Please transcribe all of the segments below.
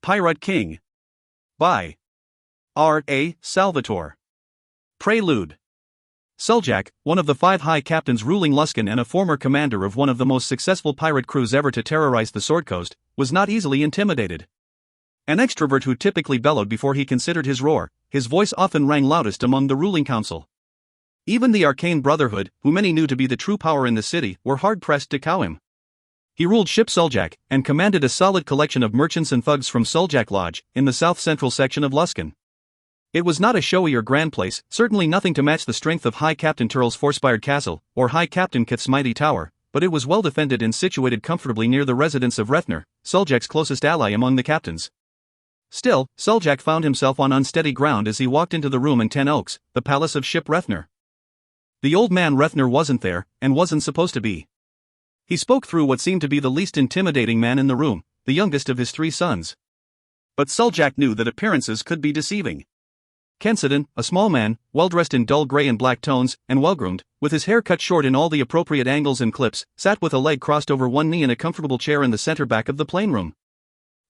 Pirate King. By R. A. Salvatore. Prelude. Suljak, one of the 5 high captains ruling Luskan and a former commander of one of the most successful pirate crews ever to terrorize the Sword Coast, was not easily intimidated. An extrovert who typically bellowed before he considered his roar, his voice often rang loudest among the ruling council. Even the Arcane Brotherhood, who many knew to be the true power in the city, were hard-pressed to cow him. He ruled Ship Suljak, and commanded a solid collection of merchants and thugs from Suljak Lodge, in the south-central section of Luskan. It was not a showy or grand place, certainly nothing to match the strength of High Captain Turl's fortified castle, or High Captain Kith's mighty tower, but it was well defended and situated comfortably near the residence of Rethnir, Suljak's closest ally among the captains. Still, Suljak found himself on unsteady ground as he walked into the room in 10 Oaks, the palace of Ship Rethnir. The old man Rethnir wasn't there, and wasn't supposed to be. He spoke through what seemed to be the least intimidating man in the room, the youngest of his 3 sons. But Suljak knew that appearances could be deceiving. Kensidon, a small man, well-dressed in dull gray and black tones, and well-groomed, with his hair cut short in all the appropriate angles and clips, sat with a leg crossed over one knee in a comfortable chair in the center back of the plain room.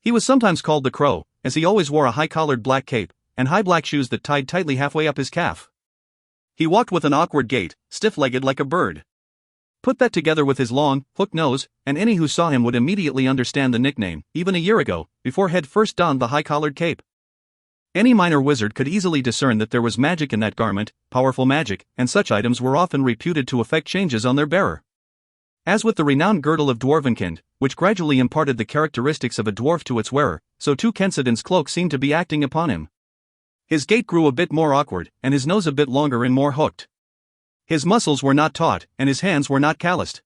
He was sometimes called the Crow, as he always wore a high-collared black cape, and high black shoes that tied tightly halfway up his calf. He walked with an awkward gait, stiff-legged like a bird. Put that together with his long, hooked nose, and any who saw him would immediately understand the nickname, even a year ago, before Head first donned the high-collared cape. Any minor wizard could easily discern that there was magic in that garment, powerful magic, and such items were often reputed to effect changes on their bearer. As with the renowned girdle of Dwarvenkind, which gradually imparted the characteristics of a dwarf to its wearer, so too Kensidon's cloak seemed to be acting upon him. His gait grew a bit more awkward, and his nose a bit longer and more hooked. His muscles were not taut, and his hands were not calloused.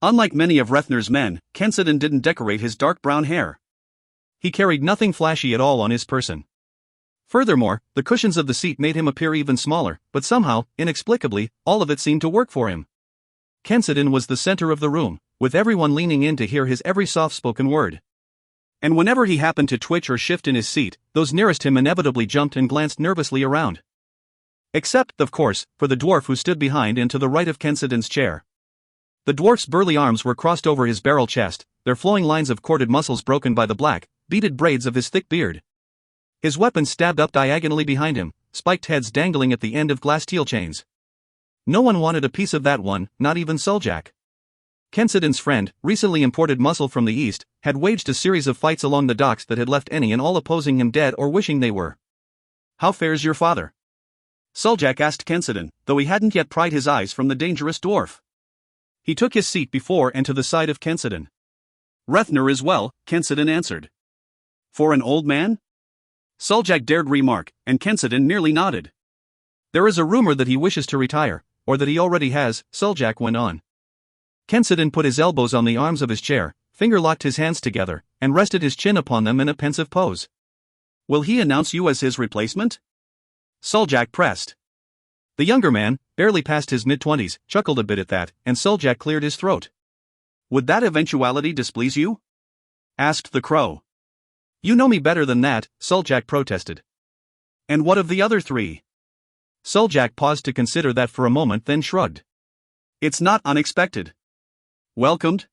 Unlike many of Rethnir's men, Kensidon didn't decorate his dark brown hair. He carried nothing flashy at all on his person. Furthermore, the cushions of the seat made him appear even smaller, but somehow, inexplicably, all of it seemed to work for him. Kensidon was the center of the room, with everyone leaning in to hear his every soft-spoken word. And whenever he happened to twitch or shift in his seat, those nearest him inevitably jumped and glanced nervously around. Except, of course, for the dwarf who stood behind and to the right of Kensidon's chair. The dwarf's burly arms were crossed over his barrel chest, their flowing lines of corded muscles broken by the black, beaded braids of his thick beard. His weapons stabbed up diagonally behind him, spiked heads dangling at the end of glass steel chains. No one wanted a piece of that one, not even Suljak. Kensidon's friend, recently imported muscle from the east, had waged a series of fights along the docks that had left any and all opposing him dead or wishing they were. "How fares your father?" Suljak asked Kensidon, though he hadn't yet pried his eyes from the dangerous dwarf. He took his seat before and to the side of Kensidon. "Rethnir is well," Kensidon answered. "For an old man?" Suljak dared remark, and Kensidon nearly nodded. "There is a rumor that he wishes to retire, or that he already has," Suljak went on. Kensidon put his elbows on the arms of his chair, finger-locked his hands together, and rested his chin upon them in a pensive pose. "Will he announce you as his replacement?" Suljak pressed. The younger man, barely past his mid-20s, chuckled a bit at that, and Suljak cleared his throat. "Would that eventuality displease you?" asked the Crow. "You know me better than that," Suljak protested. "And what of the other 3? Suljak paused to consider that for a moment, then shrugged. "It's not unexpected." "Welcomed?"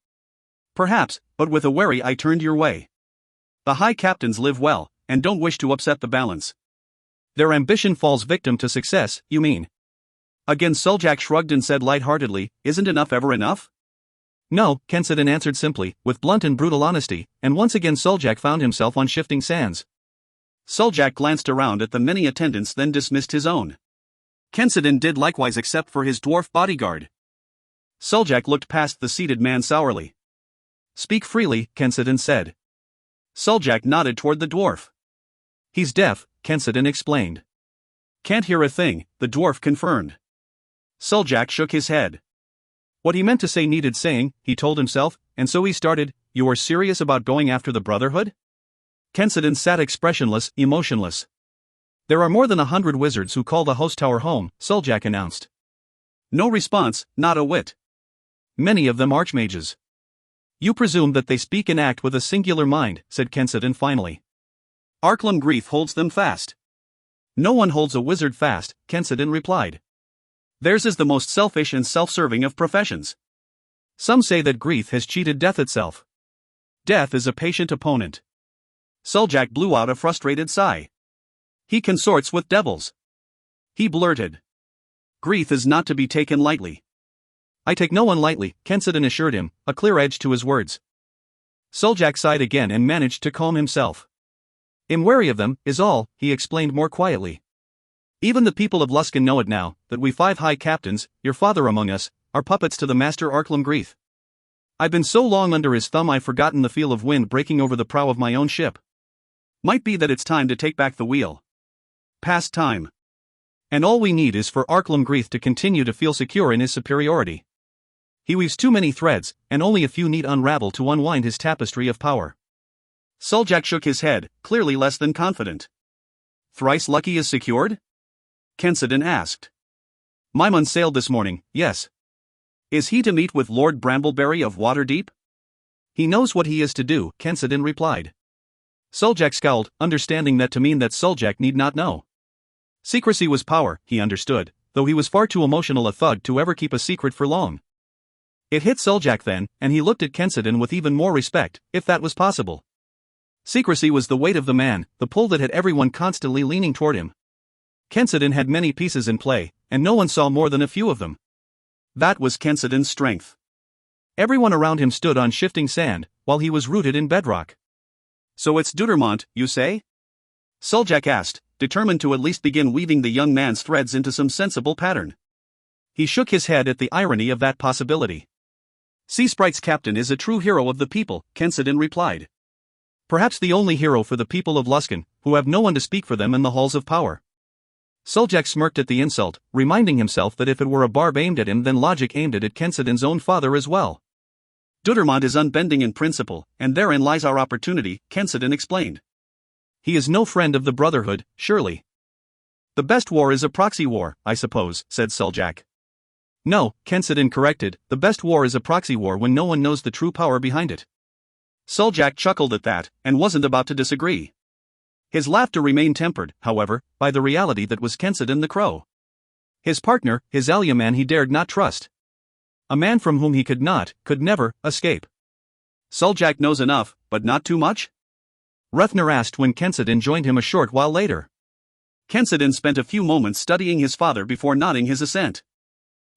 "Perhaps, but with a wary eye turned your way. The high captains live well, and don't wish to upset the balance." "Their ambition falls victim to success, you mean?" Again Suljak shrugged and said lightheartedly, "Isn't enough ever enough?" "No," Kensidon answered simply, with blunt and brutal honesty, and once again Suljak found himself on shifting sands. Suljak glanced around at the many attendants, then dismissed his own. Kensidon did likewise except for his dwarf bodyguard. Suljak looked past the seated man sourly. "Speak freely," Kensidon said. Suljak nodded toward the dwarf. "He's deaf," Kensidon explained. "Can't hear a thing," the dwarf confirmed. Suljak shook his head. What he meant to say needed saying, he told himself, and so he started, "You are serious about going after the Brotherhood?" Kensidon sat expressionless, emotionless. "There are more than 100 wizards who call the host tower home," Suljak announced. No response, not a whit. "Many of them archmages." "You presume that they speak and act with a singular mind," said Kensidon finally. "Arklam Grief holds them fast." "No one holds a wizard fast," Kensidon replied. "Theirs is the most selfish and self-serving of professions. Some say that grief has cheated death itself. Death is a patient opponent." Suljak blew out a frustrated sigh. He consorts with devils. He blurted. Grief is not to be taken lightly. I take no one lightly, Kensidin assured him, a clear edge to his words. Suljak sighed again and managed to calm himself. I'm wary of them, is all, he explained more quietly. Even the people of Luskan know it now, that we 5 high captains, your father among us, are puppets to the master Arklum Greeth. I've been so long under his thumb I've forgotten the feel of wind breaking over the prow of my own ship. Might be that it's time to take back the wheel. Past time. And all we need is for Arklum Greeth to continue to feel secure in his superiority. He weaves too many threads, and only a few need unravel to unwind his tapestry of power. Suljak shook his head, clearly less than confident. Thrice Lucky is secured? Kensidin asked. Maimon sailed this morning, yes. Is he to meet with Lord Brambleberry of Waterdeep? He knows what he is to do, Kensidin replied. Suljak scowled, understanding that to mean that Suljak need not know. Secrecy was power, he understood, though he was far too emotional a thug to ever keep a secret for long. It hit Suljak then, and he looked at Kensidin with even more respect, if that was possible. Secrecy was the weight of the man, the pull that had everyone constantly leaning toward him. Kensidin had many pieces in play, and no one saw more than a few of them. That was Kensidin's strength. Everyone around him stood on shifting sand, while he was rooted in bedrock. So it's Dudermont, you say? Suljak asked, determined to at least begin weaving the young man's threads into some sensible pattern. He shook his head at the irony of that possibility. Sea Sprite's captain is a true hero of the people, Kensidin replied. Perhaps the only hero for the people of Luskan, who have no one to speak for them in the halls of power. Suljak smirked at the insult, reminding himself that if it were a barb aimed at him then logic aimed it at Kensidin's own father as well. Dudermont is unbending in principle, and therein lies our opportunity, Kensidin explained. He is no friend of the Brotherhood, surely. The best war is a proxy war, I suppose, said Suljak. No, Kensidin corrected, the best war is a proxy war when no one knows the true power behind it. Suljak chuckled at that, and wasn't about to disagree. His laughter remained tempered, however, by the reality that was Kensidin the Crow. His partner, his ally man he dared not trust. A man from whom he could never, escape. Suljak knows enough, but not too much? Rethner asked when Kensidin joined him a short while later. Kensidin spent a few moments studying his father before nodding his assent.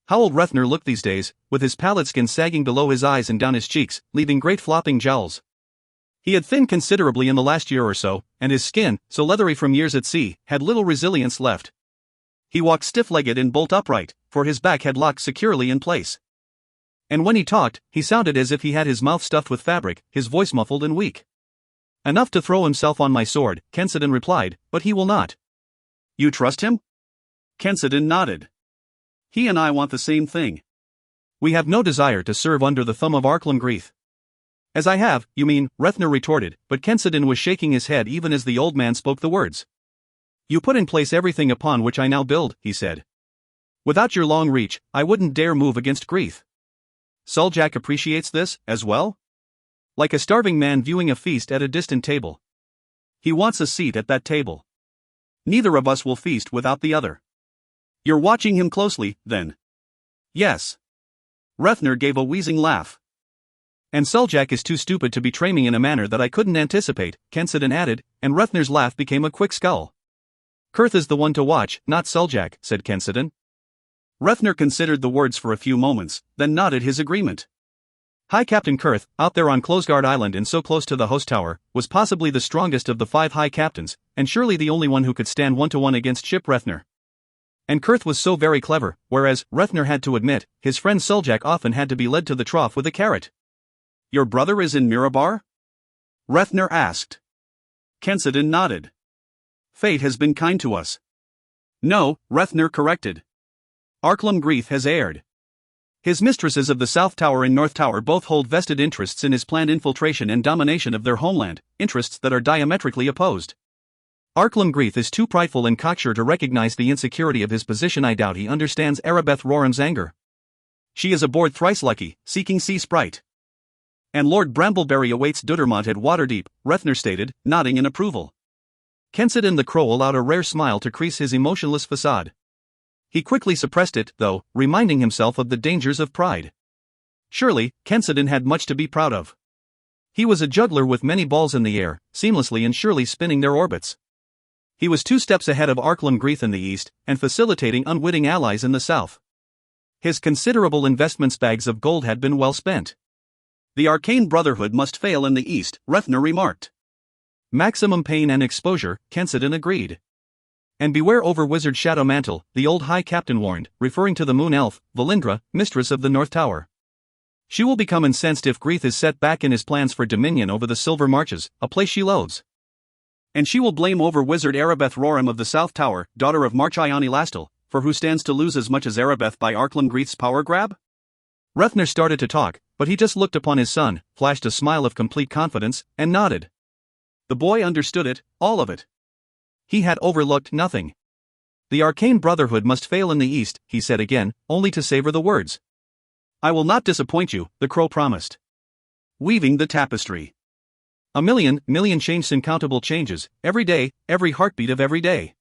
How old Rethner looked these days, with his pallid skin sagging below his eyes and down his cheeks, leaving great flopping jowls. He had thinned considerably in the last year or so, and his skin, so leathery from years at sea, had little resilience left. He walked stiff-legged and bolt upright, for his back had locked securely in place. And when he talked, he sounded as if he had his mouth stuffed with fabric, his voice muffled and weak. Enough to throw himself on my sword, Kensidin replied, but he will not. You trust him? Kensidin nodded. He and I want the same thing. We have no desire to serve under the thumb of Arklum Greeth. As I have, you mean, Rethner retorted, but Kensidin was shaking his head even as the old man spoke the words. You put in place everything upon which I now build, he said. Without your long reach, I wouldn't dare move against Greeth. Suljak appreciates this, as well? Like a starving man viewing a feast at a distant table. He wants a seat at that table. Neither of us will feast without the other. You're watching him closely, then? Yes. Rethner gave a wheezing laugh. And Suljak is too stupid to betray me in a manner that I couldn't anticipate, Kensidin added, and Rethner's laugh became a quick scowl. Kurth is the one to watch, not Suljak, said Kensidin. Rethner considered the words for a few moments, then nodded his agreement. High Captain Kurth, out there on Closeguard Island and so close to the host tower, was possibly the strongest of the 5 high captains, and surely the only one who could stand 1-to-1 against Ship Rethner. And Kurth was so very clever, whereas, Rethner had to admit, his friend Suljak often had to be led to the trough with a carrot. Your brother is in Mirabar? Rethner asked. Kensidin nodded. Fate has been kind to us. No, Rethner corrected. Arklum Greeth has erred. His mistresses of the South Tower and North Tower both hold vested interests in his planned infiltration and domination of their homeland, interests that are diametrically opposed. Arklum Greeth is too prideful and cocksure to recognize the insecurity of his position. I doubt he understands Arabeth Roram's anger. She is aboard Thrice Lucky, seeking Sea Sprite. And Lord Brambleberry awaits Dudermont at Waterdeep, Rethner stated, nodding in approval. Kensidin the Crow allowed a rare smile to crease his emotionless facade. He quickly suppressed it, though, reminding himself of the dangers of pride. Surely, Kensidin had much to be proud of. He was a juggler with many balls in the air, seamlessly and surely spinning their orbits. He was 2 steps ahead of Arklam Greeth in the east, and facilitating unwitting allies in the south. His considerable investments bags of gold had been well spent. The arcane brotherhood must fail in the east, Refner remarked. Maximum pain and exposure, Kensidon agreed. And beware over Wizard Shadowmantle, the old High Captain warned, referring to the moon elf, Valindra, mistress of the North Tower. She will become incensed if Greeth is set back in his plans for dominion over the Silver Marches, a place she loathes. And she will blame over Wizard Arabeth Roram of the South Tower, daughter of Marchiani Lastal, for who stands to lose as much as Arabeth by Arklam Greeth's power grab? Refner started to talk, but he just looked upon his son, flashed a smile of complete confidence, and nodded. The boy understood it, all of it. He had overlooked nothing. The arcane brotherhood must fail in the east, he said again, only to savor the words. I will not disappoint you, the crow promised. Weaving the tapestry. A million changed uncountable changes, every day, every heartbeat of every day.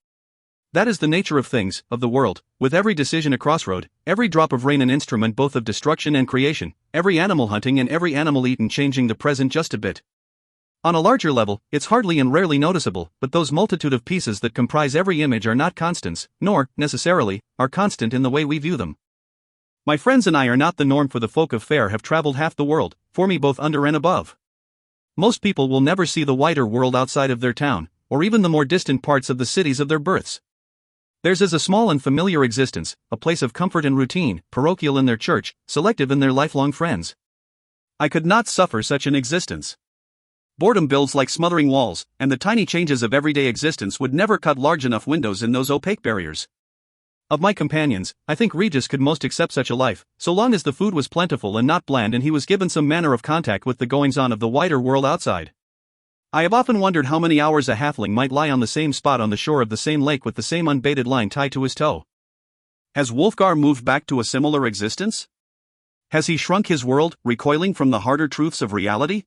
That is the nature of things, of the world, with every decision a crossroad, every drop of rain an instrument both of destruction and creation, every animal hunting and every animal eaten changing the present just a bit. On a larger level, it's hardly and rarely noticeable, but those multitude of pieces that comprise every image are not constants, nor, necessarily, are constant in the way we view them. My friends and I are not the norm for the folk of fair have traveled half the world, for me both under and above. Most people will never see the wider world outside of their town, or even the more distant parts of the cities of their births. Theirs is a small and familiar existence, a place of comfort and routine, parochial in their church, selective in their lifelong friends. I could not suffer such an existence. Boredom builds like smothering walls, and the tiny changes of everyday existence would never cut large enough windows in those opaque barriers. Of my companions, I think Regis could most accept such a life, so long as the food was plentiful and not bland and he was given some manner of contact with the goings-on of the wider world outside. I have often wondered how many hours a halfling might lie on the same spot on the shore of the same lake with the same unbaited line tied to his toe. Has Wolfgar moved back to a similar existence? Has he shrunk his world, recoiling from the harder truths of reality?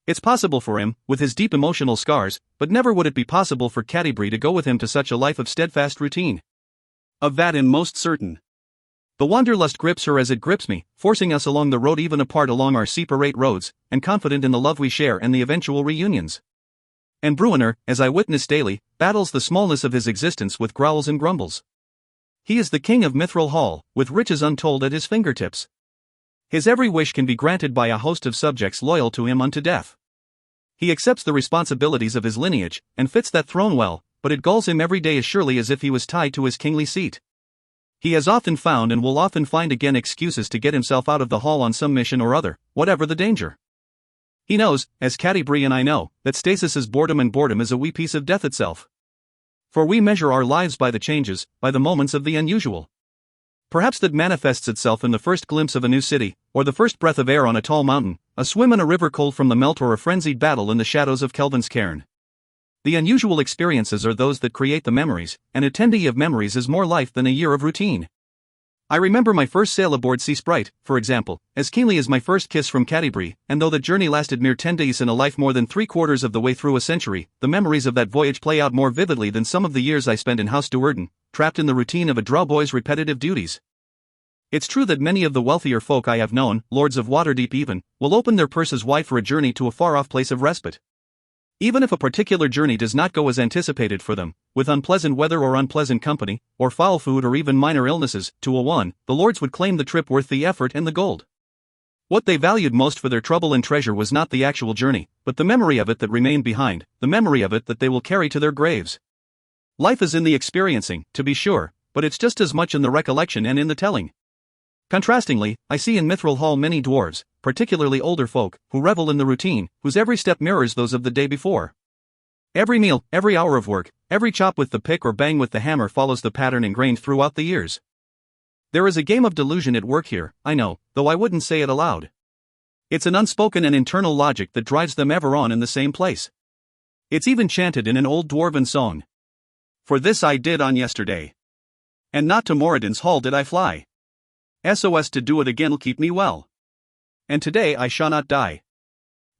It's possible for him, with his deep emotional scars, but never would it be possible for Catti-brie to go with him to such a life of steadfast routine. Of that I'm most certain. The wanderlust grips her as it grips me, forcing us along the road even apart along our separate roads, and confident in the love we share and the eventual reunions. And Bruenor, as I witness daily, battles the smallness of his existence with growls and grumbles. He is the king of Mithril Hall, with riches untold at his fingertips. His every wish can be granted by a host of subjects loyal to him unto death. He accepts the responsibilities of his lineage, and fits that throne well, but it galls him every day as surely as if he was tied to his kingly seat. He has often found and will often find again excuses to get himself out of the hall on some mission or other, whatever the danger. He knows, as Catti-brie and I know, that stasis is boredom and boredom is a wee piece of death itself. For we measure our lives by the changes, by the moments of the unusual. Perhaps that manifests itself in the first glimpse of a new city, or the first breath of air on a tall mountain, a swim in a river cold from the melt or a frenzied battle in the shadows of Kelvin's cairn. The unusual experiences are those that create the memories, and a tendy of memories is more life than a year of routine. I remember my first sail aboard Sea Sprite, for example, as keenly as my first kiss from Catti-brie, and though the journey lasted mere 10 days in a life more than 3/4 of the way through a century, the memories of that voyage play out more vividly than some of the years I spent in House Duerden, trapped in the routine of a drow boy's repetitive duties. It's true that many of the wealthier folk I have known, lords of Waterdeep even, will open their purses wide for a journey to a far-off place of respite. Even if a particular journey does not go as anticipated for them, with unpleasant weather or unpleasant company, or foul food or even minor illnesses, to a one, the lords would claim the trip worth the effort and the gold. What they valued most for their trouble and treasure was not the actual journey, but the memory of it that remained behind, the memory of it that they will carry to their graves. Life is in the experiencing, to be sure, but it's just as much in the recollection and in the telling. Contrastingly, I see in Mithril Hall many dwarves, particularly older folk, who revel in the routine, whose every step mirrors those of the day before. Every meal, every hour of work, every chop with the pick or bang with the hammer follows the pattern ingrained throughout the years. There is a game of delusion at work here, I know, though I wouldn't say it aloud. It's an unspoken and internal logic that drives them ever on in the same place. It's even chanted in an old dwarven song. For this I did on yesterday. And not to Moradin's hall did I fly. SOS to do it again'll keep me well. And today I shall not die.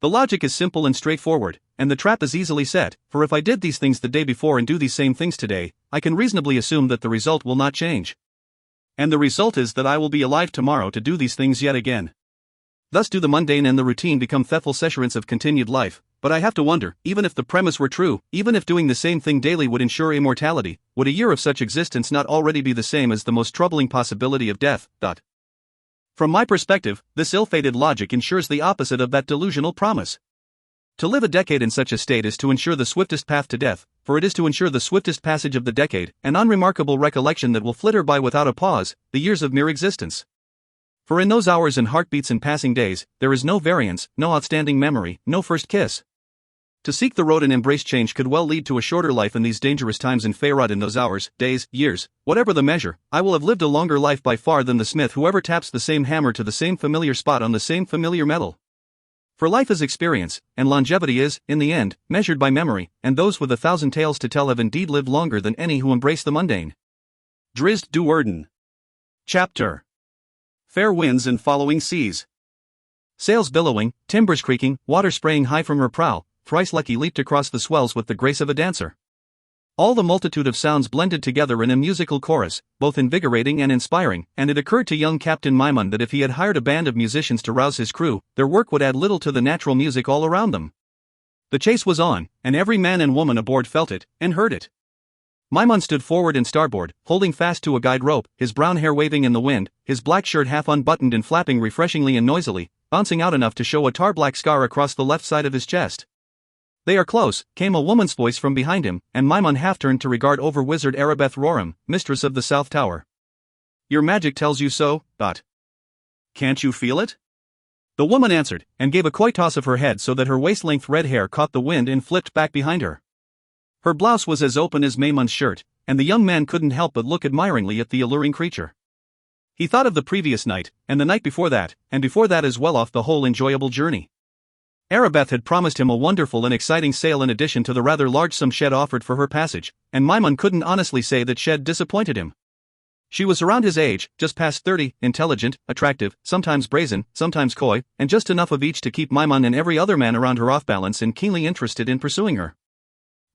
The logic is simple and straightforward, and the trap is easily set, for if I did these things the day before and do these same things today, I can reasonably assume that the result will not change. And the result is that I will be alive tomorrow to do these things yet again. Thus do the mundane and the routine become faithful sessurants of continued life. But I have to wonder, even if the premise were true, even if doing the same thing daily would ensure immortality, would a year of such existence not already be the same as the most troubling possibility of death? From my perspective, this ill-fated logic ensures the opposite of that delusional promise. To live a decade in such a state is to ensure the swiftest path to death, for it is to ensure the swiftest passage of the decade, an unremarkable recollection that will flitter by without a pause, the years of mere existence. For in those hours and heartbeats and passing days, there is no variance, no outstanding memory, no first kiss. To seek the road and embrace change could well lead to a shorter life in these dangerous times, and Fayrod in those hours, days, years, whatever the measure, I will have lived a longer life by far than the smith who ever taps the same hammer to the same familiar spot on the same familiar metal. For life is experience, and longevity is, in the end, measured by memory, and those with 1,000 tales to tell have indeed lived longer than any who embrace the mundane. Drizzt Do'Urden. Chapter. Fair winds and following seas. Sails billowing, timbers creaking, water spraying high from her prow, thrice lucky leaped across the swells with the grace of a dancer. All the multitude of sounds blended together in a musical chorus, both invigorating and inspiring, and it occurred to young Captain Maimon that if he had hired a band of musicians to rouse his crew, their work would add little to the natural music all around them. The chase was on, and every man and woman aboard felt it, and heard it. Maimon stood forward and starboard, holding fast to a guide rope, his brown hair waving in the wind, his black shirt half unbuttoned and flapping refreshingly and noisily, bouncing out enough to show a tar-black scar across the left side of his chest. "They are close," came a woman's voice from behind him, and Maimon half turned to regard over wizard Arabeth Roram, mistress of the South Tower. "Your magic tells you so, Can't you feel it?" The woman answered, and gave a coy toss of her head so that her waist-length red hair caught the wind and flipped back behind her. Her blouse was as open as Maimon's shirt, and the young man couldn't help but look admiringly at the alluring creature. He thought of the previous night, and the night before that, and before that as well, off the whole enjoyable journey. Arabeth had promised him a wonderful and exciting sail in addition to the rather large sum Shed offered for her passage, and Maimon couldn't honestly say that Shed disappointed him. She was around his age, just past 30, intelligent, attractive, sometimes brazen, sometimes coy, and just enough of each to keep Maimon and every other man around her off balance and keenly interested in pursuing her.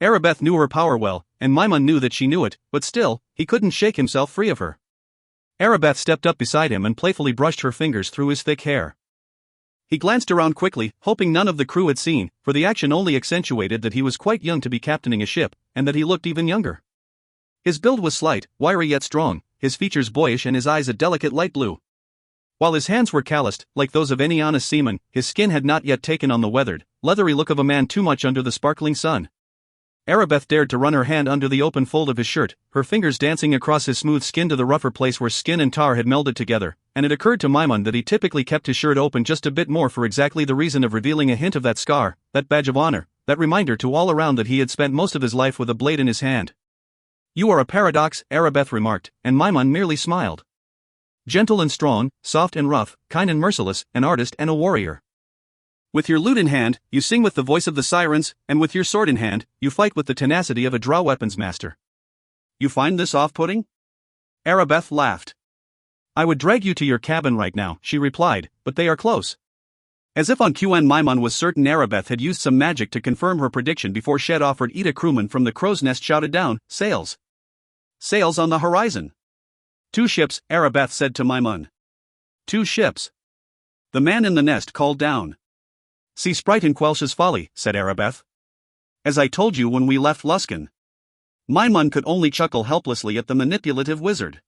Arabeth knew her power well, and Maimon knew that she knew it, but still, he couldn't shake himself free of her. Arabeth stepped up beside him and playfully brushed her fingers through his thick hair. He glanced around quickly, hoping none of the crew had seen, for the action only accentuated that he was quite young to be captaining a ship, and that he looked even younger. His build was slight, wiry yet strong, his features boyish and his eyes a delicate light blue. While his hands were calloused, like those of any honest seaman, his skin had not yet taken on the weathered, leathery look of a man too much under the sparkling sun. Arabeth dared to run her hand under the open fold of his shirt, her fingers dancing across his smooth skin to the rougher place where skin and tar had melded together, and it occurred to Maimon that he typically kept his shirt open just a bit more for exactly the reason of revealing a hint of that scar, that badge of honor, that reminder to all around that he had spent most of his life with a blade in his hand. "You are a paradox," Arabeth remarked, and Maimon merely smiled. "Gentle and strong, soft and rough, kind and merciless, an artist and a warrior. With your lute in hand, you sing with the voice of the sirens, and with your sword in hand, you fight with the tenacity of a draw weapons master. You find this off-putting?" Arabeth laughed. "I would drag you to your cabin right now," she replied, "but they are close." As if on cue, Maimon was certain Arabeth had used some magic to confirm her prediction before Shed offered. Ida crewman from the crow's nest shouted down, "Sails! Sails on the horizon!" "Two ships," Arabeth said to Maimon. "Two ships." The man in the nest called down. "See Sprite in Quelch's Folly," said Arabeth. "As I told you when we left Luskan." Maimon could only chuckle helplessly at the manipulative wizard.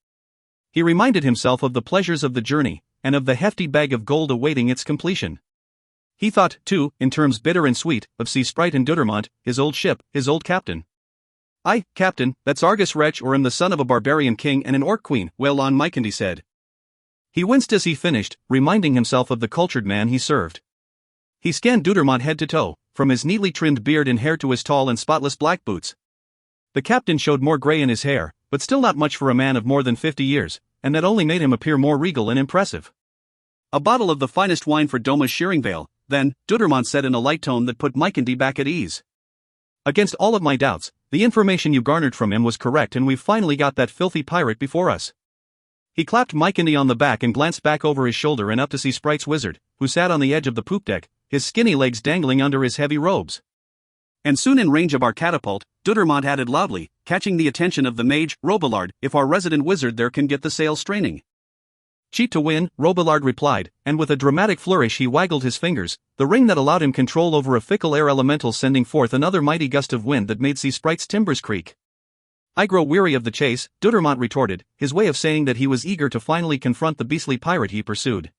He reminded himself of the pleasures of the journey, and of the hefty bag of gold awaiting its completion. He thought, too, in terms bitter and sweet, of Sea Sprite and Dudermont, his old ship, his old captain. "Aye, captain, that's Argus wretch or am the son of a barbarian king and an orc queen," Waylon Mykendi said. He winced as he finished, reminding himself of the cultured man he served. He scanned Dudermont head to toe, from his neatly trimmed beard and hair to his tall and spotless black boots. The captain showed more gray in his hair, but still not much for a man of more than 50 years, and that only made him appear more regal and impressive. "A bottle of the finest wine for Doma's shearing veil, then," Dudermont said in a light tone that put Mykendi back at ease. "Against all of my doubts, the information you garnered from him was correct, and we've finally got that filthy pirate before us." He clapped Mykendi on the back and glanced back over his shoulder and up to see Sprite's wizard, who sat on the edge of the poop deck, his skinny legs dangling under his heavy robes. "And soon in range of our catapult," Dudermont added loudly, catching the attention of the mage, Robillard, "if our resident wizard there can get the sails straining." Cheat to win, Robillard replied, and with a dramatic flourish he waggled his fingers, the ring that allowed him control over a fickle air elemental, sending forth another mighty gust of wind that made Sea Sprite's timbers creak. I grow weary of the chase, Dudermont retorted, his way of saying that he was eager to finally confront the beastly pirate he pursued.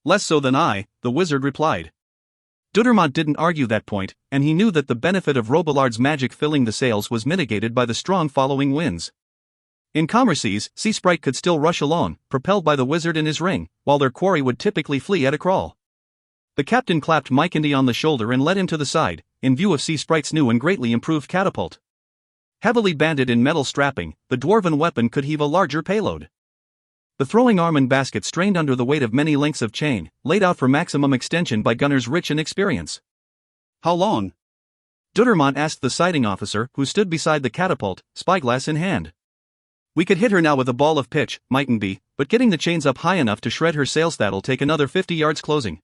Less so than I, the wizard replied. Dudermont didn't argue that point, and he knew that the benefit of Robillard's magic filling the sails was mitigated by the strong following winds. In calmer seas, Sea Sprite could still rush along, propelled by the wizard and his ring, while their quarry would typically flee at a crawl. The captain clapped Mykendy on the shoulder and led him to the side, in view of Sea Sprite's new and greatly improved catapult. Heavily banded in metal strapping, the dwarven weapon could heave a larger payload. The throwing arm and basket strained under the weight of many lengths of chain, laid out for maximum extension by gunners rich in experience. How long? Dudermont asked the sighting officer, who stood beside the catapult, spyglass in hand. We could hit her now with a ball of pitch, Mykendy, but getting the chains up high enough to shred her sails, that'll take another 50 yards closing.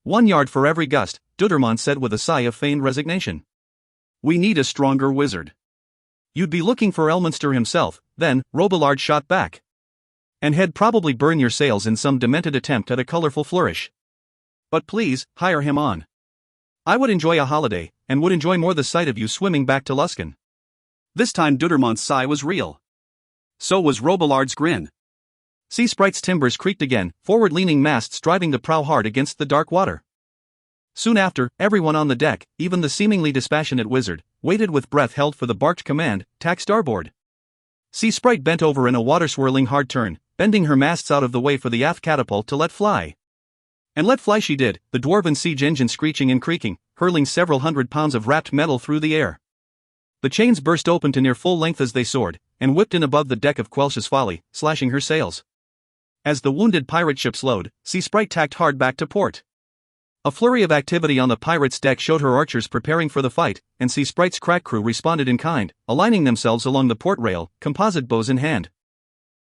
1 yard for every gust, Dudermont said with a sigh of feigned resignation. We need a stronger wizard. You'd be looking for Elminster himself, then, Robillard shot back. And he'd probably burn your sails in some demented attempt at a colorful flourish. But please, hire him on. I would enjoy a holiday, and would enjoy more the sight of you swimming back to Luskan. This time Dudermont's sigh was real. So was Robillard's grin. Sea Sprite's timbers creaked again, forward-leaning masts driving the prow hard against the dark water. Soon after, everyone on the deck, even the seemingly dispassionate wizard, waited with breath held for the barked command, tack starboard. Sea Sprite bent over in a water-swirling hard turn, bending her masts out of the way for the aft catapult to let fly. And let fly she did, the dwarven siege engine screeching and creaking, hurling several hundred pounds of wrapped metal through the air. The chains burst open to near full length as they soared, and whipped in above the deck of Quelch's Folly, slashing her sails. As the wounded pirate ship slowed, Sea Sprite tacked hard back to port. A flurry of activity on the pirate's deck showed her archers preparing for the fight, and Sea Sprite's crack crew responded in kind, aligning themselves along the port rail, composite bows in hand.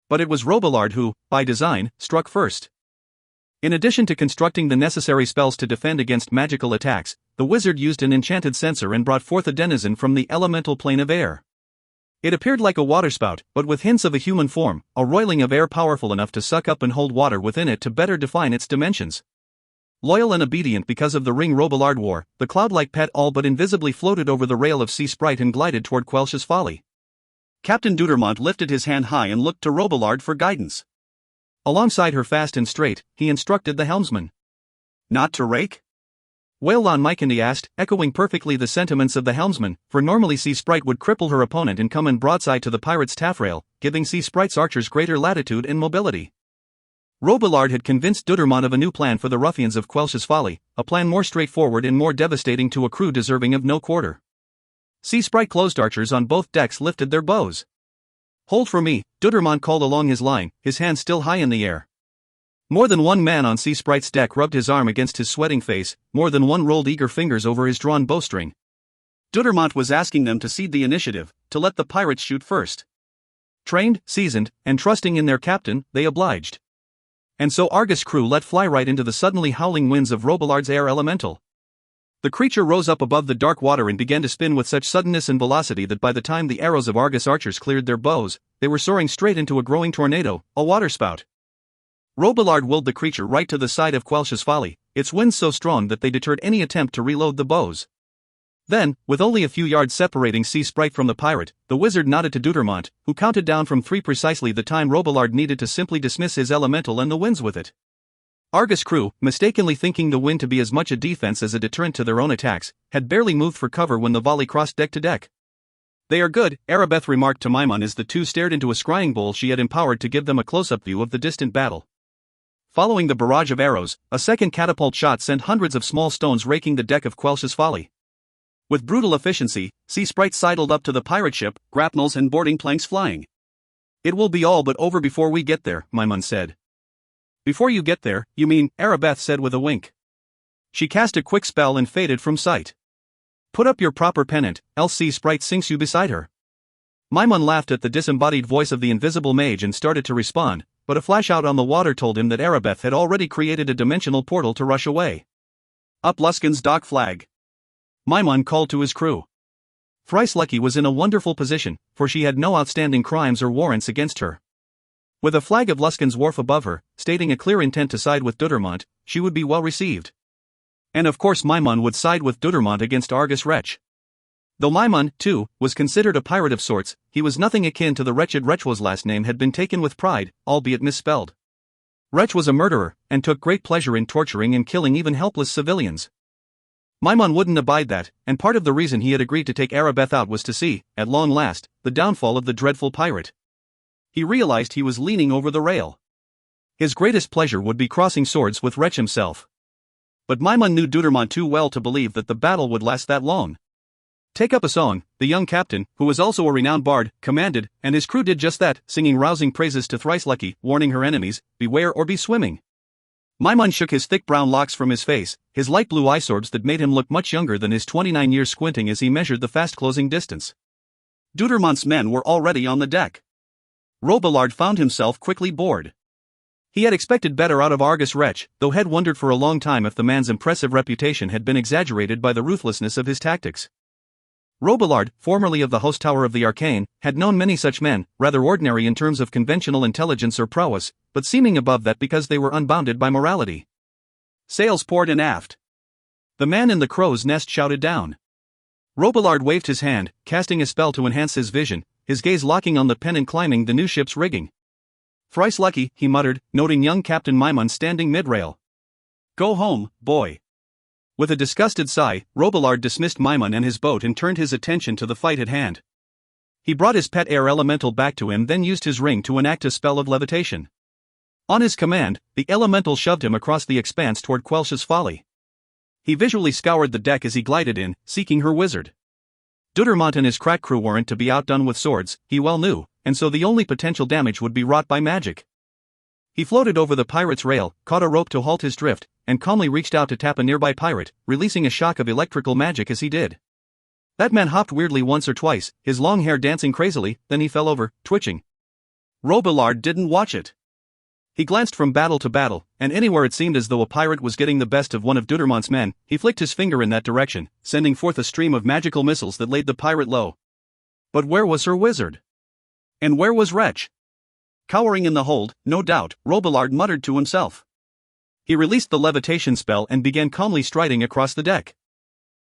But it was Robillard who, by design, struck first. In addition to constructing the necessary spells to defend against magical attacks, the wizard used an enchanted censer and brought forth a denizen from the elemental plane of air. It appeared like a waterspout, but with hints of a human form, a roiling of air powerful enough to suck up and hold water within it to better define its dimensions. Loyal and obedient because of the ring Robillard wore, the cloud-like pet all but invisibly floated over the rail of Sea Sprite and glided toward Quelch's Folly. Captain Dudermont lifted his hand high and looked to Robillard for guidance. Alongside her fast and straight, he instructed the helmsman. Not to rake? Wailon Mykendy asked, echoing perfectly the sentiments of the helmsman, for normally Sea Sprite would cripple her opponent and come in broadside to the pirate's taffrail, giving Sea Sprite's archers greater latitude and mobility. Robillard had convinced Dudermont of a new plan for the ruffians of Quelch's Folly, a plan more straightforward and more devastating to a crew deserving of no quarter. Sea Sprite closed archers on both decks lifted their bows. Hold for me, Dudermont called along his line, his hand still high in the air. More than one man on Sea Sprite's deck rubbed his arm against his sweating face, more than one rolled eager fingers over his drawn bowstring. Dudermont was asking them to cede the initiative, to let the pirates shoot first. Trained, seasoned, and trusting in their captain, they obliged. And so Argus' crew let fly right into the suddenly howling winds of Robillard's air elemental. The creature rose up above the dark water and began to spin with such suddenness and velocity that by the time the arrows of Argus archers cleared their bows, they were soaring straight into a growing tornado, a waterspout. Robillard willed the creature right to the side of Quelch's Folly, its winds so strong that they deterred any attempt to reload the bows. Then, with only a few yards separating Sea Sprite from the pirate, the wizard nodded to Dudermont, who counted down from 3 precisely the time Robillard needed to simply dismiss his elemental and the winds with it. Argus' crew, mistakenly thinking the wind to be as much a defense as a deterrent to their own attacks, had barely moved for cover when the volley crossed deck to deck. They are good, Arabeth remarked to Maimon as the two stared into a scrying bowl she had empowered to give them a close-up view of the distant battle. Following the barrage of arrows, a second catapult shot sent hundreds of small stones raking the deck of Quelch's Folly. With brutal efficiency, Sea Sprite sidled up to the pirate ship, grapnels and boarding planks flying. It will be all but over before we get there, Maimon said. Before you get there, you mean, Arabeth said with a wink. She cast a quick spell and faded from sight. Put up your proper pennant, else Sea Sprite sinks you beside her. Maimon laughed at the disembodied voice of the invisible mage and started to respond, but a flash out on the water told him that Arabeth had already created a dimensional portal to rush away. Up Luskan's dock flag. Maimon called to his crew. Thrice Lucky was in a wonderful position, for she had no outstanding crimes or warrants against her. With a flag of Luskan's wharf above her, stating a clear intent to side with Dudermont, she would be well received. And of course Maimon would side with Dudermont against Argus Wretch. Though Maimon, too, was considered a pirate of sorts, he was nothing akin to the wretched Wretch whose last name had been taken with pride, albeit misspelled. Wretch was a murderer, and took great pleasure in torturing and killing even helpless civilians. Maimon wouldn't abide that, and part of the reason he had agreed to take Arabeth out was to see, at long last, the downfall of the dreadful pirate. He realized he was leaning over the rail. His greatest pleasure would be crossing swords with Wretch himself. But Maimon knew Dudermont too well to believe that the battle would last that long. Take up a song, the young captain, who was also a renowned bard, commanded, and his crew did just that, singing rousing praises to Thrice Lucky, warning her enemies, beware or be swimming. Maimon shook his thick brown locks from his face, his light blue eyesorbs that made him look much younger than his 29 years squinting as he measured the fast-closing distance. Dudermont's men were already on the deck. Robillard found himself quickly bored. He had expected better out of Argus Wretch, though had wondered for a long time if the man's impressive reputation had been exaggerated by the ruthlessness of his tactics. Robillard, formerly of the Host Tower of the Arcane, had known many such men, rather ordinary in terms of conventional intelligence or prowess, but seeming above that because they were unbounded by morality. Sails poured in aft. The man in the crow's nest shouted down. Robillard waved his hand, casting a spell to enhance his vision, his gaze locking on the pennant climbing the new ship's rigging. Thrice lucky, he muttered, noting young Captain Maimon standing mid-rail. Go home, boy. With a disgusted sigh, Robillard dismissed Maimon and his boat and turned his attention to the fight at hand. He brought his pet air elemental back to him, then used his ring to enact a spell of levitation. On his command, the elemental shoved him across the expanse toward Quelch's Folly. He visually scoured the deck as he glided in, seeking her wizard. Dudermont and his crack crew weren't to be outdone with swords, he well knew, and so the only potential damage would be wrought by magic. He floated over the pirate's rail, caught a rope to halt his drift, and calmly reached out to tap a nearby pirate, releasing a shock of electrical magic as he did. That man hopped weirdly once or twice, his long hair dancing crazily, then he fell over, twitching. Robillard didn't watch it. He glanced from battle to battle, and anywhere it seemed as though a pirate was getting the best of one of Dudermont's men, he flicked his finger in that direction, sending forth a stream of magical missiles that laid the pirate low. But where was her wizard? And where was Wretch? Cowering in the hold, no doubt, Robillard muttered to himself. He released the levitation spell and began calmly striding across the deck.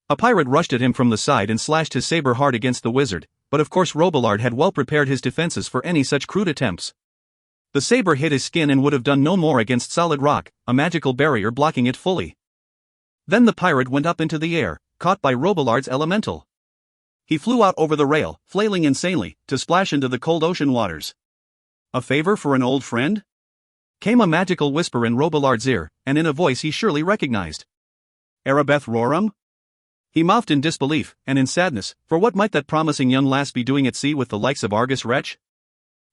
A pirate rushed at him from the side and slashed his saber hard against the wizard, but of course Robillard had well prepared his defenses for any such crude attempts. The saber hit his skin and would have done no more against solid rock, a magical barrier blocking it fully. Then the pirate went up into the air, caught by Robillard's elemental. He flew out over the rail, flailing insanely, to splash into the cold ocean waters. A favor for an old friend? Came a magical whisper in Robillard's ear, and in a voice he surely recognized. Arabeth Roram? He mouthed in disbelief, and in sadness, for what might that promising young lass be doing at sea with the likes of Argus Wretch?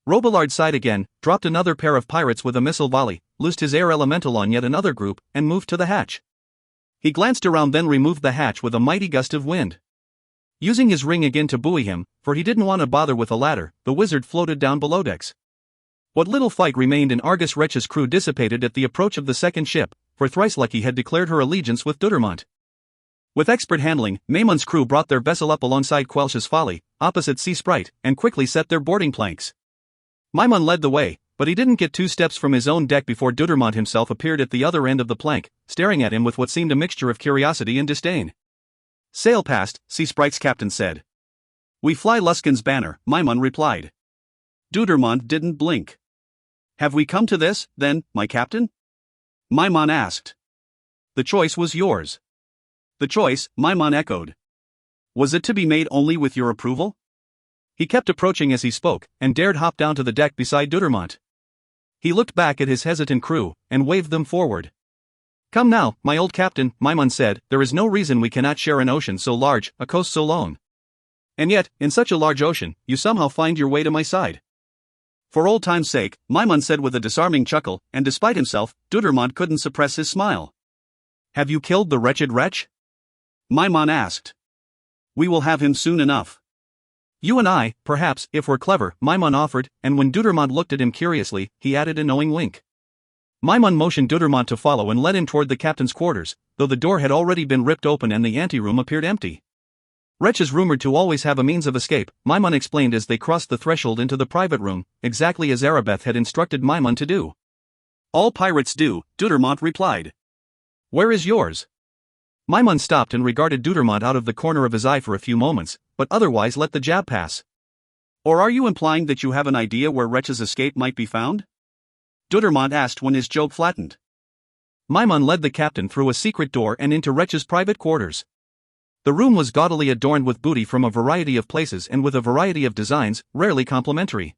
Robillard sighed again, dropped another pair of pirates with a missile volley, loosed his air elemental on yet another group, and moved to the hatch. He glanced around, then removed the hatch with a mighty gust of wind. Using his ring again to buoy him, for he didn't want to bother with a ladder, the wizard floated down below decks. What little fight remained in Argus Wretch's crew dissipated at the approach of the second ship, for Thrice Lucky had declared her allegiance with Dudermont. With expert handling, Maimon's crew brought their vessel up alongside Quelch's Folly, opposite Sea Sprite, and quickly set their boarding planks. Maimon led the way, but he didn't get 2 steps from his own deck before Dudermont himself appeared at the other end of the plank, staring at him with what seemed a mixture of curiosity and disdain. Sail past, Sea Sprite's captain said. We fly Luskan's banner, Maimon replied. Dudermont didn't blink. Have we come to this, then, my captain? Maimon asked. The choice was yours. The choice, Maimon echoed. Was it to be made only with your approval? He kept approaching as he spoke, and dared hop down to the deck beside Dudermont. He looked back at his hesitant crew, and waved them forward. Come now, my old captain, Maimon said, there is no reason we cannot share an ocean so large, a coast so long. And yet, in such a large ocean, you somehow find your way to my side. For old time's sake, Maimon said with a disarming chuckle, and despite himself, Dudermont couldn't suppress his smile. Have you killed the wretched wretch? Maimon asked. We will have him soon enough. You and I, perhaps, if we're clever, Maimon offered, and when Dudermont looked at him curiously, he added a knowing wink. Maimon motioned Dudermont to follow and led him toward the captain's quarters, though the door had already been ripped open and the anteroom appeared empty. Wretch is rumored to always have a means of escape, Maimon explained as they crossed the threshold into the private room, exactly as Arabeth had instructed Maimon to do. All pirates do, Deutermont replied. Where is yours? Maimon stopped and regarded Deutermont out of the corner of his eye for a few moments, but otherwise let the jab pass. Or are you implying that you have an idea where Wretch's escape might be found? Deutermont asked when his joke flattened. Maimon led the captain through a secret door and into Wretch's private quarters. The room was gaudily adorned with booty from a variety of places and with a variety of designs, rarely complementary.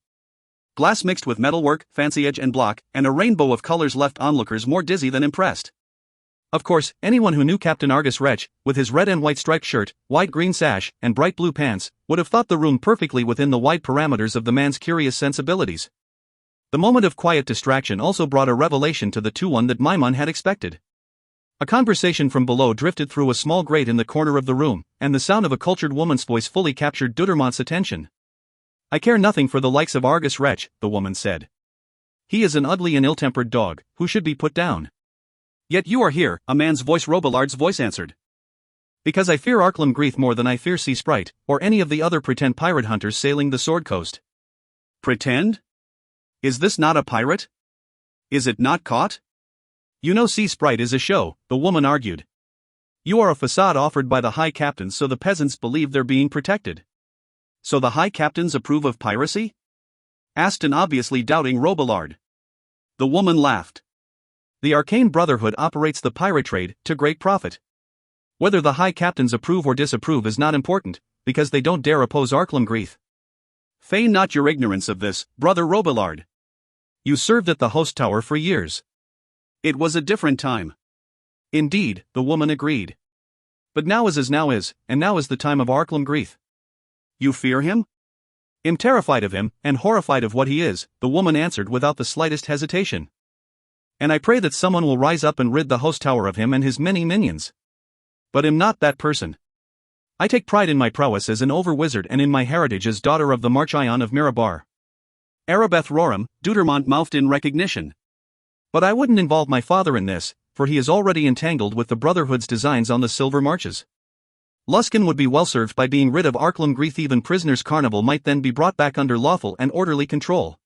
Glass mixed with metalwork, fancy edge and block, and a rainbow of colors left onlookers more dizzy than impressed. Of course, anyone who knew Captain Argus Wretch, with his red and white striped shirt, white green sash, and bright blue pants, would have thought the room perfectly within the wide parameters of the man's curious sensibilities. The moment of quiet distraction also brought a revelation to the two that Maimon had expected. A conversation from below drifted through a small grate in the corner of the room, and the sound of a cultured woman's voice fully captured Deutermont's attention. I care nothing for the likes of Argus Wretch, the woman said. He is an ugly and ill-tempered dog, who should be put down. Yet you are here, a man's voice Robillard's voice answered. Because I fear Arklam Greeth more than I fear Sea Sprite, or any of the other pretend pirate hunters sailing the Sword Coast. Pretend? Is this not a pirate? Is it not caught? You know Sea Sprite is a show, the woman argued. You are a facade offered by the high captains so the peasants believe they're being protected. So the high captains approve of piracy? Asked an obviously doubting Robillard. The woman laughed. The Arcane Brotherhood operates the pirate trade, to great profit. Whether the high captains approve or disapprove is not important, because they don't dare oppose Arklam Greeth. Feign not your ignorance of this, brother Robillard. You served at the host tower for years. It was a different time. Indeed, the woman agreed. But now is as now is, and now is the time of Arklam Greeth. You fear him? Am terrified of him, and horrified of what he is, the woman answered without the slightest hesitation. And I pray that someone will rise up and rid the host tower of him and his many minions. But am not that person. I take pride in my prowess as an over-wizard and in my heritage as daughter of the Marchion of Mirabar. Arabeth Roram, Deutermont mouthed in recognition. But I wouldn't involve my father in this, for he is already entangled with the Brotherhood's designs on the Silver Marches. Luskan would be well served by being rid of Arklam Greeth. Even prisoners' carnival might then be brought back under lawful and orderly control.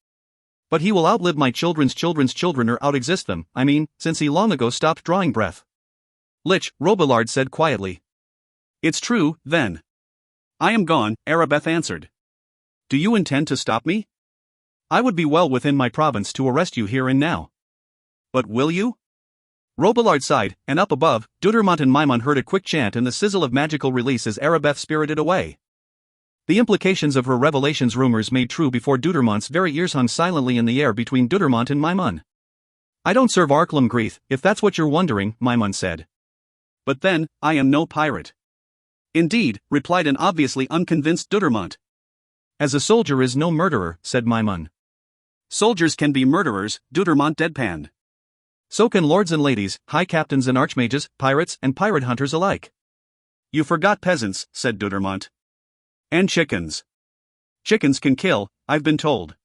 But he will outlive my children's children or outexist them, I mean, since he long ago stopped drawing breath. Lich, Robillard said quietly. It's true, then. I am gone, Arabeth answered. Do you intend to stop me? I would be well within my province to arrest you here and now. But will you? Robillard sighed, and up above, Deutermont and Maimon heard a quick chant and the sizzle of magical release as Arabeth spirited away. The implications of her revelation's rumors made true before Deutermont's very ears hung silently in the air between Deutermont and Maimon. I don't serve Arklam Greeth, if that's what you're wondering, Maimon said. But then, I am no pirate. Indeed, replied an obviously unconvinced Deutermont. As a soldier is no murderer, said Maimon. Soldiers can be murderers, Deutermont deadpanned. So can lords and ladies, high captains and archmages, pirates and pirate hunters alike. You forgot peasants, said Deutermont. And chickens. Chickens can kill, I've been told.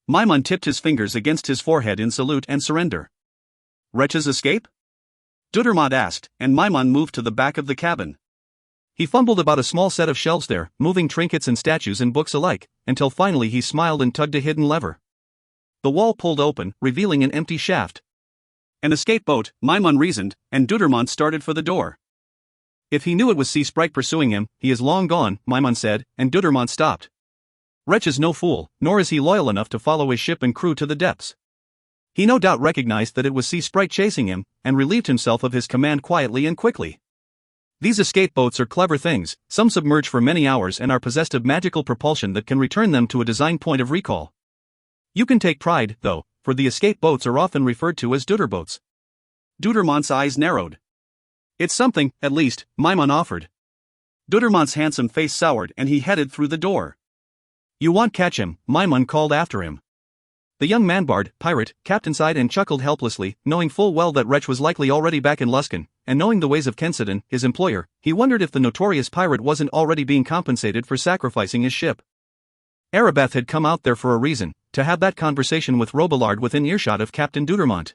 Maimon tipped his fingers against his forehead in salute and surrender. Wretches escape? Deutermont asked, and Maimon moved to the back of the cabin. He fumbled about a small set of shelves there, moving trinkets and statues and books alike, until finally he smiled and tugged a hidden lever. The wall pulled open, revealing an empty shaft. An escape boat, Maimon reasoned, and Deutermont started for the door. If he knew it was Sea Sprite pursuing him, he is long gone, Maimon said, and Deutermont stopped. Wretch is no fool, nor is he loyal enough to follow his ship and crew to the depths. He no doubt recognized that it was Sea Sprite chasing him, and relieved himself of his command quietly and quickly. These escape boats are clever things, some submerge for many hours and are possessed of magical propulsion that can return them to a design point of recall. You can take pride, though, for the escape boats are often referred to as Deuterboats. Deutermont's eyes narrowed. It's something, at least, Maimon offered. Deutermont's handsome face soured and he headed through the door. You won't catch him, Maimon called after him. The young man-bard, pirate, captain sighed and chuckled helplessly, knowing full well that Wretch was likely already back in Luskan, and knowing the ways of Kensidon, his employer, he wondered if the notorious pirate wasn't already being compensated for sacrificing his ship. Arabeth had come out there for a reason, to have that conversation with Robillard within earshot of Captain Deutermont.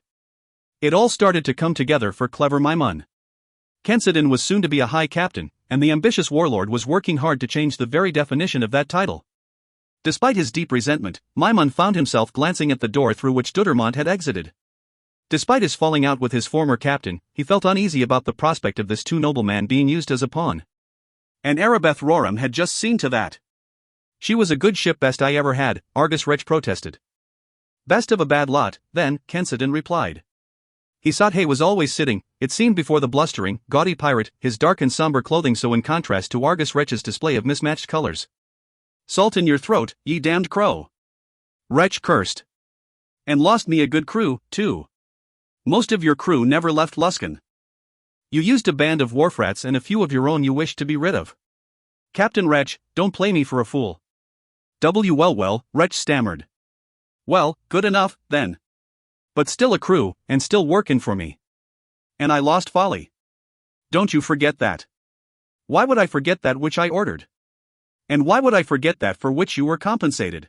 It all started to come together for clever Maimon. Kensidin was soon to be a high captain, and the ambitious warlord was working hard to change the very definition of that title. Despite his deep resentment, Maimon found himself glancing at the door through which Dudermont had exited. Despite his falling out with his former captain, he felt uneasy about the prospect of this too noble man being used as a pawn. And Arabeth Roram had just seen to that. She was a good ship, best I ever had, Argus Wretch protested. Best of a bad lot, then, Kensidin replied. He saw Hay was always sitting, it seemed, before the blustering, gaudy pirate, his dark and somber clothing so in contrast to Argus Wretch's display of mismatched colors. Salt in your throat, ye damned crow. Wretch cursed. And lost me a good crew, too. Most of your crew never left Luskan. You used a band of wharf-rats and a few of your own you wished to be rid of. Captain Wretch, don't play me for a fool. Well, Wretch stammered. Well, good enough, then. But still a crew, and still workin' for me. And I lost Folly. Don't you forget that. Why would I forget that which I ordered? And why would I forget that for which you were compensated?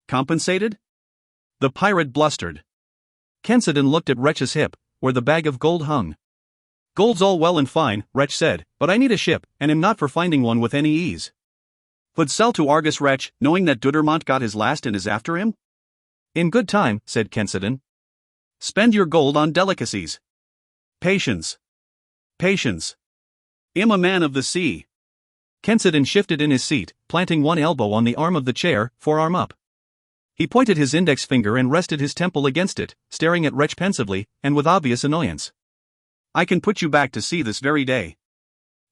Compensated? The pirate blustered. Kensidin looked at Wretch's hip, where the bag of gold hung. Gold's all well and fine, Wretch said, but I need a ship, and am not for finding one with any ease. Would sell to Argus Wretch, knowing that Dudermont got his last and is after him? In good time, said Kensidin. Spend your gold on delicacies. Patience. Patience. I'm a man of the sea. Kensidin shifted in his seat, planting one elbow on the arm of the chair, forearm up. He pointed his index finger and rested his temple against it, staring at Wretch pensively, and with obvious annoyance. I can put you back to sea this very day.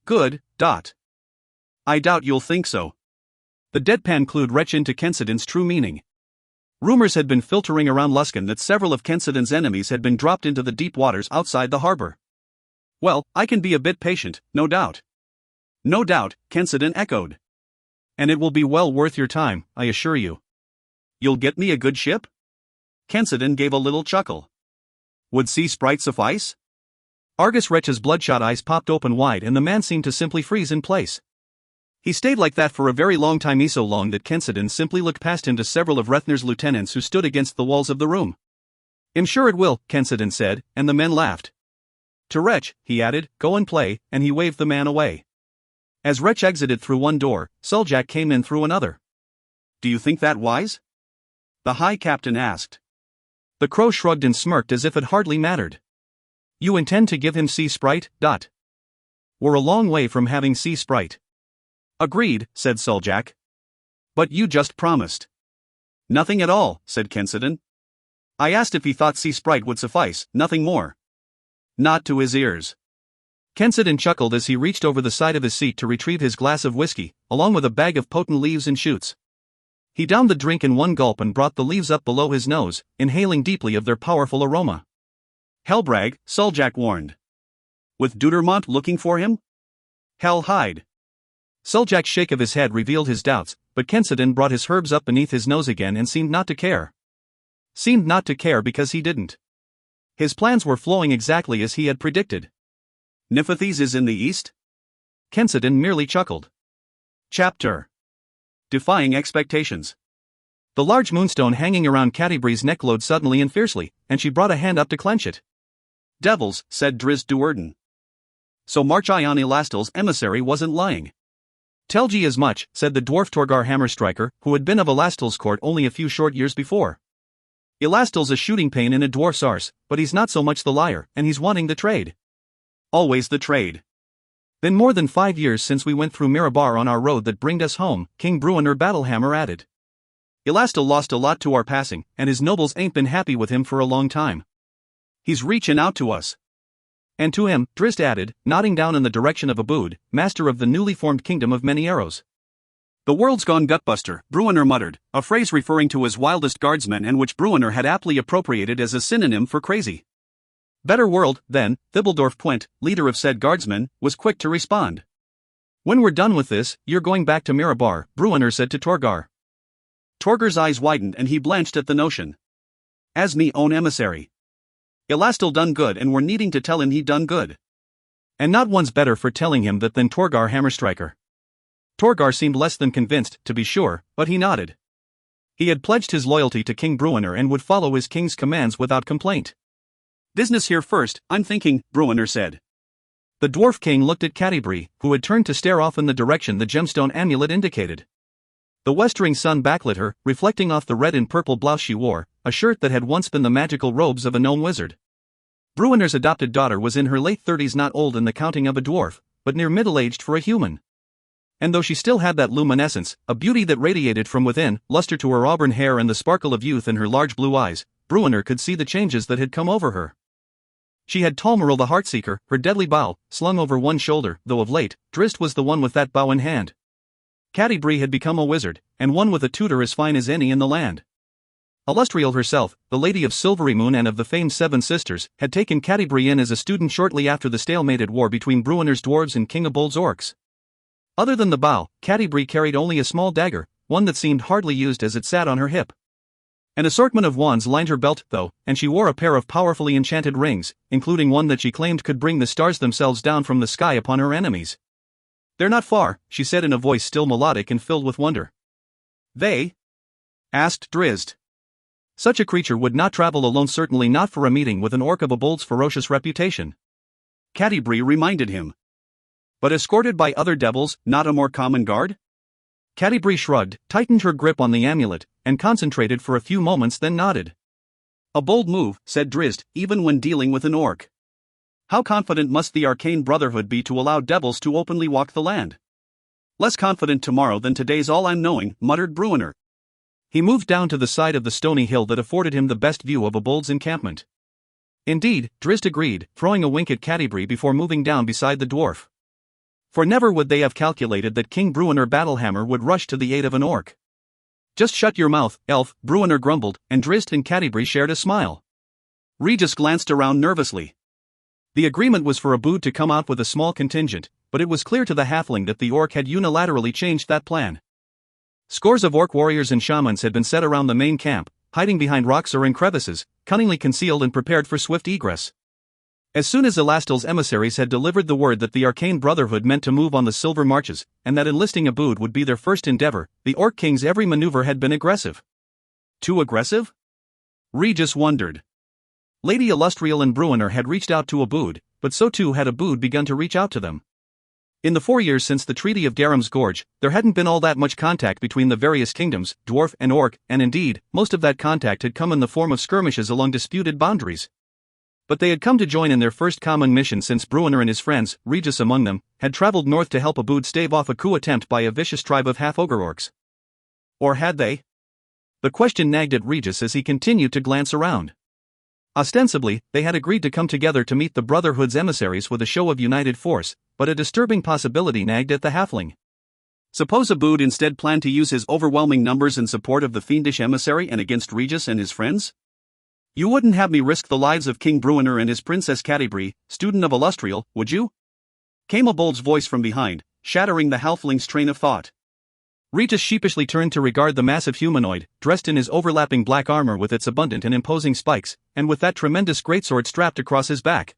Good, Dot. I doubt you'll think so. The deadpan clued Wretch into Kensidin's true meaning. Rumors had been filtering around Luskan that several of Kensidin's enemies had been dropped into the deep waters outside the harbor. Well, I can be a bit patient, no doubt. No doubt, Kensidin echoed. And it will be well worth your time, I assure you. You'll get me a good ship? Kensidin gave a little chuckle. Would Sea Sprite suffice? Argus Wretch's bloodshot eyes popped open wide and the man seemed to simply freeze in place. He stayed like that for a very long time, so long that Kensidin simply looked past him to several of Rethnir's lieutenants who stood against the walls of the room. I'm sure it will, Kensidin said, and the men laughed. To Wretch, he added, go and play, and he waved the man away. As Wretch exited through one door, Suljak came in through another. Do you think that wise? The High Captain asked. The crow shrugged and smirked as if it hardly mattered. You intend to give him Sea Sprite, Dot? We're a long way from having Sea Sprite. Agreed, said Suljak. But you just promised. Nothing at all, said Kensidin. I asked if he thought Sea Sprite would suffice, nothing more. Not to his ears. Kensidin chuckled as he reached over the side of his seat to retrieve his glass of whiskey, along with a bag of potent leaves and shoots. He downed the drink in one gulp and brought the leaves up below his nose, inhaling deeply of their powerful aroma. Hellbrag, Suljak warned. With Dudermont looking for him? Hell hide. Suljak's shake of his head revealed his doubts, but Kensidin brought his herbs up beneath his nose again and seemed not to care. Seemed not to care because he didn't. His plans were flowing exactly as he had predicted. Niphathes is in the east? Kensidin merely chuckled. Chapter. Defying expectations. The large moonstone hanging around Catibri's neck glowed suddenly and fiercely, and she brought a hand up to clench it. Devils, said Driz Duerden. So Marchion Elastil's emissary wasn't lying. Tell ye as much, said the dwarf Torgar Hammerstriker, who had been of Elastil's court only a few short years before. Elastil's a shooting pain in a dwarf's arse, but he's not so much the liar, and he's wanting the trade. Always the trade. Been more than 5 years since we went through Mirabar on our road that bringed us home, King Bruenor Battlehammer added. Elastil lost a lot to our passing, and his nobles ain't been happy with him for a long time. He's reachin' out to us. And to him, Drizzt added, nodding down in the direction of Abood, master of the newly formed kingdom of many arrows. The world's gone gutbuster, Bruenor muttered, a phrase referring to his wildest guardsmen and which Bruenor had aptly appropriated as a synonym for crazy. Better world, then, Thibbeldorf Puent, leader of said guardsmen, was quick to respond. When we're done with this, you're going back to Mirabar, Bruenor said to Torgar. Torgar's eyes widened and he blanched at the notion. As me own emissary. Elastil done good and we're needing to tell him he done good. And not one's better for telling him that than Torgar Hammerstriker. Torgar seemed less than convinced, to be sure, but he nodded. He had pledged his loyalty to King Bruenor and would follow his king's commands without complaint. Business here first, I'm thinking, Bruenor said. The dwarf king looked at Catti-brie, who had turned to stare off in the direction the gemstone amulet indicated. The westering sun backlit her, reflecting off the red and purple blouse she wore, a shirt that had once been the magical robes of a gnome wizard. Bruenner's adopted daughter was in her late 30s, not old in the counting of a dwarf, but near middle-aged for a human. And though she still had that luminescence, a beauty that radiated from within, luster to her auburn hair and the sparkle of youth in her large blue eyes, Bruenner could see the changes that had come over her. She had Talmeril the Heartseeker, her deadly bow, slung over one shoulder, though of late, Drizzt was the one with that bow in hand. Catti-brie had become a wizard, and one with a tutor as fine as any in the land. Alustriel herself, the Lady of Silvery Moon and of the famed Seven Sisters, had taken Catti-brie in as a student shortly after the stalemated war between Bruenner's dwarves and King Abold's orcs. Other than the bow, Catti-brie carried only a small dagger, one that seemed hardly used as it sat on her hip. An assortment of wands lined her belt, though, and she wore a pair of powerfully enchanted rings, including one that she claimed could bring the stars themselves down from the sky upon her enemies. "They're not far," she said in a voice still melodic and filled with wonder. "They?" asked Drizzt. Such a creature would not travel alone, certainly not for a meeting with an orc of Abold's ferocious reputation. Catti-brie reminded him. "But escorted by other devils, not a more common guard?" Catti-brie shrugged, tightened her grip on the amulet, and concentrated for a few moments, then nodded. "A bold move," said Drizzt, "even when dealing with an orc. How confident must the Arcane Brotherhood be to allow devils to openly walk the land?" "Less confident tomorrow than today's all I'm knowing," muttered Bruenner. He moved down to the side of the stony hill that afforded him the best view of Abold's encampment. "Indeed," Drizzt agreed, throwing a wink at Catti-brie before moving down beside the dwarf. For never would they have calculated that King Bruenner Battlehammer would rush to the aid of an orc. "Just shut your mouth, elf," Bruenner grumbled, and Drizzt and Catti-brie shared a smile. Regis glanced around nervously. The agreement was for Abood to come out with a small contingent, but it was clear to the halfling that the orc had unilaterally changed that plan. Scores of orc warriors and shamans had been set around the main camp, hiding behind rocks or in crevices, cunningly concealed and prepared for swift egress. As soon as Elastil's emissaries had delivered the word that the Arcane Brotherhood meant to move on the Silver Marches, and that enlisting Abood would be their first endeavor, the Orc King's every maneuver had been aggressive. Too aggressive? Regis wondered. Lady Alustriel and Bruenner had reached out to Abood, but so too had Abood begun to reach out to them. In the 4 years since the Treaty of Garam's Gorge, there hadn't been all that much contact between the various kingdoms, dwarf and orc, and indeed, most of that contact had come in the form of skirmishes along disputed boundaries. But they had come to join in their first common mission since Bruenner and his friends, Regis among them, had traveled north to help Abood stave off a coup attempt by a vicious tribe of half-ogre orcs. Or had they? The question nagged at Regis as he continued to glance around. Ostensibly, they had agreed to come together to meet the Brotherhood's emissaries with a show of united force, but a disturbing possibility nagged at the halfling. Suppose Abood instead planned to use his overwhelming numbers in support of the fiendish emissary and against Regis and his friends? "You wouldn't have me risk the lives of King Bruenner and his Princess Catti-brie, student of Alustriel, would you?" came Abold's voice from behind, shattering the halfling's train of thought. Regis sheepishly turned to regard the massive humanoid, dressed in his overlapping black armor with its abundant and imposing spikes, and with that tremendous greatsword strapped across his back.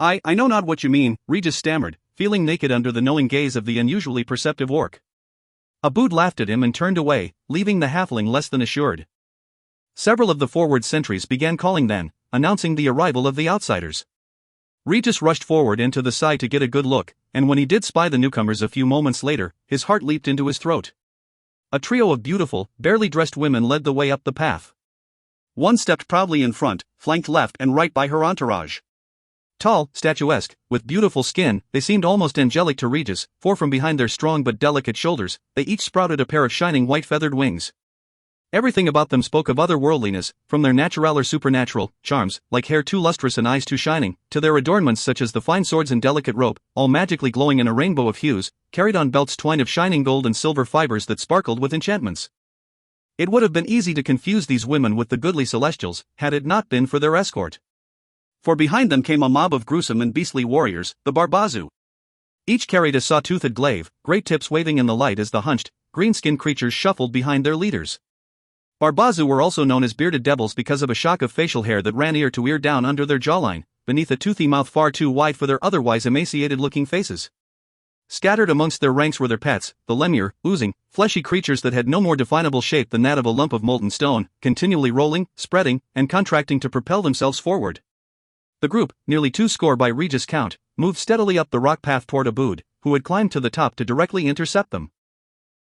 I know not what you mean," Regis stammered, feeling naked under the knowing gaze of the unusually perceptive orc. Abood laughed at him and turned away, leaving the halfling less than assured. Several of the forward sentries began calling then, announcing the arrival of the outsiders. Regis rushed forward into the side to get a good look, and when he did spy the newcomers a few moments later, his heart leaped into his throat. A trio of beautiful, barely dressed women led the way up the path. One stepped proudly in front, flanked left and right by her entourage. Tall, statuesque, with beautiful skin, they seemed almost angelic to Regis, for from behind their strong but delicate shoulders, they each sprouted a pair of shining white feathered wings. Everything about them spoke of otherworldliness, from their natural or supernatural charms, like hair too lustrous and eyes too shining, to their adornments such as the fine swords and delicate rope, all magically glowing in a rainbow of hues, carried on belts twined of shining gold and silver fibers that sparkled with enchantments. It would have been easy to confuse these women with the goodly celestials, had it not been for their escort. For behind them came a mob of gruesome and beastly warriors, the Barbazu. Each carried a saw-toothed glaive, great tips waving in the light as the hunched, green-skinned creatures shuffled behind their leaders. Barbazu were also known as bearded devils because of a shock of facial hair that ran ear to ear down under their jawline, beneath a toothy mouth far too wide for their otherwise emaciated-looking faces. Scattered amongst their ranks were their pets, the lemure, oozing, fleshy creatures that had no more definable shape than that of a lump of molten stone, continually rolling, spreading, and contracting to propel themselves forward. The group, nearly 20 by Regis' count, moved steadily up the rock path toward Abood, who had climbed to the top to directly intercept them.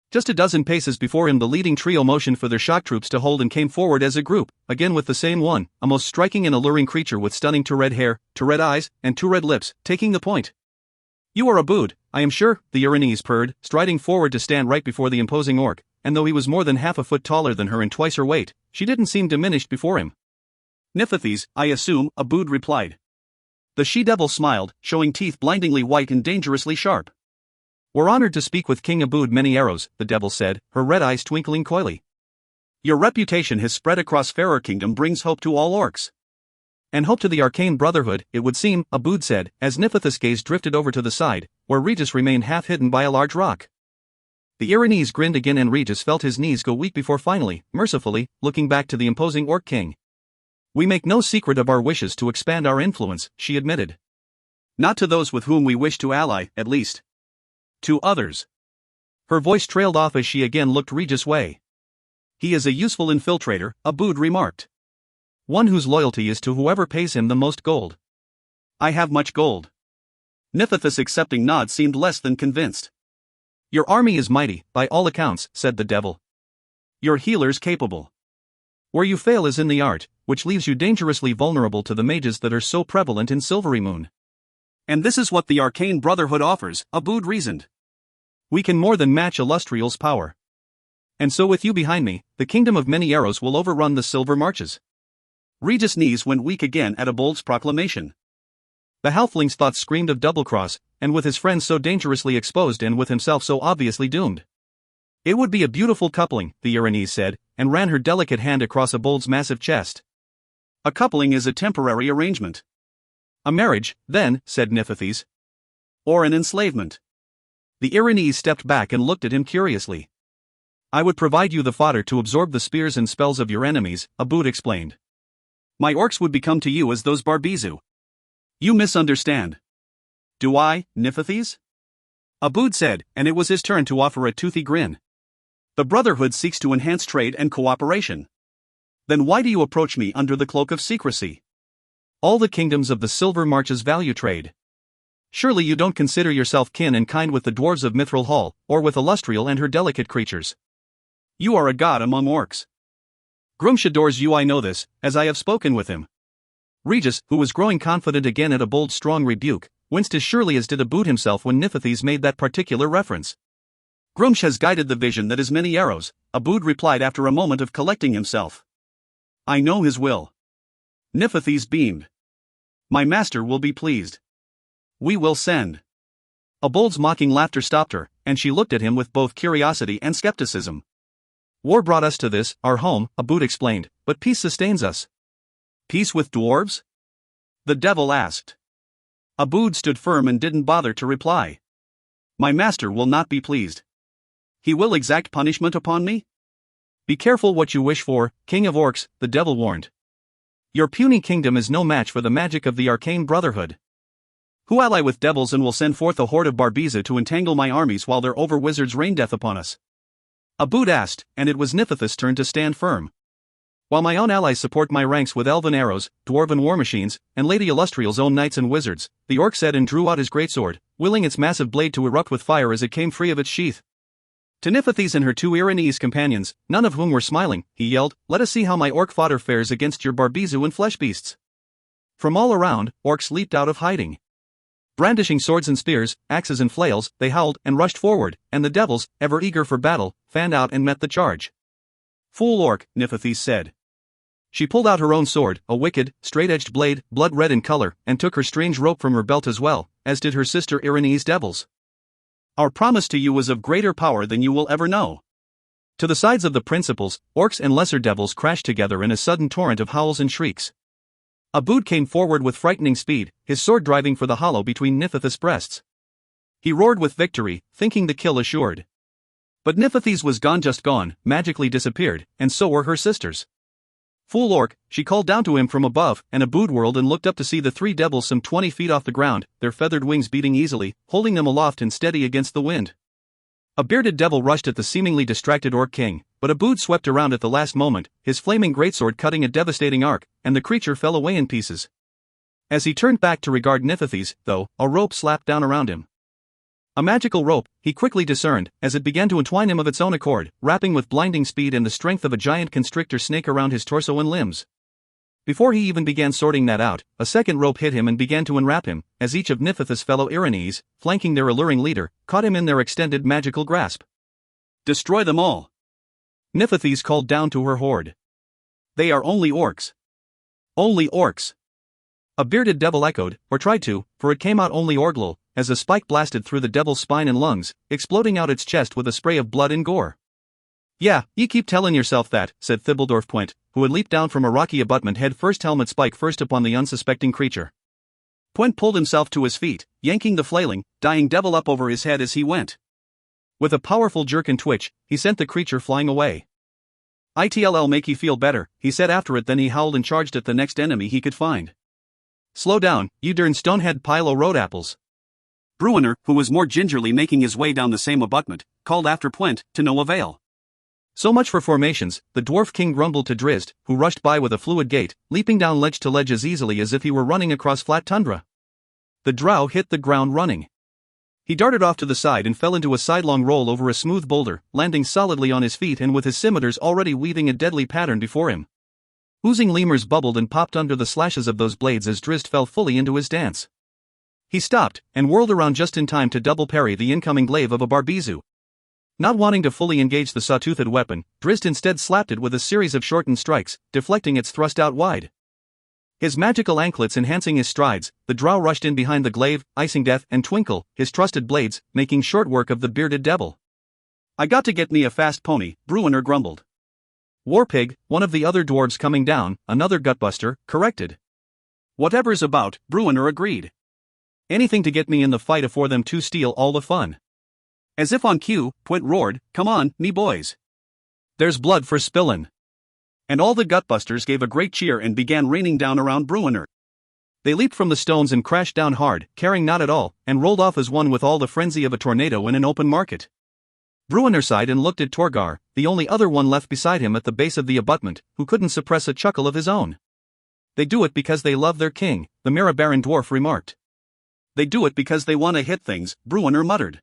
Just a dozen paces before him, the leading trio motioned for their shock troops to hold and came forward as a group, again with the same one, a most striking and alluring creature with stunning two-red hair, two-red eyes, and two-red lips, taking the point. "You are Abood, I am sure," the Uranese purred, striding forward to stand right before the imposing orc, and though he was more than half a foot taller than her and twice her weight, she didn't seem diminished before him. "Niphathes, I assume," Abood replied. The she-devil smiled, showing teeth blindingly white and dangerously sharp. "We're honored to speak with King Abood Many Arrows," the devil said, her red eyes twinkling coyly. "Your reputation has spread across Fairer Kingdom brings hope to all orcs." "And hope to the Arcane Brotherhood, it would seem," Abood said, as Niphath's gaze drifted over to the side, where Regis remained half hidden by a large rock. The Uranese grinned again and Regis felt his knees go weak before finally, mercifully, looking back to the imposing orc king. "We make no secret of our wishes to expand our influence," she admitted. "Not to those with whom we wish to ally, at least. To others." Her voice trailed off as she again looked Regis' way. "He is a useful infiltrator," Abood remarked. "One whose loyalty is to whoever pays him the most gold." "I have much gold." Niphath's accepting nod seemed less than convinced. "Your army is mighty, by all accounts," said the devil. "Your healers capable. Where you fail is in the art, which leaves you dangerously vulnerable to the mages that are so prevalent in Silverymoon." "And this is what the Arcane Brotherhood offers," Abood reasoned. "We can more than match Illustrial's power. And so with you behind me, the Kingdom of Many Arrows will overrun the Silver Marches." Regis' knees went weak again at Abold's proclamation. The halfling's thoughts screamed of double-cross, and with his friends so dangerously exposed and with himself so obviously doomed. "It would be a beautiful coupling," the Uranese said, and ran her delicate hand across Abold's massive chest. "A coupling is a temporary arrangement." "A marriage, then," said Niphathes. "Or an enslavement." The Uranese stepped back and looked at him curiously. "I would provide you the fodder to absorb the spears and spells of your enemies," Abood explained. "My orcs would become to you as those Barbizu." "You misunderstand." "Do I, Niphathes?" Abood said, and it was his turn to offer a toothy grin. "The Brotherhood seeks to enhance trade and cooperation. Then why do you approach me under the cloak of secrecy? All the kingdoms of the Silver Marches value trade. Surely you don't consider yourself kin and kind with the dwarves of Mithril Hall, or with Illustrial and her delicate creatures. You are a god among orcs. Grumsh adores you, I know this, as I have spoken with him." Regis, who was growing confident again at a bold strong rebuke, winced as surely as did Abood himself when Niphathes made that particular reference. "Grumsh has guided the vision that is Many Arrows," Abood replied after a moment of collecting himself. "I know his will." Niphathes beamed. "My master will be pleased. We will send." Abold's mocking laughter stopped her, and she looked at him with both curiosity and skepticism. "War brought us to this, our home," Abood explained, "but peace sustains us." "Peace with dwarves?" the devil asked. Abood stood firm and didn't bother to reply. "My master will not be pleased. He will exact punishment upon me?" "Be careful what you wish for, King of Orcs," the devil warned. "Your puny kingdom is no match for the magic of the Arcane Brotherhood. Who ally with devils and will send forth a horde of Barbiza to entangle my armies while their over-wizards rain death upon us?" Abood asked, and it was Niphath's turn to stand firm. "While my own allies support my ranks with elven arrows, dwarven war machines, and Lady Illustrial's own knights and wizards," the orc said and drew out his greatsword, willing its massive blade to erupt with fire as it came free of its sheath. To Niphathes and her two Uranese companions, none of whom were smiling, he yelled, "Let us see how my orc fodder fares against your Barbizu and flesh beasts." From all around, orcs leaped out of hiding. Brandishing swords and spears, axes and flails, they howled and rushed forward, and the devils, ever eager for battle, fanned out and met the charge. "Fool orc," Niphathes said. She pulled out her own sword, a wicked, straight-edged blade, blood-red in color, and took her strange rope from her belt as well, as did her sister Uranese devils. "Our promise to you is of greater power than you will ever know." To the sides of the principals, orcs and lesser devils crashed together in a sudden torrent of howls and shrieks. Abood came forward with frightening speed, his sword driving for the hollow between Niphath's breasts. He roared with victory, thinking the kill assured. But Niphathes was gone, just gone, magically disappeared, and so were her sisters. "Fool orc," she called down to him from above, and Abood whirled and looked up to see the three devils some 20 feet off the ground, their feathered wings beating easily, holding them aloft and steady against the wind. A bearded devil rushed at the seemingly distracted orc king, but Abood swept around at the last moment, his flaming greatsword cutting a devastating arc, and the creature fell away in pieces. As he turned back to regard Niphates, though, a rope slapped down around him. A magical rope, he quickly discerned, as it began to entwine him of its own accord, wrapping with blinding speed and the strength of a giant constrictor snake around his torso and limbs. Before he even began sorting that out, a second rope hit him and began to enwrap him, as each of Niphates' fellow Iranes, flanking their alluring leader, caught him in their extended magical grasp. "Destroy them all!" Niphates called down to her horde. "They are only orcs." "Only orcs!" A bearded devil echoed, or tried to, for it came out only Orglul, as a spike blasted through the devil's spine and lungs, exploding out its chest with a spray of blood and gore. "Yeah, ye keep telling yourself that," said Thibbledorf Puent, who had leaped down from a rocky abutment head first, helmet spike first upon the unsuspecting creature. Puent pulled himself to his feet, yanking the flailing, dying devil up over his head as he went. With a powerful jerk and twitch, he sent the creature flying away. "It'll make you feel better," he said after it. Then he howled and charged at the next enemy he could find. "Slow down, you darn stonehead pile o' road apples." Bruenor, who was more gingerly making his way down the same abutment, called after Puent, to no avail. "So much for formations," the dwarf king grumbled to Drizzt, who rushed by with a fluid gait, leaping down ledge to ledge as easily as if he were running across flat tundra. The drow hit the ground running. He darted off to the side and fell into a sidelong roll over a smooth boulder, landing solidly on his feet and with his scimitars already weaving a deadly pattern before him. Oozing lemurs bubbled and popped under the slashes of those blades as Drizzt fell fully into his dance. He stopped, and whirled around just in time to double parry the incoming glaive of a barbizu. Not wanting to fully engage the saw-toothed weapon, Drizzt instead slapped it with a series of shortened strikes, deflecting its thrust out wide. His magical anklets enhancing his strides, the drow rushed in behind the glaive, icing Death and Twinkle, his trusted blades, making short work of the bearded devil. "I got to get me a fast pony," Bruenor grumbled. Warpig, one of the other dwarves coming down, another gutbuster, corrected. "Whatever's about," Bruenor agreed. "Anything to get me in the fight afore them two steal all the fun." As if on cue, Puent roared, "Come on, me boys. There's blood for spillin'." And all the gutbusters gave a great cheer and began raining down around Bruenor. They leaped from the stones and crashed down hard, caring not at all, and rolled off as one with all the frenzy of a tornado in an open market. Bruenor sighed and looked at Torgar, the only other one left beside him at the base of the abutment, who couldn't suppress a chuckle of his own. "They do it because they love their king," the Mirabaran dwarf remarked. "They do it because they want to hit things," Bruenor muttered.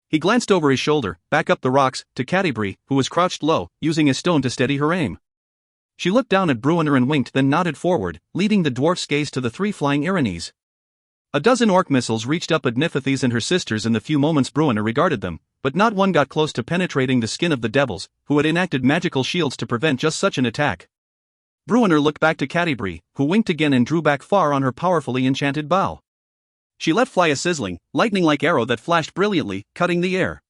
He glanced over his shoulder, back up the rocks, to Catti-brie, who was crouched low, using a stone to steady her aim. She looked down at Bruenor and winked, then nodded forward, leading the dwarf's gaze to the three flying Iranes. A dozen orc missiles reached up at Niphates and her sisters in the few moments Bruenor regarded them, but not one got close to penetrating the skin of the devils, who had enacted magical shields to prevent just such an attack. Bruenor looked back to Catti-brie, who winked again and drew back far on her powerfully enchanted bow. She let fly a sizzling, lightning-like arrow that flashed brilliantly, cutting the air.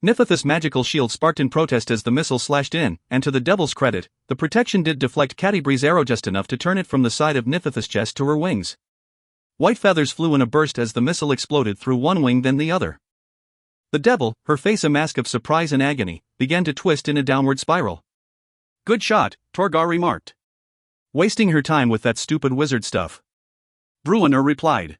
Niphates' magical shield sparked in protest as the missile slashed in, and to the devil's credit, the protection did deflect Catti-brie's arrow just enough to turn it from the side of Niphates' chest to her wings. White feathers flew in a burst as the missile exploded through one wing then the other. The devil, her face a mask of surprise and agony, began to twist in a downward spiral. "Good shot," Torgar remarked. "Wasting her time with that stupid wizard stuff," Bruenor replied.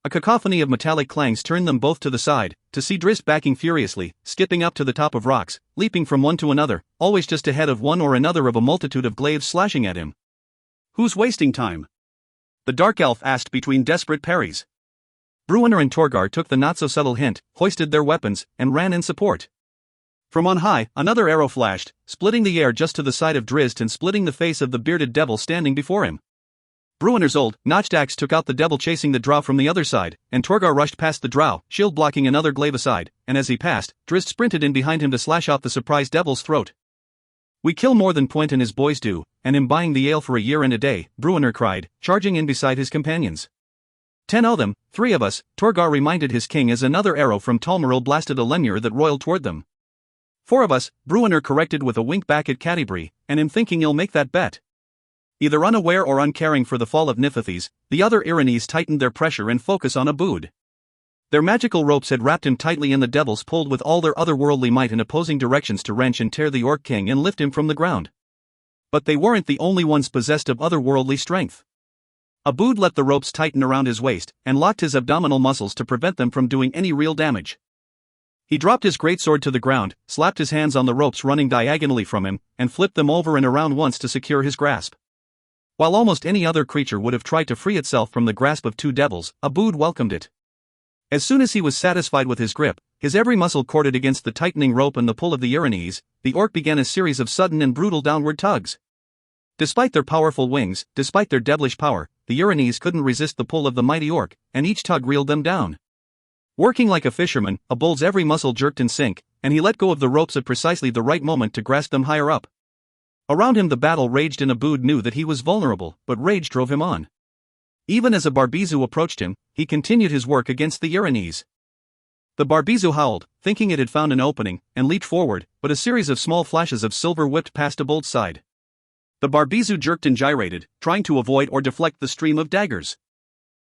A cacophony of metallic clangs turned them both to the side, to see Drizzt backing furiously, skipping up to the top of rocks, leaping from one to another, always just ahead of one or another of a multitude of glaives slashing at him. "Who's wasting time?" the dark elf asked between desperate parries. Bruenor and Torgar took the not-so-subtle hint, hoisted their weapons, and ran in support. From on high, another arrow flashed, splitting the air just to the side of Drizzt and splitting the face of the bearded devil standing before him. Bruenor's old, notched axe took out the devil chasing the drow from the other side, and Torgar rushed past the drow, shield blocking another glaive aside, and as he passed, Drizzt sprinted in behind him to slash out the surprised devil's throat. "We kill more than Puent and his boys do, and am buying the ale for a year and a day," Bruenor cried, charging in beside his companions. "10 o' them, 3 of us," Torgar reminded his king as another arrow from Talmaril blasted a lemure that roiled toward them. 4 of us, Bruenor corrected with a wink back at Catti-brie, and am thinking you'll make that bet. Either unaware or uncaring for the fall of Niphates, the other Iranes tightened their pressure and focus on Abood. Their magical ropes had wrapped him tightly and the devils pulled with all their otherworldly might in opposing directions to wrench and tear the Orc King and lift him from the ground. But they weren't the only ones possessed of otherworldly strength. Abood let the ropes tighten around his waist, and locked his abdominal muscles to prevent them from doing any real damage. He dropped his greatsword to the ground, slapped his hands on the ropes running diagonally from him, and flipped them over and around once to secure his grasp. While almost any other creature would have tried to free itself from the grasp of two devils, Abood welcomed it. As soon as he was satisfied with his grip, his every muscle corded against the tightening rope and the pull of the Uranese, the orc began a series of sudden and brutal downward tugs. Despite their powerful wings, despite their devilish power, the Uranese couldn't resist the pull of the mighty orc, and each tug reeled them down. Working like a fisherman, Abood's every muscle jerked in sync, and he let go of the ropes at precisely the right moment to grasp them higher up. Around him the battle raged, and Abood knew that he was vulnerable, but rage drove him on. Even as a Barbizu approached him, he continued his work against the Uranese. The Barbizu howled, thinking it had found an opening, and leaped forward, but a series of small flashes of silver whipped past Abood's side. The Barbizu jerked and gyrated, trying to avoid or deflect the stream of daggers.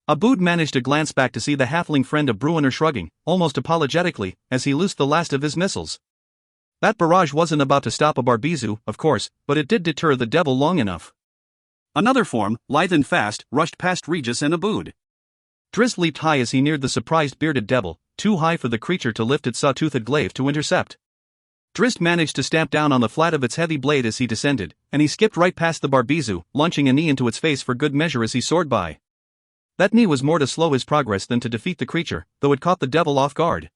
Abood managed to glance back to see the halfling friend of Bruenor shrugging, almost apologetically, as he loosed the last of his missiles. That barrage wasn't about to stop a Barbizu, of course, but it did deter the devil long enough. Another form, lithe and fast, rushed past Regis and Abood. Drizzt leaped high as he neared the surprised bearded devil, too high for the creature to lift its saw-toothed glaive to intercept. Drizzt managed to stamp down on the flat of its heavy blade as he descended, and he skipped right past the Barbizu, launching a knee into its face for good measure as he soared by. That knee was more to slow his progress than to defeat the creature, though it caught the devil off guard.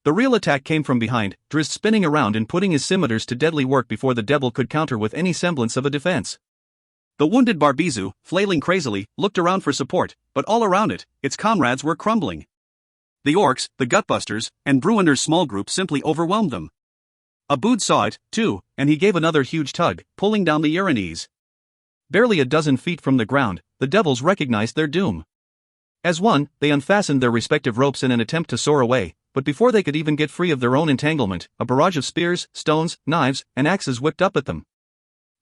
The real attack came from behind, Drizzt spinning around and putting his scimitars to deadly work before the devil could counter with any semblance of a defense. The wounded Barbizu, flailing crazily, looked around for support, but all around it, its comrades were crumbling. The orcs, the Gutbusters, and Bruenor's small group simply overwhelmed them. Abood saw it, too, and he gave another huge tug, pulling down the Uranese. Barely a dozen feet from the ground, the devils recognized their doom. As one, they unfastened their respective ropes in an attempt to soar away, but before they could even get free of their own entanglement, a barrage of spears, stones, knives, and axes whipped up at them.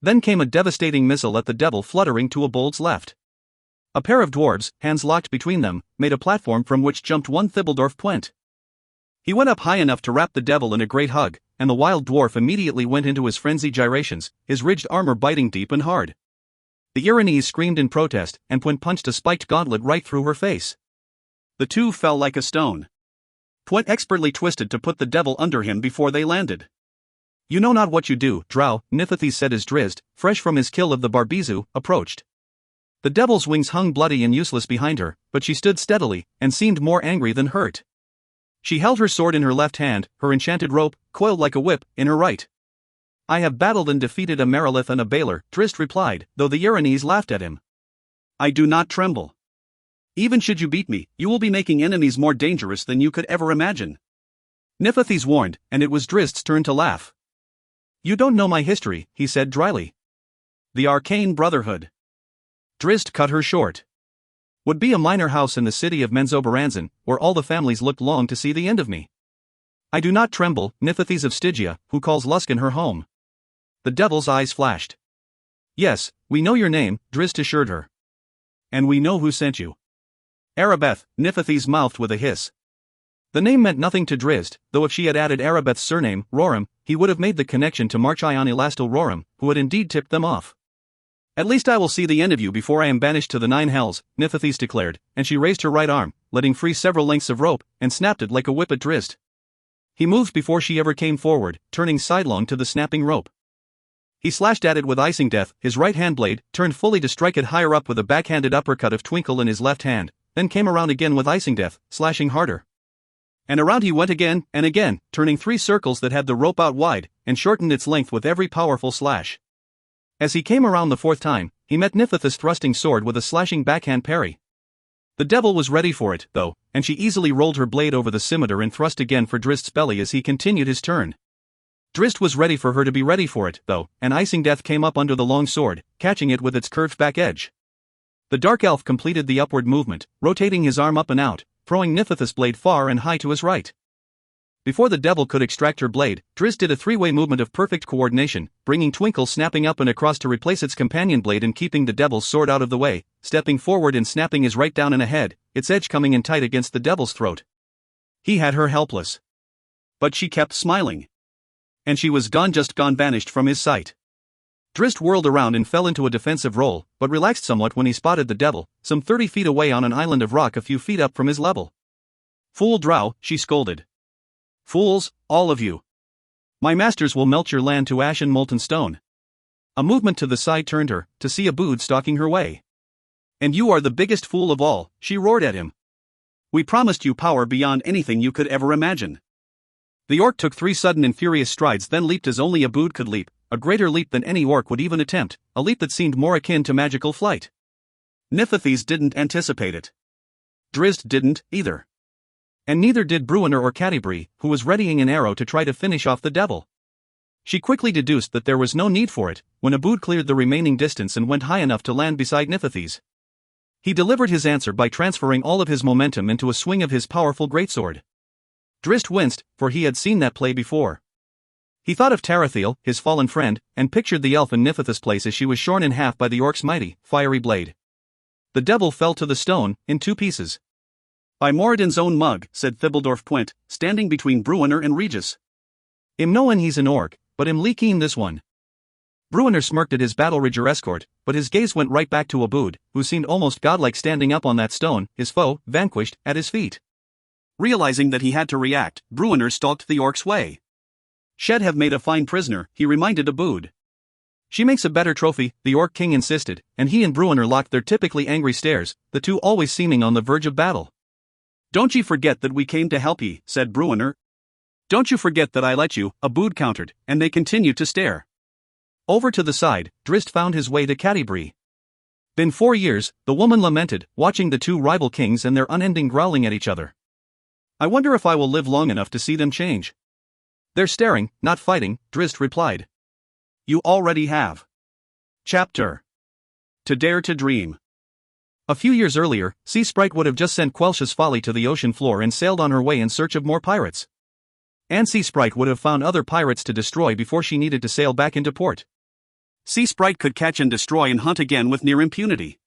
Then came a devastating missile at the devil fluttering to Abood's left. A pair of dwarves, hands locked between them, made a platform from which jumped one Thibbledorf Puent. He went up high enough to wrap the devil in a great hug, and the wild dwarf immediately went into his frenzied gyrations, his ridged armor biting deep and hard. The Uranese screamed in protest, and Puent punched a spiked gauntlet right through her face. The two fell like a stone. Puent expertly twisted to put the devil under him before they landed. "You know not what you do, Drow," Nithothes said as Drizzt, fresh from his kill of the Barbizu, approached. The devil's wings hung bloody and useless behind her, but she stood steadily, and seemed more angry than hurt. She held her sword in her left hand, her enchanted rope, coiled like a whip, in her right. "I have battled and defeated a Merilith and a Baelor," Drizzt replied, though the Uranese laughed at him. "I do not tremble. Even should you beat me, you will be making enemies more dangerous than you could ever imagine." Nithothes warned, and it was Drizzt's turn to laugh. "You don't know my history," he said dryly. "The Arcane Brotherhood." Drizzt cut her short. "Would be a minor house in the city of Menzoberranzan, where all the families looked long to see the end of me. I do not tremble, Nithothes of Stygia, who calls Luskan her home." The devil's eyes flashed. "Yes, we know your name," Drizzt assured her. "And we know who sent you." "Arabeth," Nithothes mouthed with a hiss. The name meant nothing to Drizzt, though if she had added Arabeth's surname, Roram, he would have made the connection to Marchion Elastil Roram, who had indeed tipped them off. "At least I will see the end of you before I am banished to the Nine Hells," Nithothes declared, and she raised her right arm, letting free several lengths of rope, and snapped it like a whip at Drizzt. He moved before she ever came forward, turning sidelong to the snapping rope. He slashed at it with icing death, his right hand blade, turned fully to strike it higher up with a backhanded uppercut of Twinkle in his left hand, then came around again with icing death, slashing harder. And around he went again, and again, turning 3 circles that had the rope out wide, and shortened its length with every powerful slash. As he came around the 4th time, he met Nithothes' thrusting sword with a slashing backhand parry. The devil was ready for it, though, and she easily rolled her blade over the scimitar and thrust again for Drizzt's belly as he continued his turn. Drizzt was ready for her to be ready for it, though, and icing death came up under the long sword, catching it with its curved back edge. The dark elf completed the upward movement, rotating his arm up and out, throwing Nithothes' blade far and high to his right. Before the devil could extract her blade, Drizzt did a 3-way movement of perfect coordination, bringing Twinkle snapping up and across to replace its companion blade and keeping the devil's sword out of the way, stepping forward and snapping his right down and ahead, its edge coming in tight against the devil's throat. He had her helpless. But she kept smiling. And she was gone, just gone, vanished from his sight. Drizzt whirled around and fell into a defensive roll, but relaxed somewhat when he spotted the devil, some 30 feet away on an island of rock a few feet up from his level. "Fool drow," she scolded. "Fools, all of you. My masters will melt your land to ash and molten stone. A movement to the side turned her, to see Abood stalking her way. "And you are the biggest fool of all," she roared at him. "We promised you power beyond anything you could ever imagine." The orc took 3 sudden and furious strides, then leaped as only Abood could leap, a greater leap than any orc would even attempt, a leap that seemed more akin to magical flight. Niflhees didn't anticipate it. Drizzt didn't, either. And neither did Bruenor or Catti-brie, who was readying an arrow to try to finish off the devil. She quickly deduced that there was no need for it, when Abood cleared the remaining distance and went high enough to land beside Niflhees. He delivered his answer by transferring all of his momentum into a swing of his powerful greatsword. Drizzt winced, for he had seen that play before. He thought of Tarathiel, his fallen friend, and pictured the elf in Niflhees' place as she was shorn in half by the orc's mighty, fiery blade. The devil fell to the stone, in 2 pieces. "By Moradin's own mug," said Thibbledorf Puent, standing between Bruenor and Regis. "Im knowin' he's an orc, but im leaking this one." Bruenor smirked at his battle ridger escort, but his gaze went right back to Abood, who seemed almost godlike standing up on that stone, his foe, vanquished, at his feet. Realizing that he had to react, Bruenor stalked the orc's way. "Shed have made a fine prisoner," he reminded Abood. "She makes a better trophy," the orc king insisted, and he and Bruenor locked their typically angry stares, the two always seeming on the verge of battle. "Don't ye forget that we came to help ye," said Bruenor. "Don't you forget that I let you," Abood countered, and they continued to stare. Over to the side, Drizzt found his way to Catti-brie. "Been 4 years," the woman lamented, watching the 2 rival kings and their unending growling at each other. "I wonder if I will live long enough to see them change." "They're staring, not fighting," Drizzt replied. "You already have." Chapter. To Dare to Dream. A few years earlier, Sea Sprite would have just sent Quelch's Folly to the ocean floor and sailed on her way in search of more pirates. And Sea Sprite would have found other pirates to destroy before she needed to sail back into port. Sea Sprite could catch and destroy and hunt again with near impunity.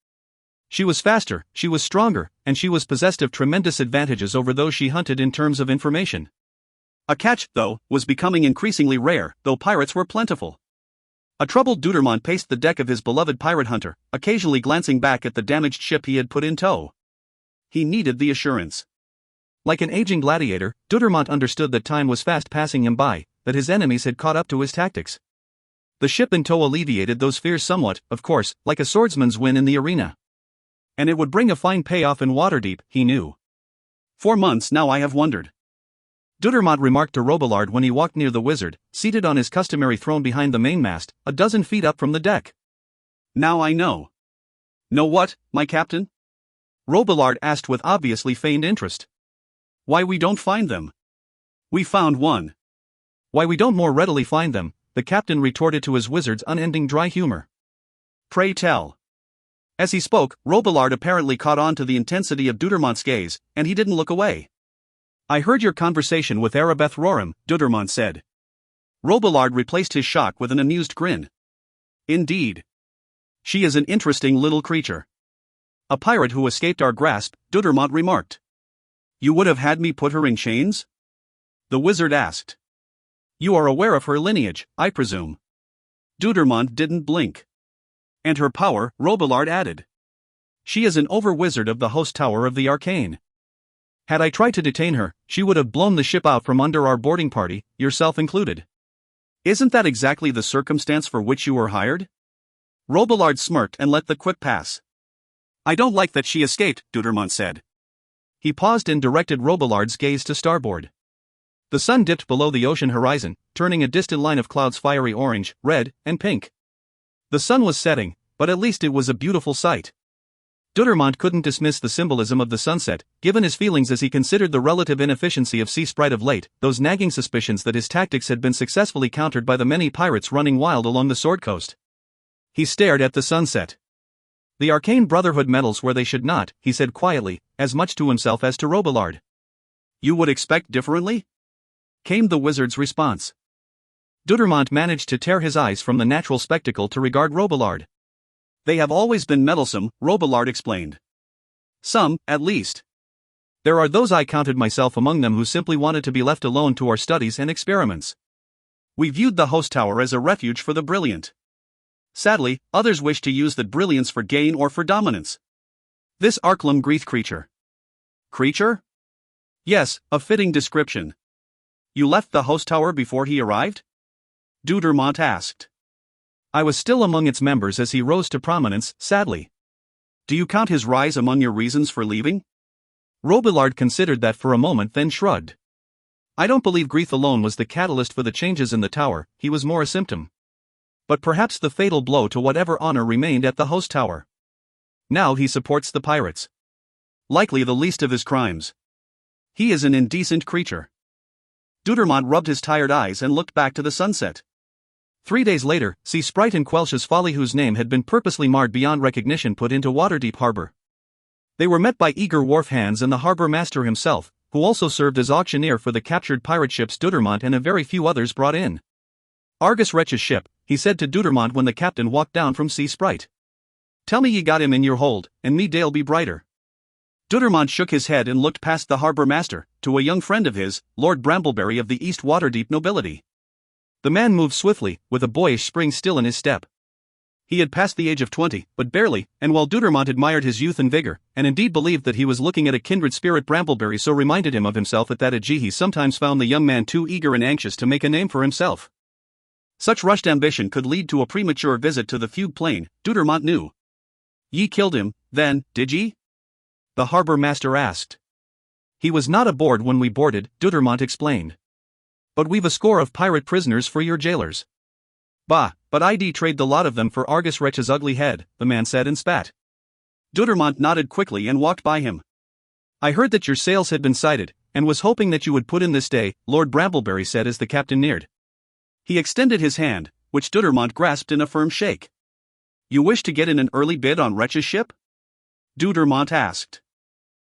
She was faster, she was stronger, and she was possessed of tremendous advantages over those she hunted in terms of information. A catch, though, was becoming increasingly rare, though pirates were plentiful. A troubled Deutermont paced the deck of his beloved pirate hunter, occasionally glancing back at the damaged ship he had put in tow. He needed the assurance. Like an aging gladiator, Deutermont understood that time was fast passing him by, that his enemies had caught up to his tactics. The ship in tow alleviated those fears somewhat, of course, like a swordsman's win in the arena. And it would bring a fine payoff in Waterdeep, he knew. 4 months now I have wondered. Deutermont remarked to Robillard when he walked near the wizard, seated on his customary throne behind the mainmast, a dozen feet up from the deck. "Now I know." "Know what, my captain?" Robillard asked with obviously feigned interest. "Why we don't find them." "We found one." "Why we don't more readily find them," the captain retorted to his wizard's unending dry humor. "Pray tell." As he spoke, Robillard apparently caught on to the intensity of Deutermont's gaze, and he didn't look away. "I heard your conversation with Arabeth Roram," Deutermont said. Robillard replaced his shock with an amused grin. "Indeed. She is an interesting little creature." "A pirate who escaped our grasp," Deutermont remarked. "You would have had me put her in chains?" the wizard asked. "You are aware of her lineage, I presume?" Deutermont didn't blink. "And her power," Robillard added. "She is an over-wizard of the host tower of the arcane. Had I tried to detain her, she would have blown the ship out from under our boarding party, yourself included." "Isn't that exactly the circumstance for which you were hired?" Robillard smirked and let the quip pass. "I don't like that she escaped," Deutermont said. He paused and directed Robillard's gaze to starboard. The sun dipped below the ocean horizon, turning a distant line of clouds fiery orange, red, and pink. The sun was setting, but at least it was a beautiful sight. Deutermont couldn't dismiss the symbolism of the sunset, given his feelings as he considered the relative inefficiency of Sea Sprite of late, those nagging suspicions that his tactics had been successfully countered by the many pirates running wild along the Sword Coast. He stared at the sunset. "The Arcane Brotherhood meddles where they should not," he said quietly, as much to himself as to Robillard. "You would expect differently?" came the wizard's response. Deutermont managed to tear his eyes from the natural spectacle to regard Robillard. "They have always been meddlesome," Robillard explained. "Some, at least. There are those, I counted myself among them, who simply wanted to be left alone to our studies and experiments. We viewed the host tower as a refuge for the brilliant. Sadly, others wish to use that brilliance for gain or for dominance. This Arklum Greeth creature." "Creature?" "Yes, a fitting description." "You left the host tower before he arrived?" Deutermont asked. I was still among its members as he rose to prominence, sadly. Do you count his rise among your reasons for leaving? Robillard considered that for a moment, then shrugged. I don't believe grief alone was the catalyst for the changes in the tower, he was more a symptom. But perhaps the fatal blow to whatever honor remained at the host tower. Now he supports the pirates. Likely the least of his crimes. He is an indecent creature. Dudermont rubbed his tired eyes and looked back to the sunset. 3 days later, Sea Sprite and Quelch's Folly, whose name had been purposely marred beyond recognition, put into Waterdeep Harbor. They were met by eager wharf hands and the harbor master himself, who also served as auctioneer for the captured pirate ships Dudermont and a very few others brought in. Argus Wretch's ship, he said to Dudermont when the captain walked down from Sea Sprite. Tell me ye got him in your hold, and me day'll be brighter. Dudermont shook his head and looked past the harbor master, to a young friend of his, Lord Brambleberry of the East Waterdeep nobility. The man moved swiftly, with a boyish spring still in his step. He had passed the age of 20, but barely, and while Dudermont admired his youth and vigor, and indeed believed that he was looking at a kindred spirit, Brambleberry so reminded him of himself at that age he sometimes found the young man too eager and anxious to make a name for himself. Such rushed ambition could lead to a premature visit to the fugue plane, Dudermont knew. Ye killed him, then, did ye? The harbor master asked. He was not aboard when we boarded, Dudermont explained. But we've a score of pirate prisoners for your jailers. Bah, but I'd trade the lot of them for Argus Wretch's ugly head, the man said and spat. Dudermont nodded quickly and walked by him. I heard that your sails had been sighted, and was hoping that you would put in this day, Lord Brambleberry said as the captain neared. He extended his hand, which Dudermont grasped in a firm shake. You wish to get in an early bid on Wretch's ship? Dudermont asked.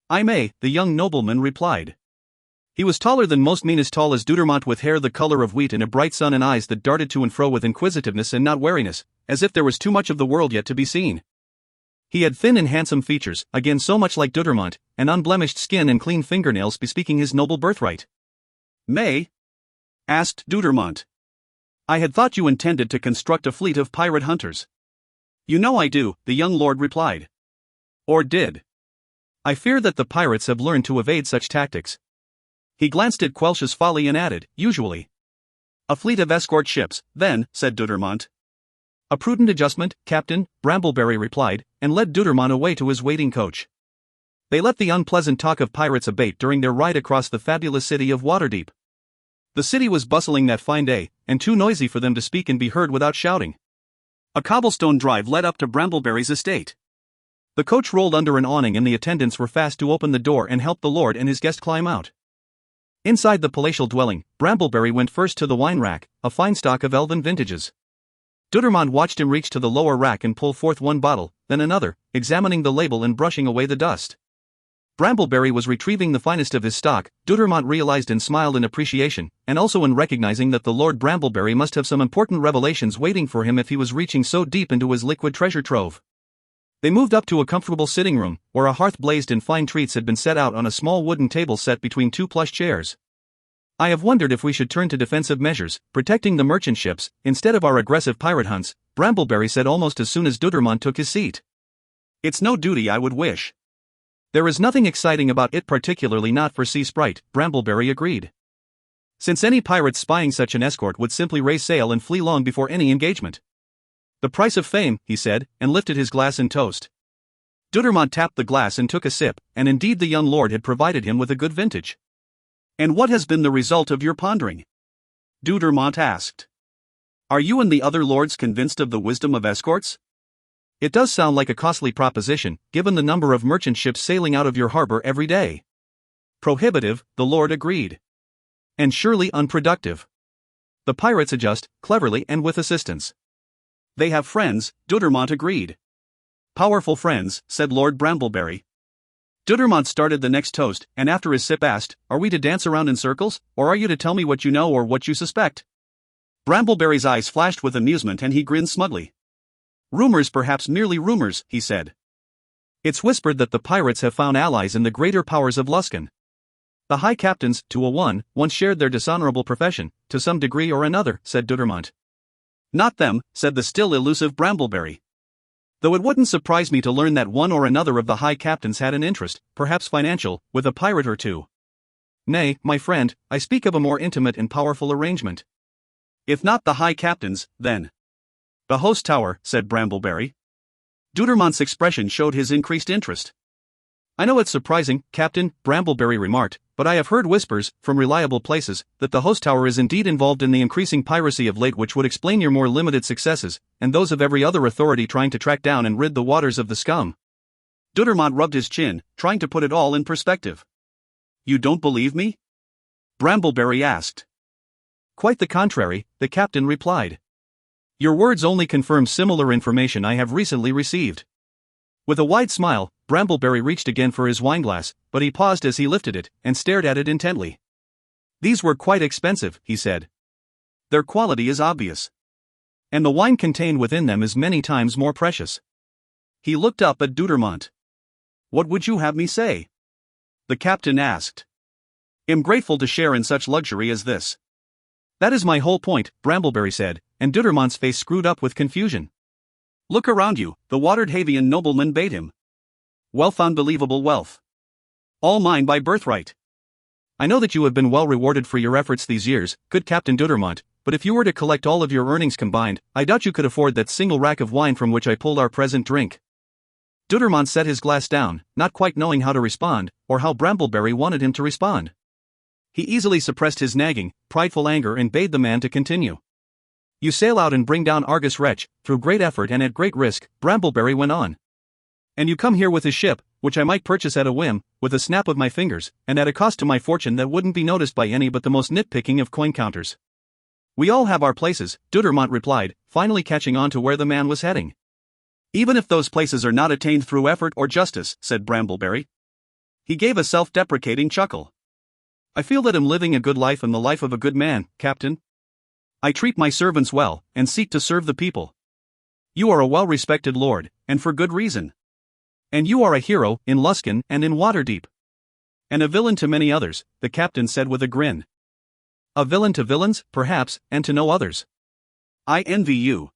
I may, the young nobleman replied. He was taller than most, mean as tall as Dudermont, with hair the color of wheat and a bright sun and eyes that darted to and fro with inquisitiveness and not wariness, as if there was too much of the world yet to be seen. He had thin and handsome features, again so much like Dudermont, and unblemished skin and clean fingernails bespeaking his noble birthright. May? Asked Dudermont. I had thought you intended to construct a fleet of pirate hunters. You know I do, the young lord replied. Or did. I fear that the pirates have learned to evade such tactics. He glanced at Quelch's Folly and added, usually. A fleet of escort ships, then, said Dudermont. A prudent adjustment, Captain, Brambleberry replied, and led Dudermont away to his waiting coach. They let the unpleasant talk of pirates abate during their ride across the fabulous city of Waterdeep. The city was bustling that fine day, and too noisy for them to speak and be heard without shouting. A cobblestone drive led up to Brambleberry's estate. The coach rolled under an awning and the attendants were fast to open the door and help the lord and his guest climb out. Inside the palatial dwelling, Brambleberry went first to the wine rack, a fine stock of elven vintages. Dudermont watched him reach to the lower rack and pull forth one bottle, then another, examining the label and brushing away the dust. Brambleberry was retrieving the finest of his stock, Dudermont realized and smiled in appreciation, and also in recognizing that the Lord Brambleberry must have some important revelations waiting for him if he was reaching so deep into his liquid treasure trove. They moved up to a comfortable sitting room, where a hearth blazed and fine treats had been set out on a small wooden table set between two plush chairs. I have wondered if we should turn to defensive measures, protecting the merchant ships, instead of our aggressive pirate hunts, Brambleberry said almost as soon as Dudermont took his seat. It's no duty I would wish. There is nothing exciting about it, particularly not for Sea Sprite, Brambleberry agreed. Since any pirate spying such an escort would simply raise sail and flee long before any engagement. The price of fame, he said, and lifted his glass in toast. Dudermont tapped the glass and took a sip, and indeed the young lord had provided him with a good vintage. And what has been the result of your pondering? Dudermont asked. Are you and the other lords convinced of the wisdom of escorts? It does sound like a costly proposition, given the number of merchant ships sailing out of your harbor every day. Prohibitive, the lord agreed. And surely unproductive. The pirates adjust, cleverly and with assistance. They have friends, Dudermont agreed. Powerful friends, said Lord Brambleberry. Dudermont started the next toast, and after his sip asked, Are we to dance around in circles, or are you to tell me what you know or what you suspect? Brambleberry's eyes flashed with amusement and he grinned smugly. Rumors, perhaps merely rumors, he said. It's whispered that the pirates have found allies in the greater powers of Luskan. The high captains, to a one, once shared their dishonorable profession, to some degree or another, said Dudermont. Not them, said the still elusive Brambleberry. Though it wouldn't surprise me to learn that one or another of the high captains had an interest, perhaps financial, with a pirate or two. Nay, my friend, I speak of a more intimate and powerful arrangement. If not the high captains, then The host tower, said Brambleberry. Dudermont's expression showed his increased interest. I know it's surprising, Captain, Brambleberry remarked, but I have heard whispers, from reliable places, that the host tower is indeed involved in the increasing piracy of late, which would explain your more limited successes, and those of every other authority trying to track down and rid the waters of the scum. Dudermont rubbed his chin, trying to put it all in perspective. You don't believe me? Brambleberry asked. Quite the contrary, the captain replied. Your words only confirm similar information I have recently received. With a wide smile, Brambleberry reached again for his wineglass, but he paused as he lifted it, and stared at it intently. These were quite expensive, he said. Their quality is obvious. And the wine contained within them is many times more precious. He looked up at Dudermont. What would you have me say? The captain asked. Am grateful to share in such luxury as this. That is my whole point, Brambleberry said, and Dudermont's face screwed up with confusion. Look around you, the watered Havian nobleman bade him. Wealth, unbelievable wealth. All mine by birthright. I know that you have been well rewarded for your efforts these years, good Captain Dudermont, but if you were to collect all of your earnings combined, I doubt you could afford that single rack of wine from which I pulled our present drink. Dudermont set his glass down, not quite knowing how to respond, or how Brambleberry wanted him to respond. He easily suppressed his nagging, prideful anger and bade the man to continue. You sail out and bring down Argus Wretch, through great effort and at great risk, Brambleberry went on. And you come here with his ship, which I might purchase at a whim, with a snap of my fingers, and at a cost to my fortune that wouldn't be noticed by any but the most nitpicking of coin counters. We all have our places, Dudermont replied, finally catching on to where the man was heading. Even if those places are not attained through effort or justice, said Brambleberry. He gave a self-deprecating chuckle. I feel that I'm living a good life and the life of a good man, Captain. I treat my servants well, and seek to serve the people. You are a well-respected lord, and for good reason. And you are a hero, in Luskan and in Waterdeep. And a villain to many others, the captain said with a grin. A villain to villains, perhaps, and to no others. I envy you.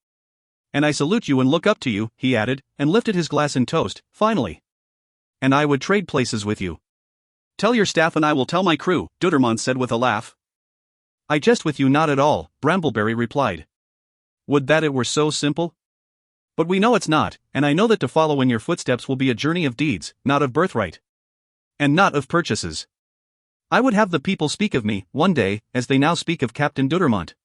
And I salute you and look up to you, he added, and lifted his glass in toast, finally. And I would trade places with you. Tell your staff and I will tell my crew, Dudermont said with a laugh. I jest with you not at all, Brambleberry replied. Would that it were so simple? But we know it's not, and I know that to follow in your footsteps will be a journey of deeds, not of birthright. And not of purchases. I would have the people speak of me, one day, as they now speak of Captain Dudermont.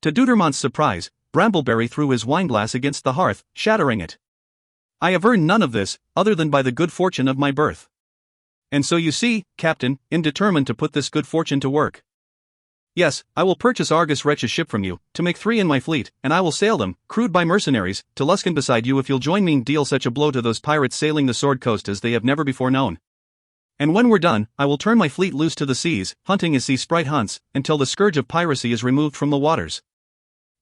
To Dudermont's surprise, Brambleberry threw his wineglass against the hearth, shattering it. I have earned none of this, other than by the good fortune of my birth. And so you see, Captain, am determined to put this good fortune to work. Yes, I will purchase Argus Wretch's ship from you, to make 3 in my fleet, and I will sail them, crewed by mercenaries, to Luskan beside you if you'll join me and deal such a blow to those pirates sailing the Sword Coast as they have never before known. And when we're done, I will turn my fleet loose to the seas, hunting as sea sprite hunts, until the scourge of piracy is removed from the waters.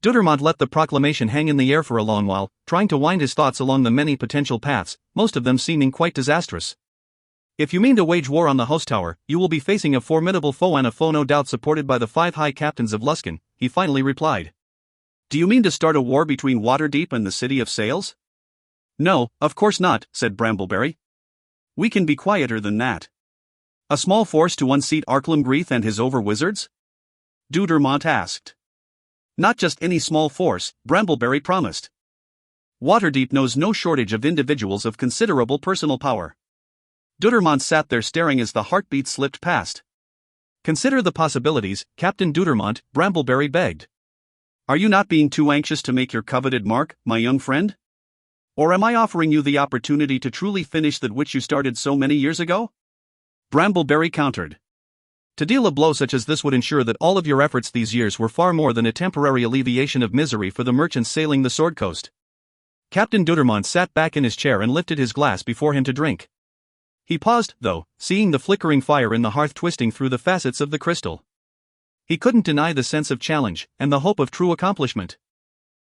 Dudermont let the proclamation hang in the air for a long while, trying to wind his thoughts along the many potential paths, most of them seeming quite disastrous. If you mean to wage war on the host tower, you will be facing a formidable foe, and a foe no doubt supported by the 5 high captains of Luskan, he finally replied. Do you mean to start a war between Waterdeep and the City of Sails? No, of course not, said Brambleberry. We can be quieter than that. A small force to unseat Arklemgreeth and his over-wizards? Dudermont asked. Not just any small force, Brambleberry promised. Waterdeep knows no shortage of individuals of considerable personal power. Dudermont sat there staring as the heartbeat slipped past. Consider the possibilities, Captain Dudermont, Brambleberry begged. Are you not being too anxious to make your coveted mark, my young friend? Or am I offering you the opportunity to truly finish that which you started so many years ago? Brambleberry countered. To deal a blow such as this would ensure that all of your efforts these years were far more than a temporary alleviation of misery for the merchants sailing the Sword Coast. Captain Dudermont sat back in his chair and lifted his glass before him to drink. He paused, though, seeing the flickering fire in the hearth twisting through the facets of the crystal. He couldn't deny the sense of challenge, and the hope of true accomplishment.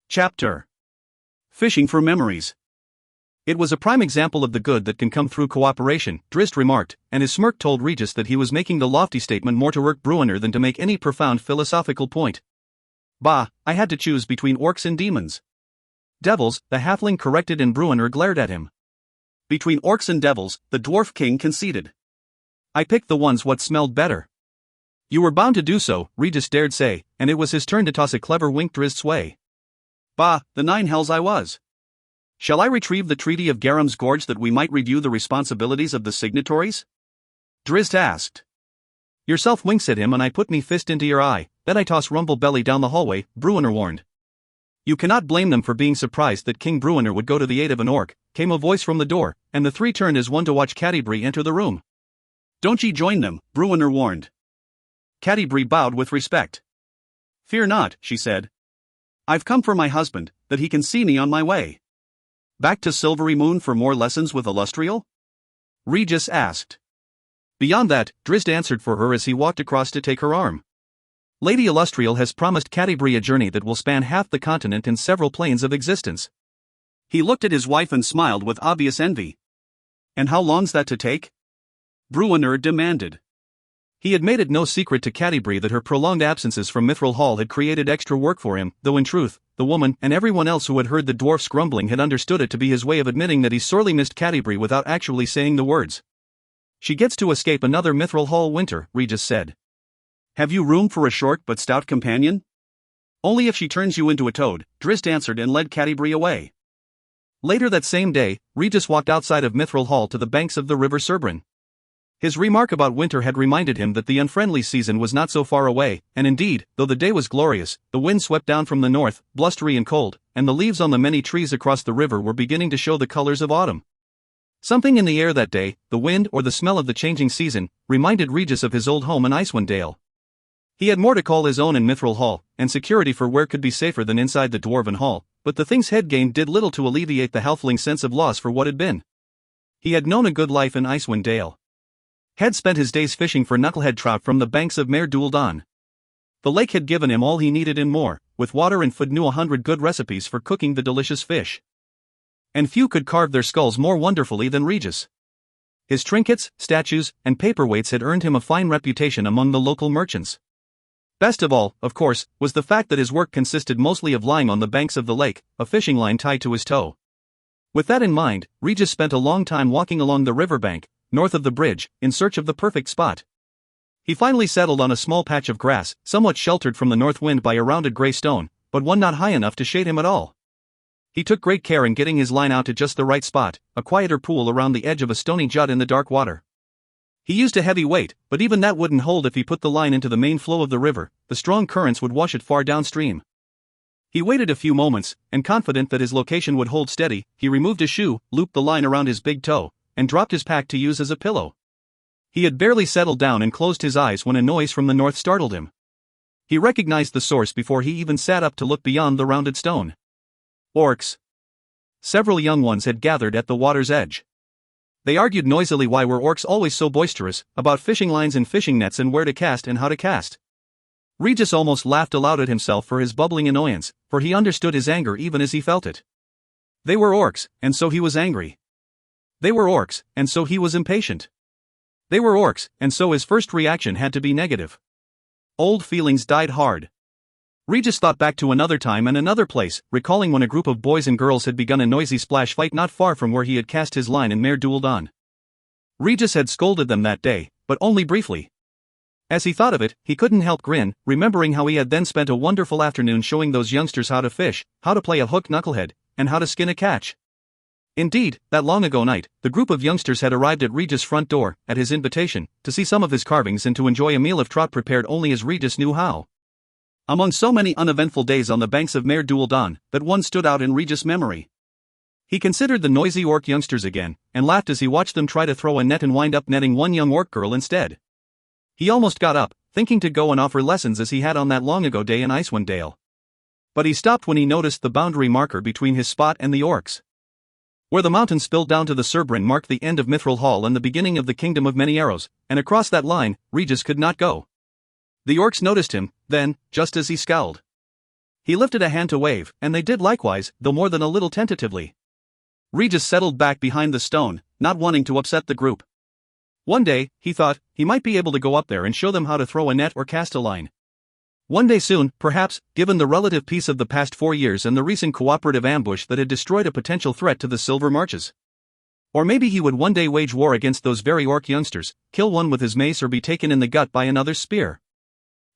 Chapter Fishing for Memories. It was a prime example of the good that can come through cooperation, Drizzt remarked, and his smirk told Regis that he was making the lofty statement more to irk Bruenor than to make any profound philosophical point. Bah, I had to choose between orcs and demons. Devils, the halfling corrected, and Bruenor glared at him. Between orcs and devils, the dwarf king conceded. I picked the ones what smelled better. You were bound to do so, Regis dared say, and it was his turn to toss a clever wink Drizzt's way. Bah, the 9 hells I was. Shall I retrieve the Treaty of Garam's Gorge that we might review the responsibilities of the signatories? Drizzt asked. Yourself winks at him and I put me fist into your eye, then I toss Rumble Belly down the hallway, Bruenor warned. You cannot blame them for being surprised that King Bruenor would go to the aid of an orc, came a voice from the door, and the three turned as one to watch Catti-brie enter the room. Don't ye join them, Bruenor warned. Catti-brie bowed with respect. Fear not, she said. I've come for my husband, that he can see me on my way. Back to Silvery Moon for more lessons with Illustrial? Regis asked. Beyond that, Drizzt answered for her as he walked across to take her arm. Lady Illustrial has promised Catti-brie a journey that will span half the continent and several planes of existence. He looked at his wife and smiled with obvious envy. And how long's that to take? Bruenor demanded. He had made it no secret to Catti-brie that her prolonged absences from Mithril Hall had created extra work for him, though in truth, the woman and everyone else who had heard the dwarf's grumbling had understood it to be his way of admitting that he sorely missed Catti-brie without actually saying the words. She gets to escape another Mithril Hall winter, Regis said. Have you room for a short but stout companion? Only if she turns you into a toad, Drizzt answered and led Catti-brie away. Later that same day, Regis walked outside of Mithril Hall to the banks of the river Cerbrin. His remark about winter had reminded him that the unfriendly season was not so far away, and indeed, though the day was glorious, the wind swept down from the north, blustery and cold, and the leaves on the many trees across the river were beginning to show the colors of autumn. Something in the air that day, the wind or the smell of the changing season, reminded Regis of his old home in Icewind Dale. He had more to call his own in Mithril Hall, and security for where could be safer than inside the Dwarven Hall, but the things he'd gained did little to alleviate the halfling's sense of loss for what had been. He had known a good life in Icewind Dale. Had spent his days fishing for knucklehead trout from the banks of Mare Dúldan. The lake had given him all he needed and more, with water and food knew 100 good recipes for cooking the delicious fish. And few could carve their skulls more wonderfully than Regis. His trinkets, statues, and paperweights had earned him a fine reputation among the local merchants. Best of all, of course, was the fact that his work consisted mostly of lying on the banks of the lake, a fishing line tied to his toe. With that in mind, Regis spent a long time walking along the riverbank, north of the bridge, in search of the perfect spot. He finally settled on a small patch of grass, somewhat sheltered from the north wind by a rounded gray stone, but one not high enough to shade him at all. He took great care in getting his line out to just the right spot, a quieter pool around the edge of a stony jut in the dark water. He used a heavy weight, but even that wouldn't hold if he put the line into the main flow of the river, the strong currents would wash it far downstream. He waited a few moments, and confident that his location would hold steady, he removed his shoe, looped the line around his big toe, and dropped his pack to use as a pillow. He had barely settled down and closed his eyes when a noise from the north startled him. He recognized the source before he even sat up to look beyond the rounded stone. Orcs. Several young ones had gathered at the water's edge. They argued noisily why were orcs always so boisterous, about fishing lines and fishing nets and where to cast and how to cast. Regis almost laughed aloud at himself for his bubbling annoyance, for he understood his anger even as he felt it. They were orcs, and so he was angry. They were orcs, and so he was impatient. They were orcs, and so his first reaction had to be negative. Old feelings died hard. Regis thought back to another time and another place, recalling when a group of boys and girls had begun a noisy splash fight not far from where he had cast his line in Mare Dúldan. Regis had scolded them that day, but only briefly. As he thought of it, he couldn't help grin, remembering how he had then spent a wonderful afternoon showing those youngsters how to fish, how to play a hook knucklehead, and how to skin a catch. Indeed, that long ago night, the group of youngsters had arrived at Regis' front door, at his invitation, to see some of his carvings and to enjoy a meal of trout prepared only as Regis knew how. Among so many uneventful days on the banks of Mare Dúldan, that one stood out in Regis' memory. He considered the noisy orc youngsters again, and laughed as he watched them try to throw a net and wind up netting one young orc girl instead. He almost got up, thinking to go and offer lessons as he had on that long ago day in Icewind Dale. But he stopped when he noticed the boundary marker between his spot and the orcs. Where the mountain spilled down to the Cerbrin marked the end of Mithril Hall and the beginning of the Kingdom of Many Arrows, and across that line, Regis could not go. The orcs noticed him, then, just as he scowled. He lifted a hand to wave, and they did likewise, though more than a little tentatively. Regis settled back behind the stone, not wanting to upset the group. One day, he thought, he might be able to go up there and show them how to throw a net or cast a line. One day soon, perhaps, given the relative peace of the past 4 years and the recent cooperative ambush that had destroyed a potential threat to the Silver Marches. Or maybe he would one day wage war against those very orc youngsters, kill one with his mace or be taken in the gut by another's spear.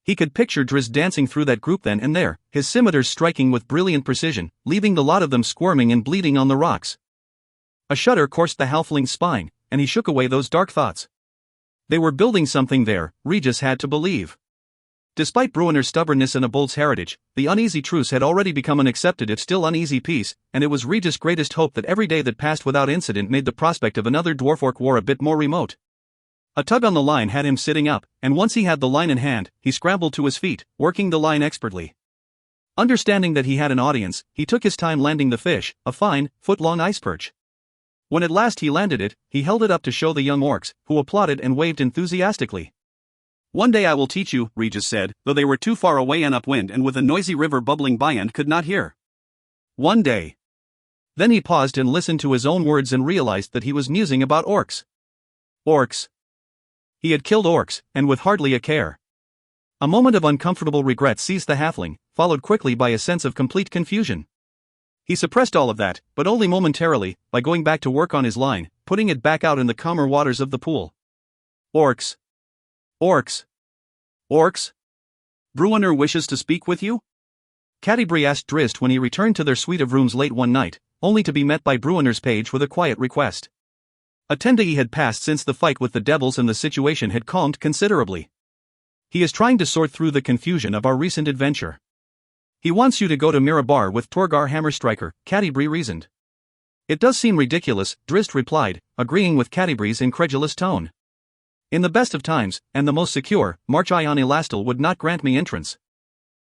He could picture Drizzt dancing through that group then and there, his scimitars striking with brilliant precision, leaving the lot of them squirming and bleeding on the rocks. A shudder coursed the halfling's spine, and he shook away those dark thoughts. They were building something there, Regis had to believe. Despite Bruenner's stubbornness and a Bold's heritage, the uneasy truce had already become an accepted if still uneasy peace, and it was Regis' greatest hope that every day that passed without incident made the prospect of another Dwarfork war a bit more remote. A tug on the line had him sitting up, and once he had the line in hand, he scrambled to his feet, working the line expertly. Understanding that he had an audience, he took his time landing the fish, a fine, foot-long ice perch. When at last he landed it, he held it up to show the young orcs, who applauded and waved enthusiastically. "One day I will teach you," Regis said, though they were too far away and upwind and with a noisy river bubbling by and could not hear. "One day." Then he paused and listened to his own words and realized that he was musing about orcs. Orcs. He had killed orcs, and with hardly a care. A moment of uncomfortable regret seized the halfling, followed quickly by a sense of complete confusion. He suppressed all of that, but only momentarily, by going back to work on his line, putting it back out in the calmer waters of the pool. Orcs. Orcs. Orcs? Bruenner wishes to speak with you? Catti-brie asked Drizzt when he returned to their suite of rooms late one night, only to be met by Bruenner's page with a quiet request. A 10 day had passed since the fight with the devils and the situation had calmed considerably. He is trying to sort through the confusion of our recent adventure. He wants you to go to Mirabar with Torgar Hammerstriker, Catti-brie reasoned. It does seem ridiculous, Drizzt replied, agreeing with Catti-brie's incredulous tone. In the best of times, and the most secure, Marchion Elastil would not grant me entrance.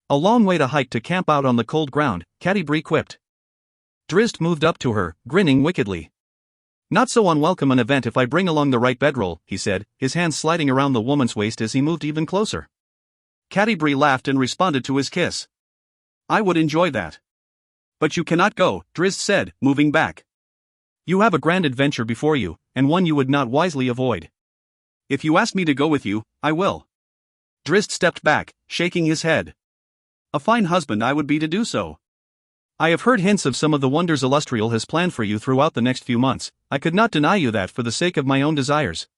A long way to hike to camp out on the cold ground, Catti-brie quipped. Drizzt moved up to her, grinning wickedly. Not so unwelcome an event if I bring along the right bedroll, he said, his hands sliding around the woman's waist as he moved even closer. Catti-brie laughed and responded to his kiss. I would enjoy that. But you cannot go, Drizzt said, moving back. You have a grand adventure before you, and one you would not wisely avoid. If you ask me to go with you, I will. Drizzt stepped back, shaking his head. A fine husband I would be to do so. I have heard hints of some of the wonders Illustrial has planned for you throughout the next few months. I could not deny you that for the sake of my own desires.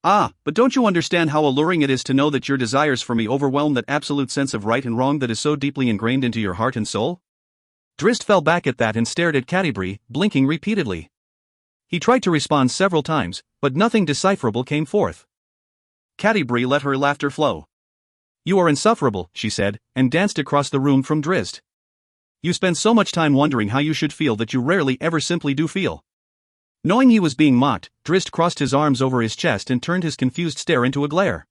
Ah, but don't you understand how alluring it is to know that your desires for me overwhelm that absolute sense of right and wrong that is so deeply ingrained into your heart and soul? Drizzt fell back at that and stared at Catti-brie, blinking repeatedly. He tried to respond several times, but nothing decipherable came forth. Catti-brie let her laughter flow. You are insufferable, she said, and danced across the room from Drizzt. You spend so much time wondering how you should feel that you rarely ever simply do feel. Knowing he was being mocked, Drizzt crossed his arms over his chest and turned his confused stare into a glare.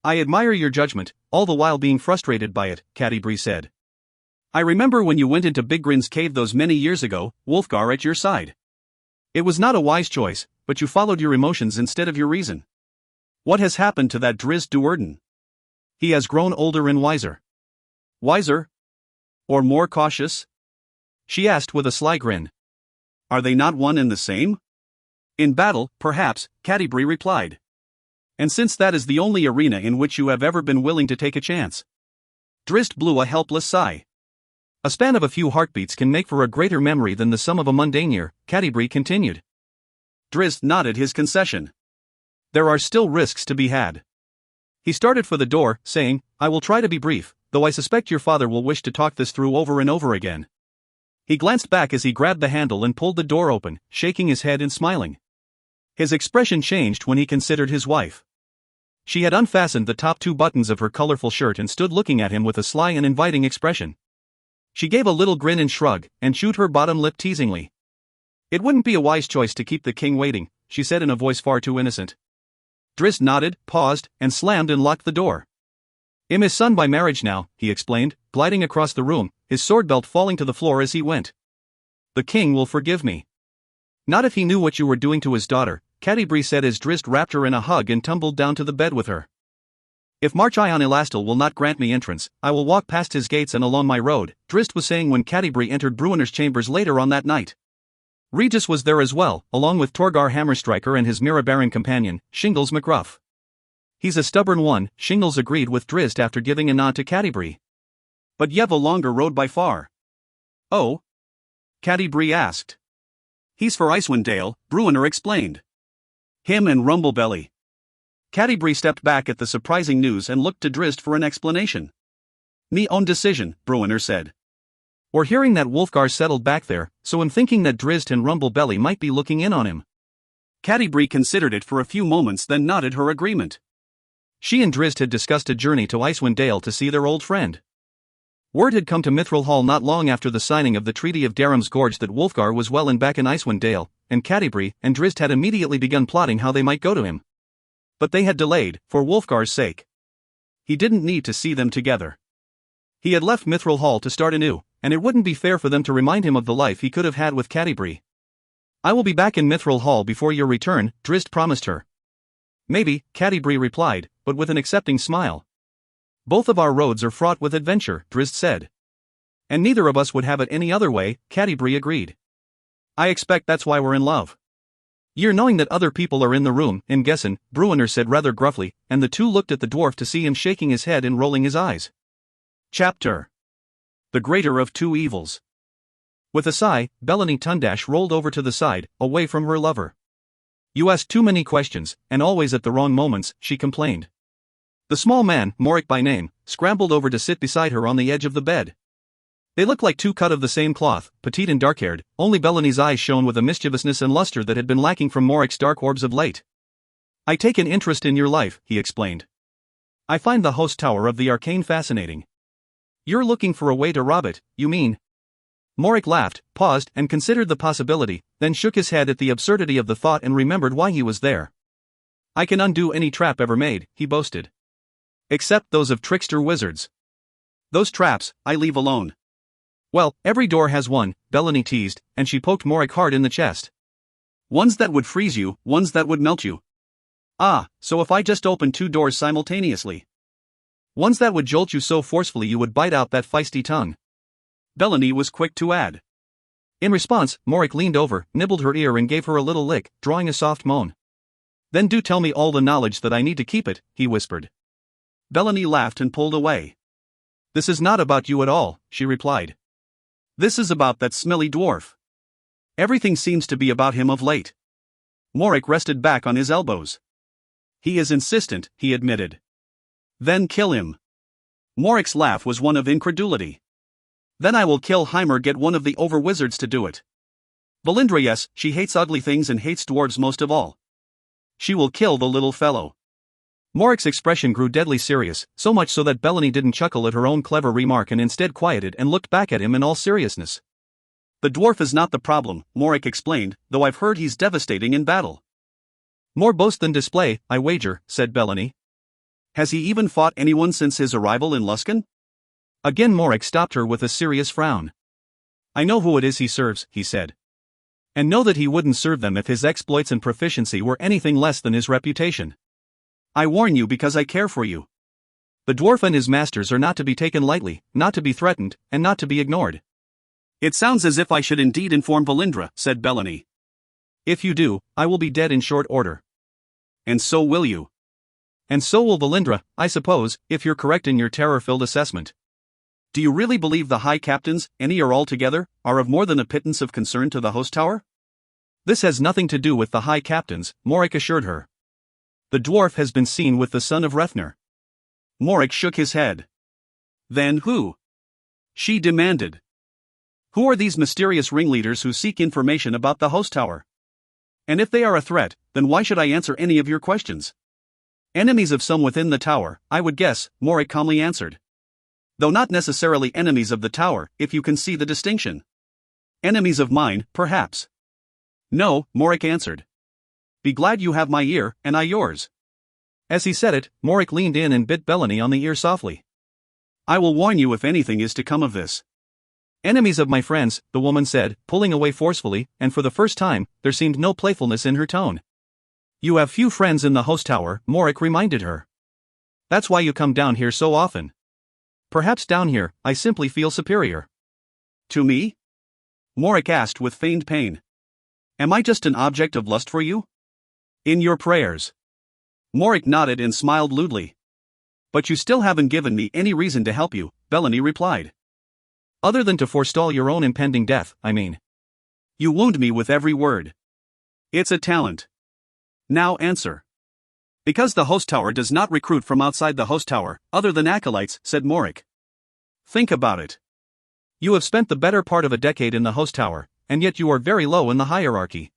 I admire your judgment, all the while being frustrated by it, Catti-brie said. I remember when you went into Big Grin's cave those many years ago, Wulfgar at your side. It was not a wise choice, but you followed your emotions instead of your reason. What has happened to that Drizzt Do'Urden? He has grown older and wiser. Wiser? Or more cautious? She asked with a sly grin. Are they not one and the same? In battle, perhaps, Catti-brie replied. And since that is the only arena in which you have ever been willing to take a chance. Drizzt blew a helpless sigh. A span of a few heartbeats can make for a greater memory than the sum of a mundane year, Catti-brie continued. Drizzt nodded his concession. There are still risks to be had. He started for the door, saying, I will try to be brief, though I suspect your father will wish to talk this through over and over again. He glanced back as he grabbed the handle and pulled the door open, shaking his head and smiling. His expression changed when he considered his wife. She had unfastened the top 2 buttons of her colorful shirt and stood looking at him with a sly and inviting expression. She gave a little grin and shrug, and chewed her bottom lip teasingly. It wouldn't be a wise choice to keep the king waiting, she said in a voice far too innocent. Drizzt nodded, paused, and slammed and locked the door. I'm his son by marriage now, he explained, gliding across the room, his sword belt falling to the floor as he went. The king will forgive me. Not if he knew what you were doing to his daughter, Catti-brie said as Drizzt wrapped her in a hug and tumbled down to the bed with her. If Marchion Elastil will not grant me entrance, I will walk past his gates and along my road, Drizzt was saying when Catti-brie entered Bruenner's chambers later on that night. Regis was there as well, along with Torgar Hammerstriker and his Mirabaran companion, Shingles McGruff. He's a stubborn one, Shingles agreed with Drizzt after giving a nod to Catti-brie. But you've a longer road by far. Oh? Catti-brie asked. He's for Icewind Dale, Bruenner explained. Him and Rumblebelly. Catti stepped back at the surprising news and looked to Drizzt for an explanation. "Me own decision," Bruenor said. "We're hearing that Wulfgar settled back there, so I'm thinking that Drizzt and Rumblebelly might be looking in on him." Catti considered it for a few moments, then nodded her agreement. She and Drizzt had discussed a journey to Icewind Dale to see their old friend. Word had come to Mithril Hall not long after the signing of the Treaty of Darum's Gorge that Wulfgar was well and back in Icewind Dale, and Catti and Drizzt had immediately begun plotting how they might go to him. But they had delayed, for Wulfgar's sake. He didn't need to see them together. He had left Mithril Hall to start anew, and it wouldn't be fair for them to remind him of the life he could have had with Catti. "I will be back in Mithril Hall before your return," Drizzt promised her. "Maybe," Catti replied, but with an accepting smile. "Both of our roads are fraught with adventure," Drizzt said. "And neither of us would have it any other way," Catti agreed. "I expect that's why we're in love." "You're knowing that other people are in the room, in Gessen," Bruenor said rather gruffly, and the two looked at the dwarf to see him shaking his head and rolling his eyes. Chapter: The Greater of Two Evils. With a sigh, Bellany Tundash rolled over to the side, away from her lover. "You ask too many questions, and always at the wrong moments," she complained. The small man, Morik by name, scrambled over to sit beside her on the edge of the bed. They looked like two cut of the same cloth, petite and dark-haired, only Bellany's eyes shone with a mischievousness and luster that had been lacking from Morik's dark orbs of late. "I take an interest in your life," he explained. "I find the host tower of the arcane fascinating." "You're looking for a way to rob it, you mean?" Morik laughed, paused, and considered the possibility, then shook his head at the absurdity of the thought and remembered why he was there. "I can undo any trap ever made," he boasted. "Except those of trickster wizards. Those traps, I leave alone." "Well, every door has one," Bellany teased, and she poked Morik hard in the chest. "Ones that would freeze you, ones that would melt you." "Ah, so if I just opened two doors simultaneously." "Ones that would jolt you so forcefully you would bite out that feisty tongue," Bellany was quick to add. In response, Morik leaned over, nibbled her ear and gave her a little lick, drawing a soft moan. "Then do tell me all the knowledge that I need to keep it," he whispered. Bellany laughed and pulled away. "This is not about you at all," she replied. "This is about that smelly dwarf. Everything seems to be about him of late." Morik rested back on his elbows. "He is insistent," he admitted. "Then kill him." Morik's laugh was one of incredulity. "Then I will kill Heimer, get one of the over-wizards to do it." "Valindra, yes, she hates ugly things and hates dwarves most of all. She will kill the little fellow." Morik's expression grew deadly serious, so much so that Bellany didn't chuckle at her own clever remark and instead quieted and looked back at him in all seriousness. "The dwarf is not the problem," Morik explained, "though I've heard he's devastating in battle." "More boast than display, I wager," said Bellany. "Has he even fought anyone since his arrival in Luskan?" Again Morik stopped her with a serious frown. "I know who it is he serves," he said. "And know that he wouldn't serve them if his exploits and proficiency were anything less than his reputation. I warn you because I care for you. The dwarf and his masters are not to be taken lightly, not to be threatened, and not to be ignored." "It sounds as if I should indeed inform Valindra," said Bellany. "If you do, I will be dead in short order." "And so will you." "And so will Valindra, I suppose, if you're correct in your terror-filled assessment." "Do you really believe the High Captains, any or all together, are of more than a pittance of concern to the host tower?" "This has nothing to do with the High Captains," Morik assured her. "The dwarf has been seen with the son of Refner." Morik shook his head. "Then who?" she demanded. "Who are these mysterious ringleaders who seek information about the host tower? And if they are a threat, then why should I answer any of your questions?" "Enemies of some within the tower, I would guess," Morik calmly answered. "Though not necessarily enemies of the tower, if you can see the distinction." "Enemies of mine, perhaps." "No," Morik answered. "Be glad you have my ear, and I yours." As he said it, Morik leaned in and bit Bellany on the ear softly. "I will warn you if anything is to come of this." "Enemies of my friends," the woman said, pulling away forcefully, and for the first time, there seemed no playfulness in her tone. "You have few friends in the host tower," Morik reminded her. "That's why you come down here so often." "Perhaps down here, I simply feel superior." "To me?" Morik asked with feigned pain. "Am I just an object of lust for you?" "In your prayers." Morik nodded and smiled lewdly. "But you still haven't given me any reason to help you," Bellany replied. "Other than to forestall your own impending death, I mean." "You wound me with every word." "It's a talent. Now answer." Because the host tower does not recruit from outside the host tower, other than acolytes, said Morik. Think about it. You have spent the better part of a decade in the host tower, and yet you are very low in the hierarchy.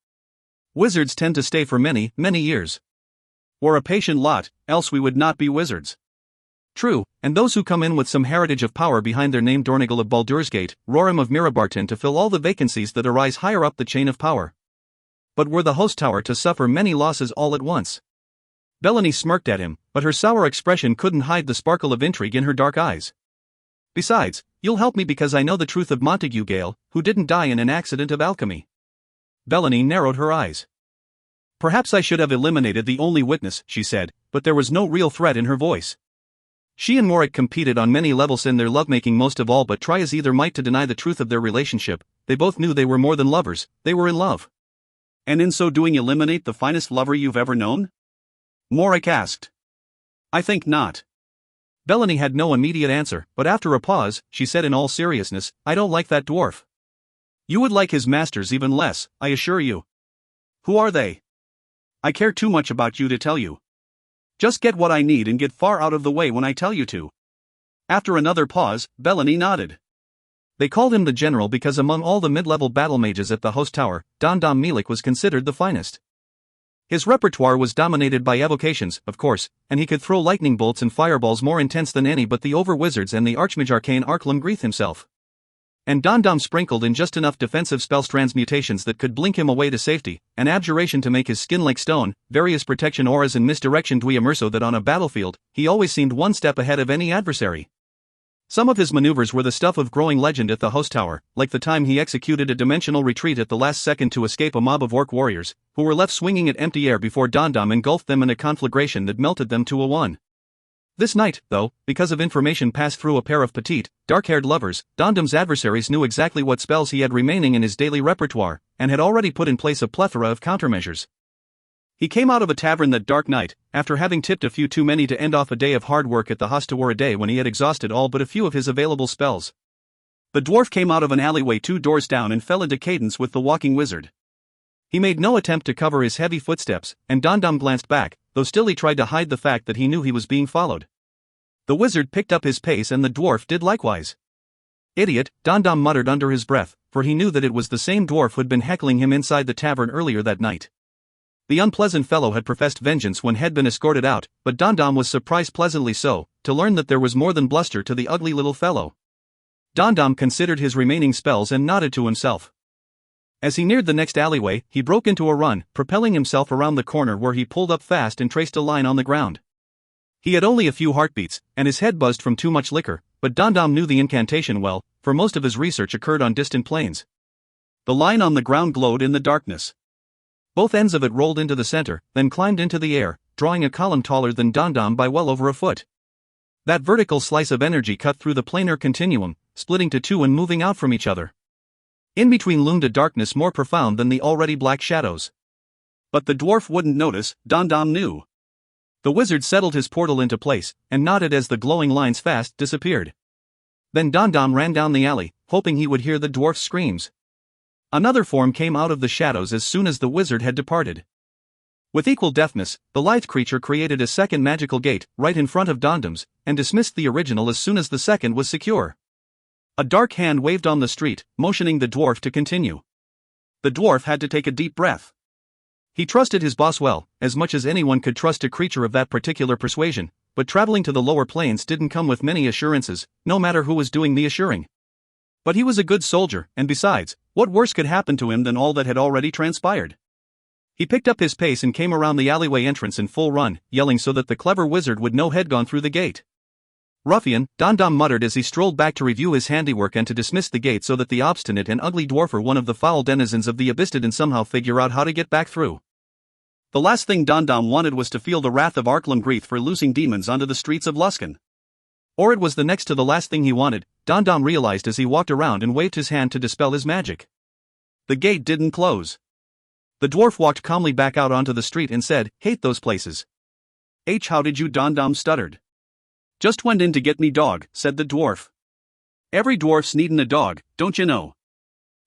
Wizards tend to stay for many, many years. We're a patient lot, else we would not be wizards. True, and those who come in with some heritage of power behind their name, Dornagal of Baldur's Gate, Roram of Mirabarton, to fill all the vacancies that arise higher up the chain of power. But were the host tower to suffer many losses all at once? Bellany smirked at him, but her sour expression couldn't hide the sparkle of intrigue in her dark eyes. Besides, you'll help me because I know the truth of Montague Gale, who didn't die in an accident of alchemy. Bellany narrowed her eyes. Perhaps I should have eliminated the only witness, she said, but there was no real threat in her voice. She and Morik competed on many levels in their lovemaking, most of all, but try as either might to deny the truth of their relationship, they both knew they were more than lovers, they were in love. And in so doing eliminate the finest lover you've ever known? Morik asked. I think not. Bellany had no immediate answer, but after a pause, she said in all seriousness, I don't like that dwarf. You would like his masters even less, I assure you. Who are they? I care too much about you to tell you. Just get what I need and get far out of the way when I tell you to. After another pause, Bellany nodded. They called him the general because among all the mid-level battle mages at the host tower, Dondam Milik was considered the finest. His repertoire was dominated by evocations, of course, and he could throw lightning bolts and fireballs more intense than any but the over-wizards and the archmage arcane Arklam Greeth himself. And Dondam sprinkled in just enough defensive spells, transmutations that could blink him away to safety, an abjuration to make his skin like stone, various protection auras and misdirection Dwemer, so that on a battlefield, he always seemed one step ahead of any adversary. Some of his maneuvers were the stuff of growing legend at the host tower, like the time he executed a dimensional retreat at the last second to escape a mob of orc warriors, who were left swinging at empty air before Dondam engulfed them in a conflagration that melted them to a one. This night, though, because of information passed through a pair of petite, dark-haired lovers, Dondam's adversaries knew exactly what spells he had remaining in his daily repertoire, and had already put in place a plethora of countermeasures. He came out of a tavern that dark night, after having tipped a few too many to end off a day of hard work at the Hostawar, a day when he had exhausted all but a few of his available spells. The dwarf came out of an alleyway 2 doors down and fell into cadence with the walking wizard. He made no attempt to cover his heavy footsteps, and Dondam glanced back, though still he tried to hide the fact that he knew he was being followed. The wizard picked up his pace and the dwarf did likewise. Idiot, Dondam muttered under his breath, for he knew that it was the same dwarf who'd been heckling him inside the tavern earlier that night. The unpleasant fellow had professed vengeance when had been escorted out, but Dondam was surprised, pleasantly so, to learn that there was more than bluster to the ugly little fellow. Dondam considered his remaining spells and nodded to himself. As he neared the next alleyway, he broke into a run, propelling himself around the corner where he pulled up fast and traced a line on the ground. He had only a few heartbeats, and his head buzzed from too much liquor, but Dondam knew the incantation well, for most of his research occurred on distant planes. The line on the ground glowed in the darkness. Both ends of it rolled into the center, then climbed into the air, drawing a column taller than Dondam by well over a foot. That vertical slice of energy cut through the planar continuum, splitting to two and moving out from each other. In between loomed a darkness more profound than the already black shadows. But the dwarf wouldn't notice, Dondam knew. The wizard settled his portal into place, and nodded as the glowing lines fast disappeared. Then Dondam ran down the alley, hoping he would hear the dwarf's screams. Another form came out of the shadows as soon as the wizard had departed. With equal deftness, the lithe creature created a second magical gate, right in front of Dondam's, and dismissed the original as soon as the second was secure. A dark hand waved on the street, motioning the dwarf to continue. The dwarf had to take a deep breath. He trusted his boss well, as much as anyone could trust a creature of that particular persuasion, but traveling to the lower planes didn't come with many assurances, no matter who was doing the assuring. But he was a good soldier, and besides, what worse could happen to him than all that had already transpired? He picked up his pace and came around the alleyway entrance in full run, yelling so that the clever wizard would know he'd gone through the gate. Ruffian, Dondam muttered as he strolled back to review his handiwork and to dismiss the gate so that the obstinate and ugly dwarfer, one of the foul denizens of the abyss, didn't somehow figure out how to get back through. The last thing Dondam wanted was to feel the wrath of Arklam Greeth for loosing demons onto the streets of Luskan. Or it was the next to the last thing he wanted, Dondam realized as he walked around and waved his hand to dispel his magic. The gate didn't close. The dwarf walked calmly back out onto the street and said, "Hate those places." "How did you?" Dondam stuttered. "Just went in to get me dog," said the dwarf. "Every dwarf's needin' a dog, don't you know?"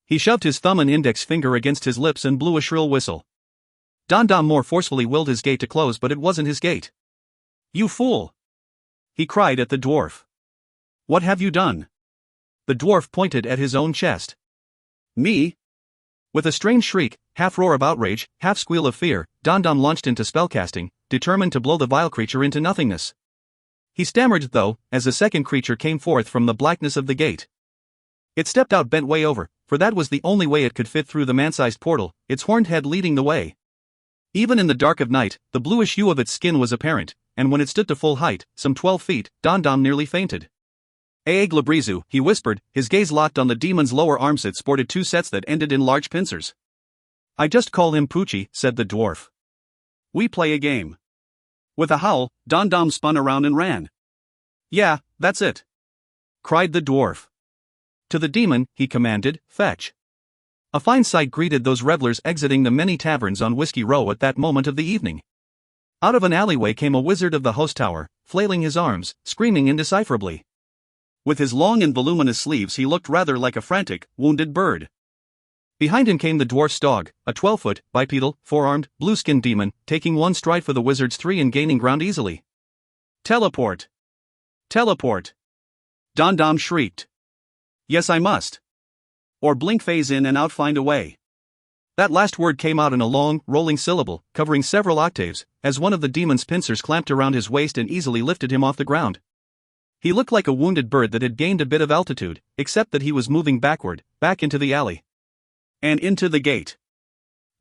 He shoved his thumb and index finger against his lips and blew a shrill whistle. Don Dom more forcefully willed his gate to close, but it wasn't his gate. "You fool!" he cried at the dwarf. "What have you done?" The dwarf pointed at his own chest. "Me?" With a strange shriek, half roar of outrage, half squeal of fear, Don Dom launched into spellcasting, determined to blow the vile creature into nothingness. He stammered, though, as a second creature came forth from the blackness of the gate. It stepped out bent way over, for that was the only way it could fit through the man-sized portal, its horned head leading the way. Even in the dark of night, the bluish hue of its skin was apparent, and when it stood to full height, some 12 feet, Don Dom nearly fainted. Glabrizu, he whispered, his gaze locked on the demon's lower arms that sported 2 sets that ended in large pincers. "I just call him Poochie," said the dwarf. "We play a game." With a howl, Don Dom spun around and ran. "Yeah, that's it," cried the dwarf. To the demon, he commanded, "Fetch." A fine sight greeted those revelers exiting the many taverns on Whiskey Row at that moment of the evening. Out of an alleyway came a wizard of the host tower, flailing his arms, screaming indecipherably. With his long and voluminous sleeves he looked rather like a frantic, wounded bird. Behind him came the dwarf's dog, a 12-foot, bipedal, 4-armed, blue-skinned demon, taking one stride for the wizard's 3 and gaining ground easily. "Teleport! Teleport!" Don Dom shrieked. "Yes, I must. Or blink phase in and out find a way." That last word came out in a long, rolling syllable, covering several octaves, as one of the demon's pincers clamped around his waist and easily lifted him off the ground. He looked like a wounded bird that had gained a bit of altitude, except that he was moving backward, back into the alley. And into the gate.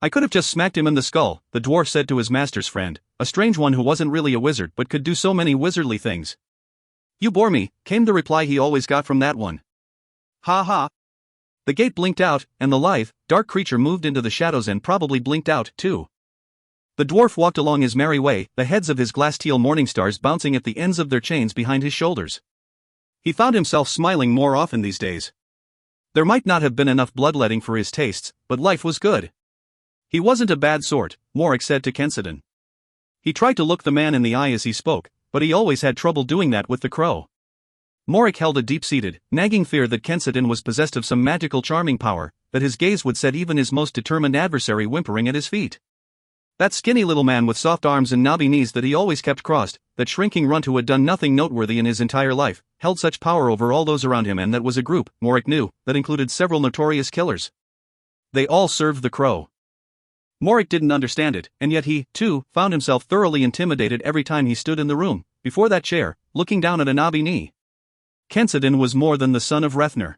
"I could have just smacked him in the skull," the dwarf said to his master's friend, a strange one who wasn't really a wizard but could do so many wizardly things. "You bore me," came the reply he always got from that one. "Ha ha." The gate blinked out, and the lithe, dark creature moved into the shadows and probably blinked out, too. The dwarf walked along his merry way, the heads of his glass-teal morning stars bouncing at the ends of their chains behind his shoulders. He found himself smiling more often these days. There might not have been enough bloodletting for his tastes, but life was good. He wasn't a bad sort, Morik said to Kensidon. He tried to look the man in the eye as he spoke, but he always had trouble doing that with the crow. Morik held a deep-seated, nagging fear that Kensidon was possessed of some magical charming power, that his gaze would set even his most determined adversary whimpering at his feet. That skinny little man with soft arms and knobby knees that he always kept crossed, that shrinking runt who had done nothing noteworthy in his entire life, held such power over all those around him, and that was a group, Morik knew, that included several notorious killers. They all served the crow. Morik didn't understand it, and yet he, too, found himself thoroughly intimidated every time he stood in the room, before that chair, looking down at a knobby knee. Kensidon was more than the son of Rethner.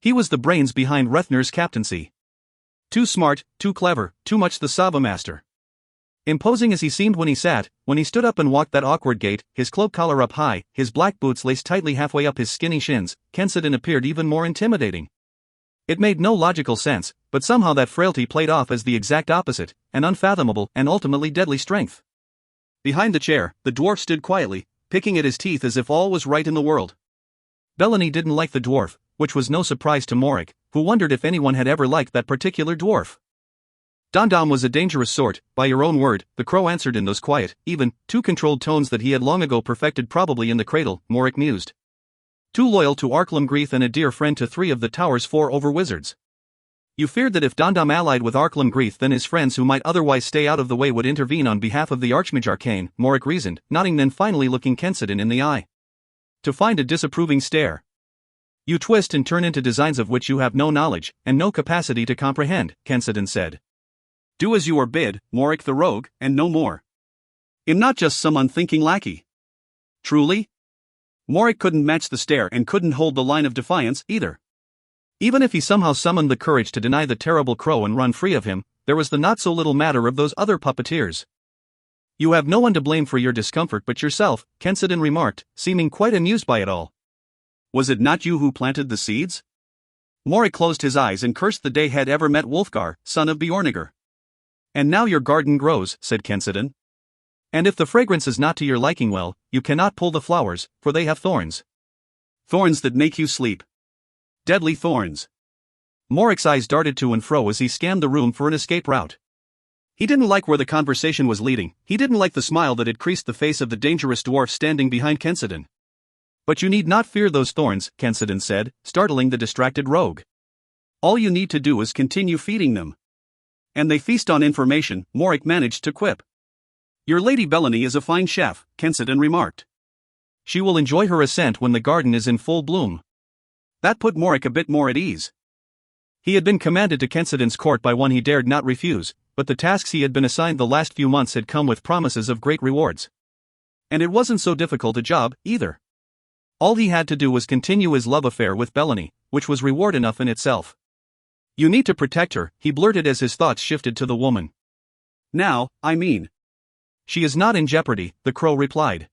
He was the brains behind Rethner's captaincy. Too smart, too clever, too much the Saba master. Imposing as he seemed when he sat, when he stood up and walked that awkward gait, his cloak collar up high, his black boots laced tightly halfway up his skinny shins, Kensidon appeared even more intimidating. It made no logical sense, but somehow that frailty played off as the exact opposite, an unfathomable and ultimately deadly strength. Behind the chair, the dwarf stood quietly, picking at his teeth as if all was right in the world. Bellany didn't like the dwarf, which was no surprise to Morik, who wondered if anyone had ever liked that particular dwarf. Don Dom was a dangerous sort, by your own word, the crow answered in those quiet, even, too controlled tones that he had long ago perfected probably in the cradle, Morik mused. Too loyal to Arklam Greeth and a dear friend to 3 of the tower's 4 over-wizards. You feared that if Don Dom allied with Arklam Greeth then his friends who might otherwise stay out of the way would intervene on behalf of the Archmage Arcane, Morik reasoned, nodding then finally looking Kensidon in the eye. To find a disapproving stare. You twist and turn into designs of which you have no knowledge, and no capacity to comprehend, Kensidon said. Do as you are bid, Morik the rogue, and no more. I'm not just some unthinking lackey. Truly? Morik couldn't match the stare and couldn't hold the line of defiance, either. Even if he somehow summoned the courage to deny the terrible crow and run free of him, there was the not-so-little matter of those other puppeteers. You have no one to blame for your discomfort but yourself, Kensidon remarked, seeming quite amused by it all. Was it not you who planted the seeds? Morik closed his eyes and cursed the day had ever met Wulfgar, son of Bjorniger. And now your garden grows, said Kensidon. And if the fragrance is not to your liking, well, you cannot pull the flowers, for they have thorns. Thorns that make you sleep. Deadly thorns. Morik's eyes darted to and fro as he scanned the room for an escape route. He didn't like where the conversation was leading, he didn't like the smile that had creased the face of the dangerous dwarf standing behind Kensidon. But you need not fear those thorns, Kensidon said, startling the distracted rogue. All you need to do is continue feeding them. And they feast on information, Morik managed to quip. Your Lady Bellany is a fine chef, Kensidon remarked. She will enjoy her ascent when the garden is in full bloom. That put Morik a bit more at ease. He had been commanded to Kensidon's court by one he dared not refuse, but the tasks he had been assigned the last few months had come with promises of great rewards. And it wasn't so difficult a job, either. All he had to do was continue his love affair with Bellany, which was reward enough in itself. You need to protect her, he blurted as his thoughts shifted to the woman. Now, I mean. She is not in jeopardy, the crow replied.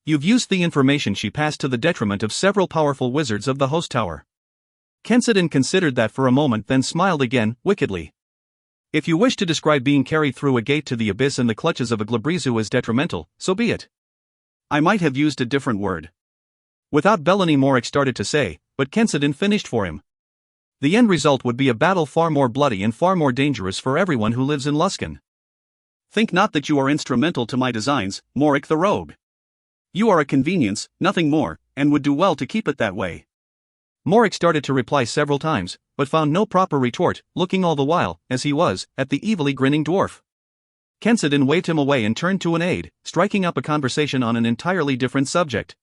You've used the information she passed to the detriment of several powerful wizards of the host tower. Kensidon considered that for a moment, then smiled again, wickedly. If you wish to describe being carried through a gate to the abyss in the clutches of a Glabrizu as detrimental, so be it. I might have used a different word. Without Bellany, Morik started to say, but Kensidon finished for him. The end result would be a battle far more bloody and far more dangerous for everyone who lives in Luskan. Think not that you are instrumental to my designs, Morik the rogue. You are a convenience, nothing more, and would do well to keep it that way. Morik started to reply several times, but found no proper retort, looking all the while, as he was, at the evilly grinning dwarf. Kensidon waved him away and turned to an aide, striking up a conversation on an entirely different subject.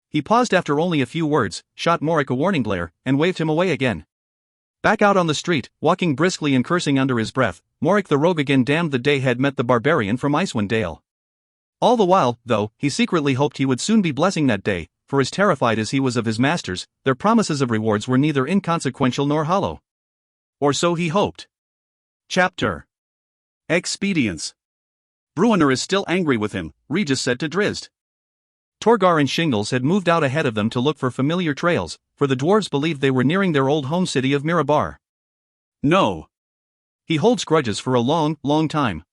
He paused after only a few words, shot Morik a warning glare, and waved him away again. Back out on the street, walking briskly and cursing under his breath, Morik the rogue again damned the day had met the barbarian from Icewind Dale. All the while, though, he secretly hoped he would soon be blessing that day, for as terrified as he was of his masters, their promises of rewards were neither inconsequential nor hollow. Or so he hoped. Chapter Expedience. Bruenor is still angry with him, Regis said to Drizzt. Torgar and Shingles had moved out ahead of them to look for familiar trails, for the dwarves believed they were nearing their old home city of Mirabar. No. He holds grudges for a long, long time.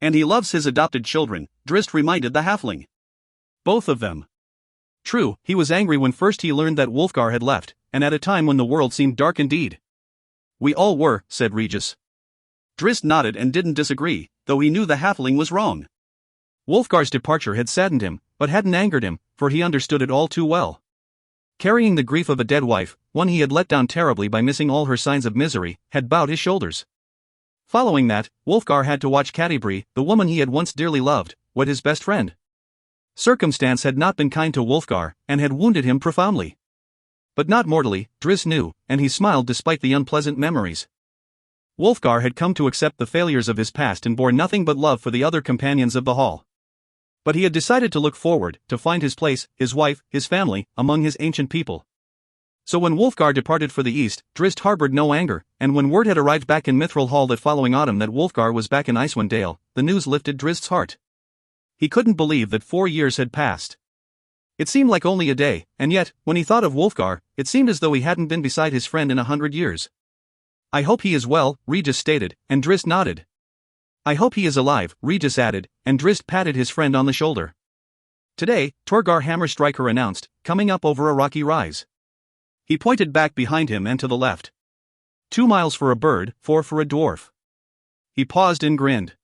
And he loves his adopted children, Drizzt reminded the halfling. Both of them. True, he was angry when first he learned that Wulfgar had left, and at a time when the world seemed dark indeed. We all were, said Regis. Drizzt nodded and didn't disagree, though he knew the halfling was wrong. Wulfgar's departure had saddened him, but hadn't angered him, for he understood it all too well. Carrying the grief of a dead wife, one he had let down terribly by missing all her signs of misery, had bowed his shoulders. Following that, Wulfgar had to watch Catti-brie, the woman he had once dearly loved, wed his best friend. Circumstance had not been kind to Wulfgar, and had wounded him profoundly. But not mortally, Drizzt knew, and he smiled despite the unpleasant memories. Wulfgar had come to accept the failures of his past and bore nothing but love for the other companions of the hall. But he had decided to look forward, to find his place, his wife, his family, among his ancient people. So when Wulfgar departed for the east, Drizzt harbored no anger, and when word had arrived back in Mithril Hall that following autumn that Wulfgar was back in Icewind Dale, the news lifted Drizzt's heart. He couldn't believe that 4 years had passed. It seemed like only a day, and yet, when he thought of Wulfgar, it seemed as though he hadn't been beside his friend in 100 years. I hope he is well, Regis stated, and Drizzt nodded. I hope he is alive, Regis added, and Drizzt patted his friend on the shoulder. Today, Torgar Hammerstriker announced, coming up over a rocky rise. He pointed back behind him and to the left. 2 miles for a bird, 4 for a dwarf. He paused and grinned.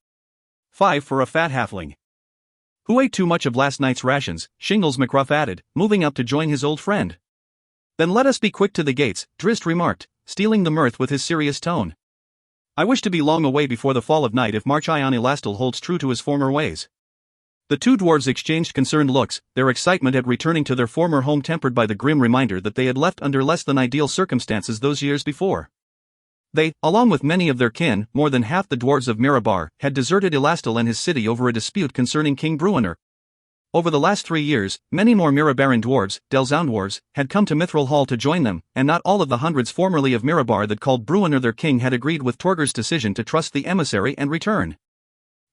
5 for a fat halfling. Who ate too much of last night's rations, Shingles McRuff added, moving up to join his old friend. Then let us be quick to the gates, Drizzt remarked, stealing the mirth with his serious tone. I wish to be long away before the fall of night if Marchion Elastil holds true to his former ways. The two dwarves exchanged concerned looks, their excitement at returning to their former home tempered by the grim reminder that they had left under less than ideal circumstances those years before. They, along with many of their kin, more than half the dwarves of Mirabar, had deserted Elastil and his city over a dispute concerning King Bruenor. Over the last 3 years, many more Mirabaran dwarves, Delzound dwarves, had come to Mithril Hall to join them, and not all of the hundreds formerly of Mirabar that called Bruenor their king had agreed with Torgar's decision to trust the emissary and return.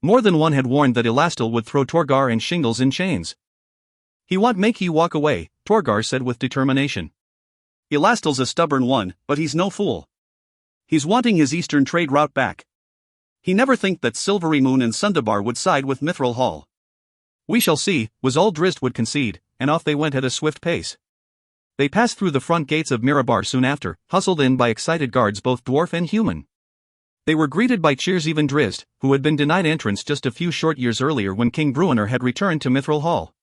More than one had warned that Elastil would throw Torgar and Shingles in chains. He won't make ye walk away, Torgar said with determination. Elastil's a stubborn one, but he's no fool. He's wanting his eastern trade route back. He never think that Silvery Moon and Sundabar would side with Mithril Hall. We shall see, was all Drizzt would concede, and off they went at a swift pace. They passed through the front gates of Mirabar soon after, hustled in by excited guards both dwarf and human. They were greeted by cheers. Even Drizzt, who had been denied entrance just a few short years earlier when King Bruenor had returned to Mithril Hall.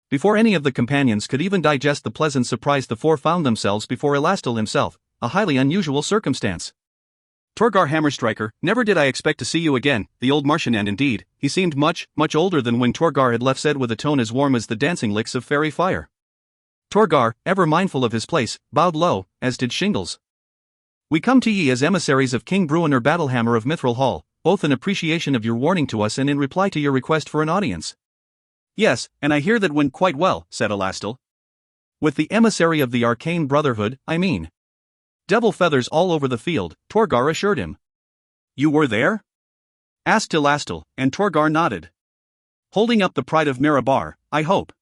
Before any of the companions could even digest the pleasant surprise, the four found themselves before Elastil himself, a highly unusual circumstance. Torgar Hammerstriker, never did I expect to see you again, the old Martian, and indeed, he seemed much, much older than when Torgar had left, said with a tone as warm as the dancing licks of fairy fire. Torgar, ever mindful of his place, bowed low, as did Shingles. We come to ye as emissaries of King Bruenor Battlehammer of Mithril Hall, both in appreciation of your warning to us and in reply to your request for an audience. Yes, and I hear that went quite well, said Elastil. With the emissary of the Arcane Brotherhood, I mean. Devil feathers all over the field, Torgar assured him. You were there? Asked Elastil, and Torgar nodded. Holding up the pride of Mirabar, I hope.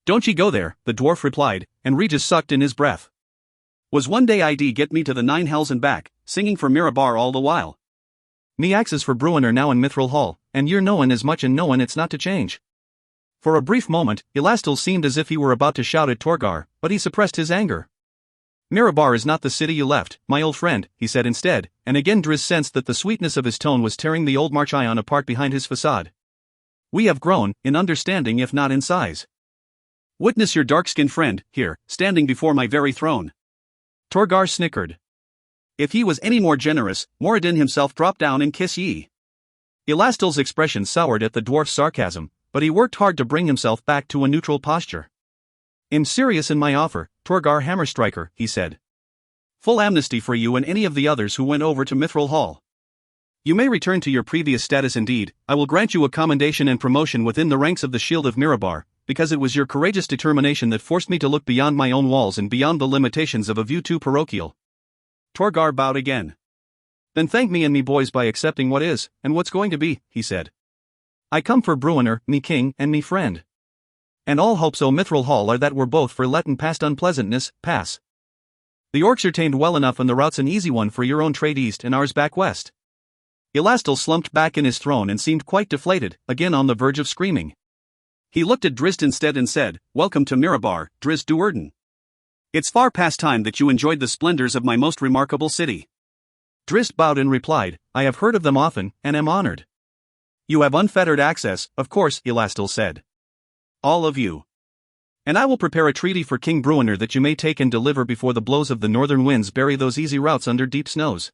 Don't ye go there, the dwarf replied, and Regis sucked in his breath. Was one day I'd get me to the 9 hells and back, singing for Mirabar all the while. Me axes for Bruenor now in Mithril Hall, and you're knowin' as much and knowin' it's not to change. For a brief moment, Elastil seemed as if he were about to shout at Torgar, but he suppressed his anger. Mirabar is not the city you left, my old friend, he said instead, and again Driz sensed that the sweetness of his tone was tearing the old Marchion apart behind his facade. We have grown, in understanding if not in size. Witness your dark-skinned friend, here, standing before my very throne. Torgar snickered. If he was any more generous, Moradin himself dropped down and kiss ye. Elastil's expression soured at the dwarf's sarcasm, but he worked hard to bring himself back to a neutral posture. I'm serious in my offer, Torgar Hammerstriker, he said. Full amnesty for you and any of the others who went over to Mithril Hall. You may return to your previous status. Indeed, I will grant you a commendation and promotion within the ranks of the Shield of Mirabar, because it was your courageous determination that forced me to look beyond my own walls and beyond the limitations of a view too parochial. Torgar bowed again. Then thank me and me boys by accepting what is, and what's going to be, he said. I come for Bruenor, me king, and me friend. And all hopes o' Mithril Hall are that we're both for lettin' past unpleasantness pass. The orcs are tamed well enough and the route's an easy one for your own trade east and ours back west. Elastil slumped back in his throne and seemed quite deflated, again on the verge of screaming. He looked at Drizzt instead and said, Welcome to Mirabar, Drizzt Duerden. It's far past time that you enjoyed the splendors of my most remarkable city. Drizzt bowed and replied, I have heard of them often, and am honored. You have unfettered access, of course, Elastil said. All of you. And I will prepare a treaty for King Bruenor that you may take and deliver before the blows of the northern winds bury those easy routes under deep snows.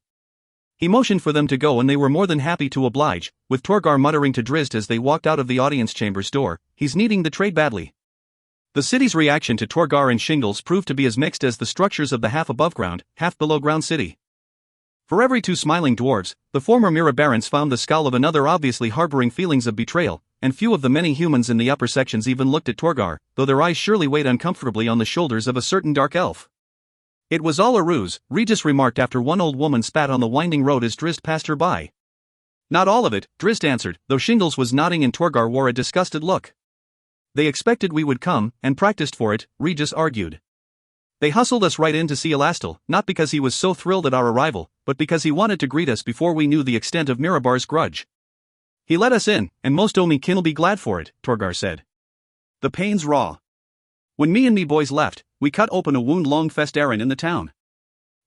He motioned for them to go and they were more than happy to oblige, with Torgar muttering to Drizzt as they walked out of the audience chamber's door, he's needing the trade badly. The city's reaction to Torgar and Shingles proved to be as mixed as the structures of the half above ground, half below ground city. For every 2 smiling dwarves, the former Mirabarans found the scowl of another obviously harboring feelings of betrayal, and few of the many humans in the upper sections even looked at Torgar, though their eyes surely weighed uncomfortably on the shoulders of a certain dark elf. It was all a ruse, Regis remarked after one old woman spat on the winding road as Drizzt passed her by. Not all of it, Drizzt answered, though Shingles was nodding and Torgar wore a disgusted look. They expected we would come, and practiced for it, Regis argued. They hustled us right in to see Elastil, not because he was so thrilled at our arrival, but because he wanted to greet us before we knew the extent of Mirabar's grudge. He let us in, and most o' me kin'll be glad for it, Torgar said. The pain's raw. When me and me boys left, we cut open a wound long fest Aaron in the town.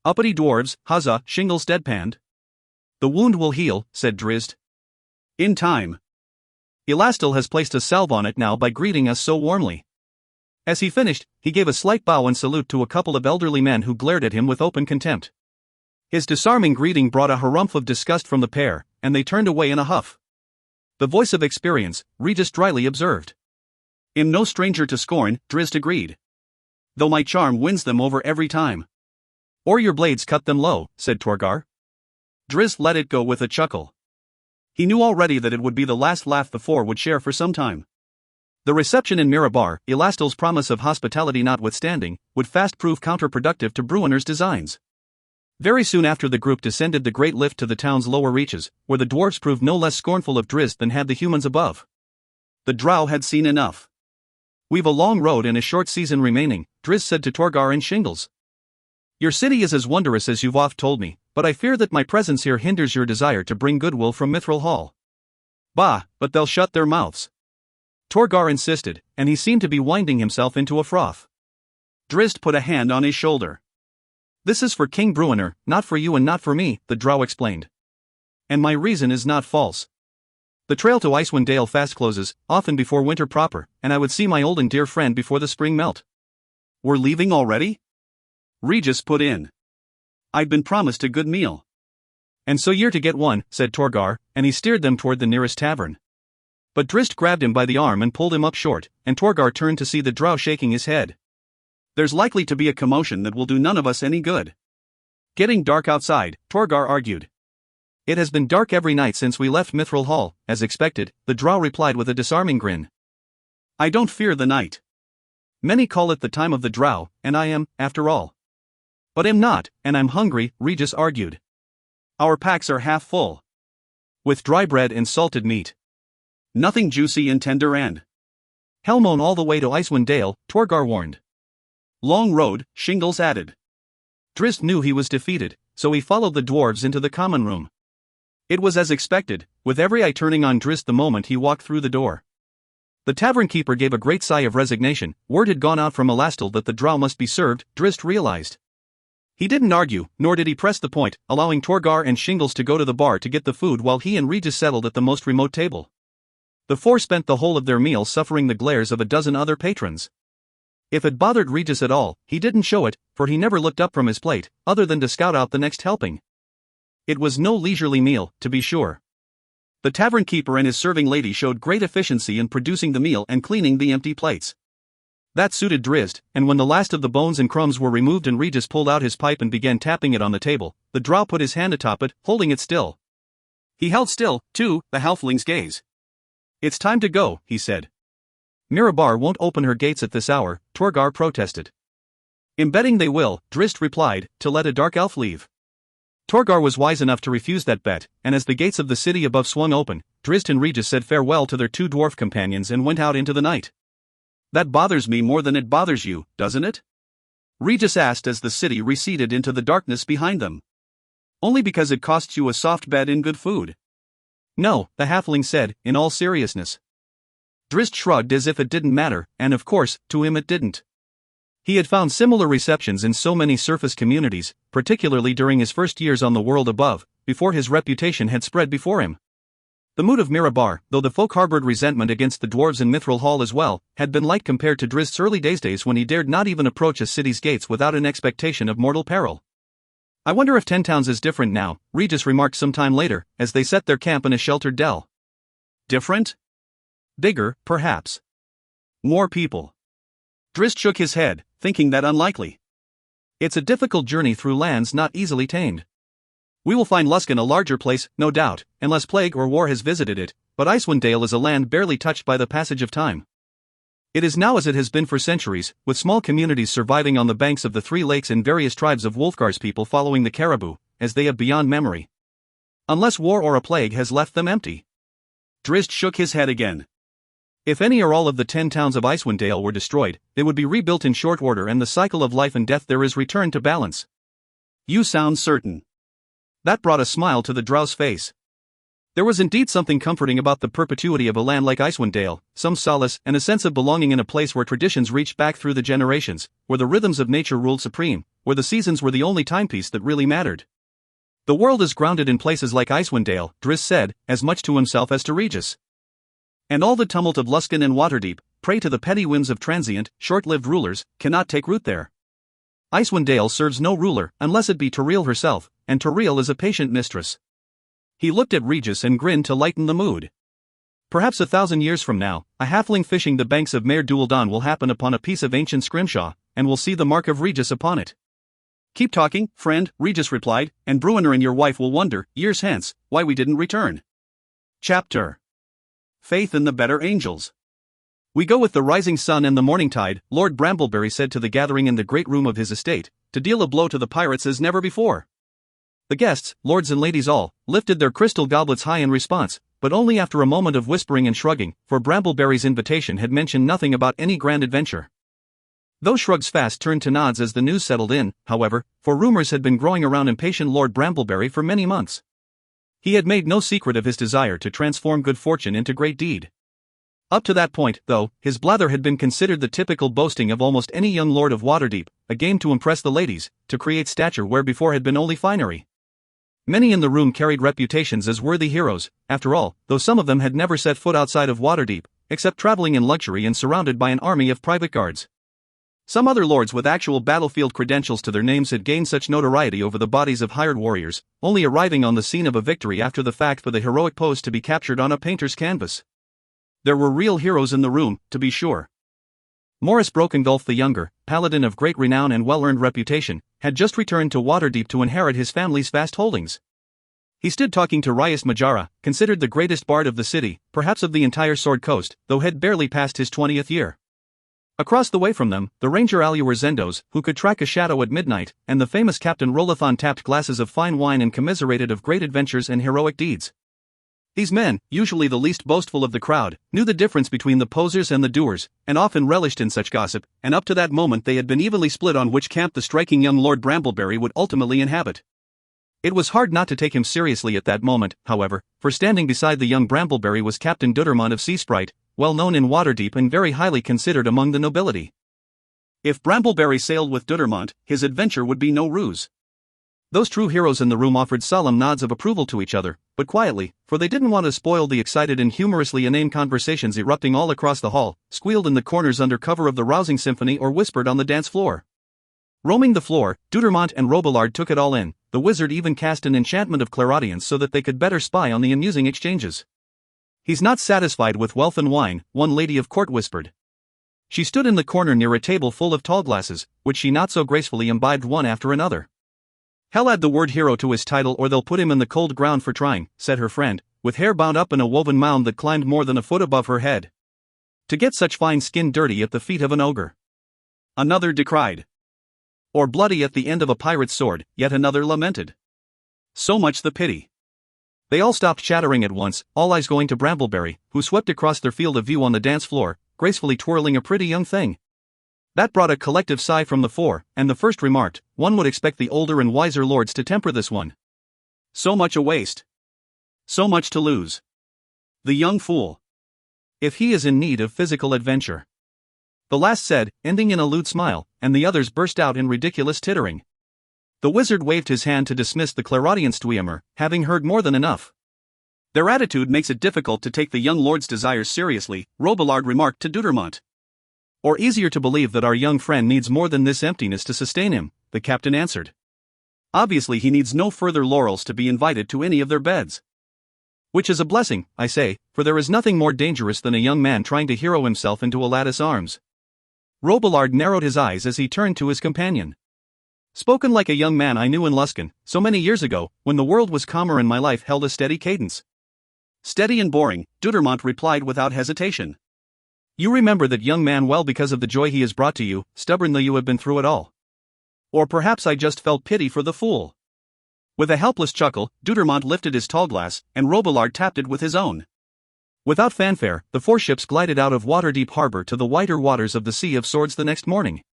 Uppity dwarves, huzzah, Shingles deadpanned. The wound will heal, said Drizzt. In time. Elastil has placed a salve on it now by greeting us so warmly. As he finished, he gave a slight bow and salute to a couple of elderly men who glared at him with open contempt. His disarming greeting brought a harumph of disgust from the pair, and they turned away in a huff. The voice of experience, Regis dryly observed. I'm no stranger to scorn, Drizzt agreed. Though my charm wins them over every time. Or your blades cut them low, said Torgar. Drizzt let it go with a chuckle. He knew already that it would be the last laugh the four would share for some time. The reception in Mirabar, Elastil's promise of hospitality notwithstanding, would fast prove counterproductive to Bruenor's designs. Very soon after the group descended the great lift to the town's lower reaches, where the dwarves proved no less scornful of Drizzt than had the humans above. The drow had seen enough. We've a long road and a short season remaining, Drizzt said to Torgar and Shingles. Your city is as wondrous as you've oft told me, but I fear that my presence here hinders your desire to bring goodwill from Mithril Hall. Bah, but they'll shut their mouths. Torgar insisted, and he seemed to be winding himself into a froth. Drizzt put a hand on his shoulder. This is for King Bruenor, not for you and not for me, the drow explained. And my reason is not false. The trail to Icewind Dale fast closes, often before winter proper, and I would see my old and dear friend before the spring melt. We're leaving already? Regis put in. I'd been promised a good meal. "And so you're to get one," said Torgar, and he steered them toward the nearest tavern. But Drizzt grabbed him by the arm and pulled him up short, and Torgar turned to see the drow shaking his head. "There's likely to be a commotion that will do none of us any good." "Getting dark outside," Torgar argued. "It has been dark every night since we left Mithril Hall, as expected," the drow replied with a disarming grin. "I don't fear the night. Many call it the time of the drow, and I am, after all. But I'm not, and I'm hungry," Regis argued. "Our packs are half full. With dry bread and salted meat. Nothing juicy and tender and Helmone all the way to Icewind Dale," Torgar warned. "Long road," Shingles added. Drizzt knew he was defeated, so he followed the dwarves into the common room. It was as expected, with every eye turning on Drizzt the moment he walked through the door. The tavern keeper gave a great sigh of resignation. Word had gone out from Elastil that the drow must be served, Drizzt realized. He didn't argue, nor did he press the point, allowing Torgar and Shingles to go to the bar to get the food while he and Regis settled at the most remote table. The four spent the whole of their meal suffering the glares of a dozen other patrons. If it bothered Regis at all, he didn't show it, for he never looked up from his plate, other than to scout out the next helping. It was no leisurely meal, to be sure. The tavern keeper and his serving lady showed great efficiency in producing the meal and cleaning the empty plates. That suited Drizzt, and when the last of the bones and crumbs were removed and Regis pulled out his pipe and began tapping it on the table, the drow put his hand atop it, holding it still. He held still, too, the halfling's gaze. "It's time to go," he said. "Mirabar won't open her gates at this hour," Torgar protested. "I'm betting they will," Drizzt replied, "to let a dark elf leave." Torgar was wise enough to refuse that bet, and as the gates of the city above swung open, Drizzt and Regis said farewell to their two dwarf companions and went out into the night. "That bothers me more than it bothers you, doesn't it?" Regis asked as the city receded into the darkness behind them. "Only because it costs you a soft bed and good food." "No," the halfling said, in all seriousness. Drizzt shrugged as if it didn't matter, and of course, to him it didn't. He had found similar receptions in so many surface communities, particularly during his first years on the world above, before his reputation had spread before him. The mood of Mirabar, though the folk harbored resentment against the dwarves in Mithril Hall as well, had been light compared to Drizzt's early days when he dared not even approach a city's gates without an expectation of mortal peril. "I wonder if Ten Towns is different now," Regis remarked some time later, as they set their camp in a sheltered dell. "Different? Bigger, perhaps. More people." Drizzt shook his head, thinking that unlikely. "It's a difficult journey through lands not easily tamed. We will find Luskan a larger place, no doubt, unless plague or war has visited it, but Icewind Dale is a land barely touched by the passage of time. It is now as it has been for centuries, with small communities surviving on the banks of the three lakes and various tribes of Wulfgar's people following the caribou, as they have beyond memory. Unless war or a plague has left them empty." Drizzt shook his head again. "If any or all of the 10 towns of Icewind Dale were destroyed, they would be rebuilt in short order and the cycle of life and death there is returned to balance." "You sound certain." That brought a smile to the drow's face. There was indeed something comforting about the perpetuity of a land like Icewind Dale, some solace and a sense of belonging in a place where traditions reached back through the generations, where the rhythms of nature ruled supreme, where the seasons were the only timepiece that really mattered. "The world is grounded in places like Icewind Dale," Drizzt said, as much to himself as to Regis. "And all the tumult of Luskan and Waterdeep, prey to the petty whims of transient, short-lived rulers, cannot take root there. Icewind Dale serves no ruler, unless it be Toriel herself, and Toriel is a patient mistress." He looked at Regis and grinned to lighten the mood. "Perhaps 1,000 years from now, a halfling fishing the banks of Mare Dualdan will happen upon a piece of ancient scrimshaw, and will see the mark of Regis upon it." "Keep talking, friend," Regis replied, "and Bruenor and your wife will wonder, years hence, why we didn't return." Chapter Faith in the Better Angels. "We go with the rising sun and the morning tide," Lord Brambleberry said to the gathering in the great room of his estate, "to deal a blow to the pirates as never before." The guests, lords and ladies all, lifted their crystal goblets high in response, but only after a moment of whispering and shrugging, for Brambleberry's invitation had mentioned nothing about any grand adventure. Those shrugs fast turned to nods as the news settled in, however, for rumors had been growing around impatient Lord Brambleberry for many months. He had made no secret of his desire to transform good fortune into great deed. Up to that point, though, his blather had been considered the typical boasting of almost any young lord of Waterdeep, a game to impress the ladies, to create stature where before had been only finery. Many in the room carried reputations as worthy heroes, after all, though some of them had never set foot outside of Waterdeep, except traveling in luxury and surrounded by an army of private guards. Some other lords with actual battlefield credentials to their names had gained such notoriety over the bodies of hired warriors, only arriving on the scene of a victory after the fact for the heroic pose to be captured on a painter's canvas. There were real heroes in the room, to be sure. Morris Brokengulf the Younger, paladin of great renown and well-earned reputation, had just returned to Waterdeep to inherit his family's vast holdings. He stood talking to Ryas Majara, considered the greatest bard of the city, perhaps of the entire Sword Coast, though had barely passed his 20th year. Across the way from them, the ranger Aluar Zendos, who could track a shadow at midnight, and the famous Captain Rolathon tapped glasses of fine wine and commiserated of great adventures and heroic deeds. These men, usually the least boastful of the crowd, knew the difference between the posers and the doers, and often relished in such gossip, and up to that moment they had been evenly split on which camp the striking young Lord Brambleberry would ultimately inhabit. It was hard not to take him seriously at that moment, however, for standing beside the young Brambleberry was Captain Dudermont of Seasprite, well known in Waterdeep and very highly considered among the nobility. If Brambleberry sailed with Dudermont, his adventure would be no ruse. Those true heroes in the room offered solemn nods of approval to each other, but quietly, for they didn't want to spoil the excited and humorously inane conversations erupting all across the hall, squealed in the corners under cover of the rousing symphony or whispered on the dance floor. Roaming the floor, Dudermont and Robillard took it all in. The wizard even cast an enchantment of clairaudience so that they could better spy on the amusing exchanges. "He's not satisfied with wealth and wine," one lady of court whispered. She stood in the corner near a table full of tall glasses, which she not so gracefully imbibed one after another. "Hell, add the word hero to his title or they'll put him in the cold ground for trying," said her friend, with hair bound up in a woven mound that climbed more than a foot above her head. "To get such fine skin dirty at the feet of an ogre," another decried. "Or bloody at the end of a pirate's sword," yet another lamented. "So much the pity." They all stopped chattering at once, all eyes going to Brambleberry, who swept across their field of view on the dance floor, gracefully twirling a pretty young thing. That brought a collective sigh from the four, and the first remarked, "One would expect the older and wiser lords to temper this one. So much a waste. So much to lose. The young fool. If he is in need of physical adventure." The last said, ending in a lewd smile, and the others burst out in ridiculous tittering. The wizard waved his hand to dismiss the clairaudience dwemer, having heard more than enough. "Their attitude makes it difficult to take the young lord's desires seriously," Robillard remarked to Dudermont. "Or easier to believe that our young friend needs more than this emptiness to sustain him," the captain answered. "Obviously he needs no further laurels to be invited to any of their beds. Which is a blessing, I say, for there is nothing more dangerous than a young man trying to hero himself into a lattice arms." Robillard narrowed his eyes as he turned to his companion. "Spoken like a young man I knew in Luskan, so many years ago, when the world was calmer and my life held a steady cadence." "Steady and boring," Dudermont replied without hesitation. "You remember that young man well because of the joy he has brought to you, stubborn though you have been through it all. Or perhaps I just felt pity for the fool." With a helpless chuckle, Dudermont lifted his tall glass, and Robillard tapped it with his own. Without fanfare, the four ships glided out of Waterdeep harbor to the wider waters of the Sea of Swords the next morning.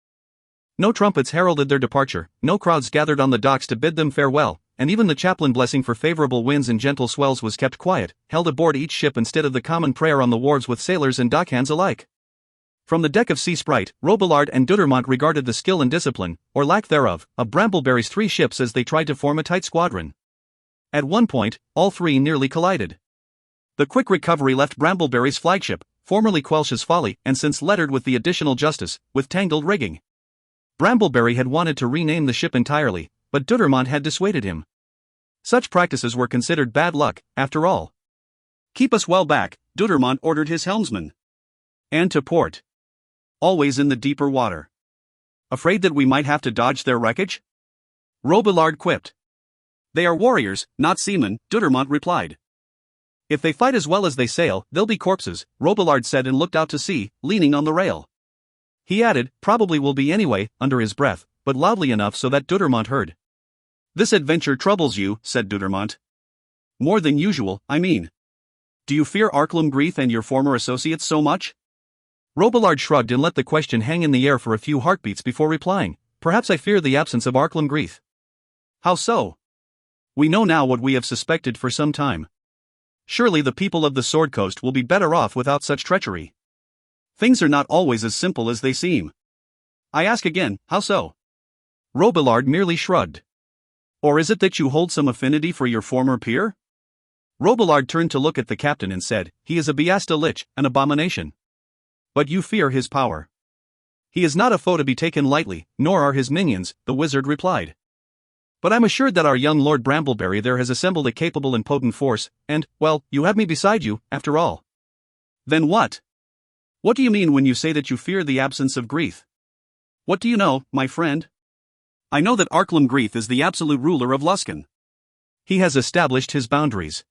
No trumpets heralded their departure, no crowds gathered on the docks to bid them farewell, and even the chaplain blessing for favorable winds and gentle swells was kept quiet, held aboard each ship instead of the common prayer on the wharves with sailors and dockhands alike. From the deck of Seasprite, Robillard and Dudermont regarded the skill and discipline, or lack thereof, of Brambleberry's three ships as they tried to form a tight squadron. At one point, all three nearly collided. The quick recovery left Brambleberry's flagship, formerly Quelch's Folly and since lettered with the additional Justice, with tangled rigging. Brambleberry had wanted to rename the ship entirely, but Dudermont had dissuaded him. Such practices were considered bad luck, after all. "Keep us well back," Dudermont ordered his helmsman. "And to port. Always in the deeper water. Afraid that we might have to dodge their wreckage?" Robillard quipped. "They are warriors, not seamen," Dudermont replied. "If they fight as well as they sail, they'll be corpses," Robillard said and looked out to sea, leaning on the rail. He added, "Probably will be anyway," under his breath, but loudly enough so that Dudermont heard. "This adventure troubles you," said Dudermont. "More than usual, I mean. Do you fear Arklum Greeth and your former associates so much?" Robillard shrugged and let the question hang in the air for a few heartbeats before replying, "Perhaps I fear the absence of Arklum Greeth." "How so?" "We know now what we have suspected for some time. Surely the people of the Sword Coast will be better off without such treachery. Things are not always as simple as they seem." "I ask again, how so?" Robillard merely shrugged. "Or is it that you hold some affinity for your former peer?" Robillard turned to look at the captain and said, "He is a Biasta Lich, an abomination. But you fear his power. He is not a foe to be taken lightly, nor are his minions, the wizard replied. But I'm assured that our young Lord Brambleberry there has assembled a capable and potent force, and, well, you have me beside you, after all. Then what? What do you mean when you say that you fear the absence of Grief? What do you know, my friend? I know that Arklam Grief is the absolute ruler of Luskan. He has established his boundaries.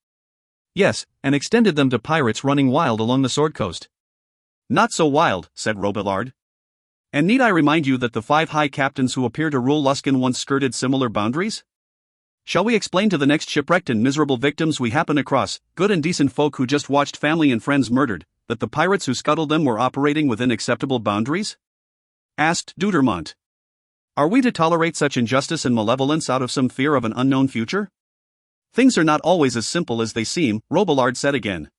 Yes, and extended them to pirates running wild along the Sword Coast. Not so wild, said Robillard. And need I remind you that the 5 high captains who appear to rule Luskan once skirted similar boundaries? Shall we explain to the next shipwrecked and miserable victims we happen across, good and decent folk who just watched family and friends murdered, that the pirates who scuttled them were operating within acceptable boundaries? Asked Dudermont. Are we to tolerate such injustice and malevolence out of some fear of an unknown future? Things are not always as simple as they seem, Robillard said again.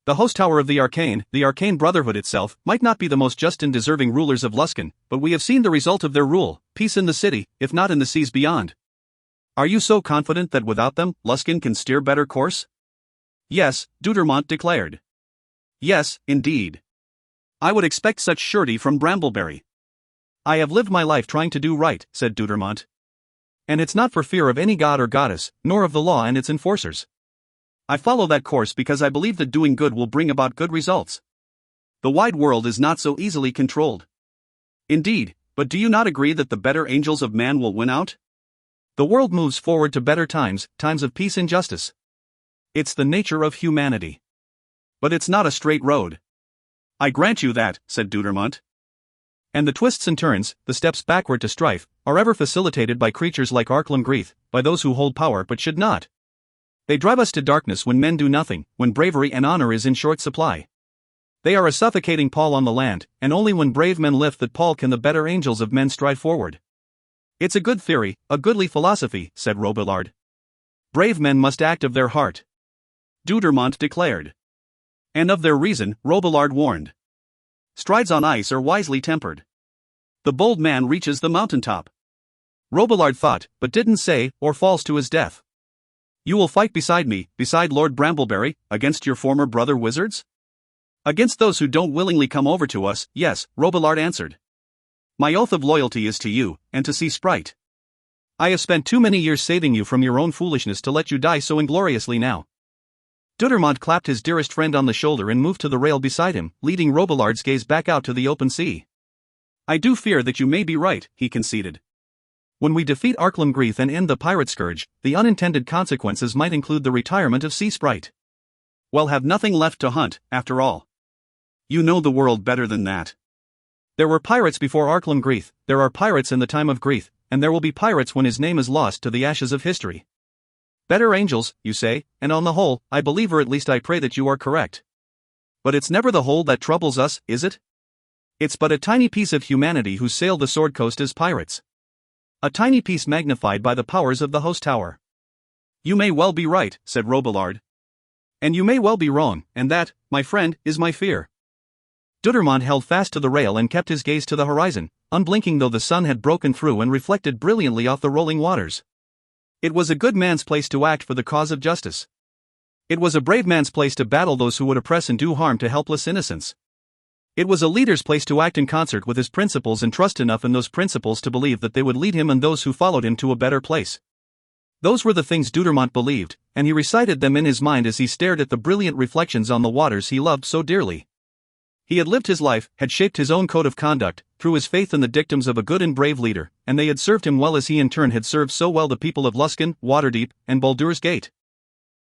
The host tower of the Arcane Brotherhood itself, might not be the most just and deserving rulers of Luskan, but we have seen the result of their rule, peace in the city, if not in the seas beyond. Are you so confident that without them, Luskan can steer better course? Yes, Dudermont declared. Yes, indeed. I would expect such surety from Brambleberry. I have lived my life trying to do right, said Dudermont. And it's not for fear of any god or goddess, nor of the law and its enforcers. I follow that course because I believe that doing good will bring about good results. The wide world is not so easily controlled. Indeed, but do you not agree that the better angels of man will win out? The world moves forward to better times, times of peace and justice. It's the nature of humanity. But it's not a straight road. I grant you that, said Dudermont. And the twists and turns, the steps backward to strife, are ever facilitated by creatures like Arklam Grief, by those who hold power but should not. They drive us to darkness when men do nothing, when bravery and honor is in short supply. They are a suffocating pall on the land, and only when brave men lift that pall can the better angels of men stride forward. It's a good theory, a goodly philosophy, said Robillard. Brave men must act of their heart. Dudermont declared. And of their reason, Robillard warned. Strides on ice are wisely tempered. The bold man reaches the mountaintop. Robillard thought, but didn't say, or falls to his death. You will fight beside me, beside Lord Brambleberry, against your former brother wizards? Against those who don't willingly come over to us, yes, Robillard answered. My oath of loyalty is to you, and to Sea Sprite. I have spent too many years saving you from your own foolishness to let you die so ingloriously now. Dudermont clapped his dearest friend on the shoulder and moved to the rail beside him, leading Robillard's gaze back out to the open sea. I do fear that you may be right, he conceded. When we defeat Arklam Grief and end the pirate scourge, the unintended consequences might include the retirement of Sea Sprite. We'll have nothing left to hunt, after all. You know the world better than that. There were pirates before Arklam Grief, there are pirates in the time of Grief, and there will be pirates when his name is lost to the ashes of history. Better angels, you say, and on the whole, I believe or at least I pray that you are correct. But it's never the whole that troubles us, is it? It's but a tiny piece of humanity who sail the Sword Coast as pirates. A tiny piece magnified by the powers of the host tower. You may well be right, said Robillard. And you may well be wrong, and that, my friend, is my fear. Dudermont held fast to the rail and kept his gaze to the horizon, unblinking though the sun had broken through and reflected brilliantly off the rolling waters. It was a good man's place to act for the cause of justice. It was a brave man's place to battle those who would oppress and do harm to helpless innocents. It was a leader's place to act in concert with his principles and trust enough in those principles to believe that they would lead him and those who followed him to a better place. Those were the things Dudermont believed, and he recited them in his mind as he stared at the brilliant reflections on the waters he loved so dearly. He had lived his life, had shaped his own code of conduct, through his faith in the dictums of a good and brave leader, and they had served him well as he in turn had served so well the people of Luskan, Waterdeep, and Baldur's Gate.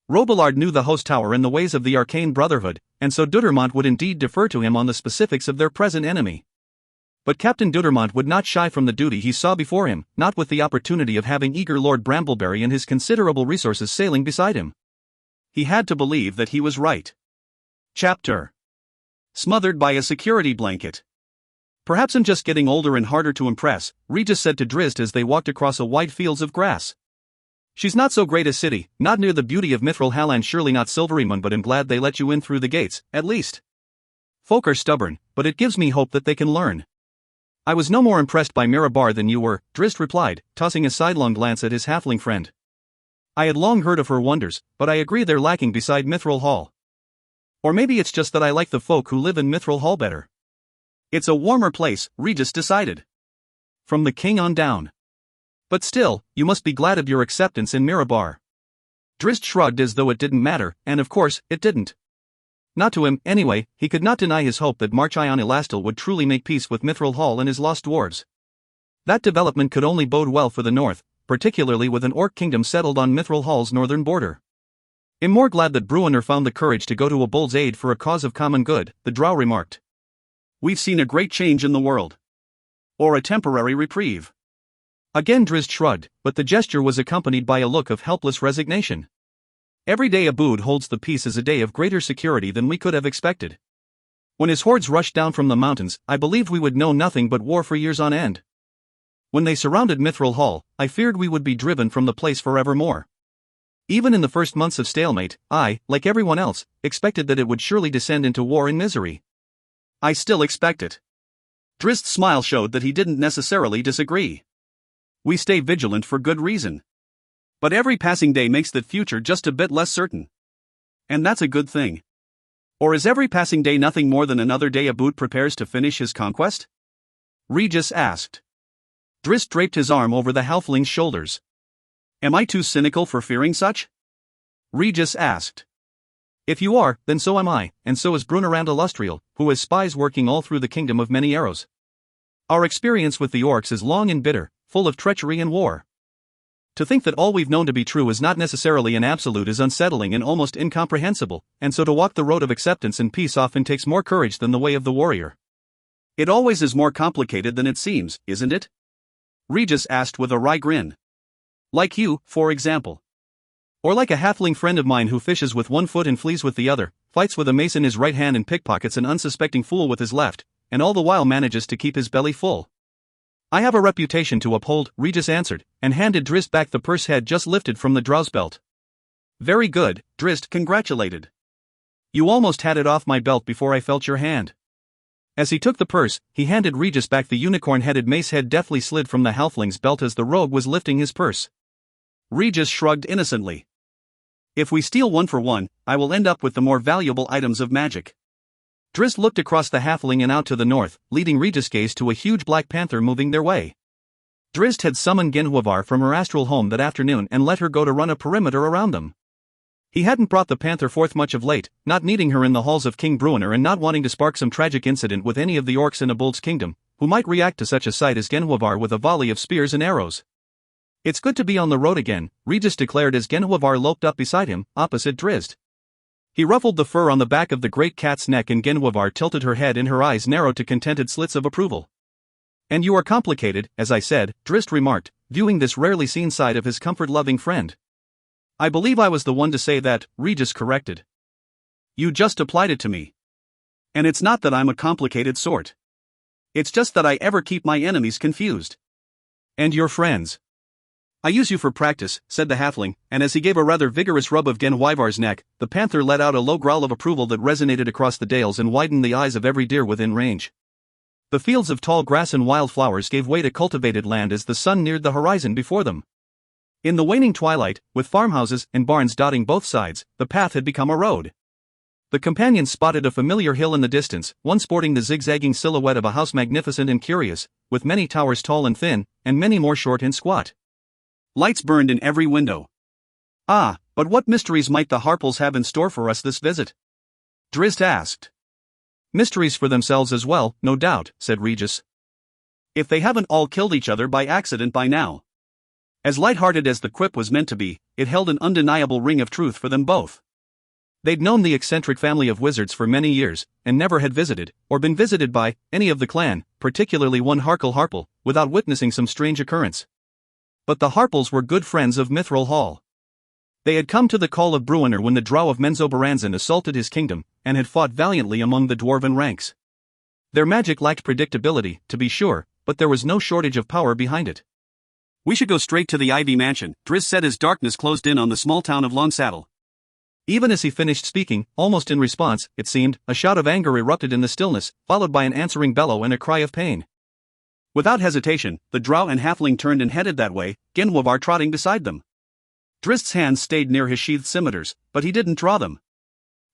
Robillard knew the host tower and the ways of the Arcane Brotherhood, and so Dudermont would indeed defer to him on the specifics of their present enemy. But Captain Dudermont would not shy from the duty he saw before him, not with the opportunity of having eager Lord Brambleberry and his considerable resources sailing beside him. He had to believe that he was right. Chapter. Smothered by a security blanket. Perhaps I'm just getting older and harder to impress, Regis said to Drizzt as they walked across a wide fields of grass. She's not so great a city, not near the beauty of Mithril Halland, surely not Silverymoon, but I'm glad they let you in through the gates, at least. Folk are stubborn, but it gives me hope that they can learn. I was no more impressed by Mirabar than you were, Drizzt replied, tossing a sidelong glance at his halfling friend. I had long heard of her wonders, but I agree they're lacking beside Mithril Hall. Or maybe it's just that I like the folk who live in Mithril Hall better. It's a warmer place, Regis decided. From the king on down. But still, you must be glad of your acceptance in Mirabar. Drizzt shrugged as though it didn't matter, and of course, it didn't. Not to him, anyway. He could not deny his hope that Marchion Elastil would truly make peace with Mithril Hall and his lost dwarves. That development could only bode well for the north, particularly with an orc kingdom settled on Mithril Hall's northern border. I'm more glad that Bruenor found the courage to go to a bold's aid for a cause of common good, the drow remarked. We've seen a great change in the world. Or a temporary reprieve. Again Drizzt shrugged, but the gesture was accompanied by a look of helpless resignation. Every day Abood holds the peace as a day of greater security than we could have expected. When his hordes rushed down from the mountains, I believed we would know nothing but war for years on end. When they surrounded Mithril Hall, I feared we would be driven from the place forevermore. Even in the first months of stalemate, I, like everyone else, expected that it would surely descend into war and misery. I still expect it. Drizzt's smile showed that he didn't necessarily disagree. We stay vigilant for good reason. But every passing day makes the future just a bit less certain. And that's a good thing. Or is every passing day nothing more than another day Abood prepares to finish his conquest? Regis asked. Drizzt draped his arm over the halfling's shoulders. Am I too cynical for fearing such? Regis asked. If you are, then so am I, and so is Brunarand Illustrial, who has spies working all through the Kingdom of Many Arrows. Our experience with the orcs is long and bitter, full of treachery and war. To think that all we've known to be true is not necessarily an absolute is unsettling and almost incomprehensible, and so to walk the road of acceptance and peace often takes more courage than the way of the warrior. It always is more complicated than it seems, isn't it? Regis asked with a wry grin. Like you, for example. Or like a halfling friend of mine who fishes with one foot and flees with the other, fights with a mace in his right hand and pickpockets an unsuspecting fool with his left, and all the while manages to keep his belly full. I have a reputation to uphold, Regis answered, and handed Drizzt back the purse head just lifted from the drow's belt. Very good, Drizzt congratulated. You almost had it off my belt before I felt your hand. As he took the purse, he handed Regis back the unicorn-headed mace head deftly slid from the halfling's belt as the rogue was lifting his purse. Regis shrugged innocently. If we steal one for one, I will end up with the more valuable items of magic. Drizzt looked across the halfling and out to the north, leading Regis' gaze to a huge black panther moving their way. Drizzt had summoned Genhuavar from her astral home that afternoon and let her go to run a perimeter around them. He hadn't brought the panther forth much of late, not needing her in the halls of King Bruenor and not wanting to spark some tragic incident with any of the orcs in Abold's kingdom, who might react to such a sight as Genhuavar with a volley of spears and arrows. It's good to be on the road again, Regis declared as Genhuavar loped up beside him, opposite Drizzt. He ruffled the fur on the back of the great cat's neck and Genhuavar tilted her head and her eyes narrowed to contented slits of approval. And you are complicated, as I said, Drizzt remarked, viewing this rarely seen side of his comfort-loving friend. I believe I was the one to say that, Regis corrected. You just applied it to me. And it's not that I'm a complicated sort. It's just that I ever keep my enemies confused. And your friends. I use you for practice, said the halfling, and as he gave a rather vigorous rub of Genhuavar's neck, the panther let out a low growl of approval that resonated across the dales and widened the eyes of every deer within range. The fields of tall grass and wildflowers gave way to cultivated land as the sun neared the horizon before them. In the waning twilight, with farmhouses and barns dotting both sides, the path had become a road. The companions spotted a familiar hill in the distance, one sporting the zigzagging silhouette of a house magnificent and curious, with many towers tall and thin, and many more short and squat. Lights burned in every window. Ah, but what mysteries might the Harples have in store for us this visit? Drizzt asked. Mysteries for themselves as well, no doubt, said Regis. If they haven't all killed each other by accident by now. As light-hearted as the quip was meant to be, it held an undeniable ring of truth for them both. They'd known the eccentric family of wizards for many years, and never had visited, or been visited by, any of the clan, particularly one Harkle Harple, without witnessing some strange occurrence. But the Harples were good friends of Mithril Hall. They had come to the call of Bruenor when the drow of Menzoberranzan assaulted his kingdom, and had fought valiantly among the dwarven ranks. Their magic lacked predictability, to be sure, but there was no shortage of power behind it. We should go straight to the Ivy Mansion, Drizzt said as darkness closed in on the small town of Longsaddle. Even as he finished speaking, almost in response, it seemed, a shout of anger erupted in the stillness, followed by an answering bellow and a cry of pain. Without hesitation, the drow and halfling turned and headed that way, Genhuavar trotting beside them. Drizzt's hands stayed near his sheathed scimitars, but he didn't draw them.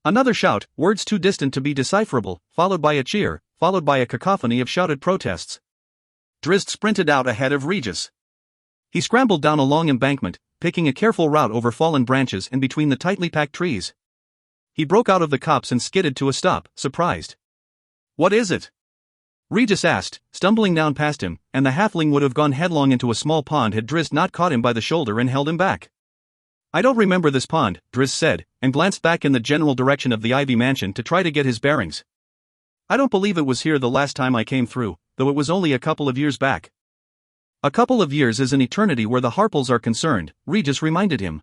Another shout, words too distant to be decipherable, followed by a cheer, followed by a cacophony of shouted protests. Drizzt sprinted out ahead of Regis. He scrambled down a long embankment, picking a careful route over fallen branches and between the tightly packed trees. He broke out of the copse and skidded to a stop, surprised. "What is it?" Regis asked, stumbling down past him, and the halfling would have gone headlong into a small pond had Drizzt not caught him by the shoulder and held him back. "I don't remember this pond," Drizzt said, and glanced back in the general direction of the Ivy Mansion to try to get his bearings. "I don't believe it was here the last time I came through, though it was only a couple of years back." "A couple of years is an eternity where the Harples are concerned," Regis reminded him.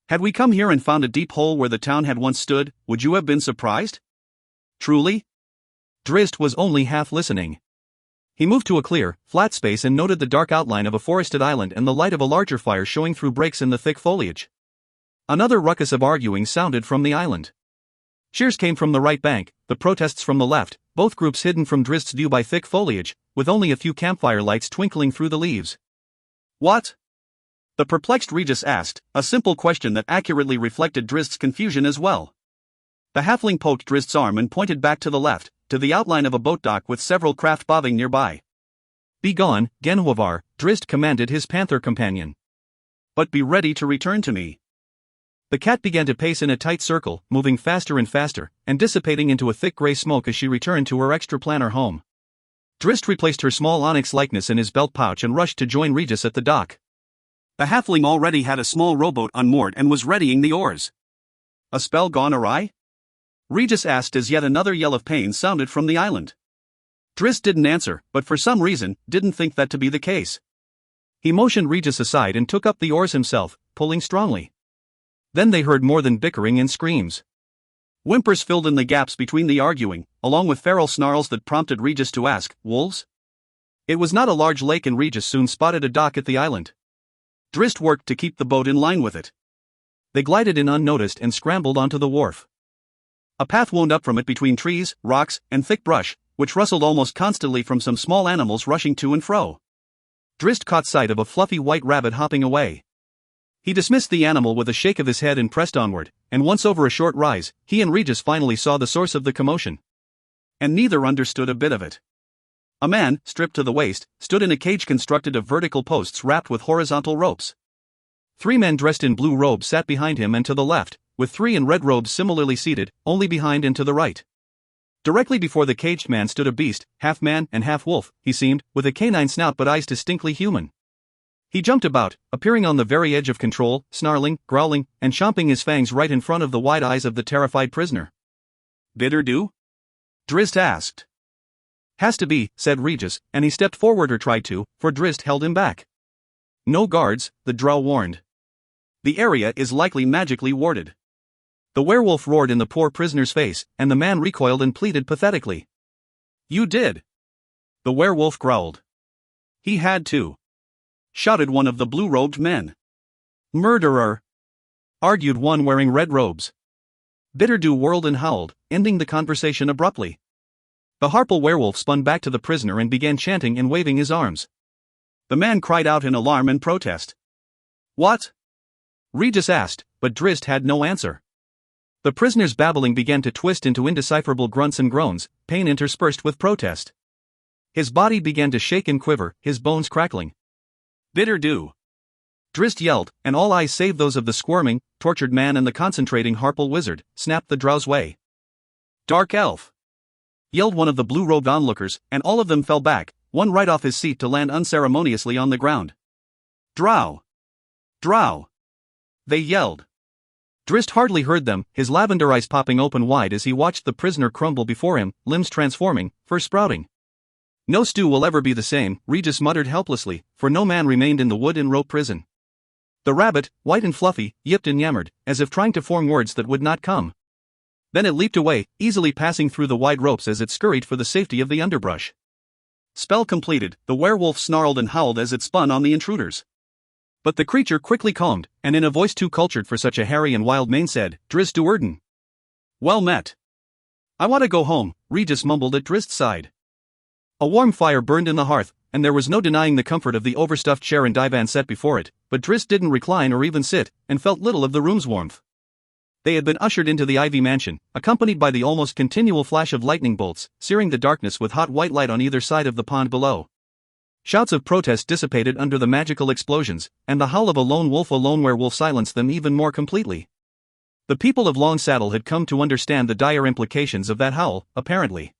"Had we come here and found a deep hole where the town had once stood, would you have been surprised?" "Truly?" Drizzt was only half listening. He moved to a clear, flat space and noted the dark outline of a forested island and the light of a larger fire showing through breaks in the thick foliage. Another ruckus of arguing sounded from the island. Cheers came from the right bank, the protests from the left, both groups hidden from Drizzt's view by thick foliage, with only a few campfire lights twinkling through the leaves. "What?" the perplexed Regis asked, a simple question that accurately reflected Drizzt's confusion as well. The halfling poked Drizzt's arm and pointed back to the left, to the outline of a boat dock with several craft bobbing nearby. "Be gone, Genhuavar," Drizzt commanded his panther companion. "But be ready to return to me." The cat began to pace in a tight circle, moving faster and faster, and dissipating into a thick gray smoke as she returned to her extra-planar home. Drizzt replaced her small onyx likeness in his belt pouch and rushed to join Regis at the dock. The halfling already had a small rowboat unmoored and was readying the oars. "A spell gone awry?" Regis asked as yet another yell of pain sounded from the island. Drizzt didn't answer, but for some reason, didn't think that to be the case. He motioned Regis aside and took up the oars himself, pulling strongly. Then they heard more than bickering and screams. Whimpers filled in the gaps between the arguing, along with feral snarls that prompted Regis to ask, "Wolves?" It was not a large lake and Regis soon spotted a dock at the island. Drizzt worked to keep the boat in line with it. They glided in unnoticed and scrambled onto the wharf. A path wound up from it between trees, rocks, and thick brush, which rustled almost constantly from some small animals rushing to and fro. Drizzt caught sight of a fluffy white rabbit hopping away. He dismissed the animal with a shake of his head and pressed onward, and once over a short rise, he and Regis finally saw the source of the commotion. And neither understood a bit of it. A man, stripped to the waist, stood in a cage constructed of vertical posts wrapped with horizontal ropes. 3 men dressed in blue robes sat behind him and to the left, with 3 in red robes similarly seated, only behind and to the right. Directly before the caged man stood a beast, half man and half wolf, he seemed, with a canine snout but eyes distinctly human. He jumped about, appearing on the very edge of control, snarling, growling, and chomping his fangs right in front of the wide eyes of the terrified prisoner. "Bid or do?" Drizzt asked. "Has to be," said Regis, and he stepped forward or tried to, for Drizzt held him back. "No guards," the drow warned. "The area is likely magically warded." The werewolf roared in the poor prisoner's face, and the man recoiled and pleaded pathetically. "You did." The werewolf growled. "He had to," shouted one of the blue-robed men. "Murderer," argued one wearing red robes. Bitterdew whirled and howled, ending the conversation abruptly. The Harple werewolf spun back to the prisoner and began chanting and waving his arms. The man cried out in alarm and protest. "What?" Regis asked, but Drizzt had no answer. The prisoner's babbling began to twist into indecipherable grunts and groans, pain interspersed with protest. His body began to shake and quiver, his bones crackling. "Bitterdew!" Drizzt yelled, and all eyes save those of the squirming, tortured man and the concentrating Harple wizard, snapped the drow's way. "Dark elf!" yelled one of the blue-robed onlookers, and all of them fell back, one right off his seat to land unceremoniously on the ground. "Drow! Drow!" they yelled. Drizzt hardly heard them, his lavender eyes popping open wide as he watched the prisoner crumble before him, limbs transforming, fur sprouting. "No stew will ever be the same," Regis muttered helplessly, for no man remained in the wood and rope prison. The rabbit, white and fluffy, yipped and yammered, as if trying to form words that would not come. Then it leaped away, easily passing through the wide ropes as it scurried for the safety of the underbrush. Spell completed, the werewolf snarled and howled as it spun on the intruders. But the creature quickly calmed, and in a voice too cultured for such a hairy and wild mane said, "Drizzt Duerden." "Well met." "I want to go home," Regis mumbled at Drizzt's side. A warm fire burned in the hearth, and there was no denying the comfort of the overstuffed chair and divan set before it, but Drizzt didn't recline or even sit, and felt little of the room's warmth. They had been ushered into the Ivy Mansion, accompanied by the almost continual flash of lightning bolts, searing the darkness with hot white light on either side of the pond below. Shouts of protest dissipated under the magical explosions, and the howl of a lone werewolf silenced them even more completely. The people of Long Saddle had come to understand the dire implications of that howl, apparently.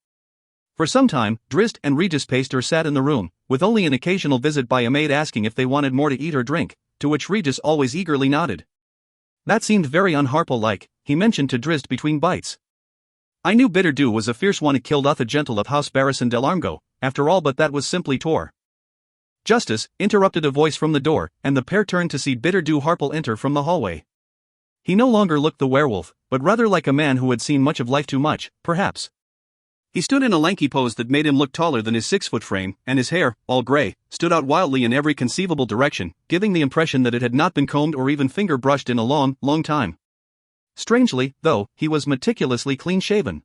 For some time, Drizzt and Regis Paster sat in the room, with only an occasional visit by a maid asking if they wanted more to eat or drink, to which Regis always eagerly nodded. That seemed very unharple-like, he mentioned to Drizzt between bites. I knew Bitterdew was a fierce one who killed the gentle of House Barrison del Armgo, after all, but that was simply Tor. Justice, interrupted a voice from the door, and the pair turned to see Bitterdew Harple enter from the hallway. He no longer looked the werewolf, but rather like a man who had seen much of life too much, perhaps. He stood in a lanky pose that made him look taller than his 6-foot frame, and his hair, all gray, stood out wildly in every conceivable direction, giving the impression that it had not been combed or even finger-brushed in a long, long time. Strangely, though, he was meticulously clean-shaven.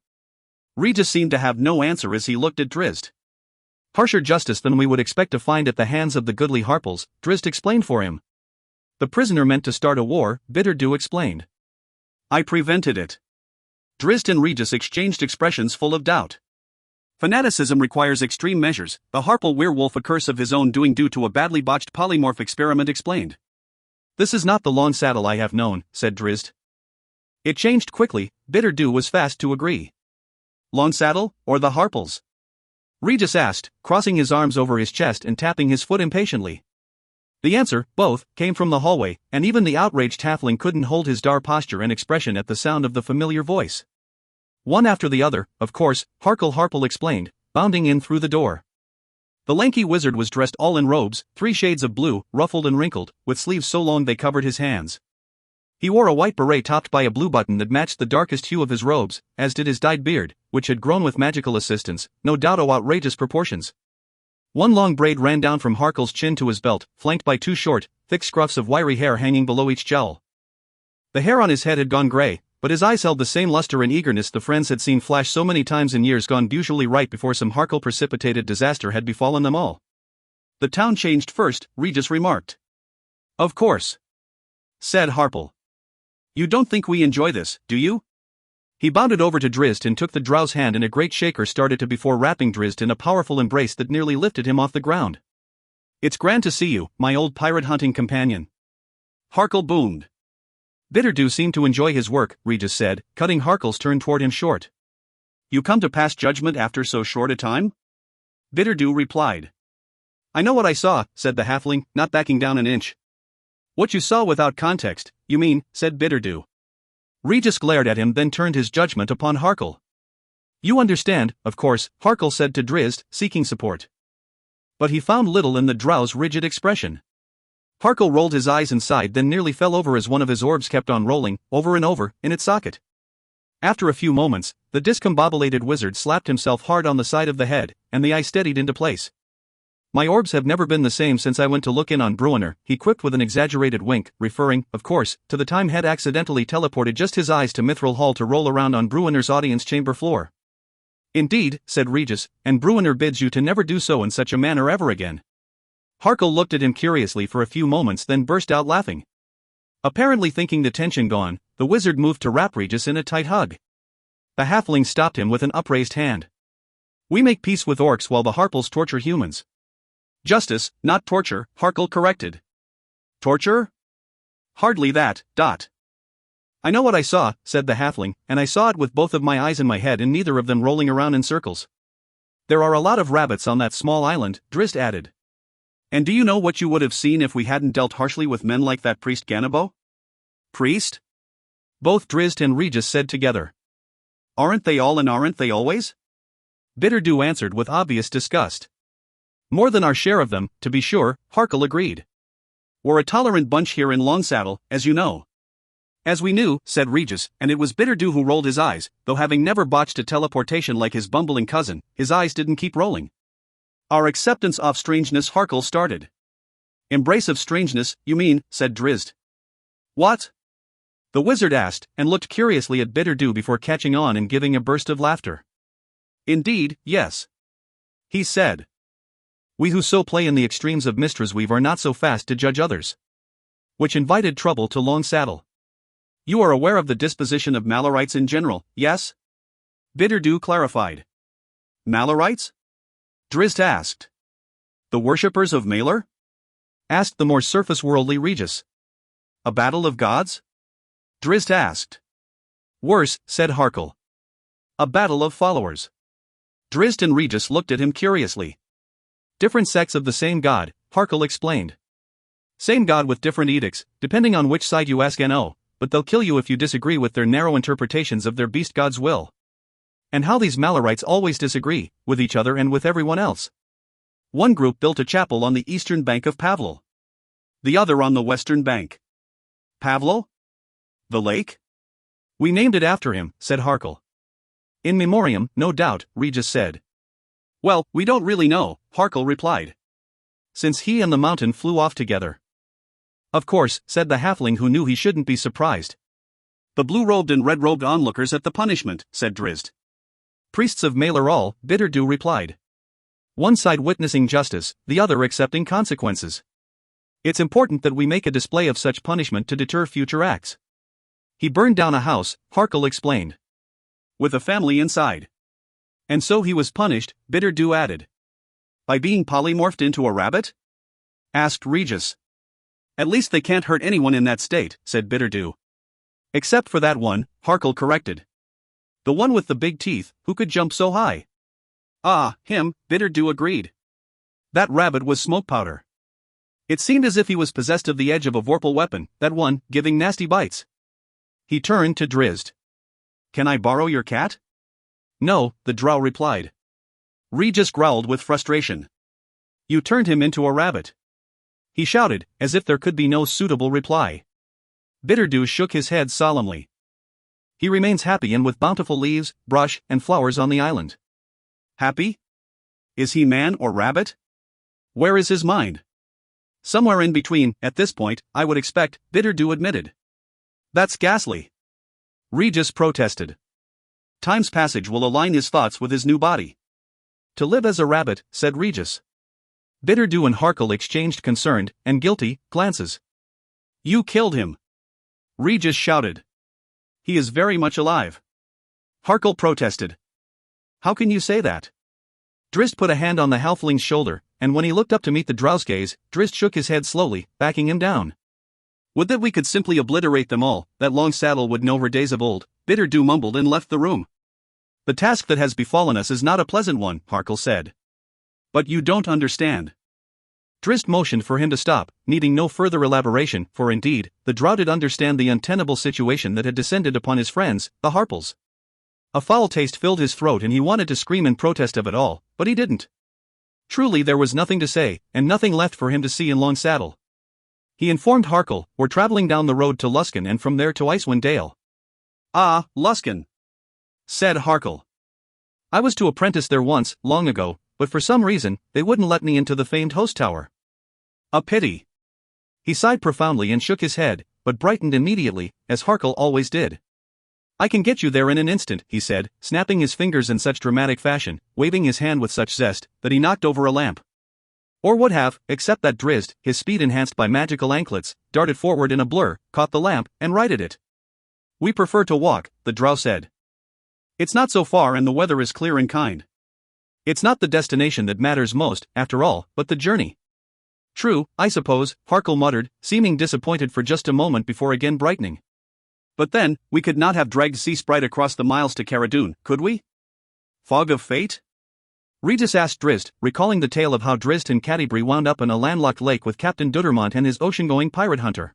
Regis seemed to have no answer as he looked at Drizzt. Harsher justice than we would expect to find at the hands of the goodly Harples, Drizzt explained for him. The prisoner meant to start a war, Bitterdew explained. I prevented it. Drizzt and Regis exchanged expressions full of doubt. Fanaticism requires extreme measures, the Harple werewolf a curse of his own doing due to a badly botched polymorph experiment explained. This is not the Long Saddle I have known, said Drizzt. It changed quickly, Bitterdew was fast to agree. Long Saddle, or the Harples? Regis asked, crossing his arms over his chest and tapping his foot impatiently. The answer, both, came from the hallway, and even the outraged halfling couldn't hold his dour posture and expression at the sound of the familiar voice. One after the other, of course, Harple explained, bounding in through the door. The lanky wizard was dressed all in robes, 3 shades of blue, ruffled and wrinkled, with sleeves so long they covered his hands. He wore a white beret topped by a blue button that matched the darkest hue of his robes, as did his dyed beard, which had grown with magical assistance, no doubt of outrageous proportions. One long braid ran down from Harkle's chin to his belt, flanked by 2 short, thick scruffs of wiry hair hanging below each jowl. The hair on his head had gone gray, but his eyes held the same luster and eagerness the friends had seen flash so many times in years gone, usually right before some Harkle-precipitated disaster had befallen them all. The town changed first, Regis remarked. Of course, said Harple. You don't think we enjoy this, do you? He bounded over to Drizzt and took the drow's hand in a great shaker started to before wrapping Drizzt in a powerful embrace that nearly lifted him off the ground. It's grand to see you, my old pirate hunting companion. Harkle boomed. Bitterdew seemed to enjoy his work, Regis said, cutting Harkle's turn toward him short. You come to pass judgment after so short a time? Bitterdew replied. I know what I saw, said the halfling, not backing down an inch. What you saw without context, you mean, said Bitterdew. Regis glared at him, then turned his judgment upon Harkle. You understand, of course, Harkle said to Drizzt, seeking support. But he found little in the drow's rigid expression. Harkle rolled his eyes and sighed, then nearly fell over as one of his orbs kept on rolling, over and over, in its socket. After a few moments, the discombobulated wizard slapped himself hard on the side of the head, and the eye steadied into place. My orbs have never been the same since I went to look in on Bruenor, he quipped with an exaggerated wink, referring, of course, to the time had accidentally teleported just his eyes to Mithril Hall to roll around on Bruenor's audience chamber floor. Indeed, said Regis, and Bruenor bids you to never do so in such a manner ever again. Harkle looked at him curiously for a few moments, then burst out laughing. Apparently thinking the tension gone, the wizard moved to wrap Regis in a tight hug. The halfling stopped him with an upraised hand. We make peace with orcs while the Harples torture humans. Justice, not torture, Harkle corrected. Torture? Hardly that, I know what I saw, said the halfling, and I saw it with both of my eyes and my head and neither of them rolling around in circles. There are a lot of rabbits on that small island, Drizzt added. And do you know what you would have seen if we hadn't dealt harshly with men like that priest Ganabo? Priest? Both Drizzt and Regis said together. Aren't they all and aren't they always? Bitterdew answered with obvious disgust. More than our share of them, to be sure, Harkle agreed. We're a tolerant bunch here in Long Saddle, as you know. As we knew, said Regis, and it was Bitterdew who rolled his eyes, though having never botched a teleportation like his bumbling cousin, his eyes didn't keep rolling. Our acceptance of strangeness, Harkle started. Embrace of strangeness, you mean, said Drizzt. What? The wizard asked, and looked curiously at Bitterdew before catching on and giving a burst of laughter. Indeed, yes. He said. We who so play in the extremes of Mistress Weave are not so fast to judge others. Which invited trouble to Long Saddle. You are aware of the disposition of Malarites in general, yes? Bitterdew clarified. Malarites? Drizzt asked. The worshippers of Malor? Asked the more surface-worldly Regis. A battle of gods? Drizzt asked. Worse, said Harkle. A battle of followers. Drizzt and Regis looked at him curiously. Different sects of the same god, Harkle explained. Same god with different edicts, depending on which side you ask no, but they'll kill you if you disagree with their narrow interpretations of their beast god's will. And how these Malarites always disagree, with each other and with everyone else. One group built a chapel on the eastern bank of Pavlo. The other on the western bank. Pavlo? The lake? We named it after him, said Harkle. In memoriam, no doubt, Regis said. Well, we don't really know, Harkle replied. Since he and the mountain flew off together. Of course, said the halfling who knew he shouldn't be surprised. The blue-robed and red-robed onlookers at the punishment, said Drizzt. Priests of Malor all, Bitterdew replied. One side witnessing justice, the other accepting consequences. It's important that we make a display of such punishment to deter future acts. He burned down a house, Harkle explained. With a family inside. And so he was punished, Bitterdew added. By being polymorphed into a rabbit? Asked Regis. At least they can't hurt anyone in that state, said Bitterdew. Except for that one, Harkle corrected. The one with the big teeth, who could jump so high. Ah, him, Bitterdew agreed. That rabbit was smoke powder. It seemed as if he was possessed of the edge of a vorpal weapon, that one, giving nasty bites. He turned to Drizzt. Can I borrow your cat? No, the drow replied. Regis growled with frustration. You turned him into a rabbit. He shouted, as if there could be no suitable reply. Bitterdew shook his head solemnly. He remains happy and with bountiful leaves, brush, and flowers on the island. Happy? Is he man or rabbit? Where is his mind? Somewhere in between, at this point, I would expect, Bitterdew admitted. That's ghastly. Regis protested. Time's passage will align his thoughts with his new body. To live as a rabbit, said Regis. Bitterdew and Harkle exchanged concerned, and guilty, glances. You killed him. Regis shouted. He is very much alive. Harkle protested. How can you say that? Drizzt put a hand on the halfling's shoulder, and when he looked up to meet the drow's gaze, Drizzt shook his head slowly, backing him down. Would that we could simply obliterate them all, that long saddle would know her days of old, Bitterdew mumbled and left the room. The task that has befallen us is not a pleasant one, Harkle said. But you don't understand. Drizzt motioned for him to stop, needing no further elaboration, for indeed, the drow did understand the untenable situation that had descended upon his friends, the Harples. A foul taste filled his throat and he wanted to scream in protest of it all, but he didn't. Truly there was nothing to say, and nothing left for him to see in Long Saddle. He informed Harkle, we're traveling down the road to Luskan and from there to Icewind Dale. Ah, Luskan, said Harkle. I was to apprentice there once, long ago, but for some reason, they wouldn't let me into the famed host tower. A pity. He sighed profoundly and shook his head, but brightened immediately, as Harkle always did. I can get you there in an instant, he said, snapping his fingers in such dramatic fashion, waving his hand with such zest, that he knocked over a lamp. Or would have, except that Drizzt, his speed enhanced by magical anklets, darted forward in a blur, caught the lamp, and righted it. We prefer to walk, the drow said. It's not so far and the weather is clear and kind. It's not the destination that matters most, after all, but the journey. True, I suppose, Harkle muttered, seeming disappointed for just a moment before again brightening. But then, we could not have dragged Sea Sprite across the miles to Cara Dune, could we? Fog of Fate? Regis asked Drizzt, recalling the tale of how Drizzt and Catti-brie wound up in a landlocked lake with Captain Dudermont and his ocean-going pirate hunter.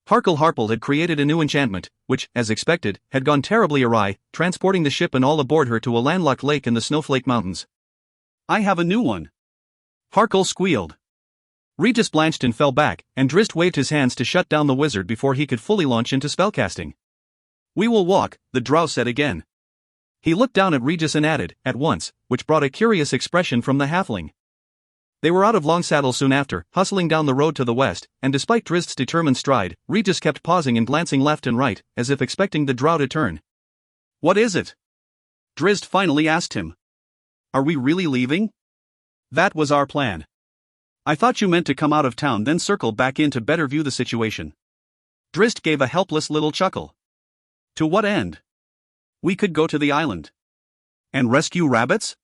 Harkle had created a new enchantment, which, as expected, had gone terribly awry, transporting the ship and all aboard her to a landlocked lake in the Snowflake Mountains. I have a new one. Harkle squealed. Regis blanched and fell back, and Drizzt waved his hands to shut down the wizard before he could fully launch into spellcasting. We will walk, the drow said again. He looked down at Regis and added, at once, which brought a curious expression from the halfling. They were out of Long Saddle soon after, hustling down the road to the west, and despite Drizzt's determined stride, Regis kept pausing and glancing left and right, as if expecting the drow to turn. What is it? Drizzt finally asked him. Are we really leaving? That was our plan. I thought you meant to come out of town then circle back in to better view the situation. Drizzt gave a helpless little chuckle. To what end? We could go to the island. And rescue rabbits?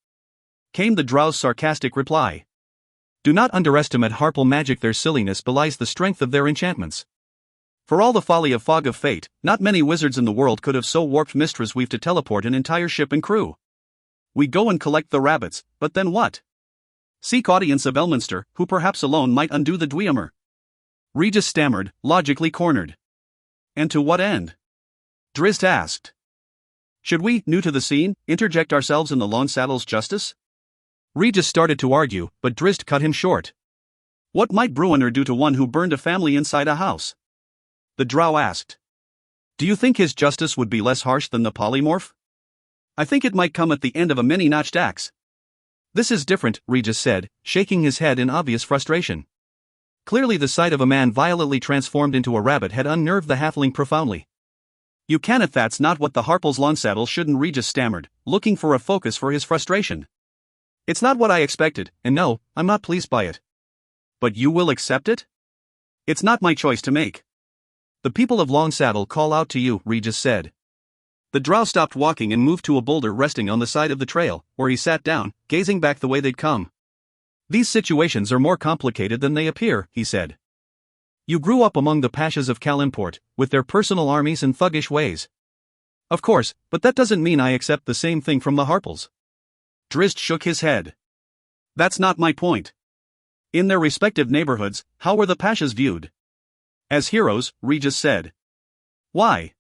Came the drow's sarcastic reply. Do not underestimate Harple magic. Their silliness belies the strength of their enchantments. For all the folly of Fog of Fate, not many wizards in the world could have so warped Mistress Weave to teleport an entire ship and crew. We go and collect the rabbits, but then what? Seek audience of Elminster, who perhaps alone might undo the Dwemer. Regis stammered, logically cornered. And to what end? Drizzt asked. Should we, new to the scene, interject ourselves in the Longsaddle's justice? Regis started to argue, but Drizzt cut him short. What might Bruenor do to one who burned a family inside a house? The drow asked. Do you think his justice would be less harsh than the polymorph? I think it might come at the end of a many-notched axe. This is different, Regis said, shaking his head in obvious frustration. Clearly the sight of a man violently transformed into a rabbit had unnerved the halfling profoundly. You cannot, that's not what the Harple's Longsaddle shouldn't, Regis stammered, looking for a focus for his frustration. It's not what I expected, and no, I'm not pleased by it. But you will accept it? It's not my choice to make. The people of Longsaddle call out to you, Regis said. The drow stopped walking and moved to a boulder resting on the side of the trail, where he sat down, gazing back the way they'd come. These situations are more complicated than they appear, he said. You grew up among the Pashas of Kalimport, with their personal armies and thuggish ways. Of course, but that doesn't mean I accept the same thing from the Harples. Drizzt shook his head. That's not my point. In their respective neighborhoods, how were the Pashas viewed? As heroes, Regis said. Why?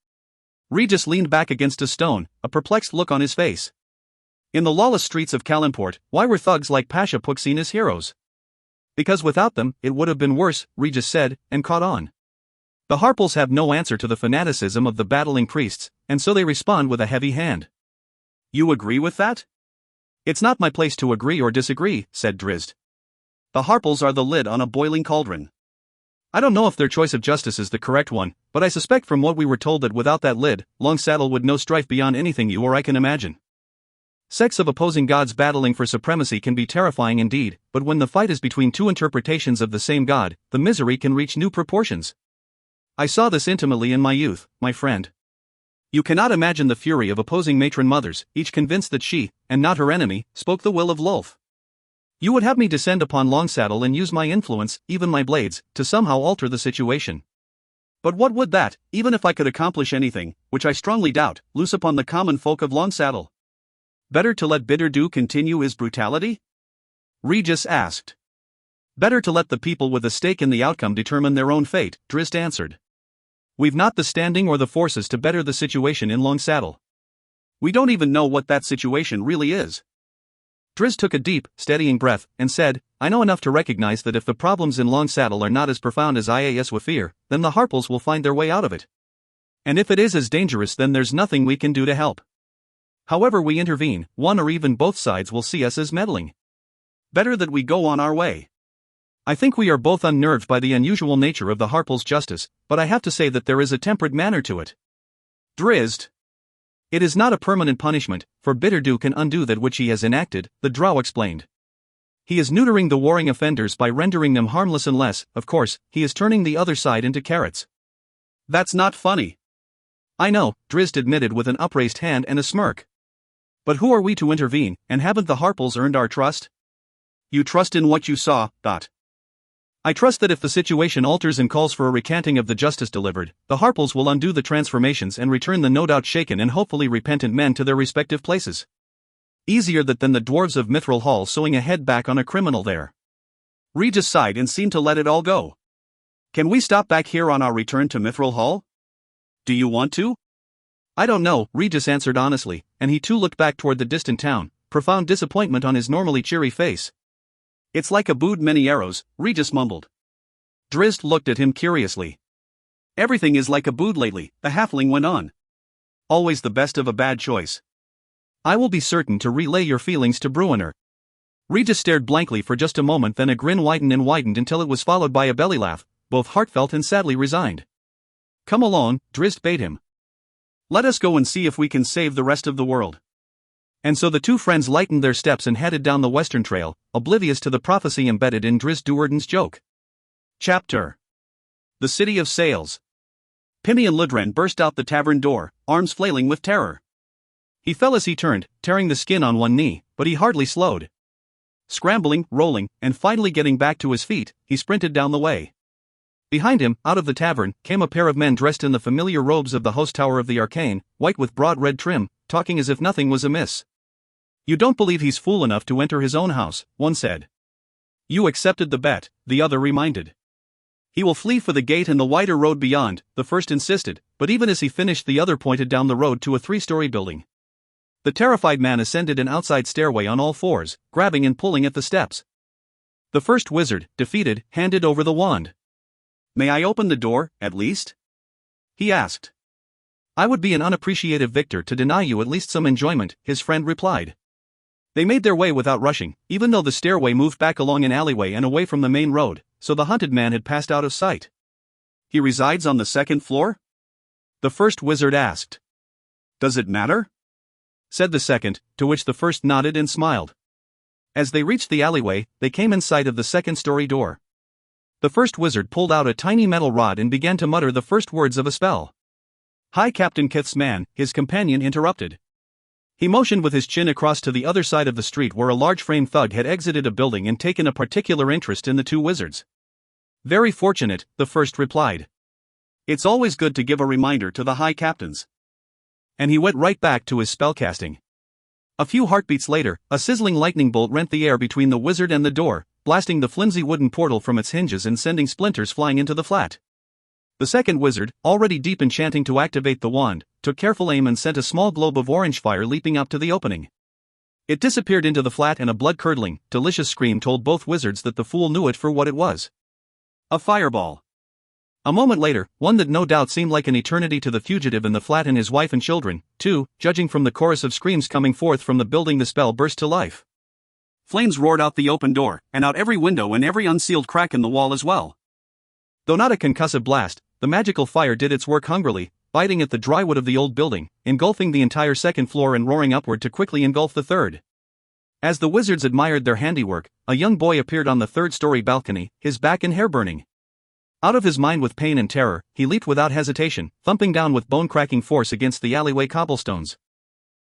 Regis leaned back against a stone, a perplexed look on his face. In the lawless streets of Kalimport, why were thugs like Pasha Pook seen as heroes? Because without them, it would have been worse, Regis said, and caught on. The Harples have no answer to the fanaticism of the battling priests, and so they respond with a heavy hand. You agree with that? It's not my place to agree or disagree, said Drizzt. The Harples are the lid on a boiling cauldron. I don't know if their choice of justice is the correct one, but I suspect from what we were told that without that lid, Longsaddle would know strife beyond anything you or I can imagine. Sects of opposing gods battling for supremacy can be terrifying indeed, but when the fight is between two interpretations of the same god, the misery can reach new proportions. I saw this intimately in my youth, my friend. You cannot imagine the fury of opposing matron mothers, each convinced that she, and not her enemy, spoke the will of Lolth. You would have me descend upon Longsaddle and use my influence, even my blades, to somehow alter the situation. But what would that, even if I could accomplish anything, which I strongly doubt, loose upon the common folk of Longsaddle? Better to let Bitterdew continue his brutality? Regis asked. Better to let the people with a stake in the outcome determine their own fate, Drizzt answered. We've not the standing or the forces to better the situation in Longsaddle. We don't even know what that situation really is. Drizzt took a deep, steadying breath, and said, I know enough to recognize that if the problems in Longsaddle are not as profound as IAS Wafir, then the Harples will find their way out of it. And if it is as dangerous, then there's nothing we can do to help. However we intervene, one or even both sides will see us as meddling. Better that we go on our way. I think we are both unnerved by the unusual nature of the Harple's justice, but I have to say that there is a temperate manner to it. Drizzt. It is not a permanent punishment, for Bitterdew can undo that which he has enacted, the drow explained. He is neutering the warring offenders by rendering them harmless unless, of course, he is turning the other side into carrots. That's not funny. I know, Drizzt admitted with an upraised hand and a smirk. But who are we to intervene, and haven't the Harples earned our trust? You trust in what you saw, Dot. I trust that if the situation alters and calls for a recanting of the justice delivered, the Harples will undo the transformations and return the no doubt shaken and hopefully repentant men to their respective places. Easier that than the dwarves of Mithril Hall sewing a head back on a criminal there. Regis sighed and seemed to let it all go. Can we stop back here on our return to Mithril Hall? Do you want to? I don't know, Regis answered honestly, and he too looked back toward the distant town, profound disappointment on his normally cheery face. It's like a bood many arrows, Regis mumbled. Drizzt looked at him curiously. Everything is like a bood lately, the halfling went on. Always the best of a bad choice. I will be certain to relay your feelings to Bruenor. Regis stared blankly for just a moment, then a grin widened and widened until it was followed by a belly laugh, both heartfelt and sadly resigned. Come along, Drizzt bade him. Let us go and see if we can save the rest of the world. And so the two friends lightened their steps and headed down the western trail, oblivious to the prophecy embedded in Drizzt Do'Urden's joke. Chapter. The City of Sails. Pimian Ludran burst out the tavern door, arms flailing with terror. He fell as he turned, tearing the skin on one knee, but he hardly slowed. Scrambling, rolling, and finally getting back to his feet, he sprinted down the way. Behind him, out of the tavern, came a pair of men dressed in the familiar robes of the host tower of the arcane, white with broad red trim, talking as if nothing was amiss. "You don't believe he's fool enough to enter his own house," one said. "You accepted the bet," the other reminded. "He will flee for the gate and the wider road beyond," the first insisted, but even as he finished the other pointed down the road to a 3-story building. The terrified man ascended an outside stairway on all fours, grabbing and pulling at the steps. The first wizard, defeated, handed over the wand. "May I open the door, at least?" he asked. "I would be an unappreciative victor to deny you at least some enjoyment," his friend replied. They made their way without rushing, even though the stairway moved back along an alleyway and away from the main road, so the hunted man had passed out of sight. "He resides on the 2nd floor?" the first wizard asked. "Does it matter?" said the second, to which the first nodded and smiled. As they reached the alleyway, they came in sight of the 2nd-story door. The first wizard pulled out a tiny metal rod and began to mutter the first words of a spell. "Hi, Captain Kith's man," his companion interrupted. He motioned with his chin across to the other side of the street where a large-frame thug had exited a building and taken a particular interest in the two wizards. "Very fortunate," the first replied. "It's always good to give a reminder to the high captains." And he went right back to his spellcasting. A few heartbeats later, a sizzling lightning bolt rent the air between the wizard and the door, blasting the flimsy wooden portal from its hinges and sending splinters flying into the flat. The second wizard, already deep in chanting to activate the wand, took careful aim and sent a small globe of orange fire leaping up to the opening. It disappeared into the flat and a blood-curdling, delicious scream told both wizards that the fool knew it for what it was. A fireball. A moment later, one that no doubt seemed like an eternity to the fugitive in the flat and his wife and children, too, judging from the chorus of screams coming forth from the building. The spell burst to life. Flames roared out the open door, and out every window and every unsealed crack in the wall as well. Though not a concussive blast, the magical fire did its work hungrily, biting at the dry wood of the old building, engulfing the entire 2nd floor and roaring upward to quickly engulf the 3rd. As the wizards admired their handiwork, a young boy appeared on the 3rd-story balcony, his back and hair burning. Out of his mind with pain and terror, he leaped without hesitation, thumping down with bone-cracking force against the alleyway cobblestones.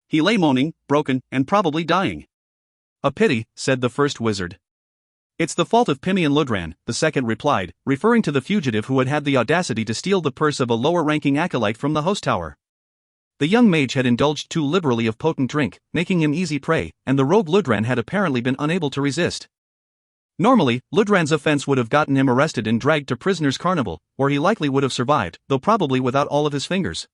He lay moaning, broken, and probably dying. "A pity," said the first wizard. "It's the fault of Pimian Ludran," the second replied, referring to the fugitive who had had the audacity to steal the purse of a lower-ranking acolyte from the host tower. The young mage had indulged too liberally of potent drink, making him easy prey, and the rogue Ludran had apparently been unable to resist. Normally, Ludran's offense would have gotten him arrested and dragged to Prisoner's Carnival, where he likely would have survived, though probably without all of his fingers.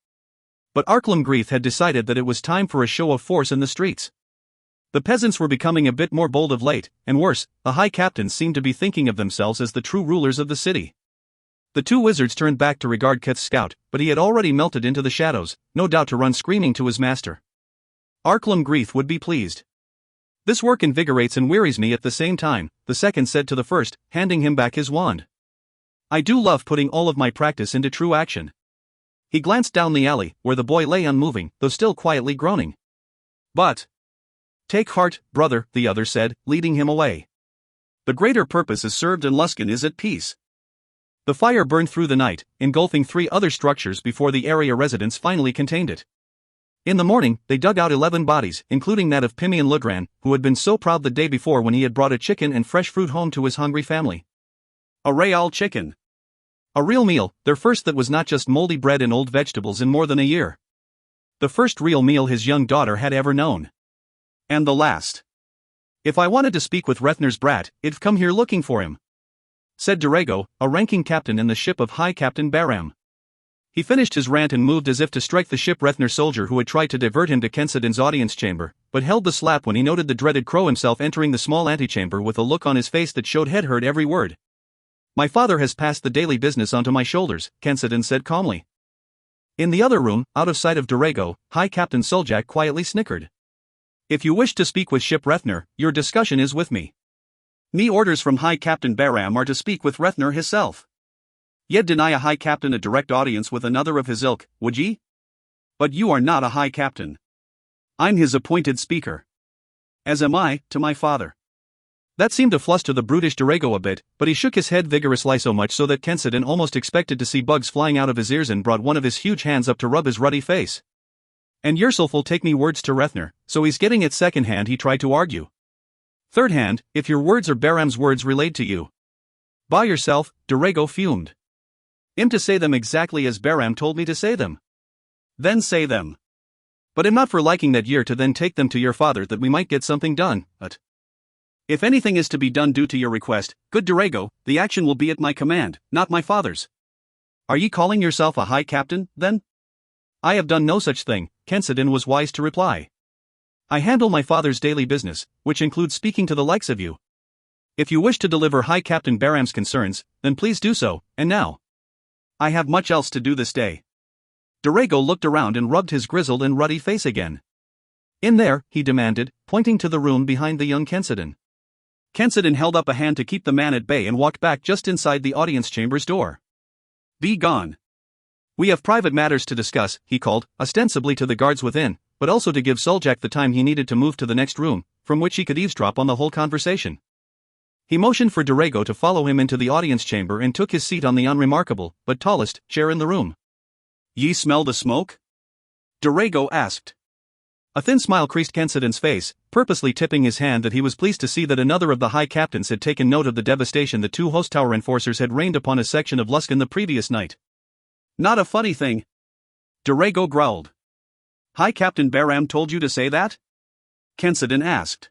But Arklam Greeth had decided that it was time for a show of force in the streets. The peasants were becoming a bit more bold of late, and worse, the high captains seemed to be thinking of themselves as the true rulers of the city. The two wizards turned back to regard Kith's scout, but he had already melted into the shadows, no doubt to run screaming to his master. Arklam Greeth would be pleased. "This work invigorates and wearies me at the same time," the second said to the first, handing him back his wand. "I do love putting all of my practice into true action." He glanced down the alley, where the boy lay unmoving, though still quietly groaning. "But take heart, brother," the other said, leading him away. "The greater purpose is served and Luskan is at peace." The fire burned through the night, engulfing 3 other structures before the area residents finally contained it. In the morning, they dug out 11 bodies, including that of Pimian Ludran, who had been so proud the day before when he had brought a chicken and fresh fruit home to his hungry family. A real chicken. A real meal, their first that was not just moldy bread and old vegetables in more than a year. The first real meal his young daughter had ever known. And the last. "If I wanted to speak with Rethnar's brat, I'd come here looking for him," said Durago, a ranking captain in the ship of High Captain Baram. He finished his rant and moved as if to strike the ship-Rethner soldier who had tried to divert him to Kensadin's audience chamber, but held the slap when he noted the dreaded Crow himself entering the small antechamber with a look on his face that showed he'd heard every word. "My father has passed the daily business onto my shoulders," Kensadin said calmly. In the other room, out of sight of Durago, High Captain Suljak quietly snickered. "If you wish to speak with Ship Rethner, your discussion is with me. Me orders from High Captain Baram are to speak with Rethner himself. Ye'd deny a High Captain a direct audience with another of his ilk, would ye? But you are not a High Captain. I'm his appointed speaker. As am I, to my father. That seemed to fluster the brutish Dorego a bit, but he shook his head vigorously, so much so that Kensidin almost expected to see bugs flying out of his ears, and brought one of his huge hands up to rub his ruddy face. And Yerself'll take me words to Rethner, so he's getting it second hand, he tried to argue. Third hand, if your words are Baram's words relayed to you. By yourself, Dorego fumed. I'm to say them exactly as Baram told me to say them. Then say them. But I'm not for liking that year to then take them to your father that we might get something done, If anything is to be done due to your request, good Dorego, the action will be at my command, not my father's. Are ye calling yourself a high captain, then? I have done no such thing, Kensidin was wise to reply. I handle my father's daily business, which includes speaking to the likes of you. If you wish to deliver High Captain Baram's concerns, then please do so, and now. I have much else to do this day. Dorego looked around and rubbed his grizzled and ruddy face again. In there, he demanded, pointing to the room behind the young Kensidin. Kensidin held up a hand to keep the man at bay and walked back just inside the audience chamber's door. Be gone. We have private matters to discuss, he called, ostensibly to the guards within, but also to give Suljak the time he needed to move to the next room, from which he could eavesdrop on the whole conversation. He motioned for Dorego to follow him into the audience chamber and took his seat on the unremarkable, but tallest, chair in the room. Ye smell the smoke? Dorego asked. A thin smile creased Kensidin's face, purposely tipping his hand that he was pleased to see that another of the high captains had taken note of the devastation the two host tower enforcers had rained upon a section of Luskan the previous night. Not a funny thing. Dorego growled. High Captain Baram told you to say that? Kensidin asked.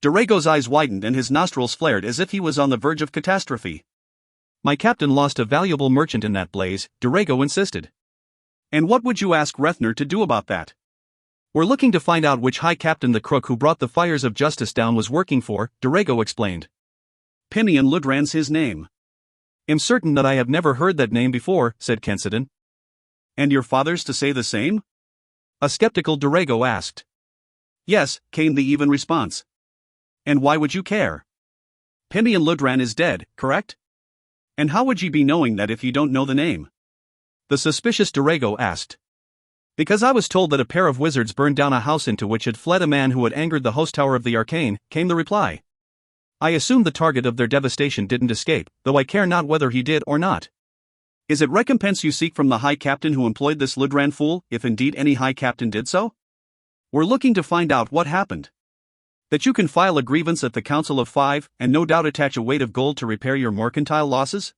Dorego's eyes widened and his nostrils flared as if he was on the verge of catastrophe. My captain lost a valuable merchant in that blaze, Dorego insisted. And what would you ask Rethner to do about that? We're looking to find out which high captain the crook who brought the fires of justice down was working for, Dorego explained. Pinion Ludran's his name. I'm certain that I have never heard that name before, said Kensidin. And your father's to say the same? A skeptical Dorego asked. Yes, came the even response. And why would you care? Pinion Ludran is dead, correct? And how would ye be knowing that if you don't know the name? The suspicious Dorego asked. Because I was told that a pair of wizards burned down a house into which had fled a man who had angered the host tower of the arcane, came the reply. I assume the target of their devastation didn't escape, though I care not whether he did or not. Is it recompense you seek from the high captain who employed this Ludran fool, if indeed any high captain did so? We're looking to find out what happened. That you can file a grievance at the Council of Five, and no doubt attach a weight of gold to repair your mercantile losses?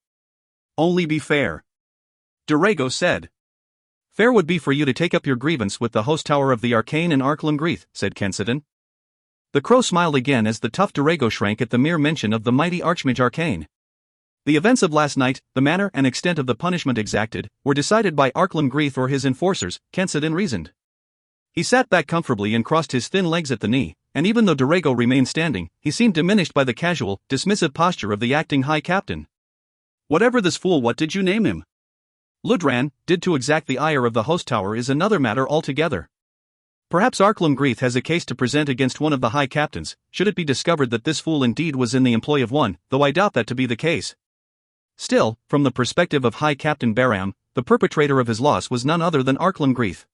Only be fair. Dorego said. Fair would be for you to take up your grievance with the host tower of the arcane in Arklemgreath, said Kensidin. The crow smiled again as the tough Dorego shrank at the mere mention of the mighty Archmage Arcane. The events of last night, the manner and extent of the punishment exacted, were decided by Arklemgreath or his enforcers, Kensidin reasoned. He sat back comfortably and crossed his thin legs at the knee, and even though Dorego remained standing, he seemed diminished by the casual, dismissive posture of the acting high captain. Whatever this fool, what did you name him? Ludran, did to exact the ire of the host tower is another matter altogether. Perhaps Arklemgreath has a case to present against one of the high captains, should it be discovered that this fool indeed was in the employ of one, though I doubt that to be the case. Still, from the perspective of High Captain Baram, the perpetrator of his loss was none other than Arklemgreath.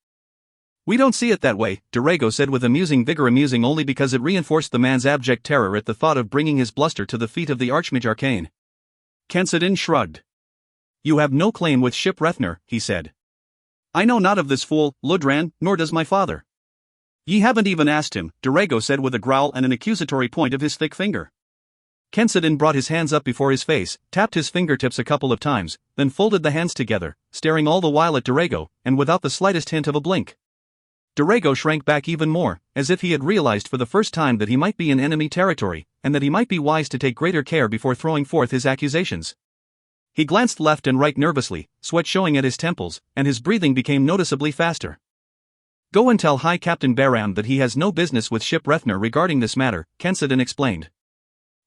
We don't see it that way, Dorego said with amusing vigor, amusing only because it reinforced the man's abject terror at the thought of bringing his bluster to the feet of the Archmage Arcane. Kensidin shrugged. You have no claim with Ship Rethner, he said. I know not of this fool, Ludran, nor does my father. Ye haven't even asked him, Dorego said with a growl and an accusatory point of his thick finger. Kensidin brought his hands up before his face, tapped his fingertips a couple of times, then folded the hands together, staring all the while at Dorego, and without the slightest hint of a blink. Dorego shrank back even more, as if he had realized for the first time that he might be in enemy territory, and that he might be wise to take greater care before throwing forth his accusations. He glanced left and right nervously, sweat showing at his temples, and his breathing became noticeably faster. Go and tell High Captain Baram that he has no business with Ship Rethner regarding this matter, Kensidin explained.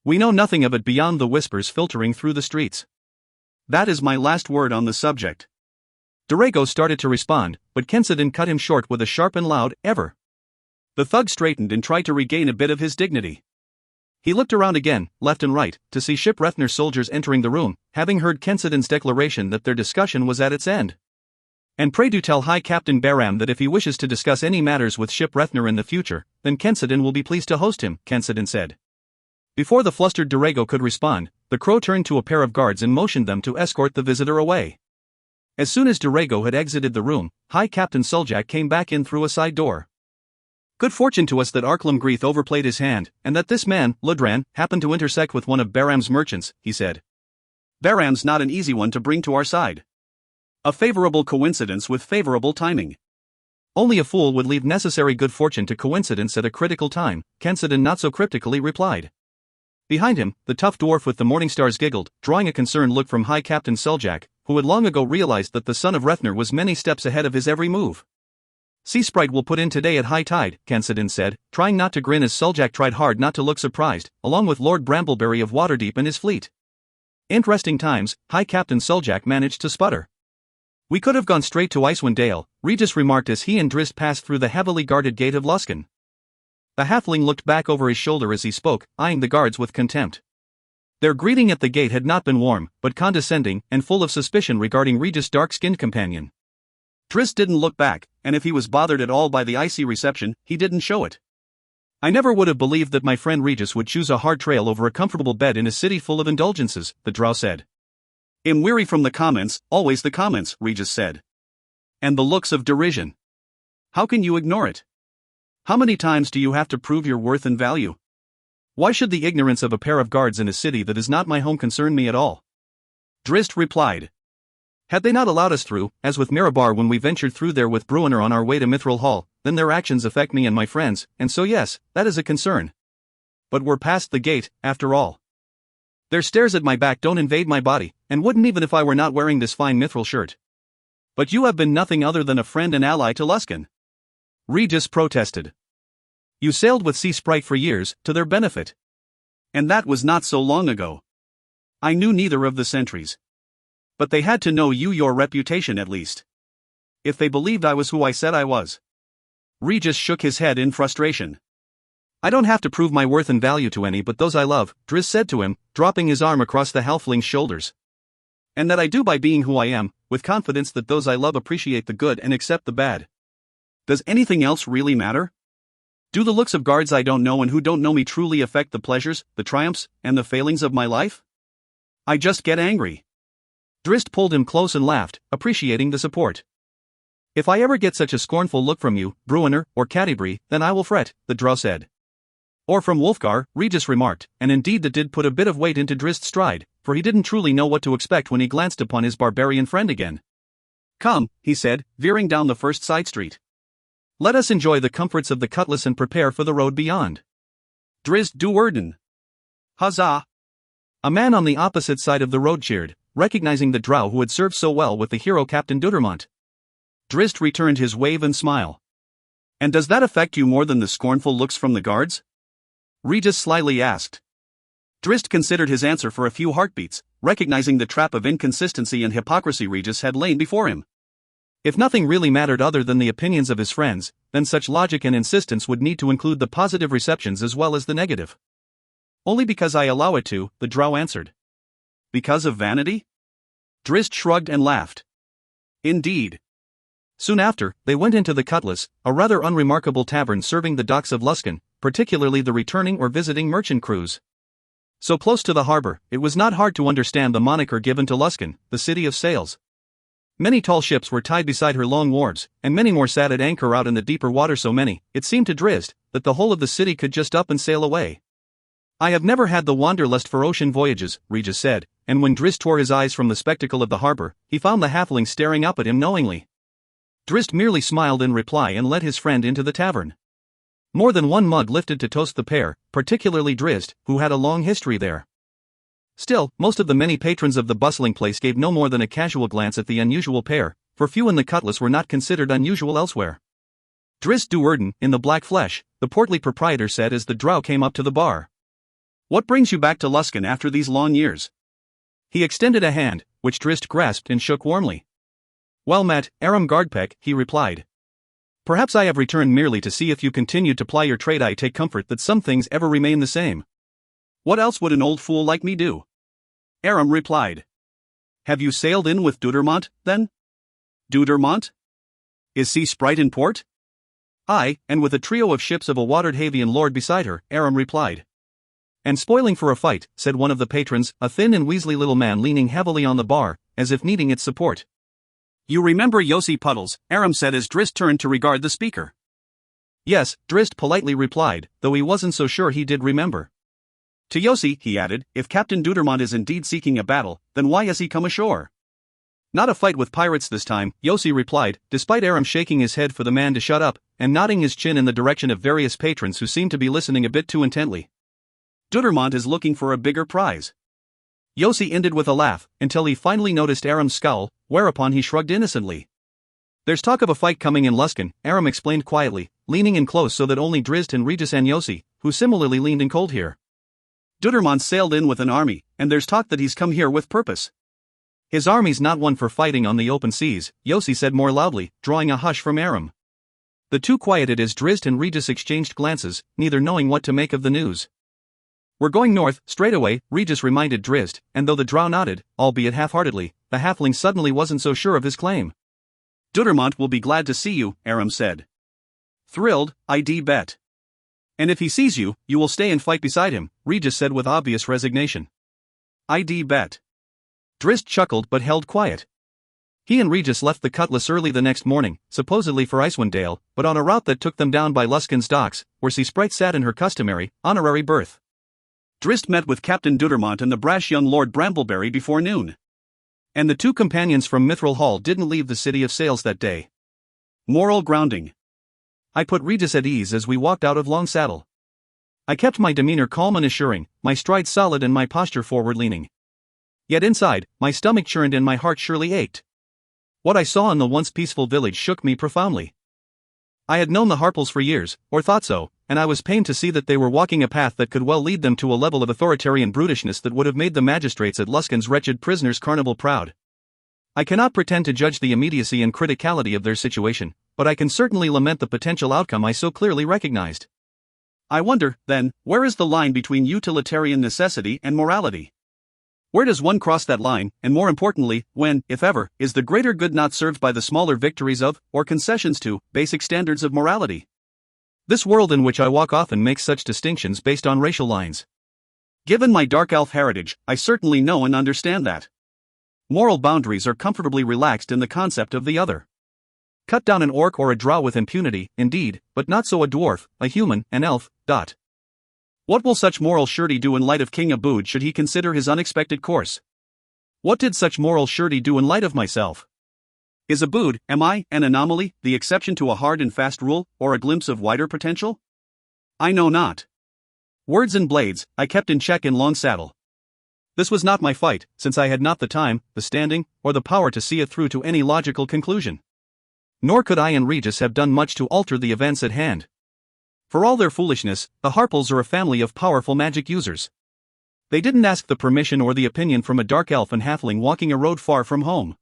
We know nothing of it beyond the whispers filtering through the streets. That is my last word on the subject. Dorego started to respond, but Kensidin cut him short with a sharp and loud, ever. The thug straightened and tried to regain a bit of his dignity. He looked around again, left and right, to see Ship Rethner's soldiers entering the room, having heard Kensidin's declaration that their discussion was at its end. And pray do tell High Captain Baram that if he wishes to discuss any matters with Ship Rethner in the future, then Kensidin will be pleased to host him, Kensidin said. Before the flustered Dorego could respond, the crow turned to a pair of guards and motioned them to escort the visitor away. As soon as Dorego had exited the room, High Captain Suljak came back in through a side door. Good fortune to us that Arklam Greeth overplayed his hand, and that this man, Ludran, happened to intersect with one of Baram's merchants, he said. Baram's not an easy one to bring to our side. A favorable coincidence with favorable timing. Only a fool would leave necessary good fortune to coincidence at a critical time, Kensidin not so cryptically replied. Behind him, the tough dwarf with the morning stars giggled, drawing a concerned look from High Captain Suljak, who had long ago realized that the son of Rethner was many steps ahead of his every move. Sea Sprite will put in today at high tide, Kensidin said, trying not to grin as Suljak tried hard not to look surprised, along with Lord Brambleberry of Waterdeep and his fleet. Interesting times, High Captain Suljak managed to sputter. We could have gone straight to Icewind Dale, Regis remarked as he and Drizzt passed through the heavily guarded gate of Luskan. The halfling looked back over his shoulder as he spoke, eyeing the guards with contempt. Their greeting at the gate had not been warm, but condescending, and full of suspicion regarding Regis' dark-skinned companion. Drizzt didn't look back, and if he was bothered at all by the icy reception, he didn't show it. I never would have believed that my friend Regis would choose a hard trail over a comfortable bed in a city full of indulgences, the drow said. I'm weary from the comments, always the comments, Regis said. And the looks of derision. How can you ignore it? How many times do you have to prove your worth and value? Why should the ignorance of a pair of guards in a city that is not my home concern me at all? Drizzt replied. Had they not allowed us through, as with Mirabar when we ventured through there with Bruenor on our way to Mithril Hall, then their actions affect me and my friends, and so yes, that is a concern. But we're past the gate, after all. Their stares at my back don't invade my body, and wouldn't even if I were not wearing this fine mithril shirt. But you have been nothing other than a friend and ally to Luskan. Regis protested. You sailed with Sea Sprite for years, to their benefit. And that was not so long ago. I knew neither of the sentries. But they had to know you, your reputation at least. If they believed I was who I said I was. Regis shook his head in frustration. I don't have to prove my worth and value to any but those I love, Drizzt said to him, dropping his arm across the halfling's shoulders. And that I do by being who I am, with confidence that those I love appreciate the good and accept the bad. Does anything else really matter? Do the looks of guards I don't know and who don't know me truly affect the pleasures, the triumphs, and the failings of my life? I just get angry. Drizzt pulled him close and laughed, appreciating the support. If I ever get such a scornful look from you, Bruenor, or Catti-brie, then I will fret, the drow said. Or from Wulfgar, Regis remarked, and indeed that did put a bit of weight into Drizzt's stride, for he didn't truly know what to expect when he glanced upon his barbarian friend again. Come, he said, veering down the first side street. Let us enjoy the comforts of the Cutlass and prepare for the road beyond. Drizzt Duerden. Huzzah! A man on the opposite side of the road cheered, recognizing the drow who had served so well with the hero Captain Dudermont. Drizzt returned his wave and smile. And does that affect you more than the scornful looks from the guards? Regis slyly asked. Drizzt considered his answer for a few heartbeats, recognizing the trap of inconsistency and hypocrisy Regis had lain before him. If nothing really mattered other than the opinions of his friends, then such logic and insistence would need to include the positive receptions as well as the negative. Only because I allow it to, the drow answered. Because of vanity? Drizzt shrugged and laughed. Indeed. Soon after, they went into the Cutlass, a rather unremarkable tavern serving the docks of Luskan, particularly the returning or visiting merchant crews. So close to the harbor, it was not hard to understand the moniker given to Luskan, the city of sails. Many tall ships were tied beside her long wharves, and many more sat at anchor out in the deeper water. So many, it seemed to Drizzt, that the whole of the city could just up and sail away. I have never had the wanderlust for ocean voyages, Regis said, and when Drizzt tore his eyes from the spectacle of the harbor, he found the halfling staring up at him knowingly. Drizzt merely smiled in reply and led his friend into the tavern. More than one mug lifted to toast the pair, particularly Drizzt, who had a long history there. Still, most of the many patrons of the bustling place gave no more than a casual glance at the unusual pair, for few in the Cutlass were not considered unusual elsewhere. Drizzt Duerden, in the black flesh, the portly proprietor said as the drow came up to the bar. What brings you back to Luskan after these long years? He extended a hand, which Drizzt grasped and shook warmly. Well met, Aram Gardpek, he replied. Perhaps I have returned merely to see if you continue to ply your trade. I take comfort that some things ever remain the same. What else would an old fool like me do? Aram replied. Have you sailed in with Dudermont, then? Dudermont? Is Sea Sprite in port? Aye, and with a trio of ships of a watered Havian lord beside her, Aram replied. And spoiling for a fight, said one of the patrons, a thin and weaselly little man leaning heavily on the bar, as if needing its support. You remember Yossi Puddles, Aram said as Drizzt turned to regard the speaker. Yes, Drizzt politely replied, though he wasn't so sure he did remember. To Yossi, he added, if Captain Dudermont is indeed seeking a battle, then why has he come ashore? Not a fight with pirates this time, Yossi replied, despite Aram shaking his head for the man to shut up, and nodding his chin in the direction of various patrons who seemed to be listening a bit too intently. Dudermont is looking for a bigger prize. Yossi ended with a laugh, until he finally noticed Aram's scowl, whereupon he shrugged innocently. There's talk of a fight coming in Luskan, Aram explained quietly, leaning in close so that only Drizzt and Regis and Yossi, who similarly leaned in cold here. Dudermont sailed in with an army, and there's talk that he's come here with purpose. His army's not one for fighting on the open seas, Yossi said more loudly, drawing a hush from Aram. The two quieted as Drizzt and Regis exchanged glances, neither knowing what to make of the news. We're going north, straight away, Regis reminded Drizzt, and though the drow nodded, albeit half-heartedly, the halfling suddenly wasn't so sure of his claim. Dudermont will be glad to see you, Aram said. Thrilled, I'd bet. And if he sees you, you will stay and fight beside him, Regis said with obvious resignation. I'd bet. Drizzt chuckled but held quiet. He and Regis left the Cutlass early the next morning, supposedly for Icewind Dale, but on a route that took them down by Luskan's docks, where Sea Sprite sat in her customary, honorary berth. Drizzt met with Captain Dudermont and the brash young Lord Brambleberry before noon. And the two companions from Mithril Hall didn't leave the City of Sails that day. Moral grounding. I put Regis at ease as we walked out of Long Saddle. I kept my demeanor calm and assuring, my stride solid and my posture forward-leaning. Yet inside, my stomach churned and my heart surely ached. What I saw in the once peaceful village shook me profoundly. I had known the Harples for years, or thought so, and I was pained to see that they were walking a path that could well lead them to a level of authoritarian brutishness that would have made the magistrates at Luskan's wretched prisoners' carnival proud. I cannot pretend to judge the immediacy and criticality of their situation, but I can certainly lament the potential outcome I so clearly recognized. I wonder, then, where is the line between utilitarian necessity and morality? Where does one cross that line, and more importantly, when, if ever, is the greater good not served by the smaller victories of, or concessions to, basic standards of morality? This world in which I walk often makes such distinctions based on racial lines. Given my dark elf heritage, I certainly know and understand that. Moral boundaries are comfortably relaxed in the concept of the other. Cut down an orc or a drow with impunity, indeed, but not so a dwarf, a human, an elf. What will such moral surety do in light of King Abood should he consider his unexpected course? What did such moral surety do in light of myself? Is Abood, am I, an anomaly, the exception to a hard and fast rule, or a glimpse of wider potential? I know not. Words and blades, I kept in check in Long Saddle. This was not my fight, since I had not the time, the standing, or the power to see it through to any logical conclusion. Nor could I and Regis have done much to alter the events at hand. For all their foolishness, the Harples are a family of powerful magic users. They didn't ask the permission or the opinion from a dark elf and halfling walking a road far from home.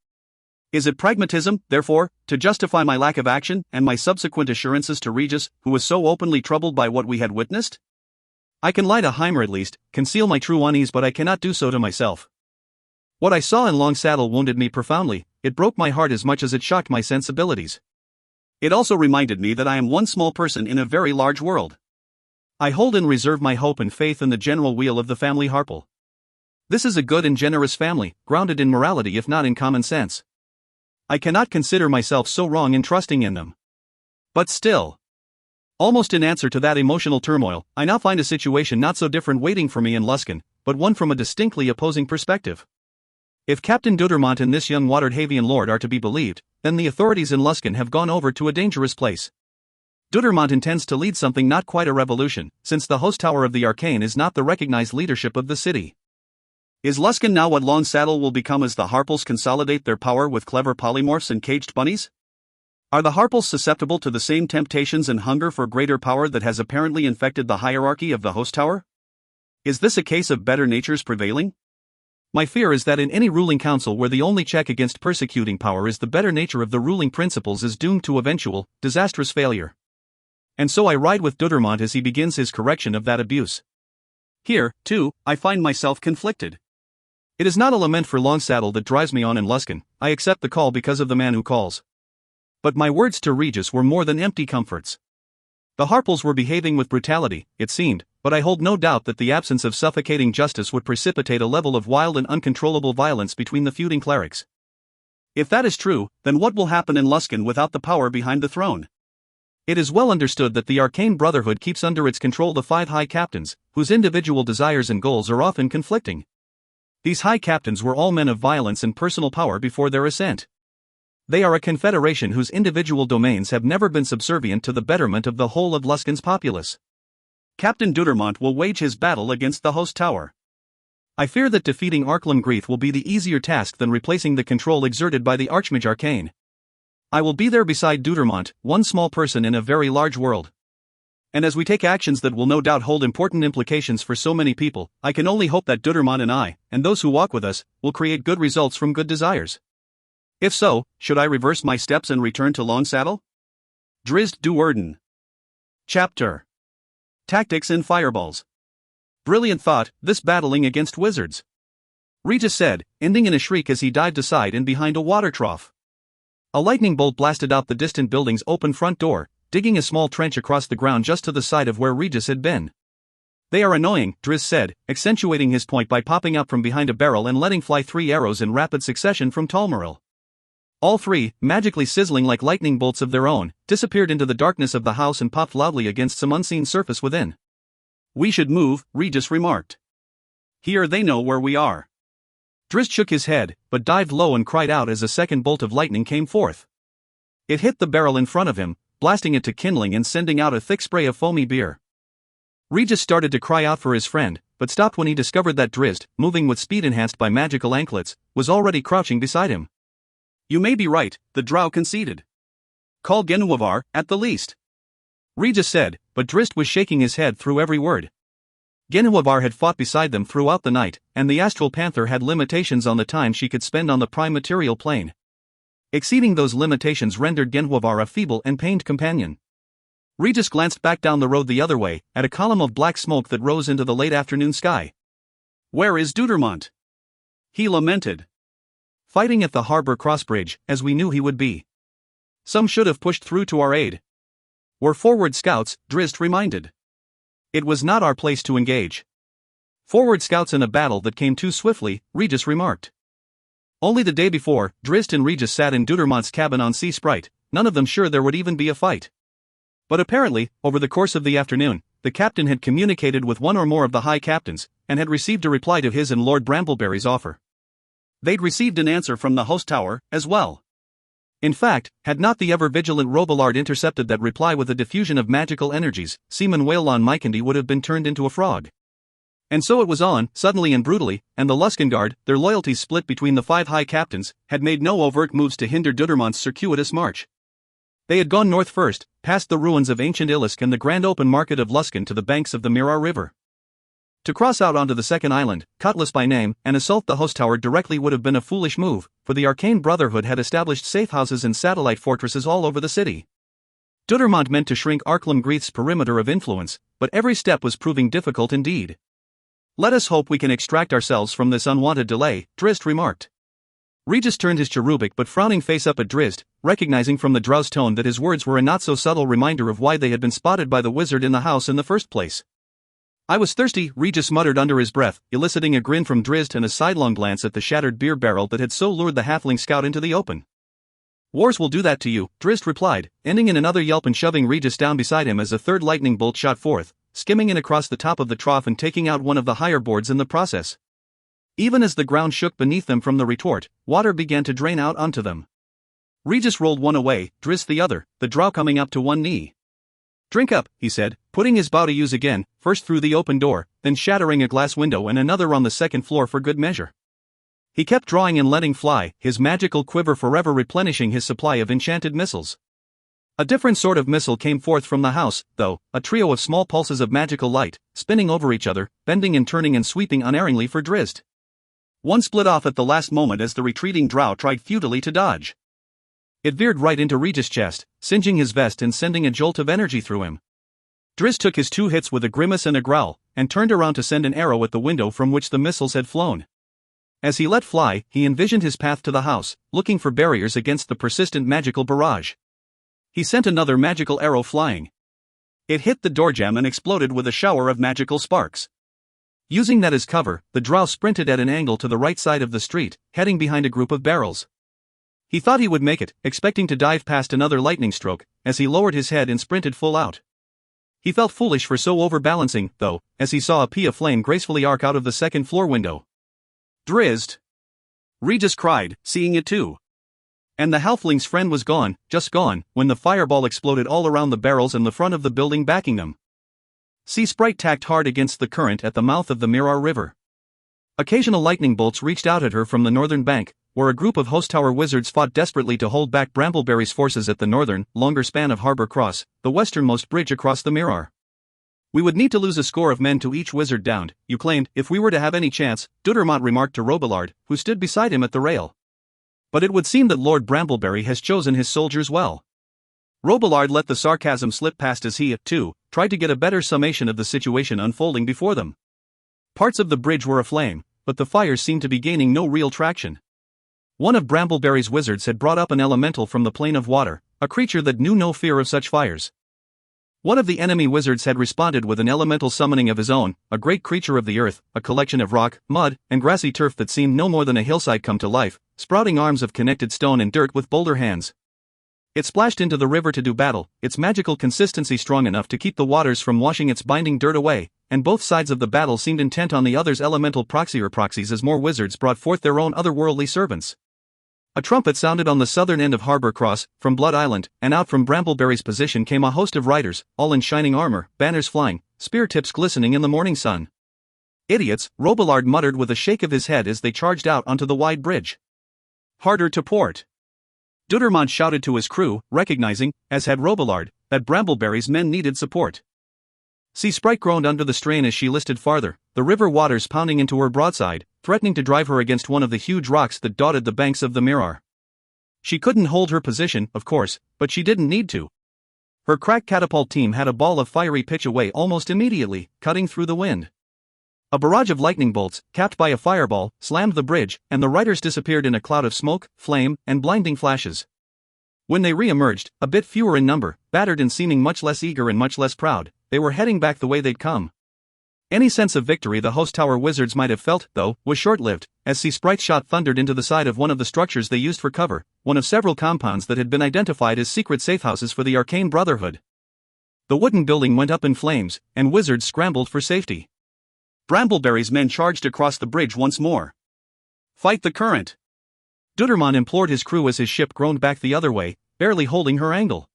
Is it pragmatism, therefore, to justify my lack of action and my subsequent assurances to Regis, who was so openly troubled by what we had witnessed? I can lie to Heimer at least, conceal my true unease, but I cannot do so to myself. What I saw in Long Saddle wounded me profoundly, it broke my heart as much as it shocked my sensibilities. It also reminded me that I am one small person in a very large world. I hold in reserve my hope and faith in the general weal of the family Harple. This is a good and generous family, grounded in morality if not in common sense. I cannot consider myself so wrong in trusting in them. But still, almost in answer to that emotional turmoil, I now find a situation not so different waiting for me in Luskan, but one from a distinctly opposing perspective. If Captain Dudermont and this young watered Havian lord are to be believed, then the authorities in Luskan have gone over to a dangerous place. Dudermont intends to lead something not quite a revolution, since the host tower of the Arcane is not the recognized leadership of the city. Is Luskan now what Long Saddle will become as the Harples consolidate their power with clever polymorphs and caged bunnies? Are the Harples susceptible to the same temptations and hunger for greater power that has apparently infected the hierarchy of the host tower? Is this a case of better natures prevailing? My fear is that in any ruling council where the only check against persecuting power is the better nature of the ruling principles is doomed to eventual, disastrous failure. And so I ride with Dudermont as he begins his correction of that abuse. Here, too, I find myself conflicted. It is not a lament for Long Saddle that drives me on in Luskan, I accept the call because of the man who calls. But my words to Regis were more than empty comforts. The Harples were behaving with brutality, it seemed, but I hold no doubt that the absence of suffocating justice would precipitate a level of wild and uncontrollable violence between the feuding clerics. If that is true, then what will happen in Luskan without the power behind the throne? It is well understood that the Arcane Brotherhood keeps under its control the 5 High Captains, whose individual desires and goals are often conflicting. These High Captains were all men of violence and personal power before their ascent. They are a confederation whose individual domains have never been subservient to the betterment of the whole of Luskan's populace. Captain Dudermont will wage his battle against the host tower. I fear that defeating Arklam Greith will be the easier task than replacing the control exerted by the Archmage Arcane. I will be there beside Dudermont, one small person in a very large world. And as we take actions that will no doubt hold important implications for so many people, I can only hope that Dudermont and I, and those who walk with us, will create good results from good desires. If so, should I reverse my steps and return to Longsaddle? Drizzt Do'Urden. Chapter. Tactics and Fireballs. Brilliant thought, this battling against wizards. Regis said, ending in a shriek as he dived aside and behind a water trough. A lightning bolt blasted out the distant building's open front door, digging a small trench across the ground just to the side of where Regis had been. They are annoying, Drizzt said, accentuating his point by popping up from behind a barrel and letting fly 3 arrows in rapid succession from Talmaril. All 3, magically sizzling like lightning bolts of their own, disappeared into the darkness of the house and popped loudly against some unseen surface within. We should move, Regis remarked. Here they know where we are. Drizzt shook his head, but dived low and cried out as a second bolt of lightning came forth. It hit the barrel in front of him, blasting it to kindling and sending out a thick spray of foamy beer. Regis started to cry out for his friend, but stopped when he discovered that Drizzt, moving with speed enhanced by magical anklets, was already crouching beside him. You may be right, the drow conceded. Call Genuavar, at the least. Regis said, but Drizzt was shaking his head through every word. Genuavar had fought beside them throughout the night, and the Astral Panther had limitations on the time she could spend on the prime material plane. Exceeding those limitations rendered Genuavar a feeble and pained companion. Regis glanced back down the road the other way, at a column of black smoke that rose into the late afternoon sky. Where is Dudermont? He lamented. Fighting at the harbor crossbridge, as we knew he would be. Some should have pushed through to our aid. We're forward scouts, Drizzt reminded. It was not our place to engage. Forward scouts in a battle that came too swiftly, Regis remarked. Only the day before, Drizzt and Regis sat in Dudermont's cabin on Sea Sprite, none of them sure there would even be a fight. But apparently, over the course of the afternoon, the captain had communicated with one or more of the high captains, and had received a reply to his and Lord Brambleberry's offer. They'd received an answer from the host tower, as well. In fact, had not the ever-vigilant Robillard intercepted that reply with a diffusion of magical energies, Seaman Whalelon Mykendy would have been turned into a frog. And so it was on, suddenly and brutally, and the Luskan Guard, their loyalties split between the 5 high captains, had made no overt moves to hinder Dudermont's circuitous march. They had gone north first, past the ruins of ancient Ilisk and the grand open market of Luskan to the banks of the Mirar River. To cross out onto the second island, Cutlass by name, and assault the host tower directly would have been a foolish move, for the Arcane Brotherhood had established safe houses and satellite fortresses all over the city. Dudermont meant to shrink Arklam Greith's perimeter of influence, but every step was proving difficult indeed. Let us hope we can extract ourselves from this unwanted delay, Drizzt remarked. Regis turned his cherubic but frowning face up at Drizzt, recognizing from the drow's tone that his words were a not-so-subtle reminder of why they had been spotted by the wizard in the house in the first place. I was thirsty, Regis muttered under his breath, eliciting a grin from Drizzt and a sidelong glance at the shattered beer barrel that had so lured the halfling scout into the open. Wars will do that to you, Drizzt replied, ending in another yelp and shoving Regis down beside him as a third lightning bolt shot forth, skimming in across the top of the trough and taking out one of the higher boards in the process. Even as the ground shook beneath them from the retort, water began to drain out onto them. Regis rolled one away, Drizzt the other, the drow coming up to one knee. Drink up, he said, putting his bow to use again, first through the open door, then shattering a glass window and another on the second floor for good measure. He kept drawing and letting fly, his magical quiver forever replenishing his supply of enchanted missiles. A different sort of missile came forth from the house, though, a trio of small pulses of magical light, spinning over each other, bending and turning and sweeping unerringly for Drizzt. One split off at the last moment as the retreating drow tried futilely to dodge. It veered right into Regis' chest, singeing his vest and sending a jolt of energy through him. Drizzt took his 2 hits with a grimace and a growl, and turned around to send an arrow at the window from which the missiles had flown. As he let fly, he envisioned his path to the house, looking for barriers against the persistent magical barrage. He sent another magical arrow flying. It hit the doorjamb and exploded with a shower of magical sparks. Using that as cover, the drow sprinted at an angle to the right side of the street, heading behind a group of barrels. He thought he would make it, expecting to dive past another lightning stroke, as he lowered his head and sprinted full out. He felt foolish for so overbalancing, though, as he saw a pea of flame gracefully arc out of the second-floor window. Drizzed! Regis cried, seeing it too. And the halfling's friend was gone, just gone, when the fireball exploded all around the barrels and the front of the building backing them. Sea Sprite tacked hard against the current at the mouth of the Mirror River. Occasional lightning bolts reached out at her from the northern bank, where a group of Host Tower wizards fought desperately to hold back Brambleberry's forces at the northern, longer span of Harbor Cross, the westernmost bridge across the Mirror. We would need to lose a score of men to each wizard downed, you claimed, if we were to have any chance, Dudermont remarked to Robillard, who stood beside him at the rail. But it would seem that Lord Brambleberry has chosen his soldiers well. Robillard let the sarcasm slip past as he, too, tried to get a better summation of the situation unfolding before them. Parts of the bridge were aflame, but the fires seemed to be gaining no real traction. One of Brambleberry's wizards had brought up an elemental from the plane of water, a creature that knew no fear of such fires. One of the enemy wizards had responded with an elemental summoning of his own, a great creature of the earth, a collection of rock, mud, and grassy turf that seemed no more than a hillside come to life, sprouting arms of connected stone and dirt with boulder hands. It splashed into the river to do battle, its magical consistency strong enough to keep the waters from washing its binding dirt away, and both sides of the battle seemed intent on the other's elemental proxies as more wizards brought forth their own otherworldly servants. A trumpet sounded on the southern end of Harbor Cross, from Blood Island, and out from Brambleberry's position came a host of riders, all in shining armor, banners flying, spear tips glistening in the morning sun. Idiots, Robillard muttered with a shake of his head as they charged out onto the wide bridge. Harder to port! Dudermont shouted to his crew, recognizing, as had Robillard, that Brambleberry's men needed support. Sea Sprite groaned under the strain as she listed farther, the river waters pounding into her broadside, threatening to drive her against one of the huge rocks that dotted the banks of the Mirror. She couldn't hold her position, of course, but she didn't need to. Her crack catapult team had a ball of fiery pitch away almost immediately, cutting through the wind. A barrage of lightning bolts, capped by a fireball, slammed the bridge, and the riders disappeared in a cloud of smoke, flame, and blinding flashes. When they re-emerged, a bit fewer in number, battered and seeming much less eager and much less proud, they were heading back the way they'd come. Any sense of victory the Host Tower wizards might have felt, though, was short-lived, as Sea Sprite's shot thundered into the side of one of the structures they used for cover, one of several compounds that had been identified as secret safehouses for the Arcane Brotherhood. The wooden building went up in flames, and wizards scrambled for safety. Brambleberry's men charged across the bridge once more. Fight the current! Dudermont implored his crew as his ship groaned back the other way, barely holding her angle.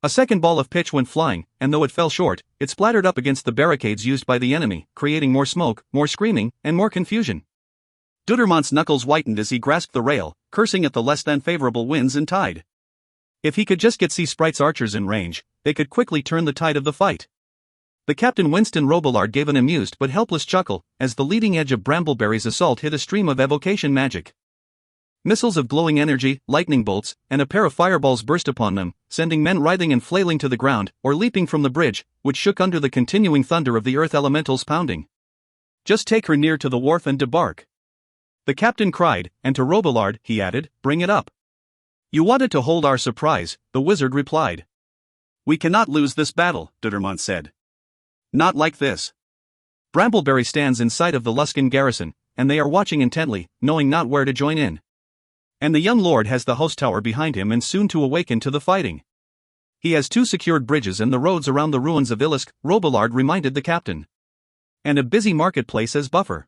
A second ball of pitch went flying, and though it fell short, it splattered up against the barricades used by the enemy, creating more smoke, more screaming, and more confusion. Dudermont's knuckles whitened as he grasped the rail, cursing at the less than favorable winds and tide. If he could just get Sea Sprite's archers in range, they could quickly turn the tide of the fight. The captain Winston Robillard gave an amused but helpless chuckle, as the leading edge of Brambleberry's assault hit a stream of evocation magic. Missiles of glowing energy, lightning bolts, and a pair of fireballs burst upon them, sending men writhing and flailing to the ground, or leaping from the bridge, which shook under the continuing thunder of the earth elementals pounding. Just take her near to the wharf and debark. The captain cried, and to Robillard, he added, bring it up. You wanted to hold our surprise, the wizard replied. We cannot lose this battle, Dudermont said. Not like this. Brambleberry stands in sight of the Luskan garrison, and they are watching intently, knowing not where to join in. And the young lord has the Host Tower behind him and soon to awaken to the fighting. He has 2 secured bridges and the roads around the ruins of Ilisk, Robillard reminded the captain. And a busy marketplace as buffer.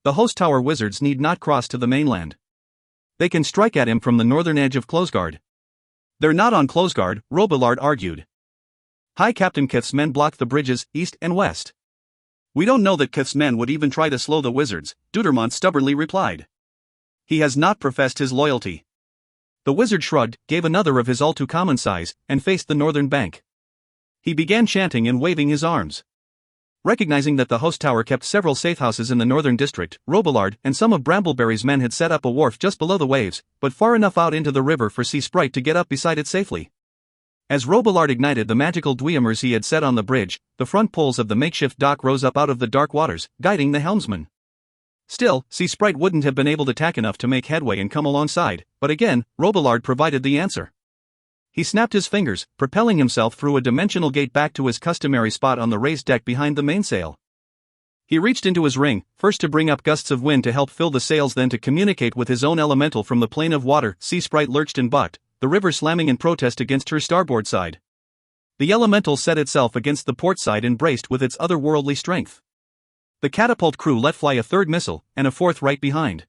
The Host Tower wizards need not cross to the mainland. They can strike at him from the northern edge of Closeguard. They're not on Closeguard, Robillard argued. High Captain Kith's men blocked the bridges, east and west. We don't know that Kith's men would even try to slow the wizards, Dudermont stubbornly replied. He has not professed his loyalty. The wizard shrugged, gave another of his all-too-common sighs, and faced the northern bank. He began chanting and waving his arms. Recognizing that the Host Tower kept several safehouses in the northern district, Robillard and some of Brambleberry's men had set up a wharf just below the waves, but far enough out into the river for Sea Sprite to get up beside it safely. As Robillard ignited the magical dweomers he had set on the bridge, the front poles of the makeshift dock rose up out of the dark waters, guiding the helmsman. Still, Sea Sprite wouldn't have been able to tack enough to make headway and come alongside, but again, Robillard provided the answer. He snapped his fingers, propelling himself through a dimensional gate back to his customary spot on the raised deck behind the mainsail. He reached into his ring, first to bring up gusts of wind to help fill the sails, then to communicate with his own elemental from the plane of water. Sea Sprite lurched and bucked, the river slamming in protest against her starboard side. The elemental set itself against the port side and braced with its otherworldly strength. The catapult crew let fly a third missile, and a fourth right behind.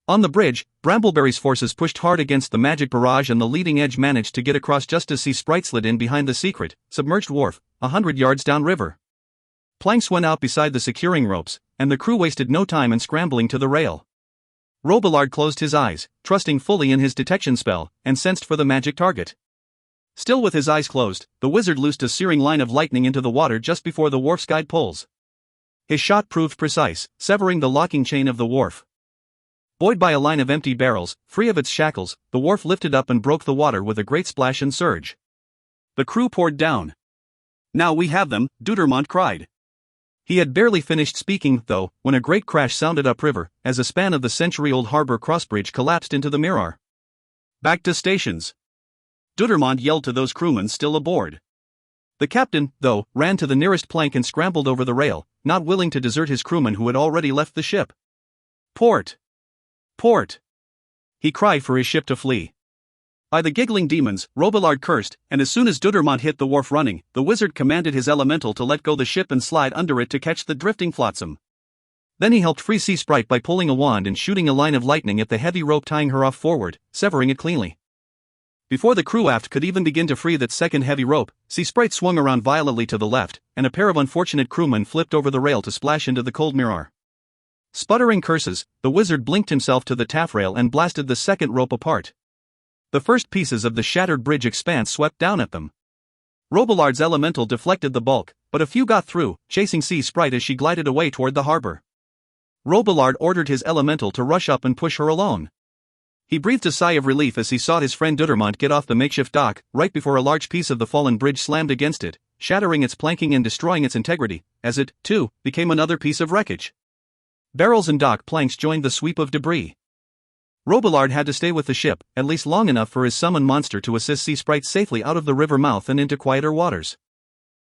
On the bridge, Brambleberry's forces pushed hard against the magic barrage, and the leading edge managed to get across just as Sea Sprite slid in behind the secret, submerged wharf, 100 yards downriver. Planks went out beside the securing ropes, and the crew wasted no time in scrambling to the rail. Robillard closed his eyes, trusting fully in his detection spell, and sensed for the magic target. Still with his eyes closed, the wizard loosed a searing line of lightning into the water just before the wharf's guide poles. His shot proved precise, severing the locking chain of the wharf. Buoyed by a line of empty barrels, free of its shackles, the wharf lifted up and broke the water with a great splash and surge. The crew poured down. "Now we have them," Dudermont cried. He had barely finished speaking, though, when a great crash sounded upriver, as a span of the century-old harbor crossbridge collapsed into the mirror. "Back to stations!" Dudermont yelled to those crewmen still aboard. The captain, though, ran to the nearest plank and scrambled over the rail, not willing to desert his crewmen who had already left the ship. "Port! Port!" he cried for his ship to flee. By the giggling demons, Robillard cursed, and as soon as Dudermont hit the wharf running, the wizard commanded his elemental to let go the ship and slide under it to catch the drifting flotsam. Then he helped free Sea Sprite by pulling a wand and shooting a line of lightning at the heavy rope tying her off forward, severing it cleanly. Before the crew aft could even begin to free that second heavy rope, Sea Sprite swung around violently to the left, and a pair of unfortunate crewmen flipped over the rail to splash into the cold mirror. Sputtering curses, the wizard blinked himself to the taffrail and blasted the second rope apart. The first pieces of the shattered bridge expanse swept down at them. Robillard's elemental deflected the bulk, but a few got through, chasing Sea Sprite as she glided away toward the harbor. Robillard ordered his elemental to rush up and push her alone. He breathed a sigh of relief as he saw his friend Dudermont get off the makeshift dock, right before a large piece of the fallen bridge slammed against it, shattering its planking and destroying its integrity, as it, too, became another piece of wreckage. Barrels and dock planks joined the sweep of debris. Robillard had to stay with the ship, at least long enough for his summoned monster to assist Sea Sprite safely out of the river mouth and into quieter waters.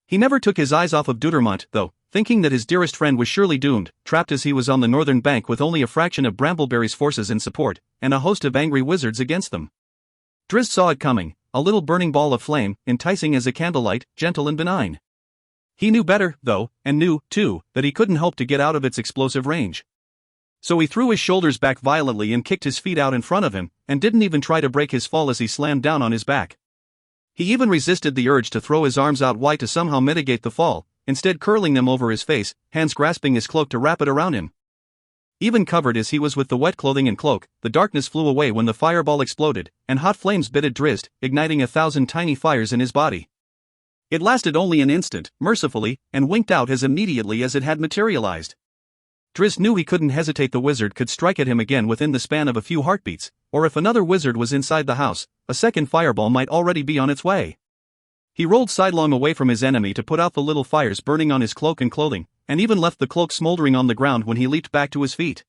He never took his eyes off of Dudermont, though, thinking that his dearest friend was surely doomed, trapped as he was on the northern bank with only a fraction of Brambleberry's forces in support, and a host of angry wizards against them. Drizzt saw it coming, a little burning ball of flame, enticing as a candlelight, gentle and benign. He knew better, though, and knew, too, that he couldn't hope to get out of its explosive range. So he threw his shoulders back violently and kicked his feet out in front of him, and didn't even try to break his fall as he slammed down on his back. He even resisted the urge to throw his arms out wide to somehow mitigate the fall, instead curling them over his face, hands grasping his cloak to wrap it around him. Even covered as he was with the wet clothing and cloak, the darkness flew away when the fireball exploded, and hot flames bit at Drizzt, igniting 1,000 tiny fires in his body. It lasted only an instant, mercifully, and winked out as immediately as it had materialized. Drizzt knew he couldn't hesitate. The wizard could strike at him again within the span of a few heartbeats, or if another wizard was inside the house, a second fireball might already be on its way. He rolled sidelong away from his enemy to put out the little fires burning on his cloak and clothing, and even left the cloak smoldering on the ground when he leaped back to his feet.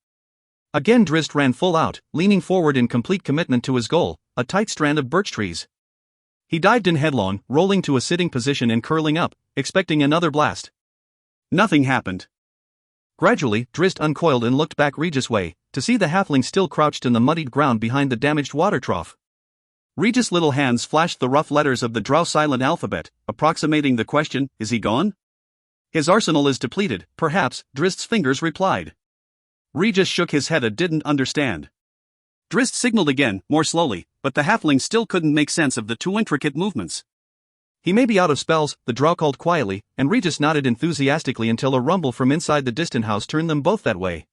Again Drizzt ran full out, leaning forward in complete commitment to his goal, a tight strand of birch trees. He dived in headlong, rolling to a sitting position and curling up, expecting another blast. Nothing happened. Gradually, Drizzt uncoiled and looked back Regis' way, to see the halfling still crouched in the muddied ground behind the damaged water trough. Regis' little hands flashed the rough letters of the Drow silent alphabet, approximating the question, "Is he gone?" "His arsenal is depleted, perhaps," Drizzt's fingers replied. Regis shook his head and didn't understand. Drizzt signaled again, more slowly, but the halfling still couldn't make sense of the too intricate movements. "He may be out of spells," the Drow called quietly, and Regis nodded enthusiastically until a rumble from inside the distant house turned them both that way.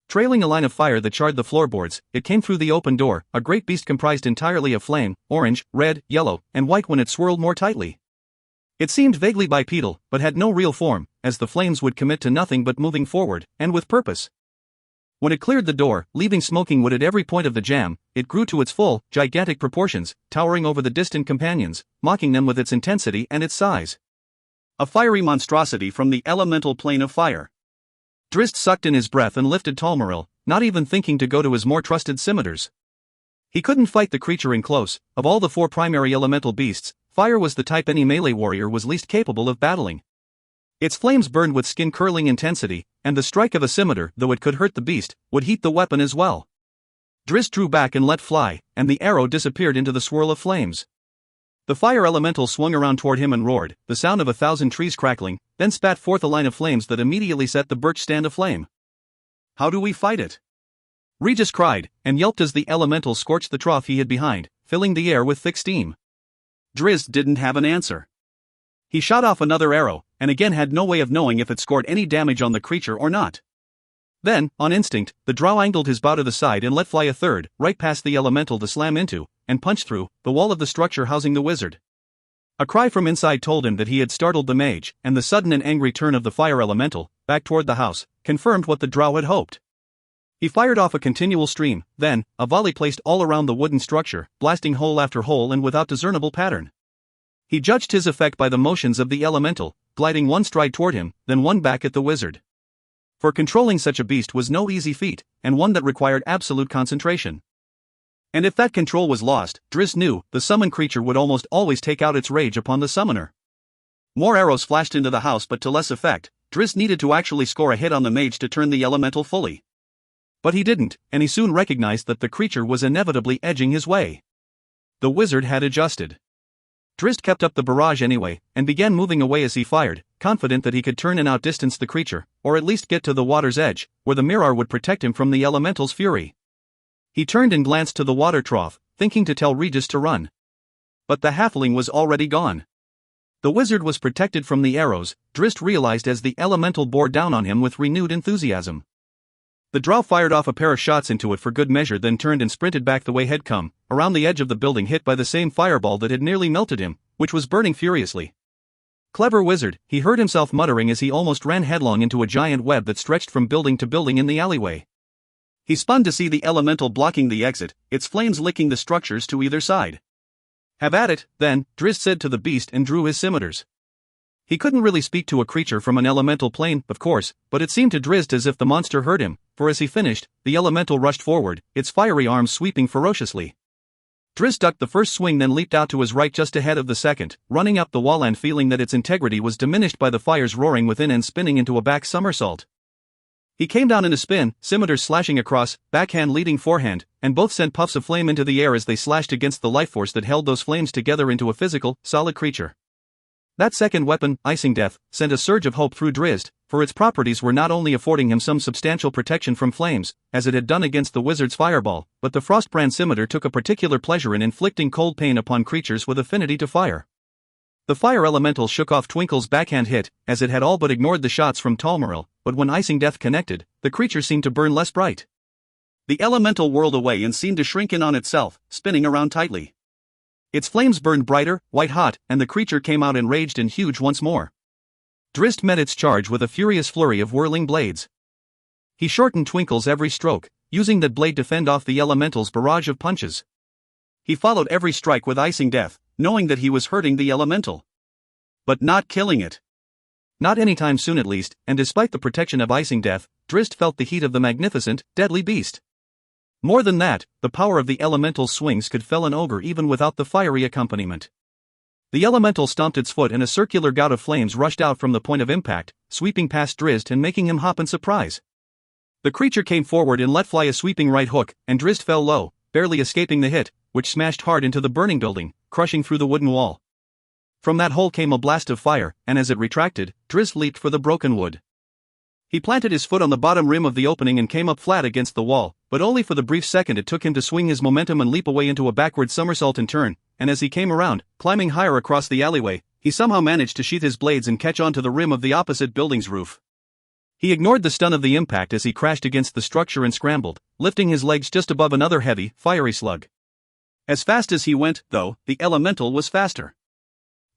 Trailing a line of fire that charred the floorboards, it came through the open door, a great beast comprised entirely of flame, orange, red, yellow, and white when it swirled more tightly. It seemed vaguely bipedal, but had no real form, as the flames would commit to nothing but moving forward, and with purpose. When it cleared the door, leaving smoking wood at every point of the jam, it grew to its full, gigantic proportions, towering over the distant companions, mocking them with its intensity and its size. A fiery monstrosity from the elemental plane of fire. Drizzt sucked in his breath and lifted Talmaril, not even thinking to go to his more trusted scimitars. He couldn't fight the creature in close. Of all the 4 primary elemental beasts, fire was the type any melee warrior was least capable of battling. Its flames burned with skin-curling intensity, and the strike of a scimitar, though it could hurt the beast, would heat the weapon as well. Drizzt drew back and let fly, and the arrow disappeared into the swirl of flames. The fire elemental swung around toward him and roared, the sound of 1,000 trees crackling, then spat forth a line of flames that immediately set the birch stand aflame. "How do we fight it?" Regis cried, and yelped as the elemental scorched the trough he hid behind, filling the air with thick steam. Drizzt didn't have an answer. He shot off another arrow, and again had no way of knowing if it scored any damage on the creature or not. Then, on instinct, the drow angled his bow to the side and let fly a third, right past the elemental to slam into, and punch through, the wall of the structure housing the wizard. A cry from inside told him that he had startled the mage, and the sudden and angry turn of the fire elemental, back toward the house, confirmed what the drow had hoped. He fired off a continual stream, then, a volley placed all around the wooden structure, blasting hole after hole and without discernible pattern. He judged his effect by the motions of the elemental, gliding one stride toward him, then one back at the wizard. For controlling such a beast was no easy feat, and one that required absolute concentration. And if that control was lost, Drizzt knew, the summoned creature would almost always take out its rage upon the summoner. More arrows flashed into the house but to less effect. Drizzt needed to actually score a hit on the mage to turn the elemental fully. But he didn't, and he soon recognized that the creature was inevitably edging his way. The wizard had adjusted. Drizzt kept up the barrage anyway, and began moving away as he fired, confident that he could turn and outdistance the creature, or at least get to the water's edge, where the mirror would protect him from the elemental's fury. He turned and glanced to the water trough, thinking to tell Regis to run. But the halfling was already gone. The wizard was protected from the arrows, Drizzt realized as the elemental bore down on him with renewed enthusiasm. The drow fired off a pair of shots into it for good measure, then turned and sprinted back the way he'd come, around the edge of the building, hit by the same fireball that had nearly melted him, which was burning furiously. "Clever wizard," he heard himself muttering as he almost ran headlong into a giant web that stretched from building to building in the alleyway. He spun to see the elemental blocking the exit, its flames licking the structures to either side. "Have at it, then," Drizzt said to the beast and drew his scimitars. He couldn't really speak to a creature from an elemental plane, of course, but it seemed to Drizzt as if the monster heard him, for as he finished, the elemental rushed forward, its fiery arms sweeping ferociously. Drizzt ducked the first swing, then leaped out to his right just ahead of the second, running up the wall and feeling that its integrity was diminished by the fires roaring within and spinning into a back somersault. He came down in a spin, scimitars slashing across, backhand leading forehand, and both sent puffs of flame into the air as they slashed against the life force that held those flames together into a physical, solid creature. That second weapon, Icing Death, sent a surge of hope through Drizzt, for its properties were not only affording him some substantial protection from flames, as it had done against the wizard's fireball, but the Frostbrand scimitar took a particular pleasure in inflicting cold pain upon creatures with affinity to fire. The fire elemental shook off Twinkle's backhand hit, as it had all but ignored the shots from Talmaril, but when Icing Death connected, the creature seemed to burn less bright. The elemental whirled away and seemed to shrink in on itself, spinning around tightly. Its flames burned brighter, white-hot, and the creature came out enraged and huge once more. Drizzt met its charge with a furious flurry of whirling blades. He shortened Twinkle's every stroke, using that blade to fend off the elemental's barrage of punches. He followed every strike with Icing Death, knowing that he was hurting the elemental. But not killing it. Not anytime soon at least, and despite the protection of Icing Death, Drizzt felt the heat of the magnificent, deadly beast. More than that, the power of the elemental's swings could fell an ogre even without the fiery accompaniment. The elemental stomped its foot and a circular gout of flames rushed out from the point of impact, sweeping past Drizzt and making him hop in surprise. The creature came forward and let fly a sweeping right hook, and Drizzt fell low, barely escaping the hit, which smashed hard into the burning building, crushing through the wooden wall. From that hole came a blast of fire, and as it retracted, Drizzt leaped for the broken wood. He planted his foot on the bottom rim of the opening and came up flat against the wall, but only for the brief second it took him to swing his momentum and leap away into a backward somersault and turn, and as he came around, climbing higher across the alleyway, he somehow managed to sheath his blades and catch onto the rim of the opposite building's roof. He ignored the stun of the impact as he crashed against the structure and scrambled, lifting his legs just above another heavy, fiery slug. As fast as he went, though, the elemental was faster.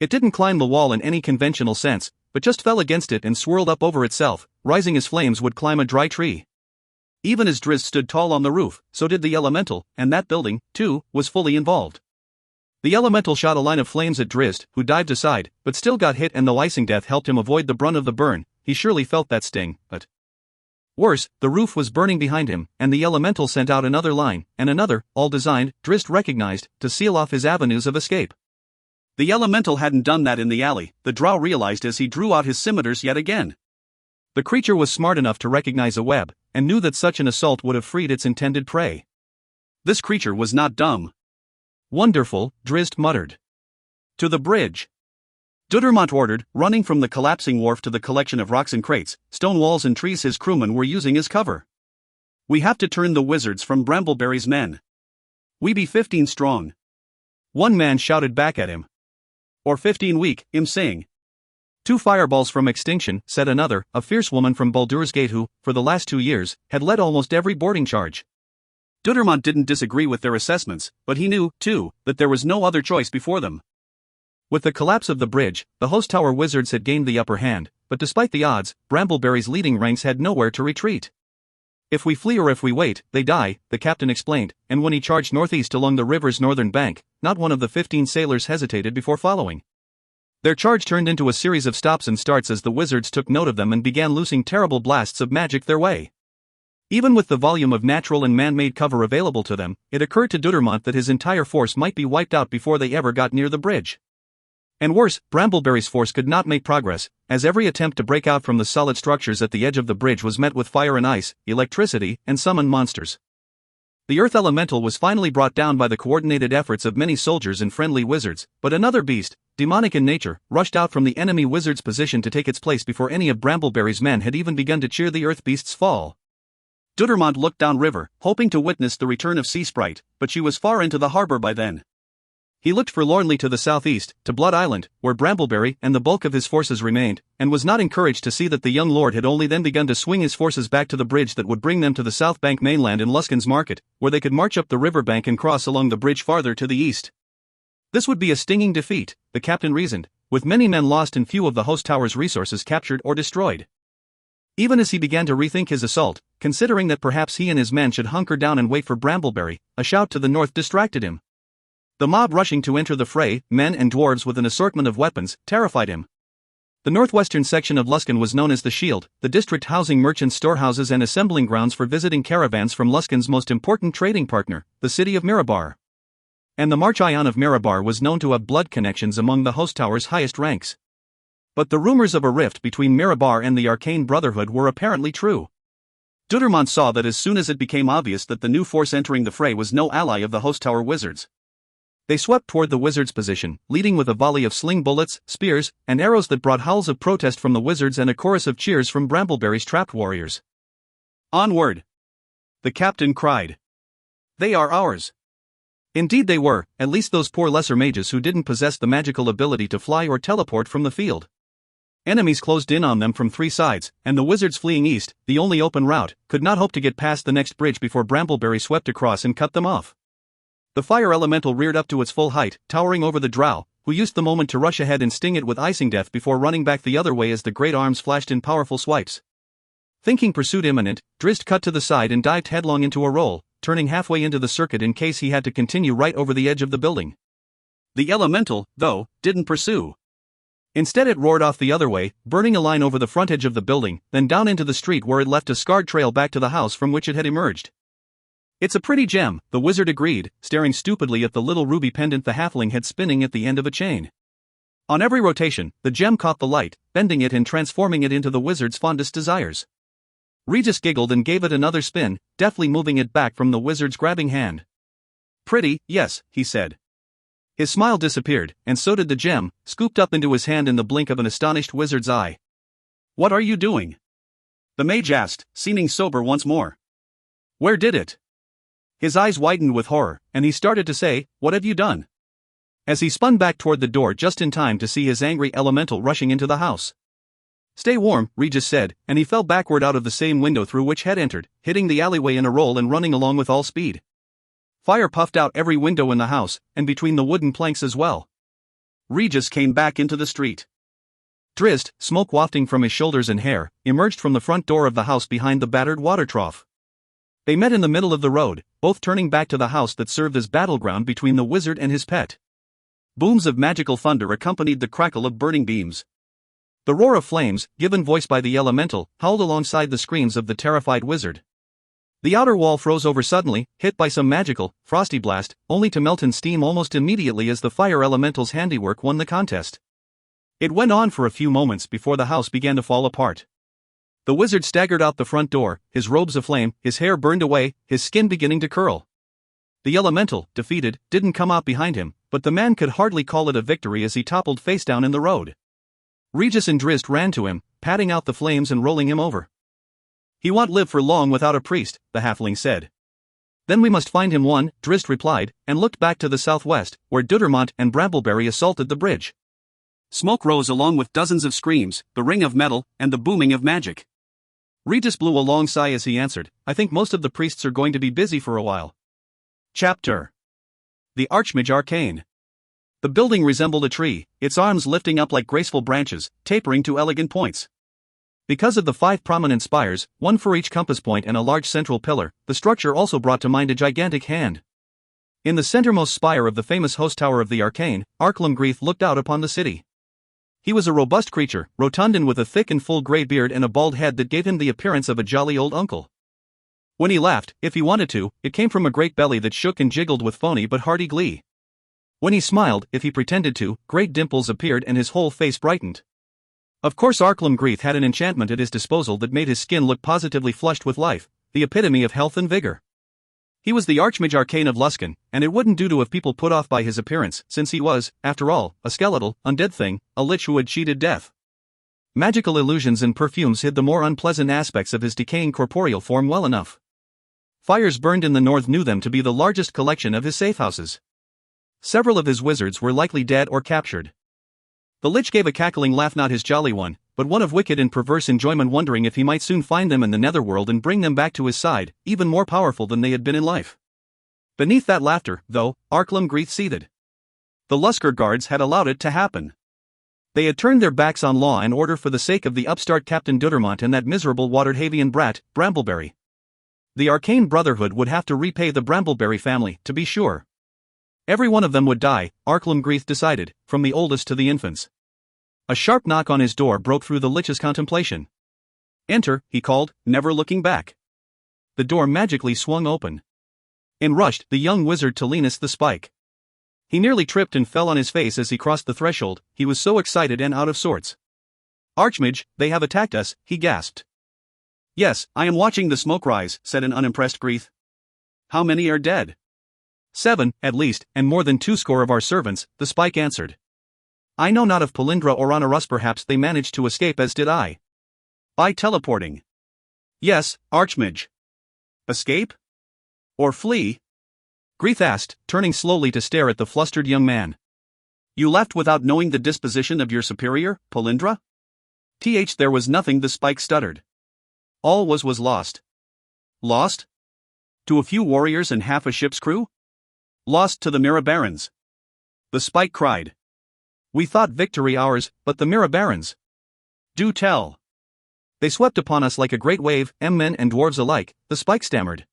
It didn't climb the wall in any conventional sense, but just fell against it and swirled up over itself, rising as flames would climb a dry tree. Even as Drizzt stood tall on the roof, so did the elemental, and that building, too, was fully involved. The elemental shot a line of flames at Drizzt, who dived aside, but still got hit, and though Icing Death helped him avoid the brunt of the burn, he surely felt that sting, but Worse, the roof was burning behind him, and the elemental sent out another line, and another, all designed, Drizzt recognized, to seal off his avenues of escape. The elemental hadn't done that in the alley, the drow realized as he drew out his scimitars yet again. The creature was smart enough to recognize a web, and knew that such an assault would have freed its intended prey. This creature was not dumb. Wonderful, Drizzt muttered. To the bridge. Dudermont ordered, running from the collapsing wharf to the collection of rocks and crates, stone walls and trees his crewmen were using as cover. We have to turn the wizards from Brambleberry's men. We be 15 strong. One man shouted back at him. Or 15 weak, him saying. 2 fireballs from extinction, said another, a fierce woman from Baldur's Gate who, for the last 2 years, had led almost every boarding charge. Dudermont didn't disagree with their assessments, but he knew, too, that there was no other choice before them. With the collapse of the bridge, the host tower wizards had gained the upper hand, but despite the odds, Brambleberry's leading ranks had nowhere to retreat. If we flee or if we wait, they die, the captain explained, and when he charged northeast along the river's northern bank, not one of the 15 sailors hesitated before following. Their charge turned into a series of stops and starts as the wizards took note of them and began loosing terrible blasts of magic their way. Even with the volume of natural and man-made cover available to them, it occurred to Dudermont that his entire force might be wiped out before they ever got near the bridge. And worse, Brambleberry's force could not make progress, as every attempt to break out from the solid structures at the edge of the bridge was met with fire and ice, electricity, and summoned monsters. The earth elemental was finally brought down by the coordinated efforts of many soldiers and friendly wizards, but another beast, demonic in nature, rushed out from the enemy wizard's position to take its place before any of Brambleberry's men had even begun to cheer the earth beast's fall. Dudermont looked downriver, hoping to witness the return of Sea Sprite, but she was far into the harbor by then. He looked forlornly to the southeast, to Blood Island, where Brambleberry and the bulk of his forces remained, and was not encouraged to see that the young lord had only then begun to swing his forces back to the bridge that would bring them to the South Bank mainland in Luskan's market, where they could march up the river bank and cross along the bridge farther to the east. This would be a stinging defeat, the captain reasoned, with many men lost and few of the host tower's resources captured or destroyed. Even as he began to rethink his assault, considering that perhaps he and his men should hunker down and wait for Brambleberry, a shout to the north distracted him. The mob rushing to enter the fray, men and dwarves with an assortment of weapons, terrified him. The northwestern section of Luskan was known as the Shield, the district housing merchants' storehouses and assembling grounds for visiting caravans from Luskan's most important trading partner, the city of Mirabar. And the Marchion of Mirabar was known to have blood connections among the host tower's highest ranks. But the rumors of a rift between Mirabar and the Arcane Brotherhood were apparently true. Dudermont saw that as soon as it became obvious that the new force entering the fray was no ally of the host tower wizards. They swept toward the wizards' position, leading with a volley of sling bullets, spears, and arrows that brought howls of protest from the wizards and a chorus of cheers from Brambleberry's trapped warriors. "Onward!" the captain cried. "They are ours." Indeed they were, at least those poor lesser mages who didn't possess the magical ability to fly or teleport from the field. Enemies closed in on them from 3 sides, and the wizards fleeing east, the only open route, could not hope to get past the next bridge before Brambleberry swept across and cut them off. The fire elemental reared up to its full height, towering over the drow, who used the moment to rush ahead and sting it with icing death before running back the other way as the great arms flashed in powerful swipes. Thinking pursuit imminent, Drizzt cut to the side and dived headlong into a roll, turning halfway into the circuit in case he had to continue right over the edge of the building. The elemental, though, didn't pursue. Instead it roared off the other way, burning a line over the front edge of the building, then down into the street where it left a scarred trail back to the house from which it had emerged. "It's a pretty gem," the wizard agreed, staring stupidly at the little ruby pendant the halfling had spinning at the end of a chain. On every rotation, the gem caught the light, bending it and transforming it into the wizard's fondest desires. Regis giggled and gave it another spin, deftly moving it back from the wizard's grabbing hand. "Pretty, yes," he said. His smile disappeared, and so did the gem, scooped up into his hand in the blink of an astonished wizard's eye. "What are you doing?" the mage asked, seeming sober once more. "Where did it?" His eyes widened with horror, and he started to say, "What have you done?" as he spun back toward the door just in time to see his angry elemental rushing into the house. "Stay warm," Regis said, and he fell backward out of the same window through which had entered, hitting the alleyway in a roll and running along with all speed. Fire puffed out every window in the house, and between the wooden planks as well. Regis came back into the street. Drizzt, smoke wafting from his shoulders and hair, emerged from the front door of the house behind the battered water trough. They met in the middle of the road, both turning back to the house that served as battleground between the wizard and his pet. Booms of magical thunder accompanied the crackle of burning beams. The roar of flames, given voice by the elemental, howled alongside the screams of the terrified wizard. The outer wall froze over suddenly, hit by some magical, frosty blast, only to melt in steam almost immediately as the fire elemental's handiwork won the contest. It went on for a few moments before the house began to fall apart. The wizard staggered out the front door, his robes aflame, his hair burned away, his skin beginning to curl. The elemental, defeated, didn't come out behind him, but the man could hardly call it a victory as he toppled face down in the road. Regis and Drizzt ran to him, patting out the flames and rolling him over. "He won't live for long without a priest," the halfling said. "Then we must find him one," Drizzt replied, and looked back to the southwest, where Dudermont and Brambleberry assaulted the bridge. Smoke rose along with dozens of screams, the ring of metal, and the booming of magic. Regis blew a long sigh as he answered, "I think most of the priests are going to be busy for a while." Chapter: The Archmage Arcane. The building resembled a tree, its arms lifting up like graceful branches, tapering to elegant points. Because of the 5 prominent spires, one for each compass point and a large central pillar, the structure also brought to mind a gigantic hand. In the centermost spire of the famous host tower of the Arcane, Arklemgreith looked out upon the city. He was a robust creature, rotund and with a thick and full grey beard and a bald head that gave him the appearance of a jolly old uncle. When he laughed, if he wanted to, it came from a great belly that shook and jiggled with phony but hearty glee. When he smiled, if he pretended to, great dimples appeared and his whole face brightened. Of course Arklemgreith had an enchantment at his disposal that made his skin look positively flushed with life, the epitome of health and vigor. He was the Archmage Arcane of Luskan, and it wouldn't do to have people put off by his appearance, since he was, after all, a skeletal, undead thing, a lich who had cheated death. Magical illusions and perfumes hid the more unpleasant aspects of his decaying corporeal form well enough. Fires burned in the north knew them to be the largest collection of his safehouses. Several of his wizards were likely dead or captured. The lich gave a cackling laugh, not his jolly one, but one of wicked and perverse enjoyment, wondering if he might soon find them in the netherworld and bring them back to his side, even more powerful than they had been in life. Beneath that laughter, though, Arklemgreith seethed. The Lusker guards had allowed it to happen. They had turned their backs on law and order for the sake of the upstart Captain Dudermont and that miserable Waterhavian brat, Brambleberry. The Arcane Brotherhood would have to repay the Brambleberry family, to be sure. Every one of them would die, Arklemgreith decided, from the oldest to the infants. A sharp knock on his door broke through the lich's contemplation. "Enter," he called, never looking back. The door magically swung open. In rushed the young wizard Telinus the Spike. He nearly tripped and fell on his face as he crossed the threshold, he was so excited and out of sorts. "Archmage, they have attacked us," he gasped. "Yes, I am watching the smoke rise," said an unimpressed Greith. "How many are dead?" "7, at least, and more than 20 of our servants," the Spike answered. "I know not of Polindra or Honorus, perhaps they managed to escape as did I." "By teleporting?" "Yes, Archmage." "Escape? Or flee?" Greith asked, turning slowly to stare at the flustered young man. "You left without knowing the disposition of your superior, Polindra?" There was nothing, the Spike stuttered. All was lost. Lost? To a few warriors and half a ship's crew? Lost to the Mira Barons. The Spike cried. "We thought victory ours, but the Mira Barons. Do tell." "They swept upon us like a great wave, men and dwarves alike," the Spike stammered.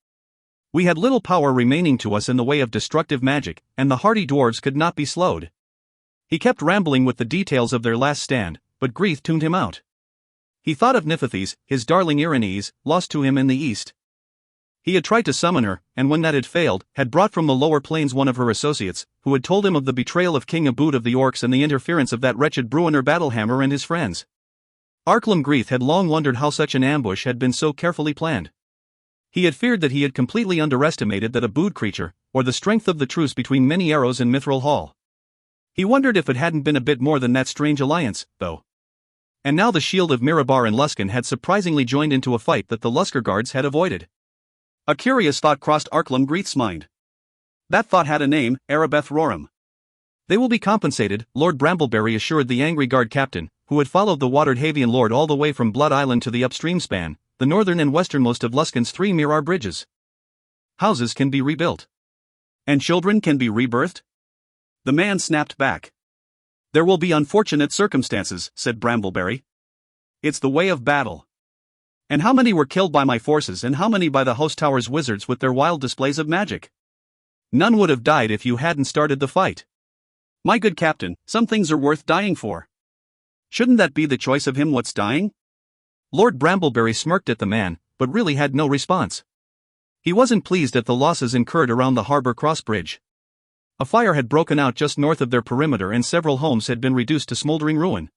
"We had little power remaining to us in the way of destructive magic, and the hardy dwarves could not be slowed." He kept rambling with the details of their last stand, but Greith tuned him out. He thought of Niphathys, his darling Irenaeus, lost to him in the east. He had tried to summon her, and when that had failed, had brought from the lower plains one of her associates, who had told him of the betrayal of King Abood of the Orcs and the interference of that wretched Bruenor Battlehammer and his friends. Arklemgreith had long wondered how such an ambush had been so carefully planned. He had feared that he had completely underestimated that Abood creature, or the strength of the truce between many arrows in Mithril Hall. He wondered if it hadn't been a bit more than that strange alliance, though. And now the shield of Mirabar and Luskan had surprisingly joined into a fight that the Lusker guards had avoided. A curious thought crossed Arklemgreith's mind. That thought had a name, Arabeth Roram. "They will be compensated," Lord Brambleberry assured the angry guard captain, who had followed the Waterhavian lord all the way from Blood Island to the upstream span, the northern and westernmost of Luskan's 3 Mirar bridges. "Houses can be rebuilt. And children can be rebirthed?" The man snapped back. "There will be unfortunate circumstances," said Brambleberry. "It's the way of battle. And how many were killed by my forces and how many by the host tower's wizards with their wild displays of magic? None would have died if you hadn't started the fight. My good captain, some things are worth dying for." Shouldn't that be the choice of him what's dying? Lord Brambleberry smirked at the man, but really had no response. He wasn't pleased at the losses incurred around the harbor cross bridge. A fire had broken out just north of their perimeter and several homes had been reduced to smoldering ruin.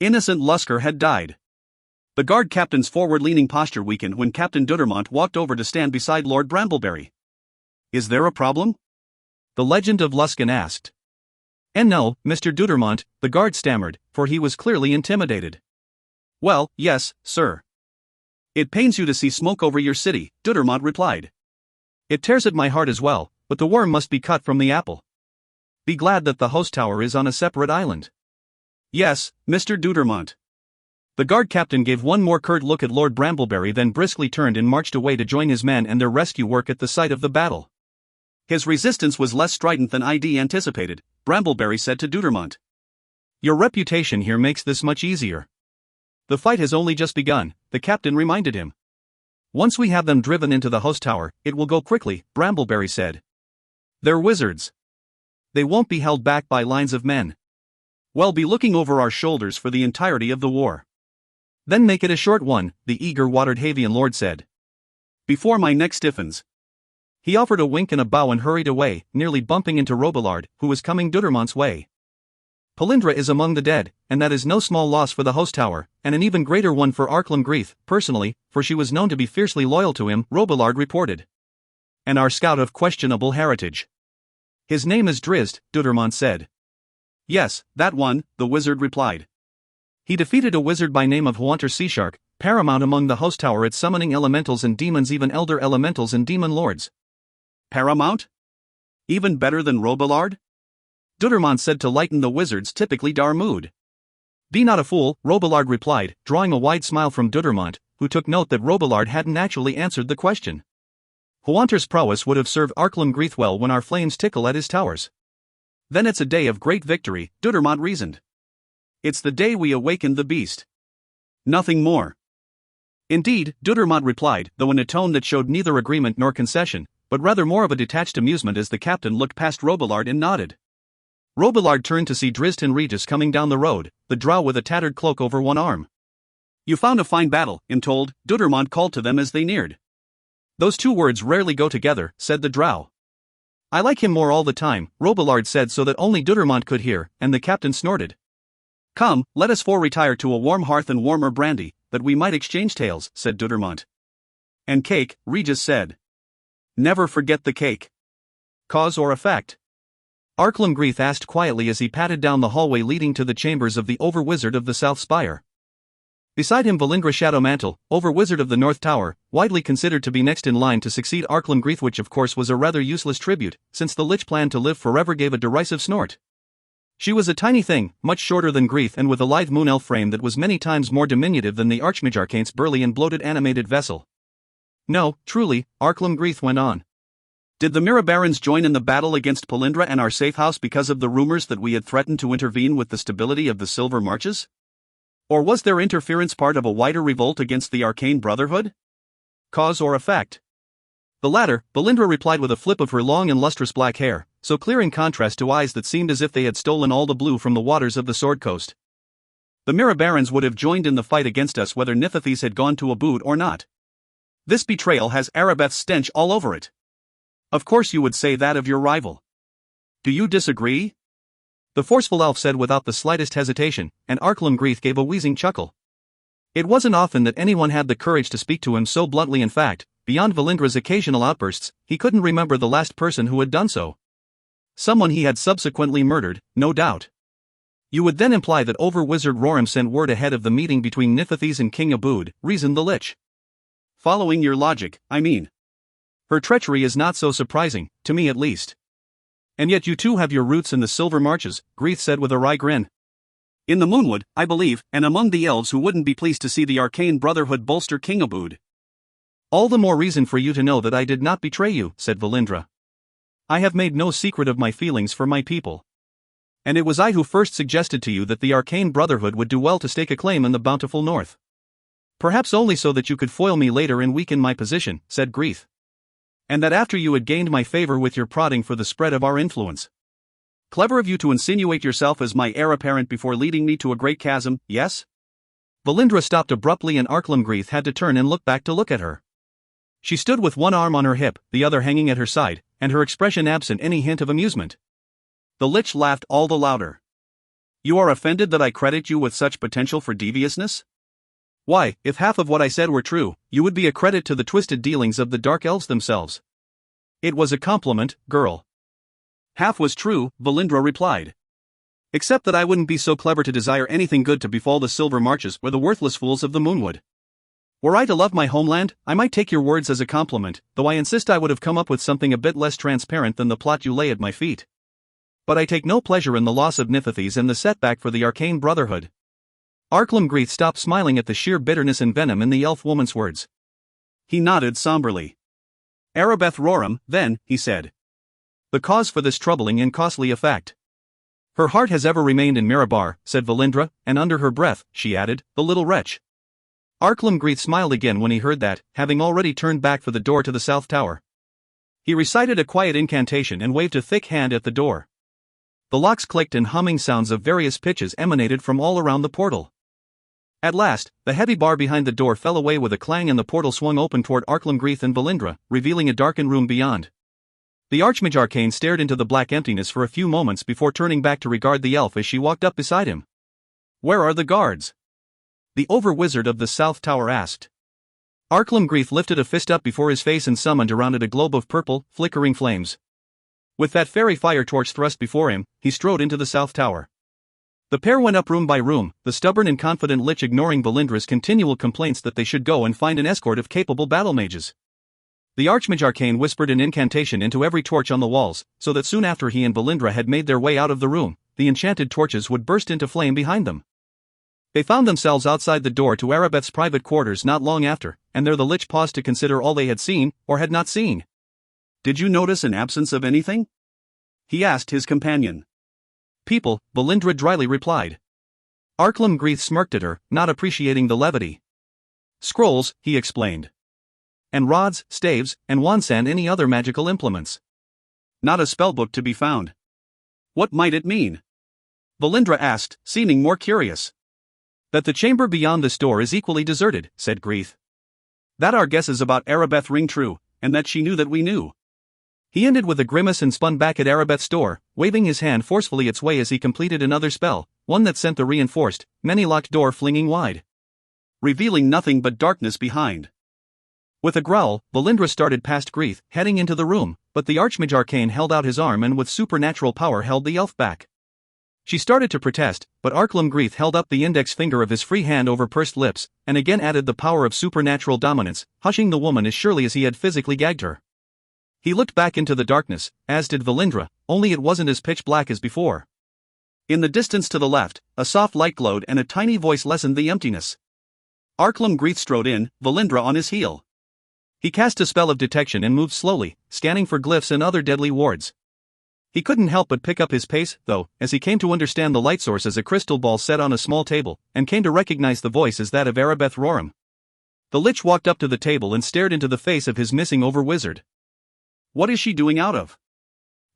Innocent Lusker had died. The guard captain's forward-leaning posture weakened when Captain Dudermont walked over to stand beside Lord Brambleberry. Is there a problem? The Legend of Luskan asked. And no, Mr. Dudermont, the guard stammered, for he was clearly intimidated. Well, yes, sir. It pains you to see smoke over your city, Dudermont replied. It tears at my heart as well, but the worm must be cut from the apple. Be glad that the host tower is on a separate island. Yes, Mr. Dudermont. The guard captain gave one more curt look at Lord Brambleberry, then briskly turned and marched away to join his men and their rescue work at the site of the battle. His resistance was less strident than ID anticipated, Brambleberry said to Dudermont. Your reputation here makes this much easier. The fight has only just begun, the captain reminded him. Once we have them driven into the host tower, it will go quickly, Brambleberry said. They're wizards. They won't be held back by lines of men. We'll be looking over our shoulders for the entirety of the war. Then make it a short one, the eager-watered Havian lord said. Before my neck stiffens. He offered a wink and a bow and hurried away, nearly bumping into Robillard, who was coming Dudermont's way. Polindra is among the dead, and that is no small loss for the host tower, and an even greater one for Arklemgreith, personally, for she was known to be fiercely loyal to him, Robillard reported. And our scout of questionable heritage. His name is Drizzt, Dudermont said. Yes, that one, the wizard replied. He defeated a wizard by name of Huanter Seashark, paramount among the host tower at summoning elementals and demons, even elder elementals and demon lords. Paramount? Even better than Robillard? Dudermont said to lighten the wizard's typically dour mood. Be not a fool, Robillard replied, drawing a wide smile from Dudermont, who took note that Robillard hadn't actually answered the question. Huanter's prowess would have served Arklemgreith well when our flames tickle at his towers. Then it's a day of great victory, Dudermont reasoned. It's the day we awakened the beast. Nothing more. Indeed, Dudermont replied, though in a tone that showed neither agreement nor concession, but rather more of a detached amusement as the captain looked past Robillard and nodded. Robillard turned to see Drizzt and Regis coming down the road, the drow with a tattered cloak over one arm. You found a fine battle, I'm told, Dudermont called to them as they neared. Those two words rarely go together, said the drow. I like him more all the time, Robillard said so that only Dudermont could hear, and the captain snorted. Come, let us four retire to a warm hearth and warmer brandy, that we might exchange tales, said Dudermont. And cake, Regis said. Never forget the cake. Cause or effect? Arklemgreith asked quietly as he patted down the hallway leading to the chambers of the Over-Wizard of the South Spire. Beside him Valindra Shadowmantle, Over-Wizard of the North Tower, widely considered to be next in line to succeed Arklemgreith, which of course was a rather useless tribute, since the Lich planned to live forever, gave a derisive snort. She was a tiny thing, much shorter than Greith and with a lithe moon elf frame that was many times more diminutive than the Archmage Arcane's burly and bloated animated vessel. No, truly, Arklemgreith went on. Did the Mirabarons join in the battle against Polindra and our safe house because of the rumors that we had threatened to intervene with the stability of the Silver Marches? Or was their interference part of a wider revolt against the Arcane Brotherhood? Cause or effect? The latter, Valindra replied with a flip of her long and lustrous black hair, so clear in contrast to eyes that seemed as if they had stolen all the blue from the waters of the Sword Coast. The Mirabarons would have joined in the fight against us whether Nithithis had gone to Abood or not. This betrayal has Arabeth's stench all over it. Of course you would say that of your rival. Do you disagree? The forceful elf said without the slightest hesitation, and Arklemgreith gave a wheezing chuckle. It wasn't often that anyone had the courage to speak to him so bluntly. In fact, beyond Valindra's occasional outbursts, he couldn't remember the last person who had done so. Someone he had subsequently murdered, no doubt. You would then imply that Over-Wizard Roram sent word ahead of the meeting between Nithithis and King Abood, reasoned the Lich. Following your logic, I mean. Her treachery is not so surprising, to me at least. And yet you too have your roots in the Silver Marches, Greith said with a wry grin. In the Moonwood, I believe, and among the elves who wouldn't be pleased to see the Arcane Brotherhood bolster King Abood. All the more reason for you to know that I did not betray you, said Valindra. I have made no secret of my feelings for my people. And it was I who first suggested to you that the Arcane Brotherhood would do well to stake a claim in the bountiful north. Perhaps only so that you could foil me later and weaken my position, said Greith. And that after you had gained my favor with your prodding for the spread of our influence. Clever of you to insinuate yourself as my heir apparent before leading me to a great chasm, yes? Valindra stopped abruptly and Arklamgreeth had to turn and look back to look at her. She stood with one arm on her hip, the other hanging at her side, and her expression absent any hint of amusement. The Lich laughed all the louder. You are offended that I credit you with such potential for deviousness? Why, if half of what I said were true, you would be a credit to the twisted dealings of the Dark Elves themselves. It was a compliment, girl. Half was true, Valindra replied. Except that I wouldn't be so clever to desire anything good to befall the Silver Marches or the worthless fools of the Moonwood. Were I to love my homeland, I might take your words as a compliment, though I insist I would have come up with something a bit less transparent than the plot you lay at my feet. But I take no pleasure in the loss of Nithathes and the setback for the Arcane Brotherhood. Arklamgreeth stopped smiling at the sheer bitterness and venom in the elf woman's words. He nodded somberly. Arabeth Roram, then, he said. The cause for this troubling and costly effect. Her heart has ever remained in Mirabar, said Valindra, and under her breath, she added, the little wretch. Arklamgreeth smiled again when he heard that, having already turned back for the door to the south tower. He recited a quiet incantation and waved a thick hand at the door. The locks clicked and humming sounds of various pitches emanated from all around the portal. At last, the heavy bar behind the door fell away with a clang and the portal swung open toward Arklamgreeth and Valindra, revealing a darkened room beyond. The Archmage Arcane stared into the black emptiness for a few moments before turning back to regard the elf as she walked up beside him. Where are the guards? The Over-Wizard of the South Tower asked. Arklamgreeth lifted a fist up before his face and summoned around it a globe of purple, flickering flames. With that fairy fire torch thrust before him, he strode into the South Tower. The pair went up room by room, the stubborn and confident Lich ignoring Valindra's continual complaints that they should go and find an escort of capable battle mages. The Archmage Arcane whispered an incantation into every torch on the walls, so that soon after he and Valindra had made their way out of the room, the enchanted torches would burst into flame behind them. They found themselves outside the door to Arabeth's private quarters not long after, and there the Lich paused to consider all they had seen, or had not seen. Did you notice an absence of anything? He asked his companion. People, Valindra dryly replied. Arklamgreeth smirked at her, not appreciating the levity. Scrolls, he explained. And rods, staves, and wands and any other magical implements. Not a spellbook to be found. What might it mean? Valindra asked, seeming more curious. That the chamber beyond this door is equally deserted, said Greeth. That our guesses about Arabeth ring true, and that she knew that we knew. He ended with a grimace and spun back at Arabeth's door, waving his hand forcefully its way as he completed another spell, one that sent the reinforced, many-locked door flinging wide, revealing nothing but darkness behind. With a growl, Valindra started past Greeth, heading into the room, but the Archmage Arcane held out his arm and with supernatural power held the elf back. She started to protest, but Arklamgreeth held up the index finger of his free hand over pursed lips, and again added the power of supernatural dominance, hushing the woman as surely as he had physically gagged her. He looked back into the darkness, as did Valindra, only it wasn't as pitch black as before. In the distance to the left, a soft light glowed and a tiny voice lessened the emptiness. Arklamgreeth strode in, Valindra on his heel. He cast a spell of detection and moved slowly, scanning for glyphs and other deadly wards. He couldn't help but pick up his pace, though, as he came to understand the light source as a crystal ball set on a small table, and came to recognize the voice as that of Arabeth Roram. The Lich walked up to the table and stared into the face of his missing over-wizard. What is she doing out of?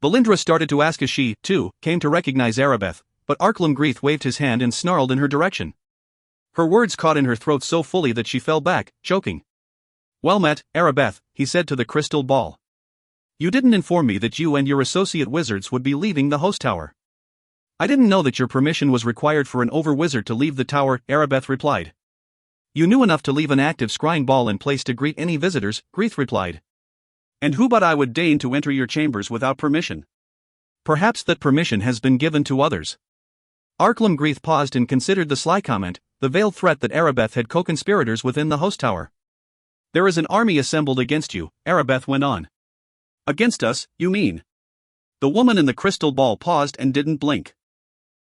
Valindra started to ask as she, too, came to recognize Arabeth, but Arklamgreeth waved his hand and snarled in her direction. Her words caught in her throat so fully that she fell back, choking. Well met, Arabeth, he said to the crystal ball. You didn't inform me that you and your associate wizards would be leaving the host tower. I didn't know that your permission was required for an over-wizard to leave the tower, Arabeth replied. You knew enough to leave an active scrying ball in place to greet any visitors, Greeth replied. And who but I would deign to enter your chambers without permission? Perhaps that permission has been given to others. Arklamgreeth paused and considered the sly comment, the veiled threat that Arabeth had co-conspirators within the host tower. There is an army assembled against you, Arabeth went on. Against us, you mean? The woman in the crystal ball paused and didn't blink.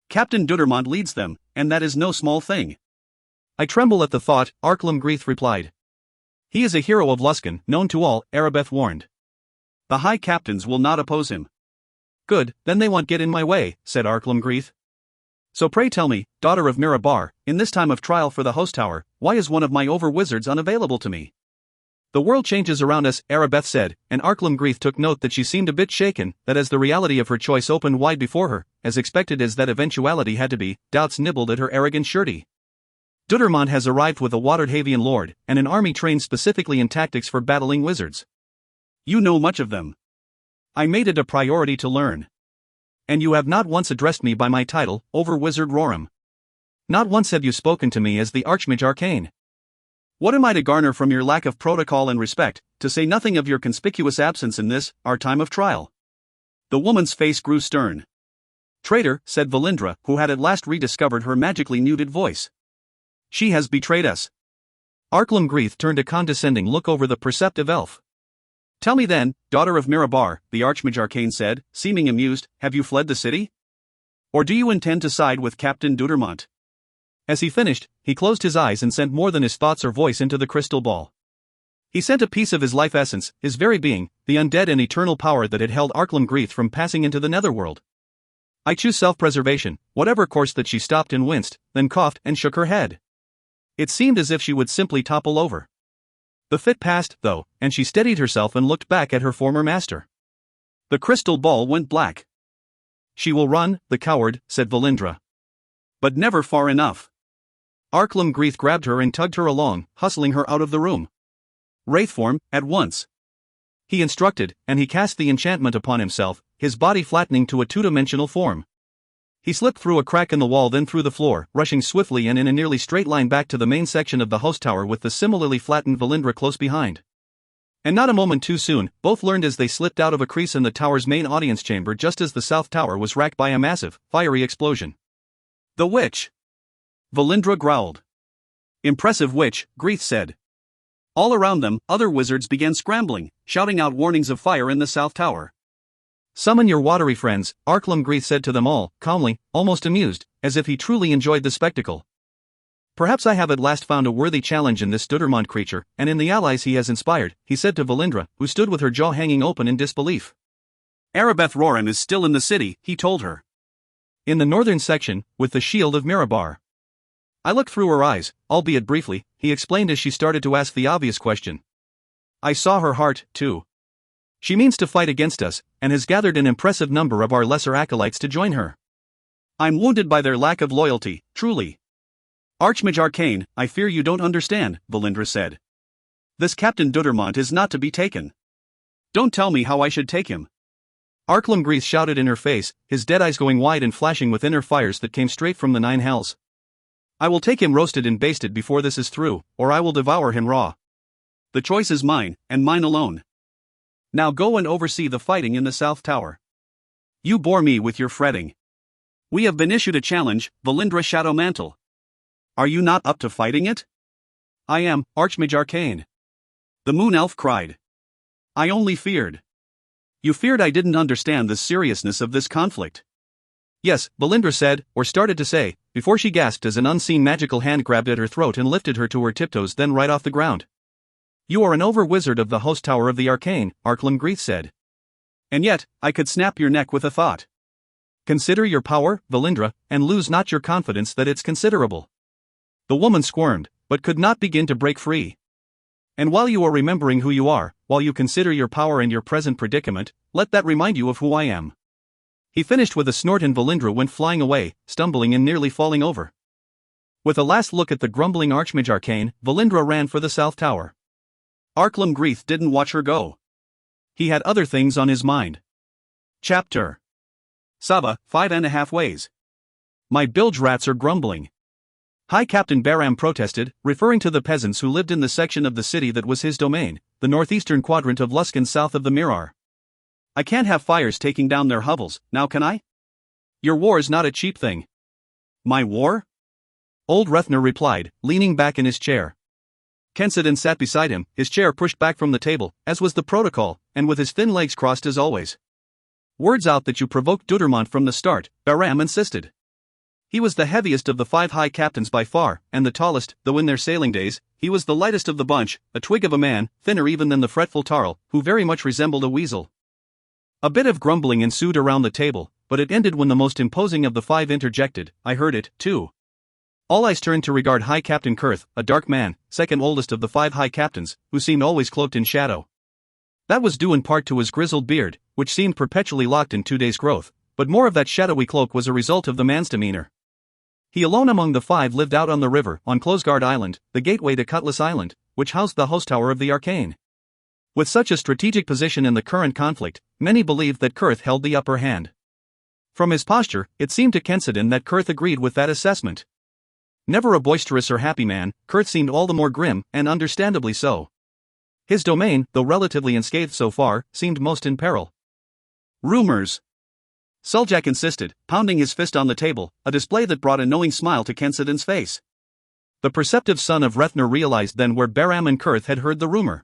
Captain Dudermont leads them, and that is no small thing. I tremble at the thought, Arklamgreeth replied. He is a hero of Luskan, known to all, Arabeth warned. The High Captains will not oppose him. Good, then they won't get in my way, said Arklamgreeth. So pray tell me, daughter of Mirabar, in this time of trial for the host tower, why is one of my over-wizards unavailable to me? The world changes around us, Arabeth said, and Arklamgreeth took note that she seemed a bit shaken, that as the reality of her choice opened wide before her, as expected as that eventuality had to be, doubts nibbled at her arrogant surety. Dudermont has arrived with a watered Havian lord, and an army trained specifically in tactics for battling wizards. You know much of them. I made it a priority to learn. And you have not once addressed me by my title, Over-Wizard Roram. Not once have you spoken to me as the Archmage Arcane. What am I to garner from your lack of protocol and respect, to say nothing of your conspicuous absence in this, our time of trial? The woman's face grew stern. Traitor, said Valindra, who had at last rediscovered her magically muted voice. She has betrayed us. Arklamgreeth turned a condescending look over the perceptive elf. Tell me then, daughter of Mirabar, the Archmage Arcane said, seeming amused, have you fled the city? Or do you intend to side with Captain Dudermont? As he finished, he closed his eyes and sent more than his thoughts or voice into the crystal ball. He sent a piece of his life essence, his very being, the undead and eternal power that had held Arklamgreeth from passing into the netherworld. I choose self-preservation, whatever course that she stopped and winced, then coughed and shook her head. It seemed as if she would simply topple over. The fit passed, though, and she steadied herself and looked back at her former master. The crystal ball went black. She will run, the coward, said Valindra. But never far enough. Arklamgreeth grabbed her and tugged her along, hustling her out of the room. Wraithform, at once. He instructed, and he cast the enchantment upon himself, his body flattening to a two-dimensional form. He slipped through a crack in the wall, then through the floor, rushing swiftly and in a nearly straight line back to the main section of the host tower with the similarly flattened Valindra close behind. And not a moment too soon, both learned as they slipped out of a crease in the tower's main audience chamber just as the south tower was racked by a massive, fiery explosion. The witch! Valindra growled. Impressive witch, Greeth said. All around them, other wizards began scrambling, shouting out warnings of fire in the south tower. Summon your watery friends, Arklamgreeth said to them all, calmly, almost amused, as if he truly enjoyed the spectacle. Perhaps I have at last found a worthy challenge in this Dudermont creature, and in the allies he has inspired, he said to Valindra, who stood with her jaw hanging open in disbelief. Arabeth Roram is still in the city, he told her. In the northern section, with the shield of Mirabar. I looked through her eyes, albeit briefly, he explained as she started to ask the obvious question. I saw her heart, too. She means to fight against us, and has gathered an impressive number of our lesser acolytes to join her. I'm wounded by their lack of loyalty, truly. Archmage Arcane, I fear you don't understand, Valindra said. This Captain Dudermont is not to be taken. Don't tell me how I should take him. Arklamgreeth shouted in her face, his dead eyes going wide and flashing with inner fires that came straight from the nine hells. I will take him roasted and basted before this is through, or I will devour him raw. The choice is mine, and mine alone. Now go and oversee the fighting in the South Tower. You bore me with your fretting. We have been issued a challenge, Valindra Shadowmantle. Are you not up to fighting it? I am, Archmage Arcane. The Moon Elf cried. I only feared. You feared I didn't understand the seriousness of this conflict. Yes, Valindra said, or started to say, before she gasped as an unseen magical hand grabbed at her throat and lifted her to her tiptoes, then right off the ground. You are an over-wizard of the host tower of the Arcane, Arklamgreeth said. And yet, I could snap your neck with a thought. Consider your power, Valindra, and lose not your confidence that it's considerable. The woman squirmed, but could not begin to break free. And while you are remembering who you are, while you consider your power and your present predicament, let that remind you of who I am. He finished with a snort and Valindra went flying away, stumbling and nearly falling over. With a last look at the grumbling Archmage Arcane, Valindra ran for the south tower. Arklamgreeth didn't watch her go. He had other things on his mind. Chapter Saba, 5.5 ways. My bilge rats are grumbling. High Captain Baram protested, referring to the peasants who lived in the section of the city that was his domain, the northeastern quadrant of Luskan south of the Mirar. I can't have fires taking down their hovels, now can I? Your war's not a cheap thing. My war? Old Rethner replied, leaning back in his chair. Kensidin sat beside him, his chair pushed back from the table, as was the protocol, and with his thin legs crossed as always. Words out that you provoked Dudermont from the start, Baram insisted. He was the heaviest of the 5 high captains by far, and the tallest, though in their sailing days, he was the lightest of the bunch, a twig of a man, thinner even than the fretful Tarl, who very much resembled a weasel. A bit of grumbling ensued around the table, but it ended when the most imposing of the 5 interjected, I heard it, too. All eyes turned to regard High Captain Kurth, a dark man, second oldest of the 5 high captains, who seemed always cloaked in shadow. That was due in part to his grizzled beard, which seemed perpetually locked in 2 days' growth, but more of that shadowy cloak was a result of the man's demeanor. He alone among the 5 lived out on the river, on Closeguard Island, the gateway to Cutlass Island, which housed the host tower of the Arcane. With such a strategic position in the current conflict, many believed that Kurth held the upper hand. From his posture, it seemed to Kensidon that Kurth agreed with that assessment. Never a boisterous or happy man, Kurth seemed all the more grim, and understandably so. His domain, though relatively unscathed so far, seemed most in peril. Rumors. Suljak insisted, pounding his fist on the table, a display that brought a knowing smile to Kensidon's face. The perceptive son of Rethner realized then where Baram and Kurth had heard the rumor.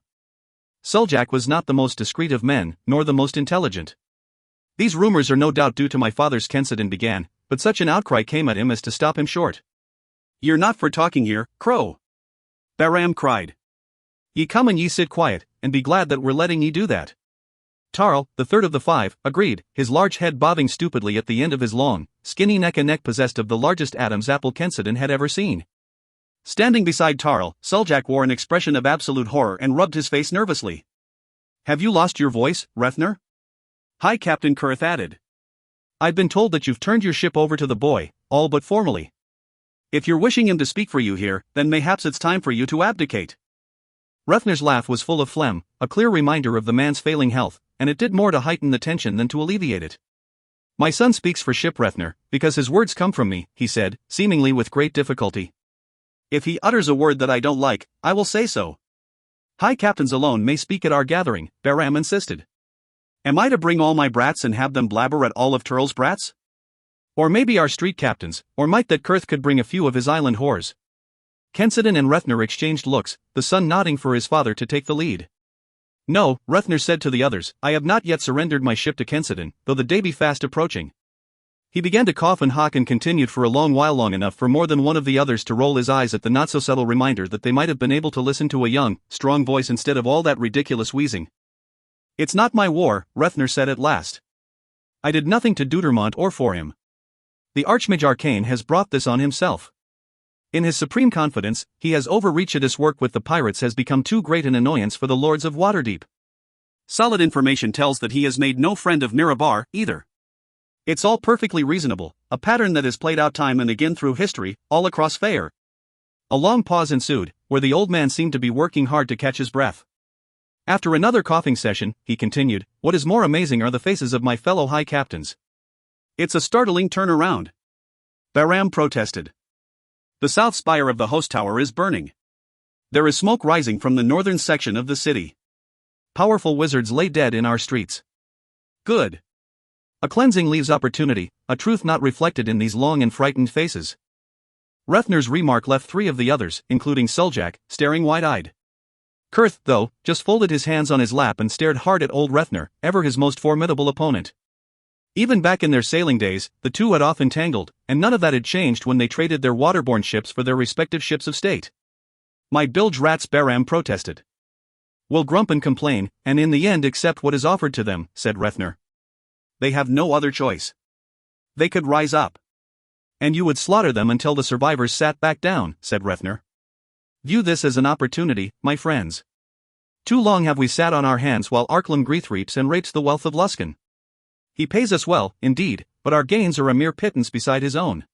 Suljak was not the most discreet of men, nor the most intelligent. These rumors are no doubt due to my father's, Kensidon began, but such an outcry came at him as to stop him short. You're not for talking here, Crow! Baram cried. Ye come and ye sit quiet, and be glad that we're letting ye do that. Tarl, the third of the 5, agreed, his large head bobbing stupidly at the end of his long, skinny neck, a neck possessed of the largest Adam's apple Kensidon had ever seen. Standing beside Tarl, Suljak wore an expression of absolute horror and rubbed his face nervously. Have you lost your voice, Rethner? High Captain Kurth added. I've been told that you've turned your ship over to the boy, all but formally. If you're wishing him to speak for you here, then mayhaps it's time for you to abdicate. Rethner's laugh was full of phlegm, a clear reminder of the man's failing health, and it did more to heighten the tension than to alleviate it. My son speaks for ship, Rethner, because his words come from me, he said, seemingly with great difficulty. If he utters a word that I don't like, I will say so. High captains alone may speak at our gathering, Baram insisted. Am I to bring all my brats and have them blabber at all of Turl's brats? Or maybe our street captains, or might that Kurth could bring a few of his island whores. Kensidon and Rethner exchanged looks, the son nodding for his father to take the lead. No, Rethner said to the others, I have not yet surrendered my ship to Kensidon, though the day be fast approaching. He began to cough and hawk and continued for a long while, long enough for more than one of the others to roll his eyes at the not-so-subtle reminder that they might have been able to listen to a young, strong voice instead of all that ridiculous wheezing. It's not my war, Rethner said at last. I did nothing to Deutermont or for him. The Archmage Arcane has brought this on himself. In his supreme confidence, he has overreached. His work with the pirates has become too great an annoyance for the lords of Waterdeep. Solid information tells that he has made no friend of Mirabar, either. It's all perfectly reasonable, a pattern that has played out time and again through history, all across Feyre. A long pause ensued, where the old man seemed to be working hard to catch his breath. After another coughing session, he continued, what is more amazing are the faces of my fellow high captains. It's a startling turnaround. Baram protested. The south spire of the host tower is burning. There is smoke rising from the northern section of the city. Powerful wizards lay dead in our streets. Good. A cleansing leaves opportunity, a truth not reflected in these long and frightened faces. Rethner's remark left 3 of the others, including Suljak, staring wide-eyed. Kurth, though, just folded his hands on his lap and stared hard at old Rethner, ever his most formidable opponent. Even back in their sailing days, the two had often tangled, and none of that had changed when they traded their waterborne ships for their respective ships of state. My bilge rats, Baram protested. Will grump and complain, and in the end accept what is offered to them, said Rethner. They have no other choice. They could rise up. And you would slaughter them until the survivors sat back down, said Rethner. View this as an opportunity, my friends. Too long have we sat on our hands while Arklam Greeth reaps and rapes the wealth of Luskan. He pays us well, indeed, but our gains are a mere pittance beside his own.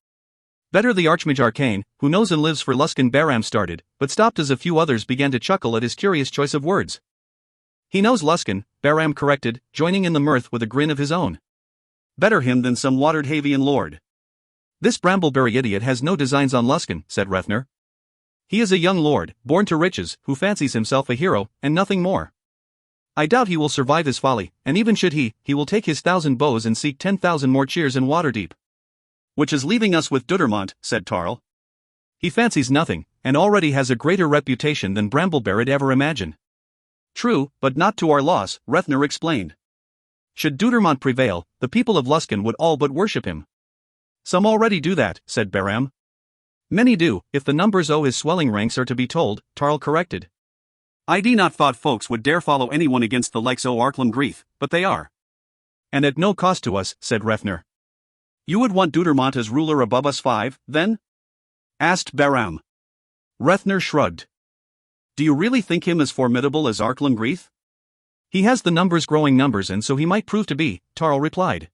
Better the Archmage Arcane, who knows and lives for Luskan. Baram started, but stopped as a few others began to chuckle at his curious choice of words. He knows Luskan, Baram corrected, joining in the mirth with a grin of his own. Better him than some watered Havian lord. This Brambleberry idiot has no designs on Luskan, said Rethner. He is a young lord, born to riches, who fancies himself a hero, and nothing more. I doubt he will survive his folly, and even should he will take his 1,000 bows and seek 10,000 more cheers in Waterdeep. Which is leaving us with Deutermont, said Tarl. He fancies nothing, and already has a greater reputation than Brambleberry'd ever imagine. True, but not to our loss, Rethner explained. Should Deutermont prevail, the people of Luskan would all but worship him. Some already do that, said Baram. Many do, if the numbers o' his swelling ranks are to be told, Tarl corrected. I do not thought folks would dare follow anyone against the likes o' Arklam Greeth, but they are. And at no cost to us, said Rethner. You would want Deutermont as ruler above us 5, then? asked Bahram. Rethner shrugged. Do you really think him as formidable as Arklan? He has the growing numbers, and so he might prove to be, Tarl replied.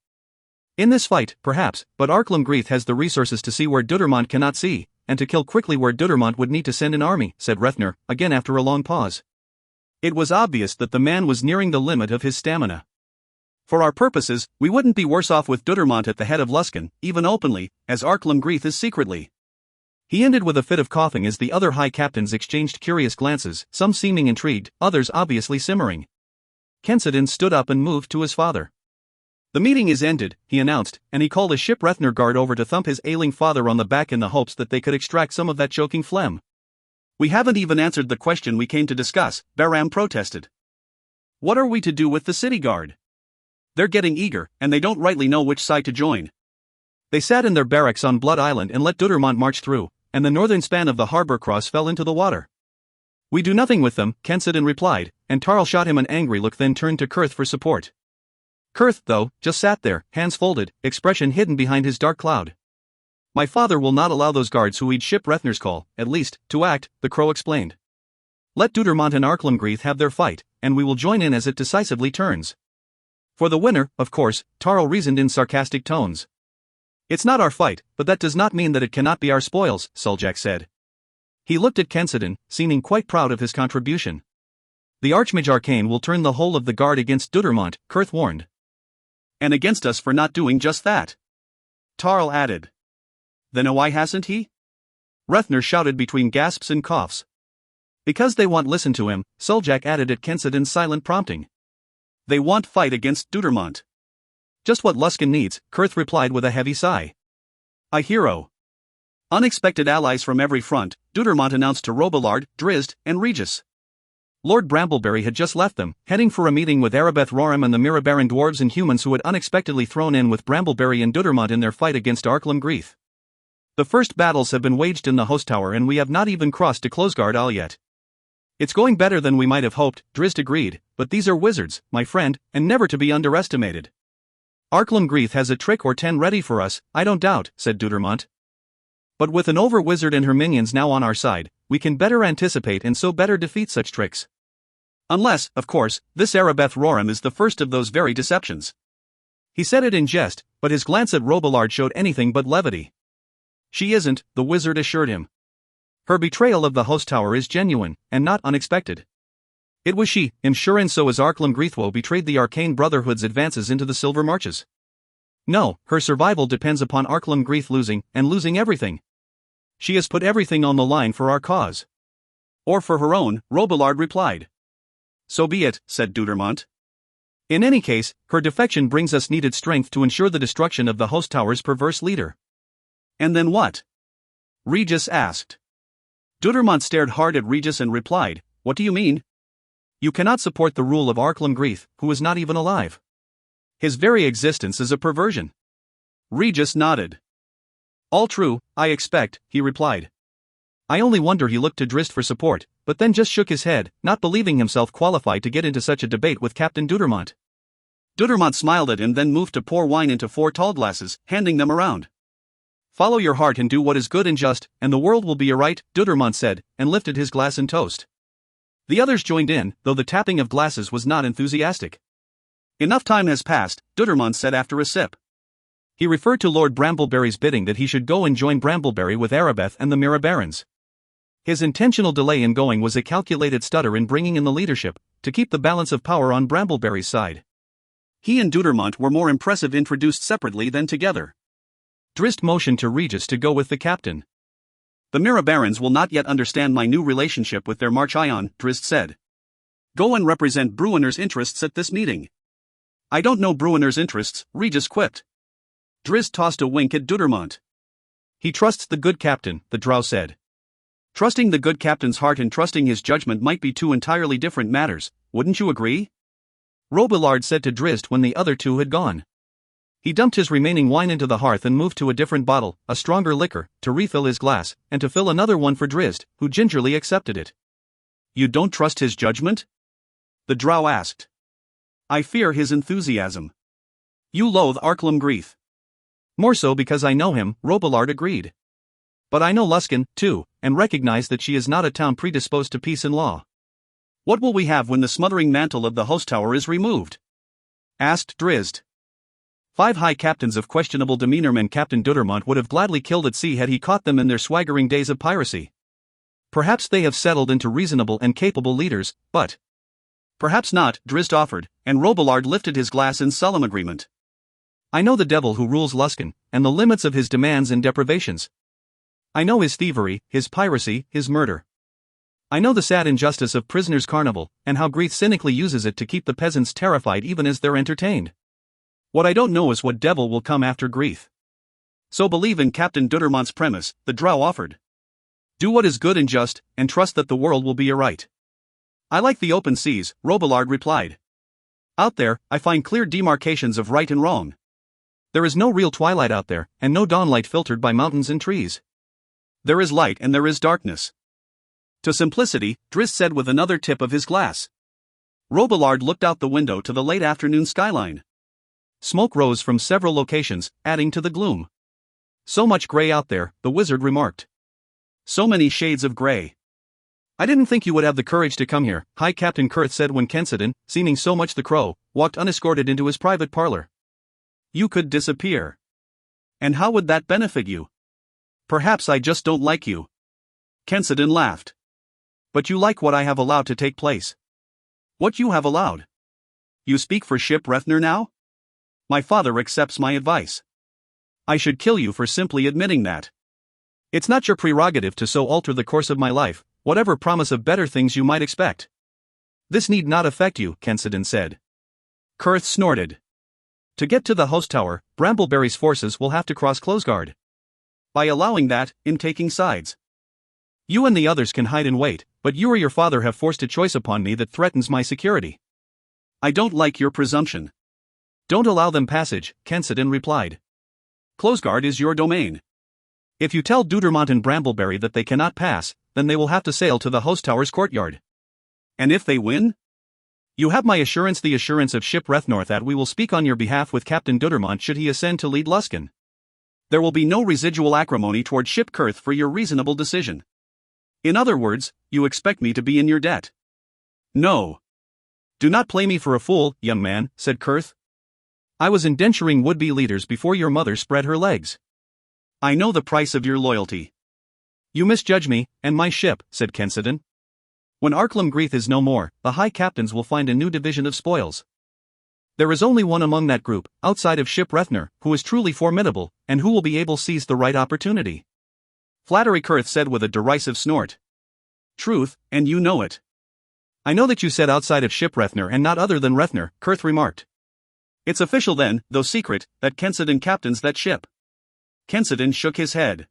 In this fight, perhaps, but Arklan has the resources to see where Dudermont cannot see, and to kill quickly where Dudermont would need to send an army, said Rethner, again after a long pause. It was obvious that the man was nearing the limit of his stamina. For our purposes, we wouldn't be worse off with Dudermont at the head of Luskan, even openly, as Arklan is secretly. He ended with a fit of coughing as the other high captains exchanged curious glances, some seeming intrigued, others obviously simmering. Kensidin stood up and moved to his father. The meeting is ended, he announced, and he called a ship Rethner guard over to thump his ailing father on the back in the hopes that they could extract some of that choking phlegm. We haven't even answered the question we came to discuss, Bahram protested. What are we to do with the city guard? They're getting eager, and they don't rightly know which side to join. They sat in their barracks on Blood Island and let Dudermont march through, and the northern span of the harbor cross fell into the water. We do nothing with them, Kensidin replied, and Tarl shot him an angry look, then turned to Kurth for support. Kurth, though, just sat there, hands folded, expression hidden behind his dark cloud. My father will not allow those guards who heed ship Rethner's call, at least, to act, the crow explained. Let Dudermont and Arklan have their fight, and we will join in as it decisively turns. For the winner, of course, Tarl reasoned in sarcastic tones. It's not our fight, but that does not mean that it cannot be our spoils, Suljak said. He looked at Kensidin, seeming quite proud of his contribution. The Archmage Arcane will turn the whole of the guard against Dudermont, Kurth warned. And against us for not doing just that. Tarl added. Then why hasn't he? Rethner shouted between gasps and coughs. Because they won't listen to him, Suljak added at Kensidin's silent prompting. They won't fight against Dudermont. Just what Luskan needs, Kurth replied with a heavy sigh. A hero. Unexpected allies from every front, Dudermont announced to Robillard, Drizzt, and Regis. Lord Brambleberry had just left them, heading for a meeting with Arabeth Roram and the Mirabaran dwarves and humans who had unexpectedly thrown in with Brambleberry and Dudermont in their fight against Arklan. The first battles have been waged in the host tower, and we have not even crossed to Closegard Isle yet. It's going better than we might have hoped, Drizzt agreed, but these are wizards, my friend, and never to be underestimated. Arklan has a trick or 10 ready for us, I don't doubt, said Dudermont. But with an over-wizard and her minions now on our side, we can better anticipate and so better defeat such tricks. Unless, of course, this Arabeth Roram is the first of those very deceptions. He said it in jest, but his glance at Robillard showed anything but levity. She isn't, the wizard assured him. Her betrayal of the host tower is genuine, and not unexpected. It was she, I'm sure, and so is Arklan betrayed the Arcane Brotherhood's advances into the Silver Marches. No, her survival depends upon Arklan losing, and losing everything. She has put everything on the line for our cause. Or for her own, Robillard replied. So be it, said Dudermont. In any case, her defection brings us needed strength to ensure the destruction of the host tower's perverse leader. And then what? Regis asked. Dudermont stared hard at Regis and replied, What do you mean? You cannot support the rule of Arklan who is not even alive. His very existence is a perversion. Regis nodded. All true, I expect, he replied. I only wonder he looked to Drizzt for support, but then just shook his head, not believing himself qualified to get into such a debate with Captain Dudermont. Dudermont smiled at him, then moved to pour wine into 4 tall glasses, handing them around. Follow your heart and do what is good and just, and the world will be aright, Dudermont said, and lifted his glass in toast. The others joined in, though the tapping of glasses was not enthusiastic. Enough time has passed, Dudermont said after a sip. He referred to Lord Brambleberry's bidding that he should go and join Brambleberry with Arabeth and the Mirabarans. His intentional delay in going was a calculated stutter in bringing in the leadership, to keep the balance of power on Brambleberry's side. He and Dudermont were more impressive introduced separately than together. Drizzt motioned to Regis to go with the captain. The Mirabarans will not yet understand my new relationship with their March Ion, Drizzt said. Go and represent Bruenner's interests at this meeting. I don't know Bruenner's interests, Regis quipped. Drizzt tossed a wink at Dudermont. He trusts the good captain, the drow said. Trusting the good captain's heart and trusting his judgment might be 2 entirely different matters, wouldn't you agree? Robillard said to Drizzt when the other 2 had gone. He dumped his remaining wine into the hearth and moved to a different bottle, a stronger liquor, to refill his glass, and to fill another one for Drizzt, who gingerly accepted it. You don't trust his judgment? The drow asked. I fear his enthusiasm. You loathe Arklan. More so because I know him, Robillard agreed. But I know Luskan, too, and recognize that she is not a town predisposed to peace and law. What will we have when the smothering mantle of the host tower is removed? Asked Drizzt. 5 high captains of questionable demeanor men Captain Dudermont would have gladly killed at sea had he caught them in their swaggering days of piracy. Perhaps they have settled into reasonable and capable leaders, but... Perhaps not, Drizzt offered, and Robillard lifted his glass in solemn agreement. I know the devil who rules Luskan, and the limits of his demands and deprivations. I know his thievery, his piracy, his murder. I know the sad injustice of Prisoner's Carnival, and how Greeth cynically uses it to keep the peasants terrified even as they're entertained. What I don't know is what devil will come after Greeth. So believe in Captain Dudermont's premise, the drow offered. Do what is good and just, and trust that the world will be aright. I like the open seas, Robillard replied. Out there, I find clear demarcations of right and wrong. There is no real twilight out there, and no dawnlight filtered by mountains and trees. There is light and there is darkness. To simplicity, Drizzt said with another tip of his glass. Robillard looked out the window to the late afternoon skyline. Smoke rose from several locations, adding to the gloom. So much gray out there, the wizard remarked. So many shades of gray. I didn't think you would have the courage to come here, High Captain Kurth said when Kensidon, seeming so much the crow, walked unescorted into his private parlor. You could disappear. And how would that benefit you? Perhaps I just don't like you. Kensidon laughed. But you like what I have allowed to take place. What you have allowed? You speak for Ship Rethner now? My father accepts my advice. I should kill you for simply admitting that. It's not your prerogative to so alter the course of my life, whatever promise of better things you might expect. This need not affect you, Kensidon said. Kurth snorted. To get to the host tower, Brambleberry's forces will have to cross Closegard. By allowing that, in taking sides. You and the others can hide and wait, but you or your father have forced a choice upon me that threatens my security. I don't like your presumption. Don't allow them passage, Kensidon replied. Closegard is your domain. If you tell Dudermont and Brambleberry that they cannot pass, then they will have to sail to the host tower's courtyard. And if they win? You have my assurance, the assurance of Ship Rethnorth, that we will speak on your behalf with Captain Dudermont should he ascend to lead Luskan. There will be no residual acrimony toward Ship Kurth for your reasonable decision. In other words, you expect me to be in your debt. No. Do not play me for a fool, young man, said Kurth. I was indenturing would-be leaders before your mother spread her legs. I know the price of your loyalty. You misjudge me, and my ship, said Kensidon. When Arklam Greeth is no more, the high captains will find a new division of spoils. There is only one among that group, outside of Ship Rethner, who is truly formidable, and who will be able to seize the right opportunity. Flattery, Kurth said with a derisive snort. Truth, and you know it. I know that you said outside of Ship Rethner and not other than Rethner, Kurth remarked. It's official then, though secret, that Kensidon captains that ship. Kensidon shook his head.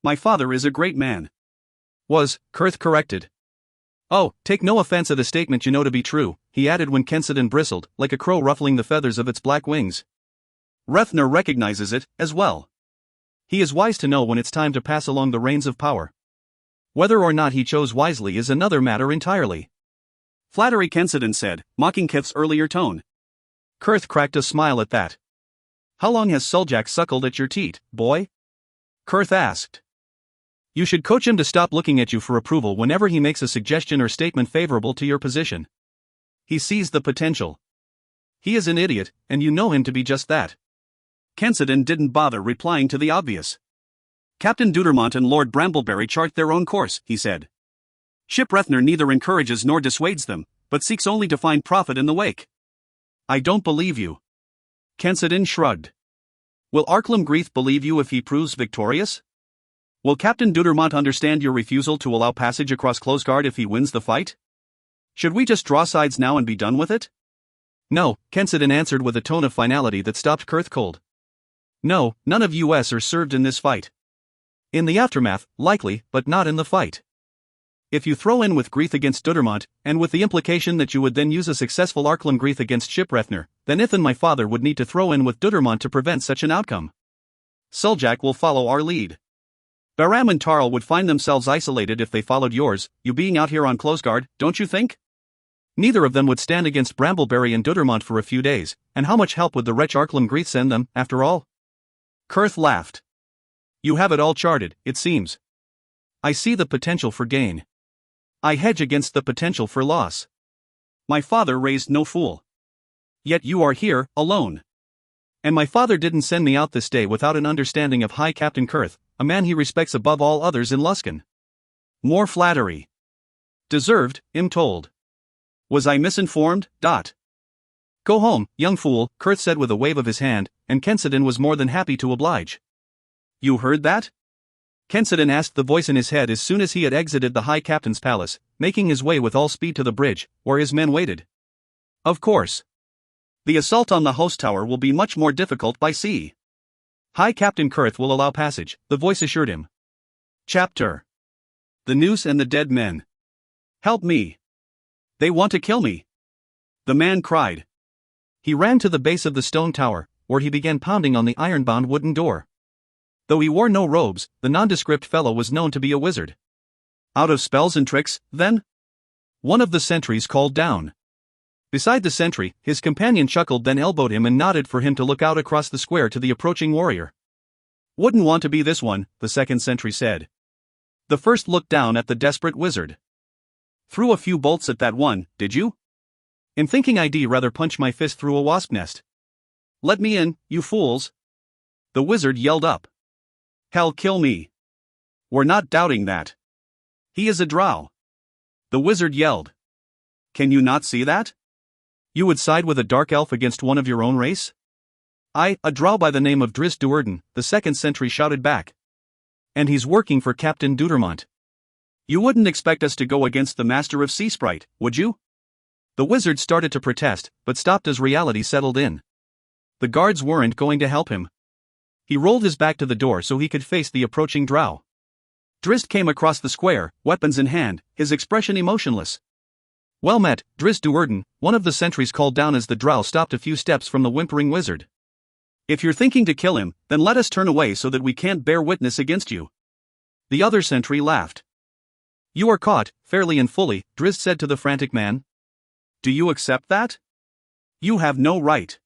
My father is a great man. Was, Kurth corrected. Oh, take no offense at a statement you know to be true, he added when Kensidon bristled, like a crow ruffling the feathers of its black wings. Rethner recognizes it, as well. He is wise to know when it's time to pass along the reins of power. Whether or not he chose wisely is another matter entirely. Flattery, Kensidon said, mocking Kith's earlier tone. Kurth cracked a smile at that. How long has Suljak suckled at your teat, boy? Kurth asked. You should coach him to stop looking at you for approval whenever he makes a suggestion or statement favorable to your position. He sees the potential. He is an idiot, and you know him to be just that. Kensidon didn't bother replying to the obvious. Captain Dudermont and Lord Brambleberry chart their own course, he said. Ship Rethner neither encourages nor dissuades them, but seeks only to find profit in the wake. I don't believe you. Kensidon shrugged. Will Arklam Greeth believe you if he proves victorious? Will Captain Dudermont understand your refusal to allow passage across Closegard if he wins the fight? Should we just draw sides now and be done with it? No, Kensidon answered with a tone of finality that stopped Kurth cold. No, none of us are served in this fight. In the aftermath, likely, but not in the fight. If you throw in with Greeth against Dudermont, and with the implication that you would then use a successful Arklam Greeth against Ship Rethner, then Ith and my father would need to throw in with Dudermont to prevent such an outcome. Suljak will follow our lead. Baram and Tarl would find themselves isolated if they followed yours, you being out here on Closegard, don't you think? Neither of them would stand against Brambleberry and Dudermont for a few days, and how much help would the wretch Arklam Greeth send them, after all? Kurth laughed. You have it all charted, it seems. I see the potential for gain. I hedge against the potential for loss. My father raised no fool. Yet you are here, alone. And my father didn't send me out this day without an understanding of High Captain Kurth, a man he respects above all others in Luskan. More flattery. Deserved, I'm told. Was I misinformed? Go home, young fool, Kurth said with a wave of his hand, and Kensidin was more than happy to oblige. You heard that? Kensidin asked the voice in his head as soon as he had exited the High Captain's palace, making his way with all speed to the bridge, where his men waited. Of course. The assault on the host tower will be much more difficult by sea. High Captain Kurth will allow passage, the voice assured him. Chapter. The noose and the dead men. Help me. They want to kill me. The man cried. He ran to the base of the stone tower, where he began pounding on the iron-bound wooden door. Though he wore no robes, the nondescript fellow was known to be a wizard. Out of spells and tricks, then? One of the sentries called down. Beside the sentry, his companion chuckled, then elbowed him and nodded for him to look out across the square to the approaching warrior. Wouldn't want to be this one, the second sentry said. The first looked down at the desperate wizard. Threw a few bolts at that one, did you? In thinking I'd rather punch my fist through a wasp nest. Let me in, you fools. The wizard yelled up. Hell, kill me. We're not doubting that. He is a drow. The wizard yelled. Can you not see that? You would side with a dark elf against one of your own race? I, a drow by the name of Drizzt Duerden, the second sentry shouted back. And he's working for Captain Dudermont. You wouldn't expect us to go against the Master of Sea Sprite, would you? The wizard started to protest, but stopped as reality settled in. The guards weren't going to help him. He rolled his back to the door so he could face the approaching drow. Drizzt came across the square, weapons in hand, his expression emotionless. Well met, Drizzt Duerden, one of the sentries called down as the drow stopped a few steps from the whimpering wizard. If you're thinking to kill him, then let us turn away so that we can't bear witness against you. The other sentry laughed. You are caught, fairly and fully, Drizzt said to the frantic man. Do you accept that? You have no right.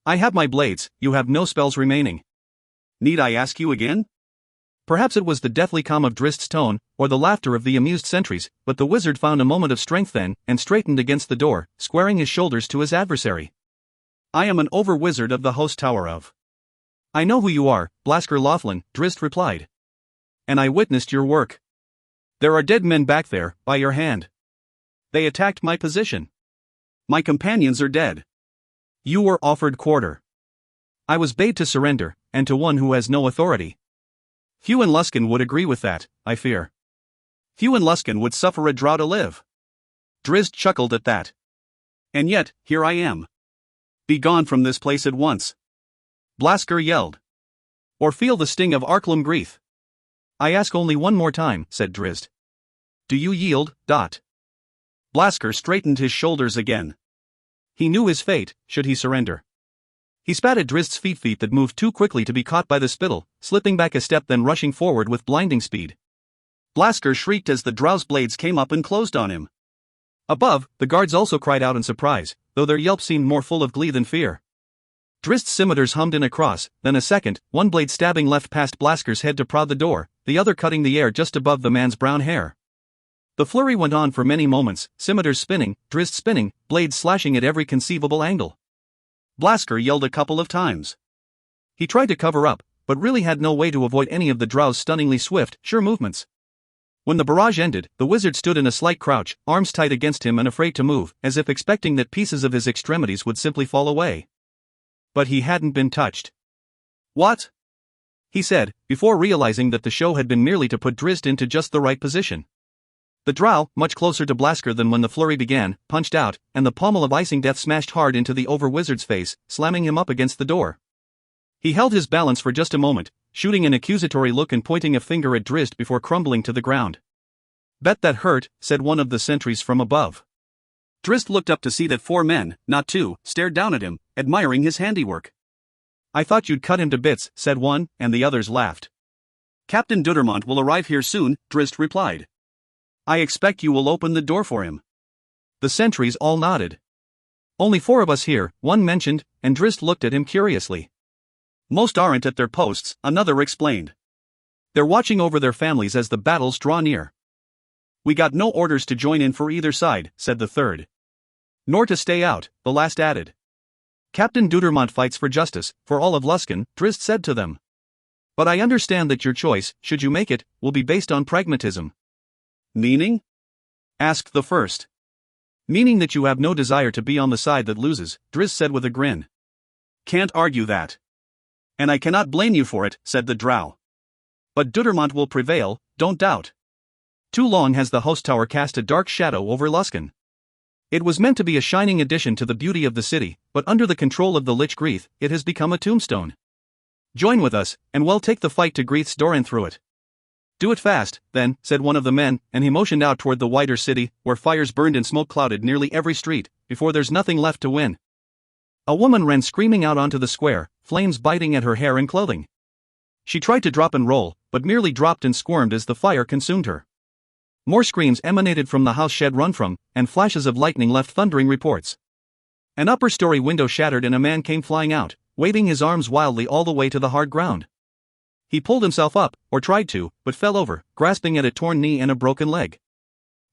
I have my blades, you have no spells remaining. Need I ask you again? Perhaps it was the deathly calm of Drizzt's tone, or the laughter of the amused sentries, but the wizard found a moment of strength then, and straightened against the door, squaring his shoulders to his adversary. I am an over-wizard of the host tower of. I know who you are, Blasker Laughlin, Drizzt replied. And I witnessed your work. There are dead men back there, by your hand. They attacked my position. My companions are dead. You were offered quarter. I was bade to surrender, and to one who has no authority. Few in Luskan would agree with that, I fear. Few in Luskan would suffer a drow to live. Drizzt chuckled at that. And yet, here I am. Be gone from this place at once. Blasker yelled. Or feel the sting of Arklum Grief. I ask only one more time, said Drizzt. Do you yield? Blasker straightened his shoulders again. He knew his fate, should he surrender. He spat at Drizzt's feet that moved too quickly to be caught by the spittle, slipping back a step then rushing forward with blinding speed. Blasker shrieked as the drow's blades came up and closed on him. Above, the guards also cried out in surprise, though their yelp seemed more full of glee than fear. Drizzt's scimitars hummed in a cross, then a second, one blade stabbing left past Blasker's head to prod the door, the other cutting the air just above the man's brown hair. The flurry went on for many moments, scimitars spinning, Drizzt spinning, blades slashing at every conceivable angle. Blasker yelled a couple of times. He tried to cover up, but really had no way to avoid any of the drow's stunningly swift, sure movements. When the barrage ended, the wizard stood in a slight crouch, arms tight against him and afraid to move, as if expecting that pieces of his extremities would simply fall away. But he hadn't been touched. What? He said, before realizing that the show had been merely to put Drizzt into just the right position. The drow, much closer to Blasker than when the flurry began, punched out, and the pommel of icing death smashed hard into the over-wizard's face, slamming him up against the door. He held his balance for just a moment, shooting an accusatory look and pointing a finger at Drizzt before crumbling to the ground. Bet that hurt, said one of the sentries from above. Drizzt looked up to see that 4 men, not 2, stared down at him, admiring his handiwork. I thought you'd cut him to bits, said one, and the others laughed. Captain Dudermont will arrive here soon, Drizzt replied. I expect you will open the door for him. The sentries all nodded. Only 4 of us here, one mentioned, and Drizzt looked at him curiously. Most aren't at their posts, another explained. They're watching over their families as the battles draw near. We got no orders to join in for either side, said the third. Nor to stay out, the last added. Captain Deutermont fights for justice, for all of Luskan, Drizzt said to them. But I understand that your choice, should you make it, will be based on pragmatism. Meaning? Asked the first. Meaning that you have no desire to be on the side that loses, Drizzt said with a grin. Can't argue that. And I cannot blame you for it, said the drow. But Deutermont will prevail, don't doubt. Too long has the host tower cast a dark shadow over Luskan. It was meant to be a shining addition to the beauty of the city, but under the control of the Lich Greeth, it has become a tombstone. Join with us, and we'll take the fight to Greeth's door and through it. Do it fast, then, said one of the men, and he motioned out toward the wider city, where fires burned and smoke clouded nearly every street, before there's nothing left to win. A woman ran screaming out onto the square, flames biting at her hair and clothing. She tried to drop and roll, but merely dropped and squirmed as the fire consumed her. More screams emanated from the house she had run from, and flashes of lightning left thundering reports. An upper-story window shattered and a man came flying out, waving his arms wildly all the way to the hard ground. He pulled himself up, or tried to, but fell over, grasping at a torn knee and a broken leg.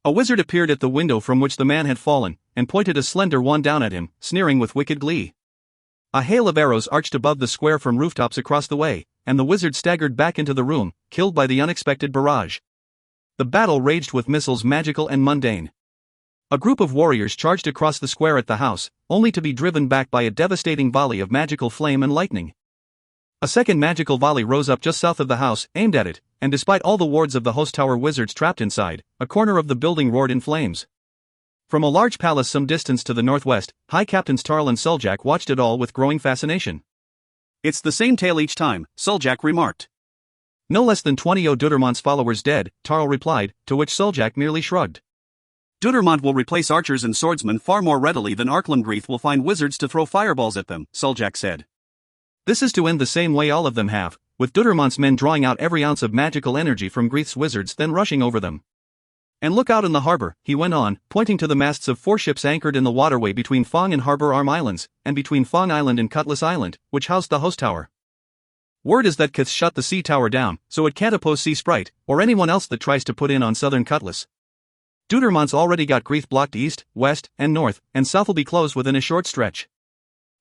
A wizard appeared at the window from which the man had fallen, and pointed a slender wand down at him, sneering with wicked glee. A hail of arrows arched above the square from rooftops across the way, and the wizard staggered back into the room, killed by the unexpected barrage. The battle raged with missiles magical and mundane. A group of warriors charged across the square at the house, only to be driven back by a devastating volley of magical flame and lightning. A second magical volley rose up just south of the house, aimed at it, and despite all the wards of the host tower wizards trapped inside, a corner of the building roared in flames. From a large palace some distance to the northwest, High Captains Tarl and Suljak watched it all with growing fascination. It's the same tale each time, Suljak remarked. No less than 20 Deutermont's followers dead, Tarl replied, to which Suljak merely shrugged. Deutermont will replace archers and swordsmen far more readily than Greeth will find wizards to throw fireballs at them, Suljak said. This is to end the same way all of them have, with Deutermont's men drawing out every ounce of magical energy from Greeth's wizards then rushing over them. And look out in the harbor, he went on, pointing to the masts of 4 ships anchored in the waterway between Fong and Harbor Arm Islands, and between Fong Island and Cutlass Island, which housed the host tower. Word is that Kith shut the sea tower down, so it can't oppose Sea Sprite, or anyone else that tries to put in on southern Cutlass. Deutermont's already got Greeth blocked east, west, and north, and south will be closed within a short stretch.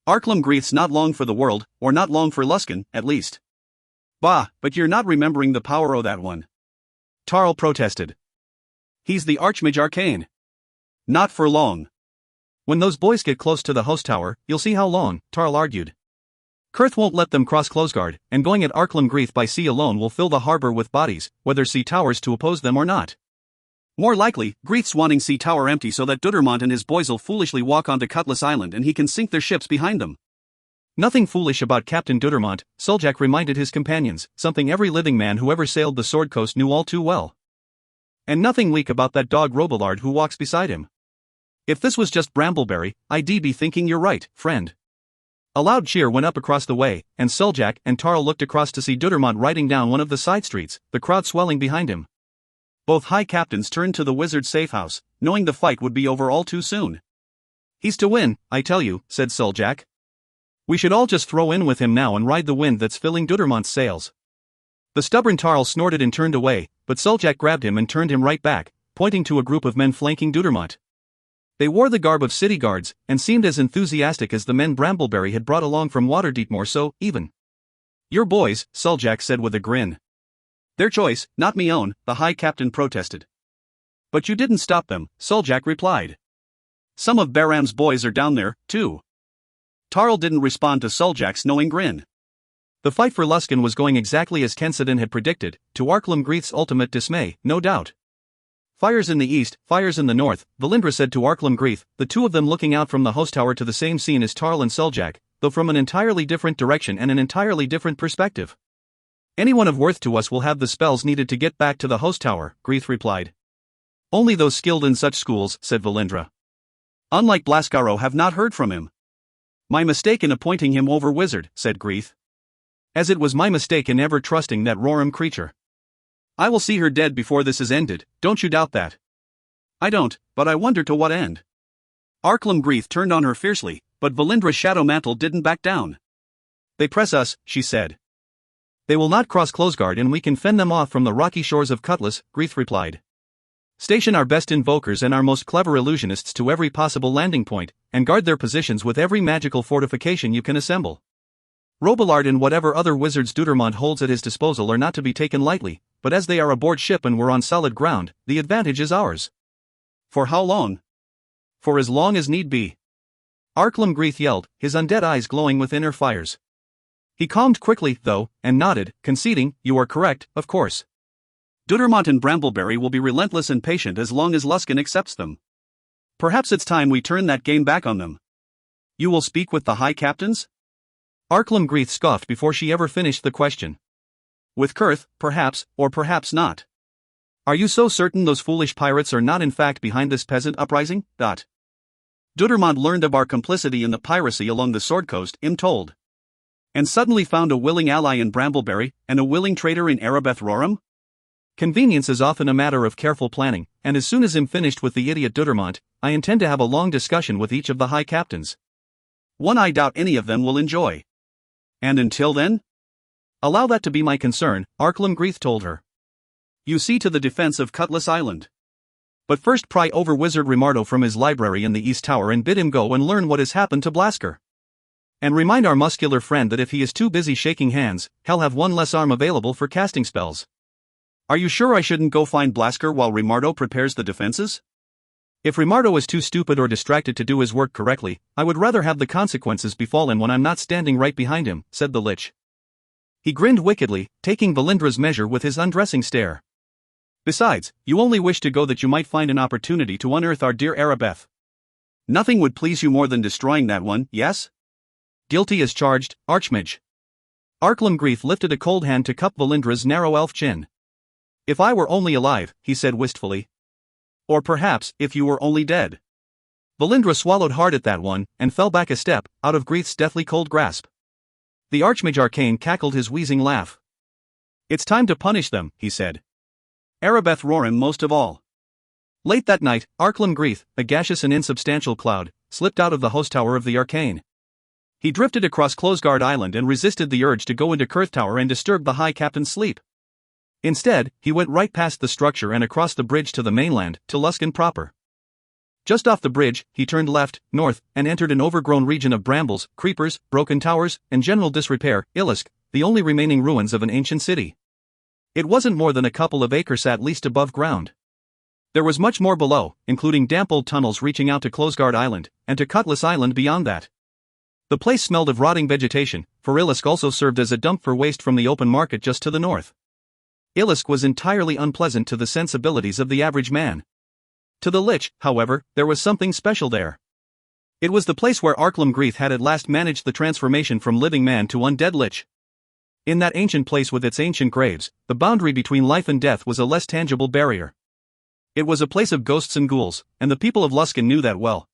Greeth's not long for the world, or not long for Luskan, at least. Bah, but you're not remembering the power o' that one. Tarl protested. He's the Archmage Arcane. Not for long. When those boys get close to the host tower, you'll see how long, Tarl argued. Kurth won't let them cross Closguard, and going at Greeth by sea alone will fill the harbor with bodies, whether sea towers to oppose them or not. More likely, Greeth's wanting sea tower empty so that Deutermont and his boys'll foolishly walk onto Cutlass Island and he can sink their ships behind them. Nothing foolish about Captain Deutermont, Suljak reminded his companions, something every living man who ever sailed the Sword Coast knew all too well. And nothing weak about that dog Robillard who walks beside him. If this was just Brambleberry, I'd be thinking you're right, friend. A loud cheer went up across the way, and Suljak and Tarl looked across to see Deutermont riding down one of the side streets, the crowd swelling behind him. Both high captains turned to the wizard's safe house, knowing the fight would be over all too soon. He's to win, I tell you, said Suljak. We should all just throw in with him now and ride the wind that's filling Deutermont's sails. The stubborn Tarl snorted and turned away, but Suljak grabbed him and turned him right back, pointing to a group of men flanking Deutermont. They wore the garb of city guards, and seemed as enthusiastic as the men Brambleberry had brought along from Waterdeep, more so, even. Your boys, Suljak said with a grin. Their choice, not me own, the High Captain protested. But you didn't stop them, Suljak replied. Some of Baram's boys are down there, too. Tarl didn't respond to Suljak's knowing grin. The fight for Luskan was going exactly as Kensidin had predicted, to Greeth's ultimate dismay, no doubt. Fires in the east, fires in the north, Valindra said to Greeth, the two of them looking out from the host tower to the same scene as Tarl and Suljak, though from an entirely different direction and an entirely different perspective. Anyone of worth to us will have the spells needed to get back to the host tower, Greeth replied. Only those skilled in such schools, said Valindra. Unlike Blascaro, have not heard from him. My mistake in appointing him over wizard, said Greeth. As it was my mistake in ever trusting that Roram creature. I will see her dead before this is ended, don't you doubt that. I don't, but I wonder to what end. Greeth turned on her fiercely, but Valindra's shadow mantle didn't back down. They press us, she said. They will not cross Closguard and we can fend them off from the rocky shores of Cutlass, Greeth replied. Station our best invokers and our most clever illusionists to every possible landing point, and guard their positions with every magical fortification you can assemble. Robillard and whatever other wizards Dudermont holds at his disposal are not to be taken lightly, but as they are aboard ship and we're on solid ground, the advantage is ours. For how long? For as long as need be. Arklam Greeth yelled, his undead eyes glowing with inner fires. He calmed quickly, though, and nodded, conceding, you are correct, of course. Dudermont and Brambleberry will be relentless and patient as long as Luskan accepts them. Perhaps it's time we turn that game back on them. You will speak with the High Captains? Arklam Greeth scoffed before she ever finished the question. With Kurth, perhaps, or perhaps not. Are you so certain those foolish pirates are not in fact behind this peasant uprising? Dudermont learned of our complicity in the piracy along the Sword Coast, told. And suddenly found a willing ally in Brambleberry, and a willing traitor in Arabeth Roram? Convenience is often a matter of careful planning, and as soon as I'm finished with the idiot Dudermont, I intend to have a long discussion with each of the High Captains. One I doubt any of them will enjoy. And until then? Allow that to be my concern, Arklam Greeth told her. You see to the defense of Cutlass Island. But first pry over Wizard Rimardo from his library in the East Tower and bid him go and learn what has happened to Blasker. And remind our muscular friend that if he is too busy shaking hands, he'll have one less arm available for casting spells. Are you sure I shouldn't go find Blasker while Rimardo prepares the defenses? If Rimardo is too stupid or distracted to do his work correctly, I would rather have the consequences befall him when I'm not standing right behind him, said the Lich. He grinned wickedly, taking Valindra's measure with his undressing stare. Besides, you only wish to go that you might find an opportunity to unearth our dear Arabeth. Nothing would please you more than destroying that one, yes? Guilty as charged, Archmage. Arklam Greeth lifted a cold hand to cup Valindra's narrow elf chin. If I were only alive, he said wistfully. Or perhaps, if you were only dead. Valindra swallowed hard at that one, and fell back a step, out of Greeth's deathly cold grasp. The Archmage Arcane cackled his wheezing laugh. It's time to punish them, he said. Arabeth Roram most of all. Late that night, Arklam Greeth, a gaseous and insubstantial cloud, slipped out of the host tower of the Arcane. He drifted across Closguard Island and resisted the urge to go into Kurth Tower and disturb the High Captain's sleep. Instead, he went right past the structure and across the bridge to the mainland, to Luskan proper. Just off the bridge, he turned left, north, and entered an overgrown region of brambles, creepers, broken towers, and general disrepair, Ilisk, the only remaining ruins of an ancient city. It wasn't more than a couple of acres at least above ground. There was much more below, including damp old tunnels reaching out to Closguard Island, and to Cutlass Island beyond that. The place smelled of rotting vegetation, for Ilisk also served as a dump for waste from the open market just to the north. Ilisk was entirely unpleasant to the sensibilities of the average man. To the Lich, however, there was something special there. It was the place where Arklam Greeth had at last managed the transformation from living man to undead Lich. In that ancient place with its ancient graves, the boundary between life and death was a less tangible barrier. It was a place of ghosts and ghouls, and the people of Luskan knew that well.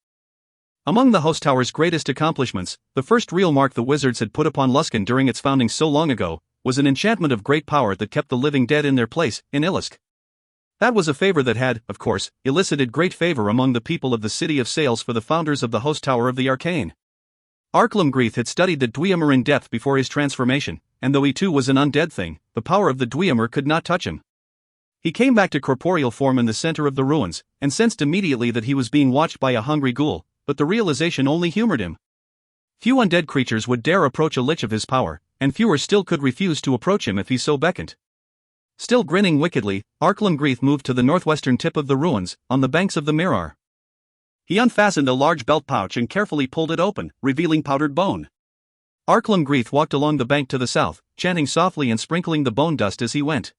Among the host tower's greatest accomplishments, the first real mark the wizards had put upon Luskan during its founding so long ago, was an enchantment of great power that kept the living dead in their place, in Ilisk. That was a favor that had, of course, elicited great favor among the people of the city of Sales for the founders of the host tower of the Arcane. Arklam Greeth had studied the Dwemer in depth before his transformation, and though he too was an undead thing, the power of the Dwemer could not touch him. He came back to corporeal form in the center of the ruins, and sensed immediately that he was being watched by a hungry ghoul, but the realization only humored him. Few undead creatures would dare approach a Lich of his power, and fewer still could refuse to approach him if he so beckoned. Still grinning wickedly, Arklam Greeth moved to the northwestern tip of the ruins, on the banks of the Mirar. He unfastened a large belt pouch and carefully pulled it open, revealing powdered bone. Arklam Greeth walked along the bank to the south, chanting softly and sprinkling the bone dust as he went.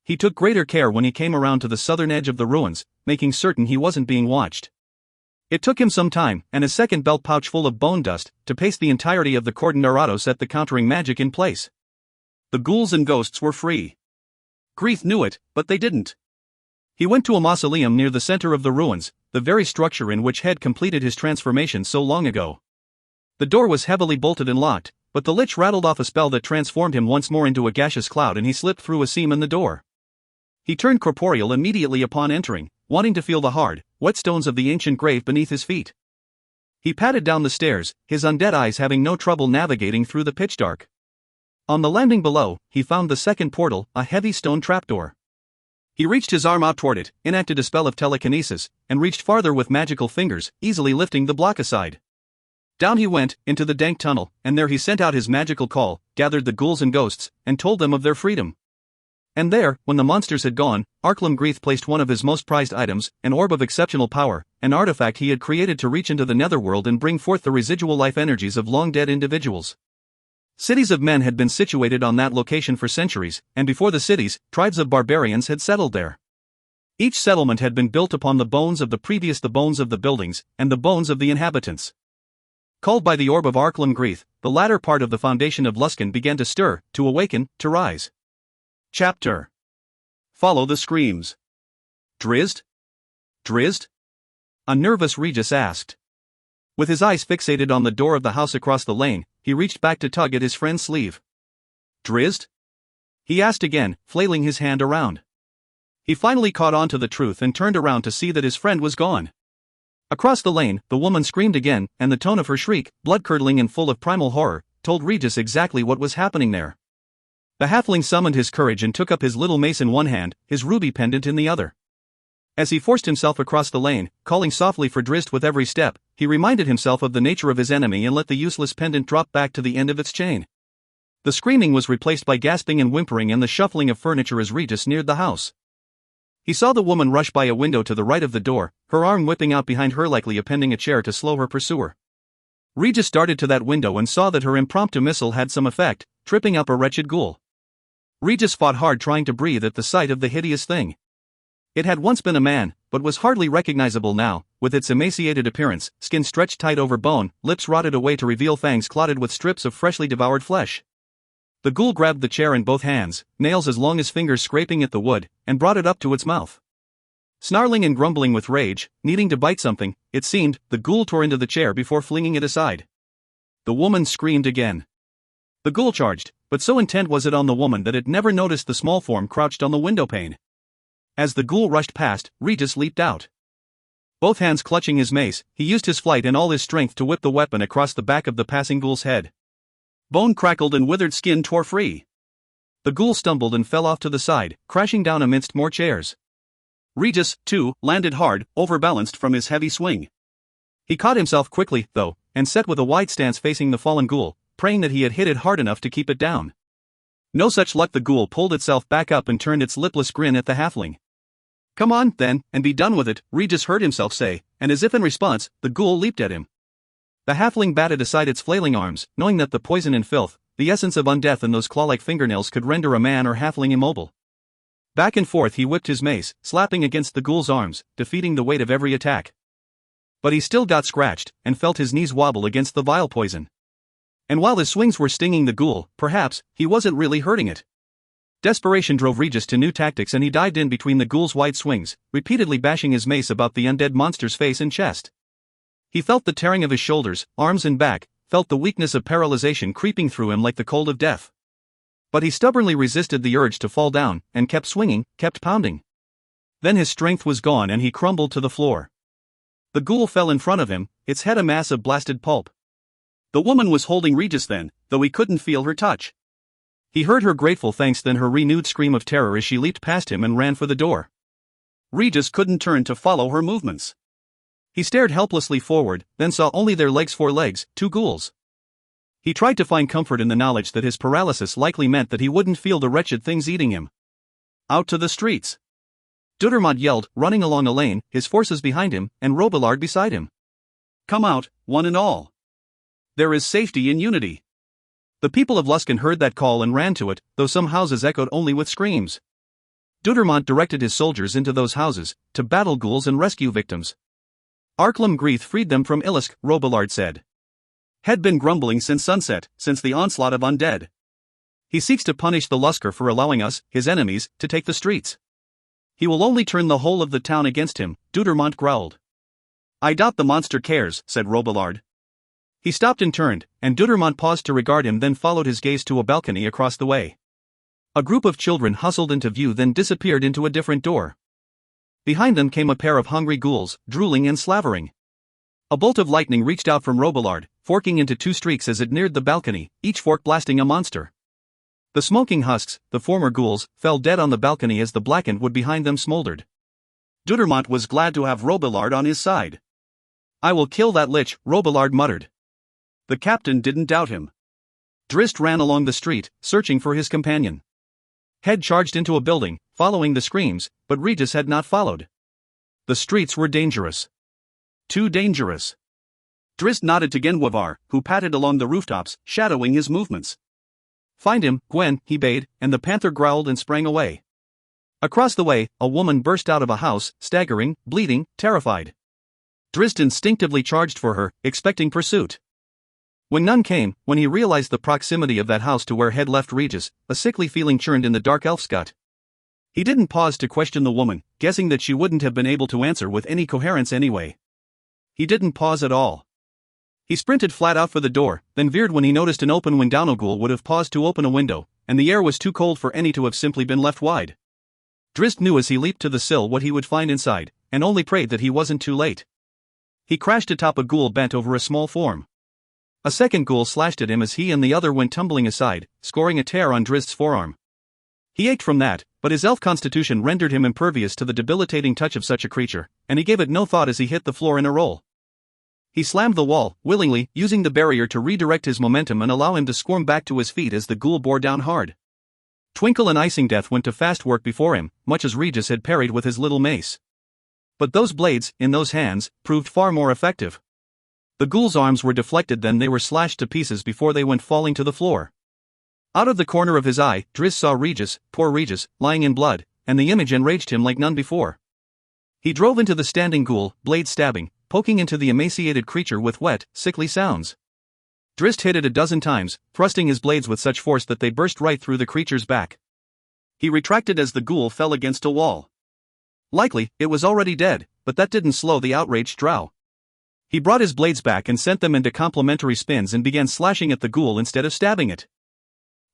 He took greater care when he came around to the southern edge of the ruins, making certain he wasn't being watched. It took him some time, and a second belt pouch full of bone dust, to paste the entirety of the cordon dorado set the countering magic in place. The ghouls and ghosts were free. Greeth knew it, but they didn't. He went to a mausoleum near the center of the ruins, the very structure in which had completed his transformation so long ago. The door was heavily bolted and locked, but the Lich rattled off a spell that transformed him once more into a gaseous cloud and he slipped through a seam in the door. He turned corporeal immediately upon entering, wanting to feel the hard, wet stones of the ancient grave beneath his feet. He padded down the stairs, his undead eyes having no trouble navigating through the pitch dark. On the landing below, he found the second portal, a heavy stone trapdoor. He reached his arm out toward it, enacted a spell of telekinesis, and reached farther with magical fingers, easily lifting the block aside. Down he went, into the dank tunnel, and there he sent out his magical call, gathered the ghouls and ghosts, and told them of their freedom. And there, when the monsters had gone, Greith placed one of his most prized items, an orb of exceptional power, an artifact he had created to reach into the netherworld and bring forth the residual life energies of long-dead individuals. Cities of men had been situated on that location for centuries, and before the cities, tribes of barbarians had settled there. Each settlement had been built upon the bones of the previous, the bones of the buildings, and the bones of the inhabitants. Called by the orb of Greith, the latter part of the foundation of Luskan began to stir, to awaken, to rise. Chapter. Follow the screams. Drizzt? Drizzt? A nervous Regis asked. With his eyes fixated on the door of the house across the lane, he reached back to tug at his friend's sleeve. Drizzt? He asked again, flailing his hand around. He finally caught on to the truth and turned around to see that his friend was gone. Across the lane, the woman screamed again, and the tone of her shriek, blood-curdling and full of primal horror, told Regis exactly what was happening there. The halfling summoned his courage and took up his little mace in one hand, his ruby pendant in the other. As he forced himself across the lane, calling softly for Drizzt with every step, he reminded himself of the nature of his enemy and let the useless pendant drop back to the end of its chain. The screaming was replaced by gasping and whimpering and the shuffling of furniture as Regis neared the house. He saw the woman rush by a window to the right of the door, her arm whipping out behind her, likely appending a chair to slow her pursuer. Regis darted to that window and saw that her impromptu missile had some effect, tripping up a wretched ghoul. Regis fought hard trying to breathe at the sight of the hideous thing. It had once been a man, but was hardly recognizable now, with its emaciated appearance, skin stretched tight over bone, lips rotted away to reveal fangs clotted with strips of freshly devoured flesh. The ghoul grabbed the chair in both hands, nails as long as fingers scraping at the wood, and brought it up to its mouth. Snarling and grumbling with rage, needing to bite something, it seemed, the ghoul tore into the chair before flinging it aside. The woman screamed again. The ghoul charged, but so intent was it on the woman that it never noticed the small form crouched on the windowpane. As the ghoul rushed past, Regis leaped out. Both hands clutching his mace, he used his flight and all his strength to whip the weapon across the back of the passing ghoul's head. Bone crackled and withered skin tore free. The ghoul stumbled and fell off to the side, crashing down amidst more chairs. Regis, too, landed hard, overbalanced from his heavy swing. He caught himself quickly, though, and sat with a wide stance facing the fallen ghoul, praying that he had hit it hard enough to keep it down. No such luck. The ghoul pulled itself back up and turned its lipless grin at the halfling. "Come on, then, and be done with it," Regis heard himself say, and as if in response, the ghoul leaped at him. The halfling batted aside its flailing arms, knowing that the poison and filth, the essence of undeath in those claw-like fingernails could render a man or halfling immobile. Back and forth he whipped his mace, slapping against the ghoul's arms, defeating the weight of every attack. But he still got scratched, and felt his knees wobble against the vile poison. And while his swings were stinging the ghoul, perhaps, he wasn't really hurting it. Desperation drove Regis to new tactics and he dived in between the ghoul's wide swings, repeatedly bashing his mace about the undead monster's face and chest. He felt the tearing of his shoulders, arms and back, felt the weakness of paralyzation creeping through him like the cold of death. But he stubbornly resisted the urge to fall down, and kept swinging, kept pounding. Then his strength was gone and he crumbled to the floor. The ghoul fell in front of him, its head a mass of blasted pulp. The woman was holding Regis then, though he couldn't feel her touch. He heard her grateful thanks, then her renewed scream of terror as she leaped past him and ran for the door. Regis couldn't turn to follow her movements. He stared helplessly forward, then saw only their legs, 4 legs, 2 ghouls. He tried to find comfort in the knowledge that his paralysis likely meant that he wouldn't feel the wretched things eating him. Out to the streets! Dudermont yelled, running along a lane, his forces behind him, and Robillard beside him. "Come out, one and all. There is safety in unity." The people of Luskan heard that call and ran to it, though some houses echoed only with screams. Dudermont directed his soldiers into those houses, to battle ghouls and rescue victims. Greith freed them from Illisk, Robillard said. Had been grumbling since sunset, since the onslaught of undead. He seeks to punish the Lusker for allowing us, his enemies, to take the streets. He will only turn the whole of the town against him, Dudermont growled. "I doubt the monster cares," said Robillard. He stopped and turned, and Dudermont paused to regard him, then followed his gaze to a balcony across the way. A group of children hustled into view, then disappeared into a different door. Behind them came a pair of hungry ghouls, drooling and slavering. A bolt of lightning reached out from Robillard, forking into 2 streaks as it neared the balcony, each fork blasting a monster. The smoking husks, the former ghouls, fell dead on the balcony as the blackened wood behind them smoldered. Dudermont was glad to have Robillard on his side. "I will kill that lich," Robillard muttered. The captain didn't doubt him. Drist ran along the street, searching for his companion. Head charged into a building, following the screams, but Regis had not followed. The streets were dangerous. Too dangerous. Drist nodded to Genwavar, who patted along the rooftops, shadowing his movements. "Find him, Gwen," he bade, and the panther growled and sprang away. Across the way, a woman burst out of a house, staggering, bleeding, terrified. Drist instinctively charged for her, expecting pursuit. When none came, when he realized the proximity of that house to where Head left Regis, a sickly feeling churned in the dark elf's gut. He didn't pause to question the woman, guessing that she wouldn't have been able to answer with any coherence anyway. He didn't pause at all. He sprinted flat out for the door, then veered when he noticed an open window. Ghoul would have paused to open a window, and the air was too cold for any to have simply been left wide. Drist knew as he leaped to the sill what he would find inside, and only prayed that he wasn't too late. He crashed atop a ghoul bent over a small form. A second ghoul slashed at him as he and the other went tumbling aside, scoring a tear on Drist's forearm. He ached from that, but his elf constitution rendered him impervious to the debilitating touch of such a creature, and he gave it no thought as he hit the floor in a roll. He slammed the wall, willingly, using the barrier to redirect his momentum and allow him to squirm back to his feet as the ghoul bore down hard. Twinkle and Icing Death went to fast work before him, much as Regis had parried with his little mace. But those blades, in those hands, proved far more effective. The ghoul's arms were deflected, then they were slashed to pieces before they went falling to the floor. Out of the corner of his eye, Drist saw Regis, poor Regis, lying in blood, and the image enraged him like none before. He drove into the standing ghoul, blade stabbing, poking into the emaciated creature with wet, sickly sounds. Drist hit it a dozen times, thrusting his blades with such force that they burst right through the creature's back. He retracted as the ghoul fell against a wall. Likely, it was already dead, but that didn't slow the outraged drow. He brought his blades back and sent them into complementary spins and began slashing at the ghoul instead of stabbing it.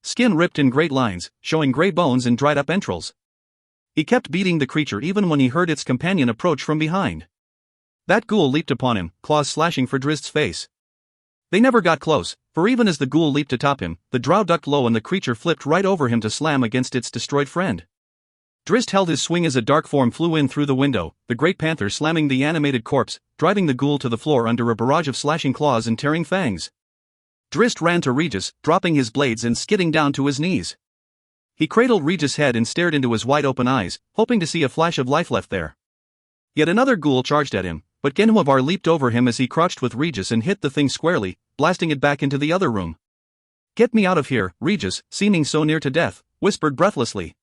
Skin ripped in great lines, showing gray bones and dried up entrails. He kept beating the creature even when he heard its companion approach from behind. That ghoul leaped upon him, claws slashing for Drist's face. They never got close, for even as the ghoul leaped atop him, the drow ducked low and the creature flipped right over him to slam against its destroyed friend. Drist held his swing as a dark form flew in through the window, the great panther slamming the animated corpse, driving the ghoul to the floor under a barrage of slashing claws and tearing fangs. Drist ran to Regis, dropping his blades and skidding down to his knees. He cradled Regis' head and stared into his wide-open eyes, hoping to see a flash of life left there. Yet another ghoul charged at him, but Genwavar leaped over him as he crouched with Regis and hit the thing squarely, blasting it back into the other room. "Get me out of here," Regis, seeming so near to death, whispered breathlessly.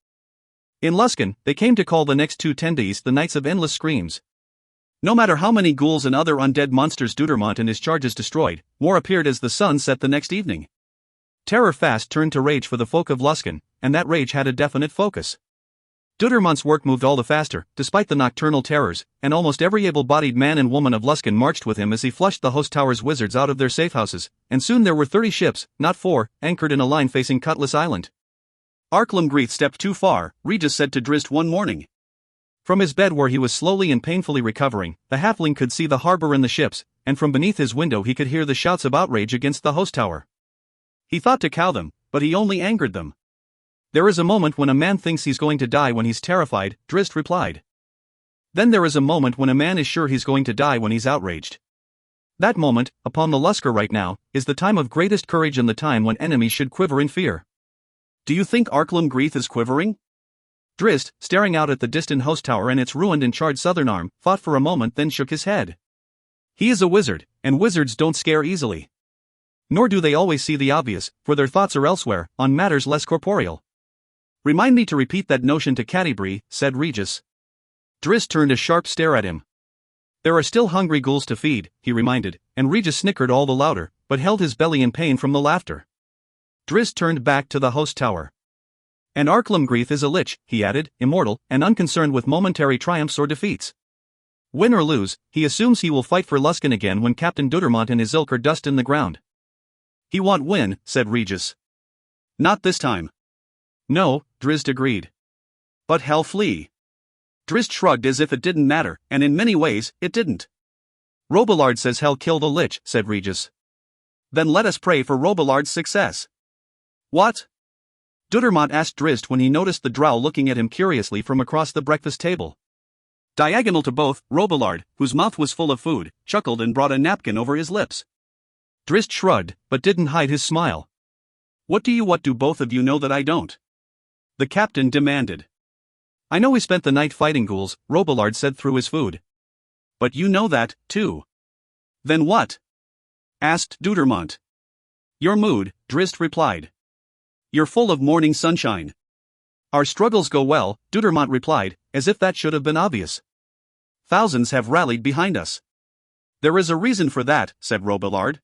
In Luskan, they came to call the next 2 Tendays the Nights of Endless Screams. No matter how many ghouls and other undead monsters Dudermont and his charges destroyed, more appeared as the sun set the next evening. Terror fast turned to rage for the folk of Luskan, and that rage had a definite focus. Dudermont's work moved all the faster, despite the nocturnal terrors, and almost every able-bodied man and woman of Luskan marched with him as he flushed the host tower's wizards out of their safehouses, and soon there were 30 ships, not 4, anchored in a line facing Cutlass Island. Arklemgreeth stepped too far, Regis said to Drist one morning. From his bed where he was slowly and painfully recovering, the halfling could see the harbor and the ships, and from beneath his window he could hear the shouts of outrage against the host tower. He thought to cow them, but he only angered them. "There is a moment when a man thinks he's going to die when he's terrified," Drist replied. "Then there is a moment when a man is sure he's going to die when he's outraged. That moment, upon the Lusker right now, is the time of greatest courage and the time when enemies should quiver in fear." "Do you think Arklemgreeth is quivering?" Drist, staring out at the distant host tower and its ruined and charred southern arm, thought for a moment then shook his head. He is a wizard, and wizards don't scare easily. Nor do they always see the obvious, for their thoughts are elsewhere, on matters less corporeal. "Remind me to repeat that notion to Catti-brie," said Regis. Drist turned a sharp stare at him. "There are still hungry ghouls to feed," he reminded, and Regis snickered all the louder, but held his belly in pain from the laughter. Drist turned back to the host tower. "And Arklemgreeth is a lich," he added, immortal, and unconcerned with momentary triumphs or defeats. Win or lose, he assumes he will fight for Luskan again when Captain Dudermont and his ilk are dust in the ground. "He won't win," said Regis. "Not this time." "No," Drist agreed. "But hell flee." Drist shrugged as if it didn't matter, and in many ways, it didn't. "Robillard says hell kill the lich," said Regis. "Then let us pray for Robillard's success." "What?" Dudermont asked Drizzt when he noticed the drow looking at him curiously from across the breakfast table. Diagonal to both, Robillard, whose mouth was full of food, chuckled and brought a napkin over his lips. Drizzt shrugged, but didn't hide his smile. What do both of you know that I don't? The captain demanded. I know we spent the night fighting ghouls, Robillard said through his food. But you know that, too. Then what? Asked Dudermont. Your mood, Drizzt replied. You're full of morning sunshine. Our struggles go well, Dudermont replied, as if that should have been obvious. Thousands have rallied behind us. There is a reason for that, said Robillard.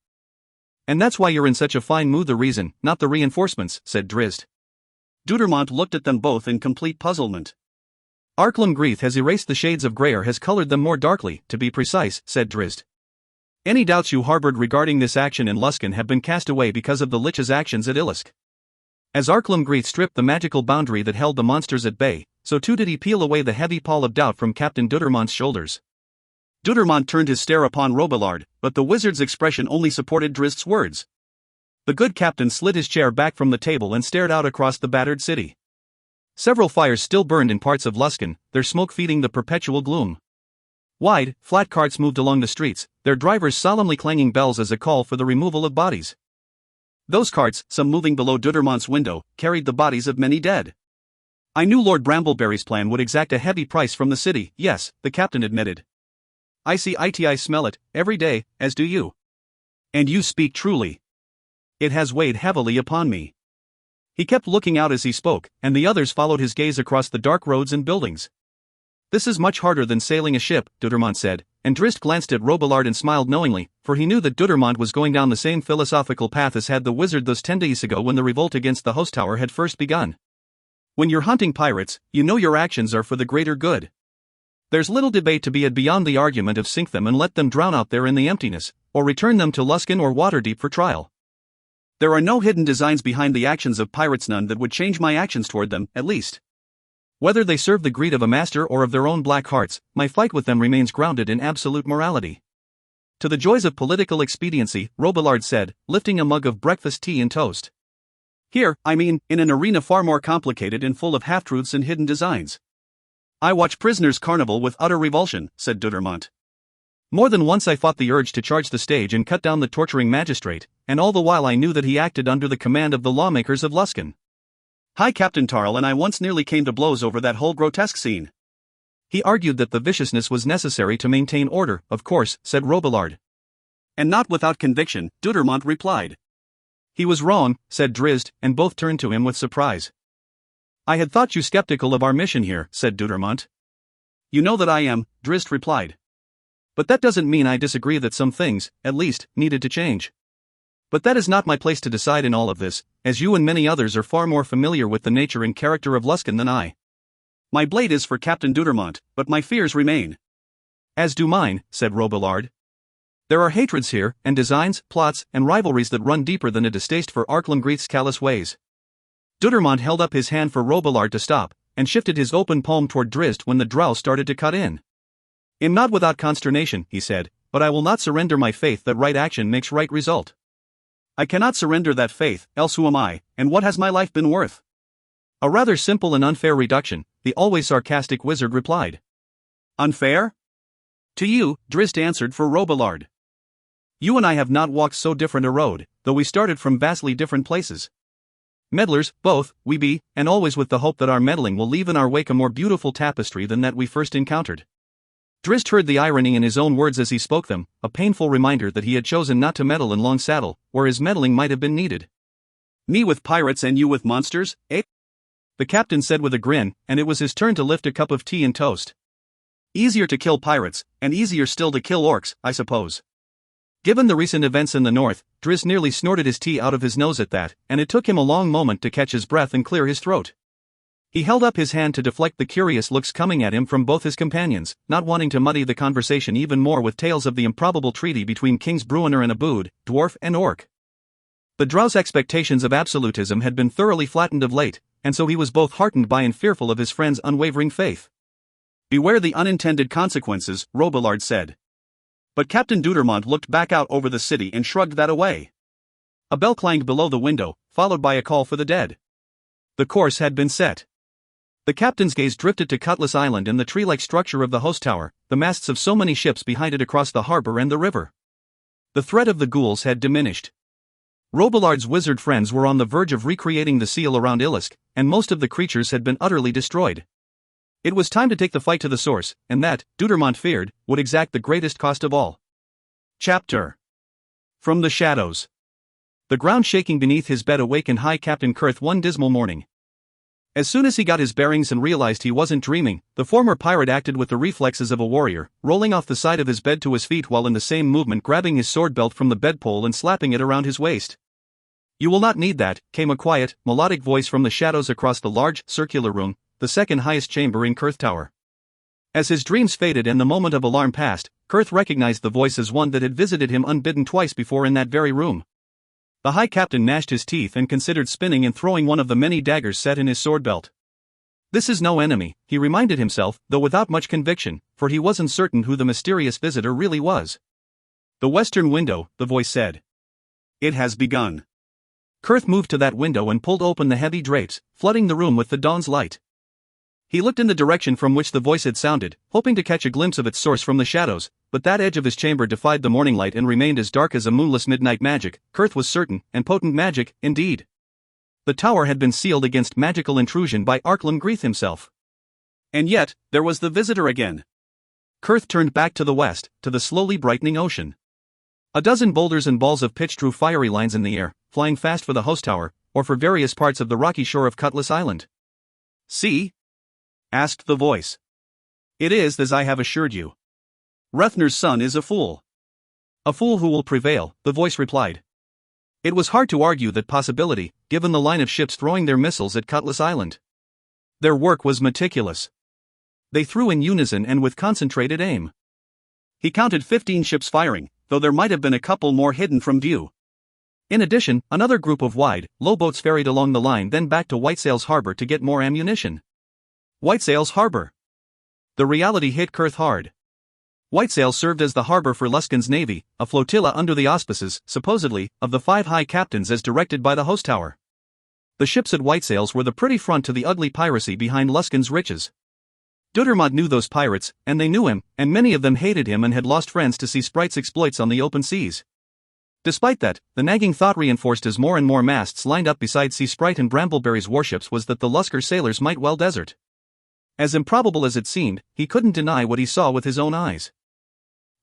And that's why you're in such a fine mood. The reason, not the reinforcements, said Drizzt. Dudermont looked at them both in complete puzzlement. Arklam Greith has erased the shades of grey or has colored them more darkly, to be precise, said Drizzt. Any doubts you harbored regarding this action in Luskan have been cast away because of the Lich's actions at Ilisk. As Arklam Greith stripped the magical boundary that held the monsters at bay, so too did he peel away the heavy pall of doubt from Captain Dudermont's shoulders. Dudermont turned his stare upon Robillard, but the wizard's expression only supported Drizzt's words. The good captain slid his chair back from the table and stared out across the battered city. Several fires still burned in parts of Luskan, their smoke feeding the perpetual gloom. Wide, flat carts moved along the streets, their drivers solemnly clanging bells as a call for the removal of bodies. Those carts, some moving below Dudermont's window, carried the bodies of many dead. I knew Lord Brambleberry's plan would exact a heavy price from the city, yes, the captain admitted. I see it, I smell it, every day, as do you. And you speak truly. It has weighed heavily upon me. He kept looking out as he spoke, and the others followed his gaze across the dark roads and buildings. This is much harder than sailing a ship, Dudermont said, and Drizzt glanced at Robillard and smiled knowingly, for he knew that Dudermont was going down the same philosophical path as had the wizard those 10 days ago when the revolt against the host tower had first begun. When you're hunting pirates, you know your actions are for the greater good. There's little debate to be had beyond the argument of sink them and let them drown out there in the emptiness, or return them to Luskan or Waterdeep for trial. There are no hidden designs behind the actions of pirates, none that would change my actions toward them, at least. Whether they serve the greed of a master or of their own black hearts, my fight with them remains grounded in absolute morality. To the joys of political expediency, Robillard said, lifting a mug of breakfast tea and toast. Here, I mean, in an arena far more complicated and full of half-truths and hidden designs. I watch prisoners' carnival with utter revulsion, said Dudermont. More than once I fought the urge to charge the stage and cut down the torturing magistrate, and all the while I knew that he acted under the command of the lawmakers of Luskan. High Captain Tarl and I once nearly came to blows over that whole grotesque scene. He argued that the viciousness was necessary to maintain order, of course, said Robillard. And not without conviction, Dudermont replied. He was wrong, said Drizzt, and both turned to him with surprise. I had thought you skeptical of our mission here, said Dudermont. You know that I am, Drizzt replied. But that doesn't mean I disagree that some things, at least, needed to change. But that is not my place to decide in all of this, as you and many others are far more familiar with the nature and character of Luskan than I. My blade is for Captain Dudermont, but my fears remain. As do mine, said Robillard. There are hatreds here, and designs, plots, and rivalries that run deeper than a distaste for Arklam Greith's callous ways. Dudermont held up his hand for Robillard to stop, and shifted his open palm toward Drizzt when the drow started to cut in. I'm not without consternation, he said, but I will not surrender my faith that right action makes right result. I cannot surrender that faith, else who am I, and what has my life been worth? A rather simple and unfair reduction, the always sarcastic wizard replied. Unfair? To you, Drizzt answered for Robillard. You and I have not walked so different a road, though we started from vastly different places. Meddlers, both, we be, and always with the hope that our meddling will leave in our wake a more beautiful tapestry than that we first encountered. Drizzt heard the irony in his own words as he spoke them, a painful reminder that he had chosen not to meddle in Long Saddle, where his meddling might have been needed. Me with pirates and you with monsters, eh? The captain said with a grin, and it was his turn to lift a cup of tea and toast. Easier to kill pirates, and easier still to kill orcs, I suppose. Given the recent events in the north, Drizzt nearly snorted his tea out of his nose at that, and it took him a long moment to catch his breath and clear his throat. He held up his hand to deflect the curious looks coming at him from both his companions, not wanting to muddy the conversation even more with tales of the improbable treaty between Kings Bruenor and Abood, dwarf and orc. The drow's expectations of absolutism had been thoroughly flattened of late, and so he was both heartened by and fearful of his friend's unwavering faith. Beware the unintended consequences, Robillard said. But Captain Dudermont looked back out over the city and shrugged that away. A bell clanged below the window, followed by a call for the dead. The course had been set. The captain's gaze drifted to Cutlass Island and the tree-like structure of the host tower, the masts of so many ships behind it across the harbor and the river. The threat of the ghouls had diminished. Robillard's wizard friends were on the verge of recreating the seal around Ilisk, and most of the creatures had been utterly destroyed. It was time to take the fight to the source, and that, Deutermont feared, would exact the greatest cost of all. Chapter From the Shadows. The ground shaking beneath his bed awakened High Captain Kurth one dismal morning. As soon as he got his bearings and realized he wasn't dreaming, the former pirate acted with the reflexes of a warrior, rolling off the side of his bed to his feet while in the same movement grabbing his sword belt from the bedpole and slapping it around his waist. "You will not need that," came a quiet, melodic voice from the shadows across the large, circular room, the second highest chamber in Kurth Tower. As his dreams faded and the moment of alarm passed, Kurth recognized the voice as one that had visited him unbidden twice before in that very room. The High Captain gnashed his teeth and considered spinning and throwing one of the many daggers set in his sword belt. This is no enemy, he reminded himself, though without much conviction, for he wasn't certain who the mysterious visitor really was. "The western window," the voice said. "It has begun." Kurth moved to that window and pulled open the heavy drapes, flooding the room with the dawn's light. He looked in the direction from which the voice had sounded, hoping to catch a glimpse of its source from the shadows, but that edge of his chamber defied the morning light and remained as dark as a moonless midnight magic. Kurth was certain, and potent magic, indeed. The tower had been sealed against magical intrusion by Arklam Greith himself. And yet, there was the visitor again. Kurth turned back to the west, to the slowly brightening ocean. A dozen boulders and balls of pitch drew fiery lines in the air, flying fast for the host tower, or for various parts of the rocky shore of Cutlass Island. "See?" asked the voice. "It is as I have assured you. Rethnar's son is a fool." "A fool who will prevail," the voice replied. It was hard to argue that possibility, given the line of ships throwing their missiles at Cutlass Island. Their work was meticulous. They threw in unison and with concentrated aim. He counted 15 ships firing, though there might have been a couple more hidden from view. In addition, another group of wide, low boats ferried along the line then back to Whitesails Harbor to get more ammunition. Whitesails Harbor. The reality hit Kurth hard. Whitesails served as the harbor for Luskan's navy, a flotilla under the auspices, supposedly, of the 5 high captains as directed by the host tower. The ships at Whitesails were the pretty front to the ugly piracy behind Luskan's riches. Deutermont knew those pirates, and they knew him, and many of them hated him and had lost friends to see Sprite's exploits on the open seas. Despite that, the nagging thought reinforced as more and more masts lined up beside Sea Sprite and Brambleberry's warships was that the Lusker sailors might well desert. As improbable as it seemed, he couldn't deny what he saw with his own eyes.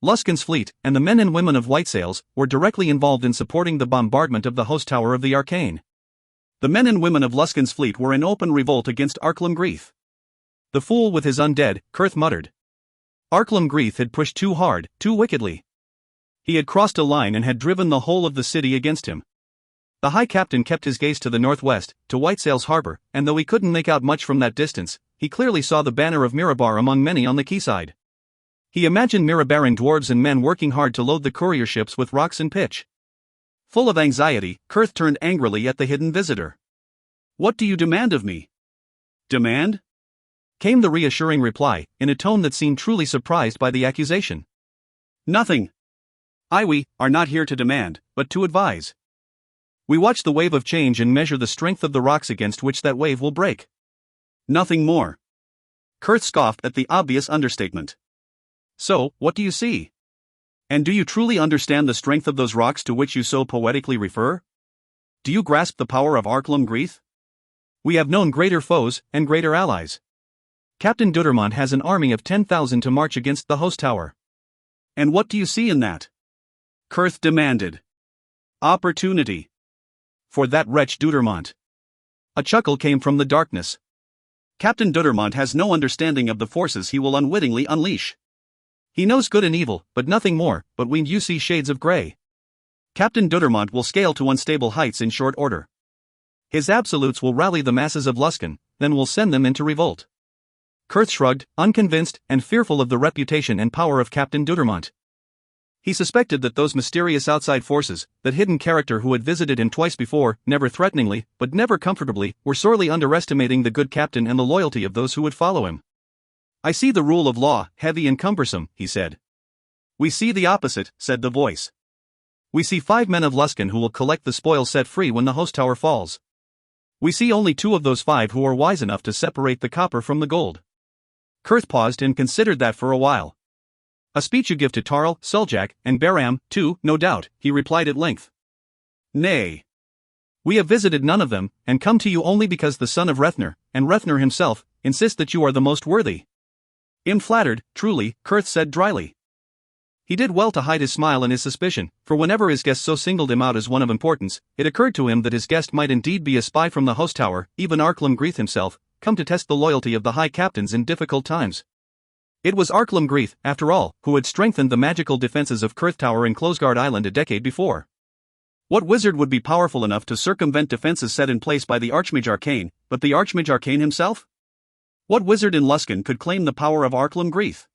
Luskan's fleet, and the men and women of Whitesails, were directly involved in supporting the bombardment of the host tower of the Arcane. The men and women of Luskan's fleet were in open revolt against Arklam Greith. "The fool with his undead," Kurth muttered. Arklam Greith had pushed too hard, too wickedly. He had crossed a line and had driven the whole of the city against him. The High Captain kept his gaze to the northwest, to Whitesails Harbor, and though he couldn't make out much from that distance, he clearly saw the banner of Mirabar among many on the quayside. He imagined Mirabaran dwarves and men working hard to load the courier ships with rocks and pitch. Full of anxiety, Kurth turned angrily at the hidden visitor. "What do you demand of me?" "Demand?" came the reassuring reply, in a tone that seemed truly surprised by the accusation. "Nothing. We are not here to demand, but to advise. We watch the wave of change and measure the strength of the rocks against which that wave will break. Nothing more." Kurth scoffed at the obvious understatement. "So, what do you see? And do you truly understand the strength of those rocks to which you so poetically refer? Do you grasp the power of Arklam Greith? We have known greater foes, and greater allies. Captain Deutermont has an army of 10,000 to march against the host tower. And what do you see in that?" Kurth demanded. "Opportunity. For that wretch Deutermont." A chuckle came from the darkness. "Captain Deutermont has no understanding of the forces he will unwittingly unleash. He knows good and evil, but nothing more, but you see shades of grey. Captain Deutermont will scale to unstable heights in short order. His absolutes will rally the masses of Luskan, then will send them into revolt." Kurth shrugged, unconvinced, and fearful of the reputation and power of Captain Deutermont. He suspected that those mysterious outside forces, that hidden character who had visited him twice before, never threateningly, but never comfortably, were sorely underestimating the good captain and the loyalty of those who would follow him. "I see the rule of law, heavy and cumbersome," he said. "We see the opposite," said the voice. "We see 5 men of Luskan who will collect the spoil set free when the host tower falls. We see only 2 of those 5 who are wise enough to separate the copper from the gold. Kurth paused and considered that for a while. A speech you give to Tarl, Suljak, and Baram, too, no doubt, he replied at length. Nay. We have visited none of them, and come to you only because the son of Rethner, and Rethner himself, insist that you are the most worthy. Am flattered, truly, Kurth said dryly. He did well to hide his smile and his suspicion, for whenever his guest so singled him out as one of importance, it occurred to him that his guest might indeed be a spy from the host tower, even Arklam Greith himself, come to test the loyalty of the high captains in difficult times. It was Arklam Greith, after all, who had strengthened the magical defenses of Kurth Tower in Closegard Island a decade before. What wizard would be powerful enough to circumvent defenses set in place by the Archmage Arcane, but the Archmage Arcane himself? What wizard in Luskan could claim the power of Arklam Greith?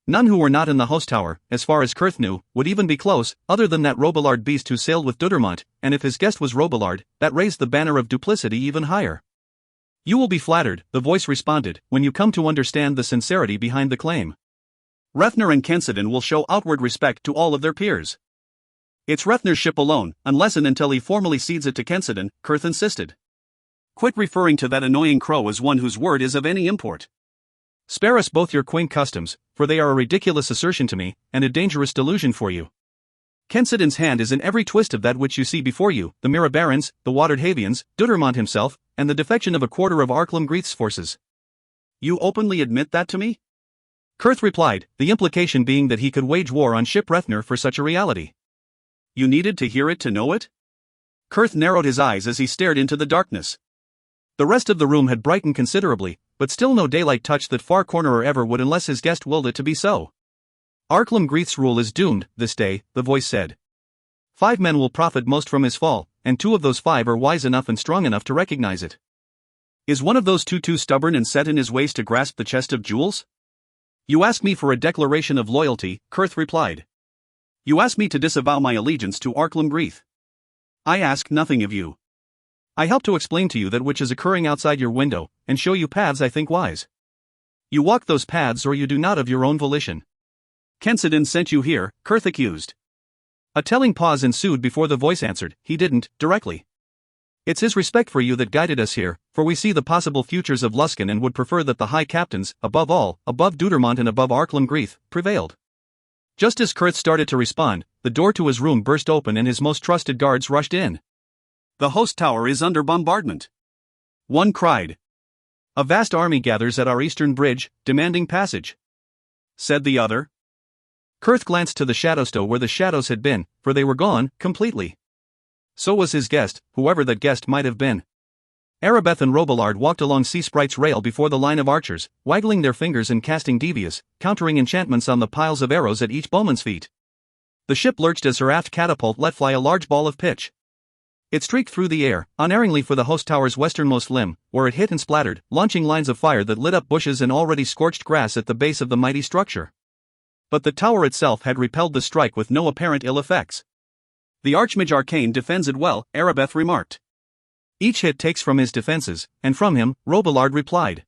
None who were not in the host tower, as far as Kurth knew, would even be close, other than that Robillard beast who sailed with Dudermont, and if his guest was Robillard, that raised the banner of duplicity even higher. You will be flattered, the voice responded, when you come to understand the sincerity behind the claim. Rethner and Kensidon will show outward respect to all of their peers. It's Rethner's ship alone, unless and until he formally cedes it to Kensidon, Kurth insisted. Quit referring to that annoying crow as one whose word is of any import. Spare us both your quaint customs, for they are a ridiculous assertion to me, and a dangerous delusion for you. Kensidon's hand is in every twist of that which you see before you, the Mira Barons, the Watered Havians, Dudermont himself, and the defection of a quarter of Arklam Greith's forces. You openly admit that to me? Kurth replied, the implication being that he could wage war on Ship Rethner for such a reality. You needed to hear it to know it? Kurth narrowed his eyes as he stared into the darkness. The rest of the room had brightened considerably, but still no daylight touched that far corner ever would unless his guest willed it to be so. Arklam Greith's rule is doomed, this day, the voice said. 5 men will profit most from his fall, and 2 of those 5 are wise enough and strong enough to recognize it. Is one of those 2 too stubborn and set in his ways to grasp the chest of jewels? You ask me for a declaration of loyalty, Kurth replied. You ask me to disavow my allegiance to Arklam Greith. I ask nothing of you. I help to explain to you that which is occurring outside your window, and show you paths I think wise. You walk those paths or you do not of your own volition. Kensidon sent you here, Kurth accused. A telling pause ensued before the voice answered, he didn't, directly. It's his respect for you that guided us here, for we see the possible futures of Luskan and would prefer that the high captains, above all, above Dudermont and above Arklam Greith, prevailed. Just as Kurth started to respond, the door to his room burst open and his most trusted guards rushed in. The host tower is under bombardment. One cried. A vast army gathers at our eastern bridge, demanding passage. Said the other. Kurth glanced to the Shadowstow where the shadows had been, for they were gone, completely. So was his guest, whoever that guest might have been. Arabeth and Robillard walked along Sea Sprite's rail before the line of archers, waggling their fingers and casting devious, countering enchantments on the piles of arrows at each bowman's feet. The ship lurched as her aft catapult let fly a large ball of pitch. It streaked through the air, unerringly for the host tower's westernmost limb, where it hit and splattered, launching lines of fire that lit up bushes and already scorched grass at the base of the mighty structure. But the tower itself had repelled the strike with no apparent ill effects. The Archmage Arcane defends it well, Arabeth remarked. Each hit takes from his defenses, and from him, Robillard replied.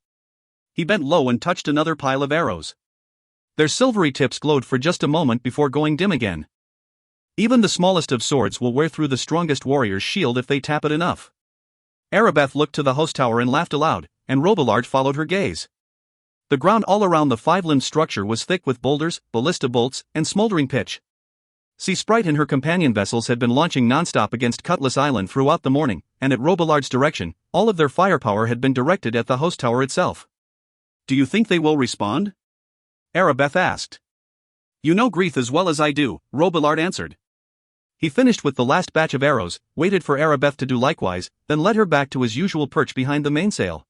He bent low and touched another pile of arrows. Their silvery tips glowed for just a moment before going dim again. Even the smallest of swords will wear through the strongest warrior's shield if they tap it enough. Arabeth looked to the host tower and laughed aloud, and Robillard followed her gaze. The ground all around the 5-limbed structure was thick with boulders, ballista bolts, and smoldering pitch. Sea Sprite and her companion vessels had been launching nonstop against Cutlass Island throughout the morning, and at Robillard's direction, all of their firepower had been directed at the host tower itself. Do you think they will respond? Arabeth asked. You know Greith as well as I do, Robillard answered. He finished with the last batch of arrows, waited for Arabeth to do likewise, then led her back to his usual perch behind the mainsail.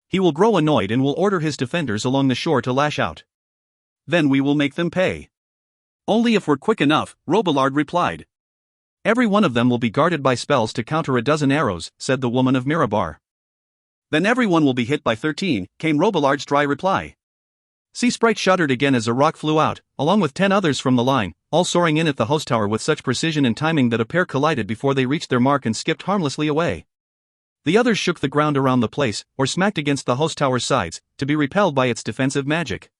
He will grow annoyed and will order his defenders along the shore to lash out. Then we will make them pay. Only if we're quick enough, Robillard replied. Every one of them will be guarded by spells to counter a dozen arrows, said the woman of Mirabar. Then everyone will be hit by 13, came Robillard's dry reply. Sea Sprite shuddered again as a rock flew out, along with 10 others from the line, all soaring in at the host tower with such precision and timing that a pair collided before they reached their mark and skipped harmlessly away. The others shook the ground around the place, or smacked against the host tower's sides, to be repelled by its defensive magic.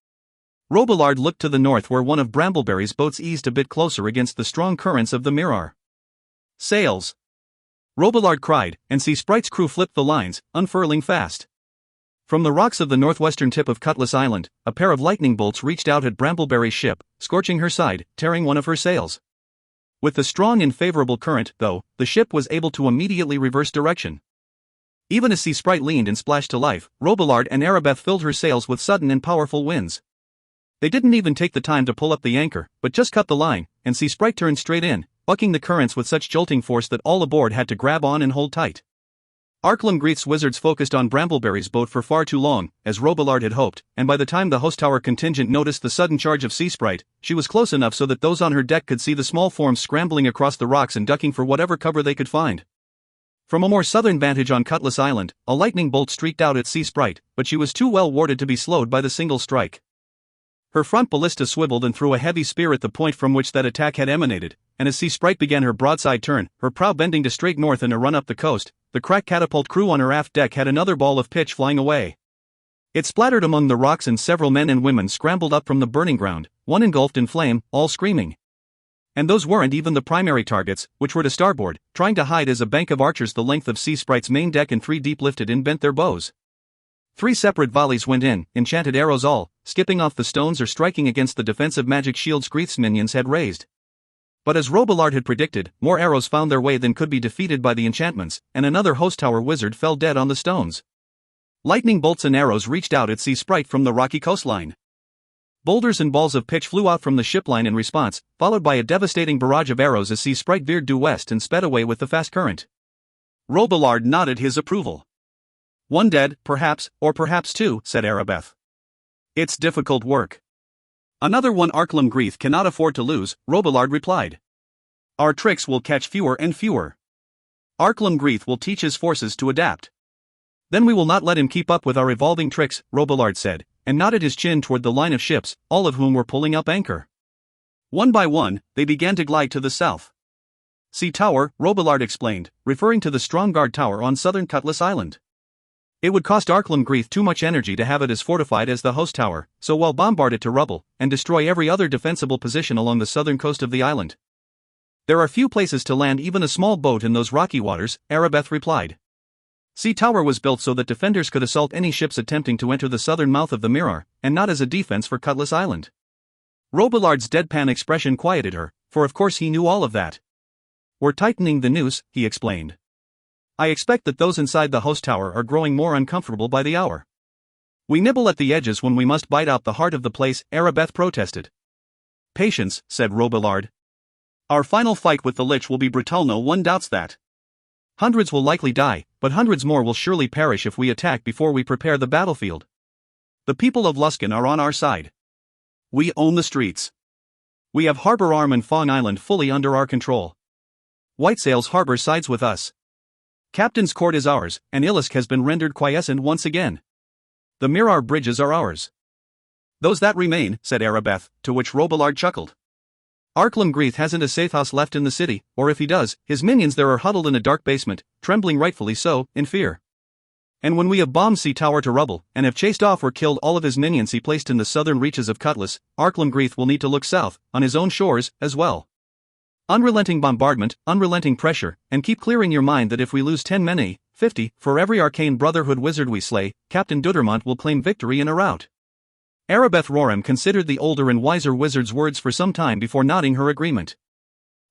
Robillard looked to the north where one of Brambleberry's boats eased a bit closer against the strong currents of the Mirar. Sails! Robillard cried, and Sea Sprite's crew flipped the lines, unfurling fast. From the rocks of the northwestern tip of Cutlass Island, a pair of lightning bolts reached out at Brambleberry's ship, scorching her side, tearing one of her sails. With the strong and favorable current, though, the ship was able to immediately reverse direction. Even as Sea Sprite leaned and splashed to life, Robillard and Arabeth filled her sails with sudden and powerful winds. They didn't even take the time to pull up the anchor, but just cut the line, and Sea Sprite turned straight in, bucking the currents with such jolting force that all aboard had to grab on and hold tight. Arklemgreith's wizards focused on Brambleberry's boat for far too long, as Robillard had hoped, and by the time the host tower contingent noticed the sudden charge of Sea Sprite, she was close enough so that those on her deck could see the small forms scrambling across the rocks and ducking for whatever cover they could find. From a more southern vantage on Cutlass Island, a lightning bolt streaked out at Sea Sprite, but she was too well warded to be slowed by the single strike. Her front ballista swiveled and threw a heavy spear at the point from which that attack had emanated, and as Sea Sprite began her broadside turn, her prow bending to straight north in a run up the coast, the crack catapult crew on her aft deck had another ball of pitch flying away. It splattered among the rocks and several men and women scrambled up from the burning ground, one engulfed in flame, all screaming. And those weren't even the primary targets, which were to starboard, trying to hide as a bank of archers the length of Sea Sprite's main deck and 3 deep lifted and bent their bows. 3 separate volleys went in, enchanted arrows all, skipping off the stones or striking against the defensive magic shields Greith's minions had raised. But as Robillard had predicted, more arrows found their way than could be defeated by the enchantments, and another host tower wizard fell dead on the stones. Lightning bolts and arrows reached out at Sea Sprite from the rocky coastline. Boulders and balls of pitch flew out from the ship line in response, followed by a devastating barrage of arrows as Sea Sprite veered due west and sped away with the fast current. Robillard nodded his approval. "1 dead, perhaps, or perhaps 2, said Arabeth. "It's difficult work." "Another one Arklemgreith cannot afford to lose," Robillard replied. "Our tricks will catch fewer and fewer. Arklemgreith will teach his forces to adapt. Then we will not let him keep up with our evolving tricks," Robillard said, and nodded his chin toward the line of ships, all of whom were pulling up anchor. One by one, they began to glide to the south. "Sea Tower," Robillard explained, referring to the strong guard tower on southern Cutlass Island. It would cost Arklemgreith too much energy to have it as fortified as the host tower, so we'll bombard it to rubble, and destroy every other defensible position along the southern coast of the island. "There are few places to land even a small boat in those rocky waters," Arabeth replied. Sea Tower was built so that defenders could assault any ships attempting to enter the southern mouth of the mirror, and not as a defense for Cutlass Island. Robillard's deadpan expression quieted her, for of course he knew all of that. "We're tightening the noose," he explained. "I expect that those inside the host tower are growing more uncomfortable by the hour. We nibble at the edges when we must bite out the heart of the place," Arabeth protested. "Patience," said Robillard. "Our final fight with the Lich will be brutal, no one doubts that. Hundreds will likely die, but hundreds more will surely perish if we attack before we prepare the battlefield. The people of Luskan are on our side. We own the streets. We have Harbor Arm and Fong Island fully under our control. Whitesail's harbor sides with us. Captain's Court is ours, and Ilisk has been rendered quiescent once again. The Mirar bridges are ours." "Those that remain," said Arabeth, to which Robillard chuckled. "Arklemgreith hasn't a safe house left in the city, or if he does, his minions there are huddled in a dark basement, trembling rightfully so, in fear. And when we have bombed Sea Tower to rubble, and have chased off or killed all of his minions he placed in the southern reaches of Cutlass, Arklemgreith will need to look south, on his own shores, as well. Unrelenting bombardment, unrelenting pressure, and keep clearing your mind that if we lose 10 men, 50, for every arcane brotherhood wizard we slay, Captain Dudermont will claim victory in a rout." Arabeth Rorem considered the older and wiser wizard's words for some time before nodding her agreement.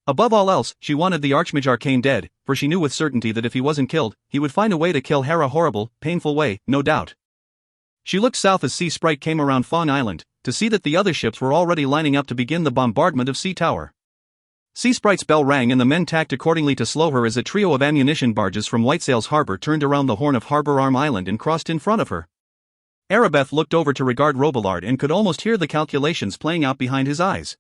Above all else, she wanted the Archmage Arcane dead, for she knew with certainty that if he wasn't killed, he would find a way to kill her a horrible, painful way, no doubt. She looked south as Sea Sprite came around Fong Island, to see that the other ships were already lining up to begin the bombardment of Sea Tower. Sea Sprite's bell rang and the men tacked accordingly to slow her as a trio of ammunition barges from Whitesail's harbor turned around the horn of Harbor Arm Island and crossed in front of her. Arabeth looked over to regard Robillard and could almost hear the calculations playing out behind his eyes.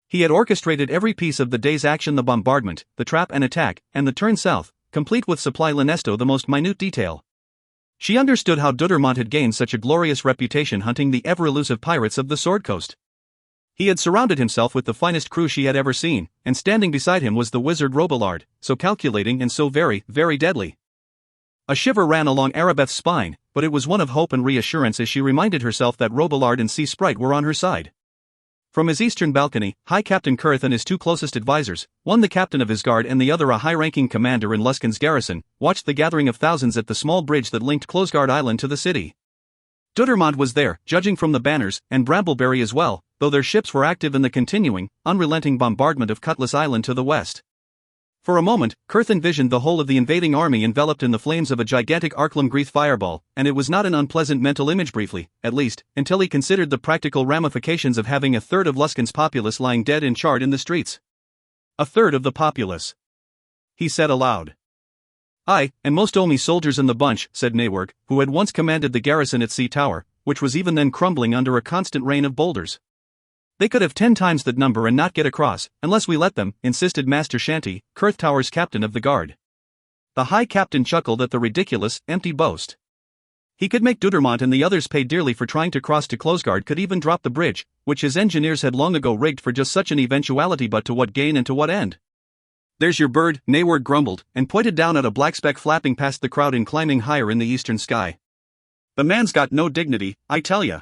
He had orchestrated every piece of the day's action: the bombardment, the trap and attack, and the turn south, complete with supply Linesto the most minute detail. She understood how Dudermont had gained such a glorious reputation hunting the ever-elusive pirates of the Sword Coast. He had surrounded himself with the finest crew she had ever seen, and standing beside him was the wizard Robillard, so calculating and so very, very deadly. A shiver ran along Arabeth's spine, but it was one of hope and reassurance as she reminded herself that Robillard and Sea Sprite were on her side. From his eastern balcony, High Captain Kurth and his two closest advisors, one the captain of his guard and the other a high-ranking commander in Luskan's garrison, watched the gathering of thousands at the small bridge that linked Closguard Island to the city. Dudermont was there, judging from the banners, and Brambleberry as well, though their ships were active in the continuing, unrelenting bombardment of Cutlass Island to the west. For a moment, Kurth envisioned the whole of the invading army enveloped in the flames of a gigantic Arklam-Greeth fireball, and it was not an unpleasant mental image briefly, at least, until he considered the practical ramifications of having a third of Luskan's populace lying dead and charred in the streets. A third of the populace. He said aloud. "Aye, and most only soldiers in the bunch," said Newark, who had once commanded the garrison at Sea Tower, which was even then crumbling under a constant rain of boulders. "They could have 10 times that number and not get across, unless we let them," insisted Master Shanty, Kurth Tower's captain of the guard. The High Captain chuckled at the ridiculous, empty boast. He could make Dudermont and the others pay dearly for trying to cross to Closguard, could even drop the bridge, which his engineers had long ago rigged for just such an eventuality, but to what gain and to what end? "There's your bird," Newark grumbled, and pointed down at a black speck flapping past the crowd and climbing higher in the eastern sky. "The man's got no dignity, I tell ya."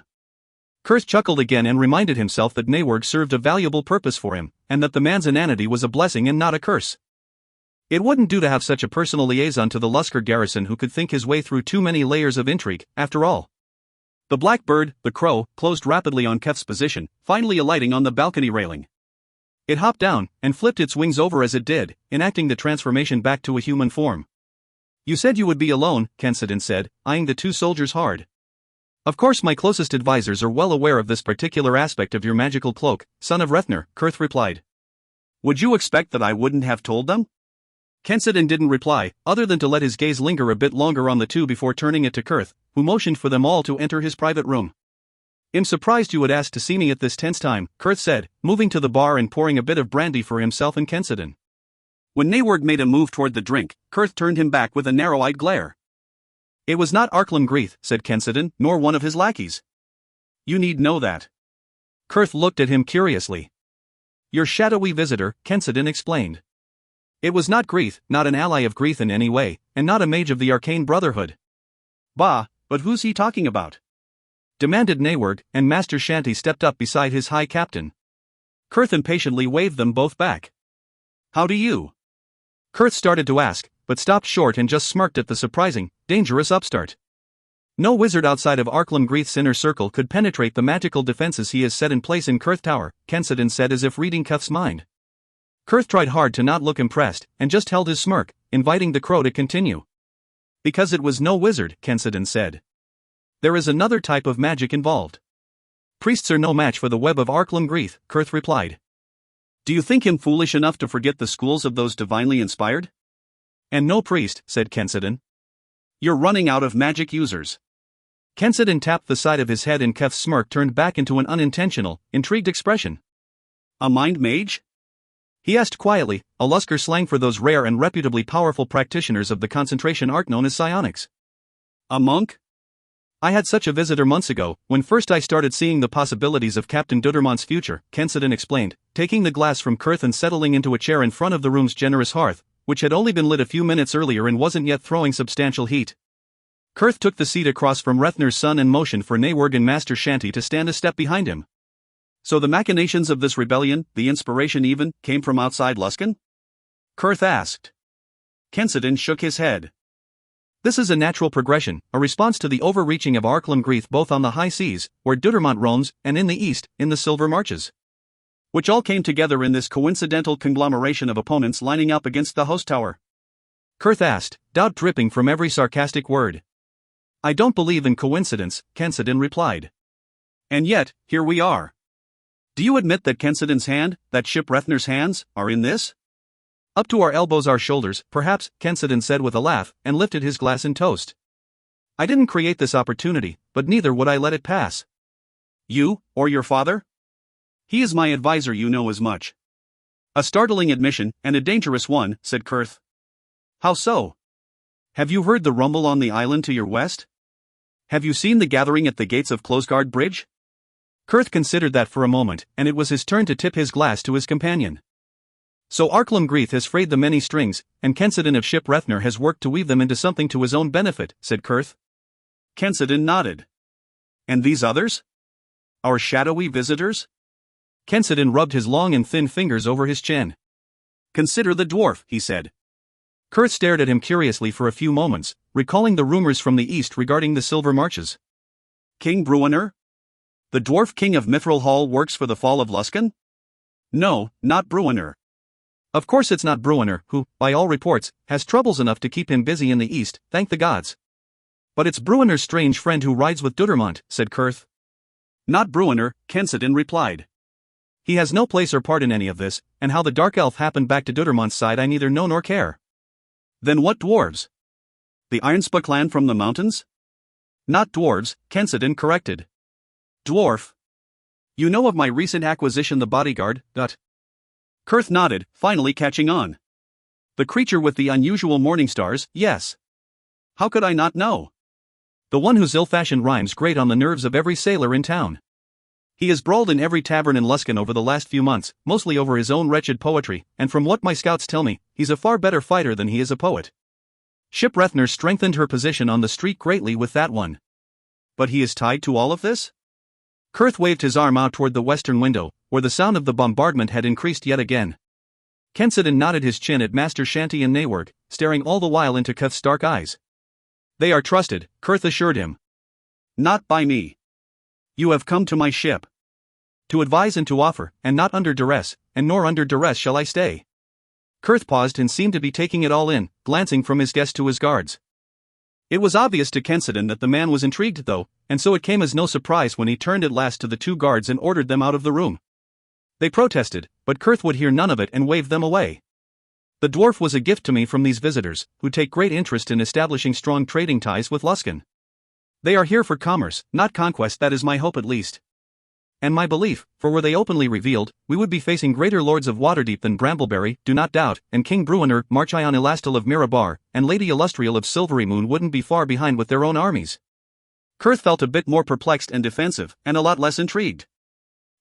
Kurth chuckled again and reminded himself that Newark served a valuable purpose for him, and that the man's inanity was a blessing and not a curse. It wouldn't do to have such a personal liaison to the Lusker garrison who could think his way through too many layers of intrigue, after all. The black bird, the crow, closed rapidly on Kef's position, finally alighting on the balcony railing. It hopped down, and flipped its wings over as it did, enacting the transformation back to a human form. "You said you would be alone," Kensidin said, eyeing the two soldiers hard. "Of course my closest advisors are well aware of this particular aspect of your magical cloak, son of Rethner," Kurth replied. "Would you expect that I wouldn't have told them?" Kensidin didn't reply, other than to let his gaze linger a bit longer on the two before turning it to Kurth, who motioned for them all to enter his private room. "I'm surprised you would ask to see me at this tense time," Kurth said, moving to the bar and pouring a bit of brandy for himself and Kensidin. When Newark made a move toward the drink, Kurth turned him back with a narrow-eyed glare. "It was not Arklam-Greeth," said Kensidin, "nor one of his lackeys." "You need know that." Kurth looked at him curiously. "Your shadowy visitor," Kensidin explained. "It was not Greeth, not an ally of Greeth in any way, and not a mage of the Arcane Brotherhood." "Bah, but who's he talking about?" demanded Newark, and Master Shanty stepped up beside his High Captain. Kurth impatiently waved them both back. "How do you?" Kurth started to ask, but stopped short and just smirked at the surprising, dangerous upstart. No wizard outside of Arklam-Greeth's inner circle could penetrate the magical defenses he has set in place in Kurth Tower, Kensidin said as if reading Kef's mind. Kurth tried hard to not look impressed, and just held his smirk, inviting the crow to continue. "Because it was no wizard," Kensidin said. "There is another type of magic involved. Priests are no match for the web of Arklam-Greeth," Kurth replied. "Do you think him foolish enough to forget the schools of those divinely inspired?" "And no priest," said Kensidin. "You're running out of magic users." Kensidin tapped the side of his head and Kef's smirk turned back into an unintentional, intrigued expression. "A mind mage?" he asked quietly, a Lusker slang for those rare and reputably powerful practitioners of the concentration art known as psionics. "A monk?" "I had such a visitor months ago, when first I started seeing the possibilities of Captain Dudermont's future," Kensidin explained, taking the glass from Kurth and settling into a chair in front of the room's generous hearth, which had only been lit a few minutes earlier and wasn't yet throwing substantial heat. Kurth took the seat across from Rethner's son and motioned for Newark and Master Shanty to stand a step behind him. "So the machinations of this rebellion, the inspiration even, came from outside Luskan?" Kurth asked. Kensidin shook his head. "This is a natural progression, a response to the overreaching of Arklam-Greeth both on the high seas, where Dudermont roams, and in the east, in the Silver Marches. Which all came together in this coincidental conglomeration of opponents lining up against the host tower?" Kurth asked, doubt dripping from every sarcastic word. "I don't believe in coincidence," Kensidin replied. "And yet, here we are. Do you admit that Kensidin's hand, that ship Rethner's hands, are in this?" "Up to our elbows, our shoulders, perhaps," Kensidin said with a laugh, and lifted his glass in toast. "I didn't create this opportunity, but neither would I let it pass." "You, or your father?" "He is my advisor, you know as much." "A startling admission, and a dangerous one," said Kurth. "How so?" "Have you heard the rumble on the island to your west? Have you seen the gathering at the gates of Closguard Bridge?" Kurth considered that for a moment, and it was his turn to tip his glass to his companion. "So Arklam-Greeth has frayed the many strings, and Kensidin of Ship Rethner has worked to weave them into something to his own benefit," said Kurth. Kensidin nodded. "And these others? Our shadowy visitors?" Kensidin rubbed his long and thin fingers over his chin. Consider the dwarf, he said. Kurth stared at him curiously for a few moments, recalling the rumors from the east regarding the Silver Marches. King Bruenor? The dwarf king of Mithril Hall works for the fall of Luskan? No, not Bruenor. Of course it's not Bruenor, who, by all reports, has troubles enough to keep him busy in the east, thank the gods. But it's Bruenor's strange friend who rides with Dudermont, said Kurth. Not Bruenor, Kensidin replied. He has no place or part in any of this, and how the Dark Elf happened back to Dudermont's side I neither know nor care. Then what dwarves? The Ironspa clan from the mountains? Not dwarves, Kensidin corrected. Dwarf. You know of my recent acquisition, the bodyguard, Dut? Kurth nodded, finally catching on. The creature with the unusual morning stars, yes. How could I not know? The one whose ill-fashioned rhymes grate on the nerves of every sailor in town. He has brawled in every tavern in Luskan over the last few months, mostly over his own wretched poetry, and from what my scouts tell me, he's a far better fighter than he is a poet. Ship Rethner strengthened her position on the street greatly with that one. But he is tied to all of this? Kurth waved his arm out toward the western window, where the sound of the bombardment had increased yet again. Kensidin nodded his chin at Master Shanty and Nayward, staring all the while into Kurth's dark eyes. They are trusted, Kurth assured him. Not by me. You have come to my ship. To advise and to offer, and not under duress, and nor under duress shall I stay. Kurth paused and seemed to be taking it all in, glancing from his guest to his guards. It was obvious to Kensidin that the man was intrigued though, and so it came as no surprise when he turned at last to the two guards and ordered them out of the room. They protested, but Kurth would hear none of it and waved them away. The dwarf was a gift to me from these visitors, who take great interest in establishing strong trading ties with Luskan. They are here for commerce, not conquest, that is my hope at least. And my belief, for were they openly revealed, we would be facing greater lords of Waterdeep than Brambleberry, do not doubt, and King Bruenor, Marchion Elastil of Mirabar, and Lady Illustrial of Silvery Moon wouldn't be far behind with their own armies. Kurth felt a bit more perplexed and defensive, and a lot less intrigued.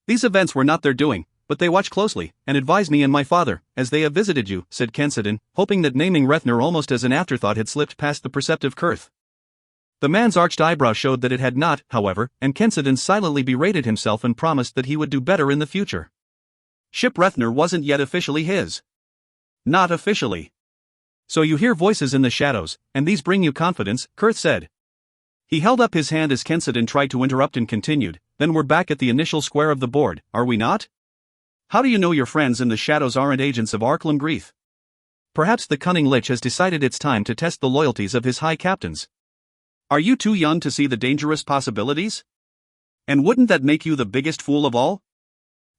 These events were not their doing, but they watch closely, and advise me and my father, as they have visited you, said Kensidin, hoping that naming Rethner almost as an afterthought had slipped past the perceptive Kurth. The man's arched eyebrow showed that it had not, however, and Kensidin silently berated himself and promised that he would do better in the future. Ship Rethner wasn't yet officially his. Not officially. So you hear voices in the shadows, and these bring you confidence, Kurth said. He held up his hand as Kensidin tried to interrupt and continued, then we're back at the initial square of the board, are we not? How do you know your friends in the shadows aren't agents of Arklam Greeth? Perhaps the cunning lich has decided it's time to test the loyalties of his high captains. Are you too young to see the dangerous possibilities? And wouldn't that make you the biggest fool of all?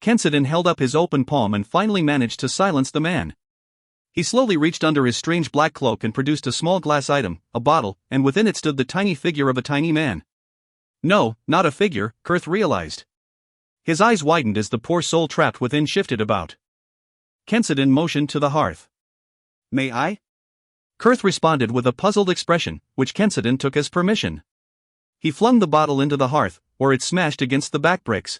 Kensidin held up his open palm and finally managed to silence the man. He slowly reached under his strange black cloak and produced a small glass item, a bottle, and within it stood the tiny figure of a tiny man. No, not a figure, Kurth realized. His eyes widened as the poor soul trapped within shifted about. Kensidin motioned to the hearth. May I? Kurth responded with a puzzled expression, which Kensidin took as permission. He flung the bottle into the hearth, where it smashed against the back bricks.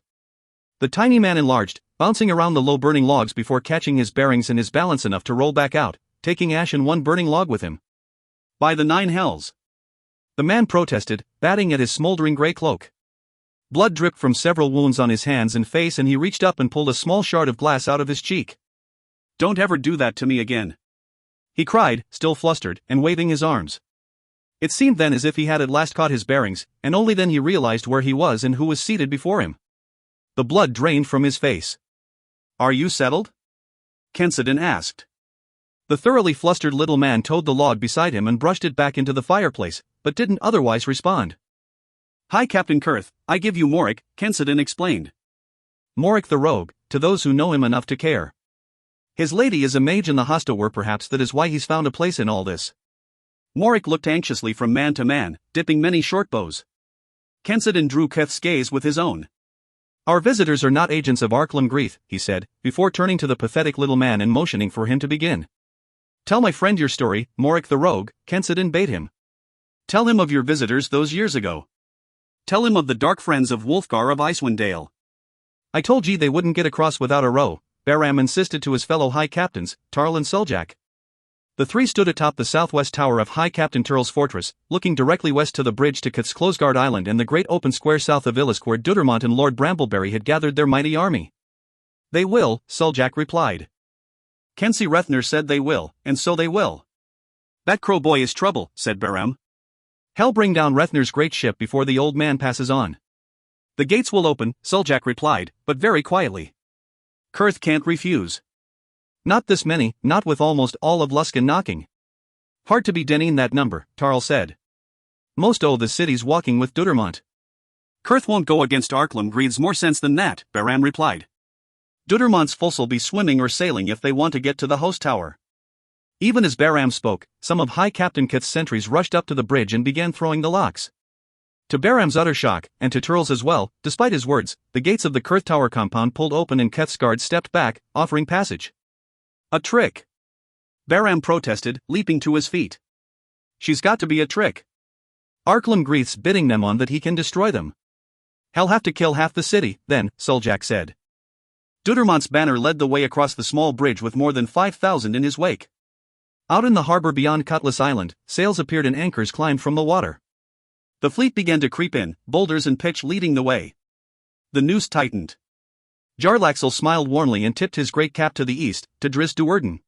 The tiny man enlarged, bouncing around the low burning logs before catching his bearings and his balance enough to roll back out, taking ash and one burning log with him. By the 9 hells! The man protested, batting at his smoldering gray cloak. Blood dripped from several wounds on his hands and face, and he reached up and pulled a small shard of glass out of his cheek. Don't ever do that to me again, he cried, still flustered, and waving his arms. It seemed then as if he had at last caught his bearings, and only then he realized where he was and who was seated before him. The blood drained from his face. Are you settled? Kensidin asked. The thoroughly flustered little man towed the log beside him and brushed it back into the fireplace, but didn't otherwise respond. Hi Captain Kurth, I give you Morik, Kensidin explained. Morik the rogue, to those who know him enough to care. His lady is a mage in the hostile perhaps that is why he's found a place in all this. Morik looked anxiously from man to man, dipping many short bows. Kensidin drew Kurth's gaze with his own. Our visitors are not agents of Arklam Greeth, he said, before turning to the pathetic little man and motioning for him to begin. Tell my friend your story, Morik the rogue, Kensidin bade him. Tell him of your visitors those years ago. Tell him of the dark friends of Wulfgar of Icewind Dale. I told ye they wouldn't get across without a row, Baram insisted to his fellow high captains, Tarl and Suljak. The three stood atop the southwest tower of High Captain Turl's fortress, looking directly west to the bridge to Kut's Closegard Island and the great open square south of Illisk where Dudermont and Lord Brambleberry had gathered their mighty army. They will, Suljak replied. Kensi Rethner said they will, and so they will. That crow boy is trouble, said Baram. Hell, bring down Rethner's great ship before the old man passes on. The gates will open, Suljak replied, but very quietly. Kurth can't refuse. Not this many, not with almost all of Luskan knocking. Hard to be denying that number, Tarl said. Most o' the city's walking with Dudermont. Kurth won't go against Arklam breathes more sense than that, Baram replied. Dudermont's fuss'll be swimming or sailing if they want to get to the host tower. Even as Baram spoke, some of High Captain Kith's sentries rushed up to the bridge and began throwing the locks. To Baram's utter shock, and to Turl's as well, despite his words, the gates of the Kurth Tower compound pulled open and Keth's guards stepped back, offering passage. A trick! Baram protested, leaping to his feet. She's got to be a trick. Arklam Greith's bidding them on that he can destroy them. He'll have to kill half the city, then, Suljak said. Dudermont's banner led the way across the small bridge with more than 5,000 in his wake. Out in the harbor beyond Cutlass Island, sails appeared and anchors climbed from the water. The fleet began to creep in, boulders and pitch leading the way. The noose tightened. Jarlaxle smiled warmly and tipped his great cap to the east, to Driz Duerden.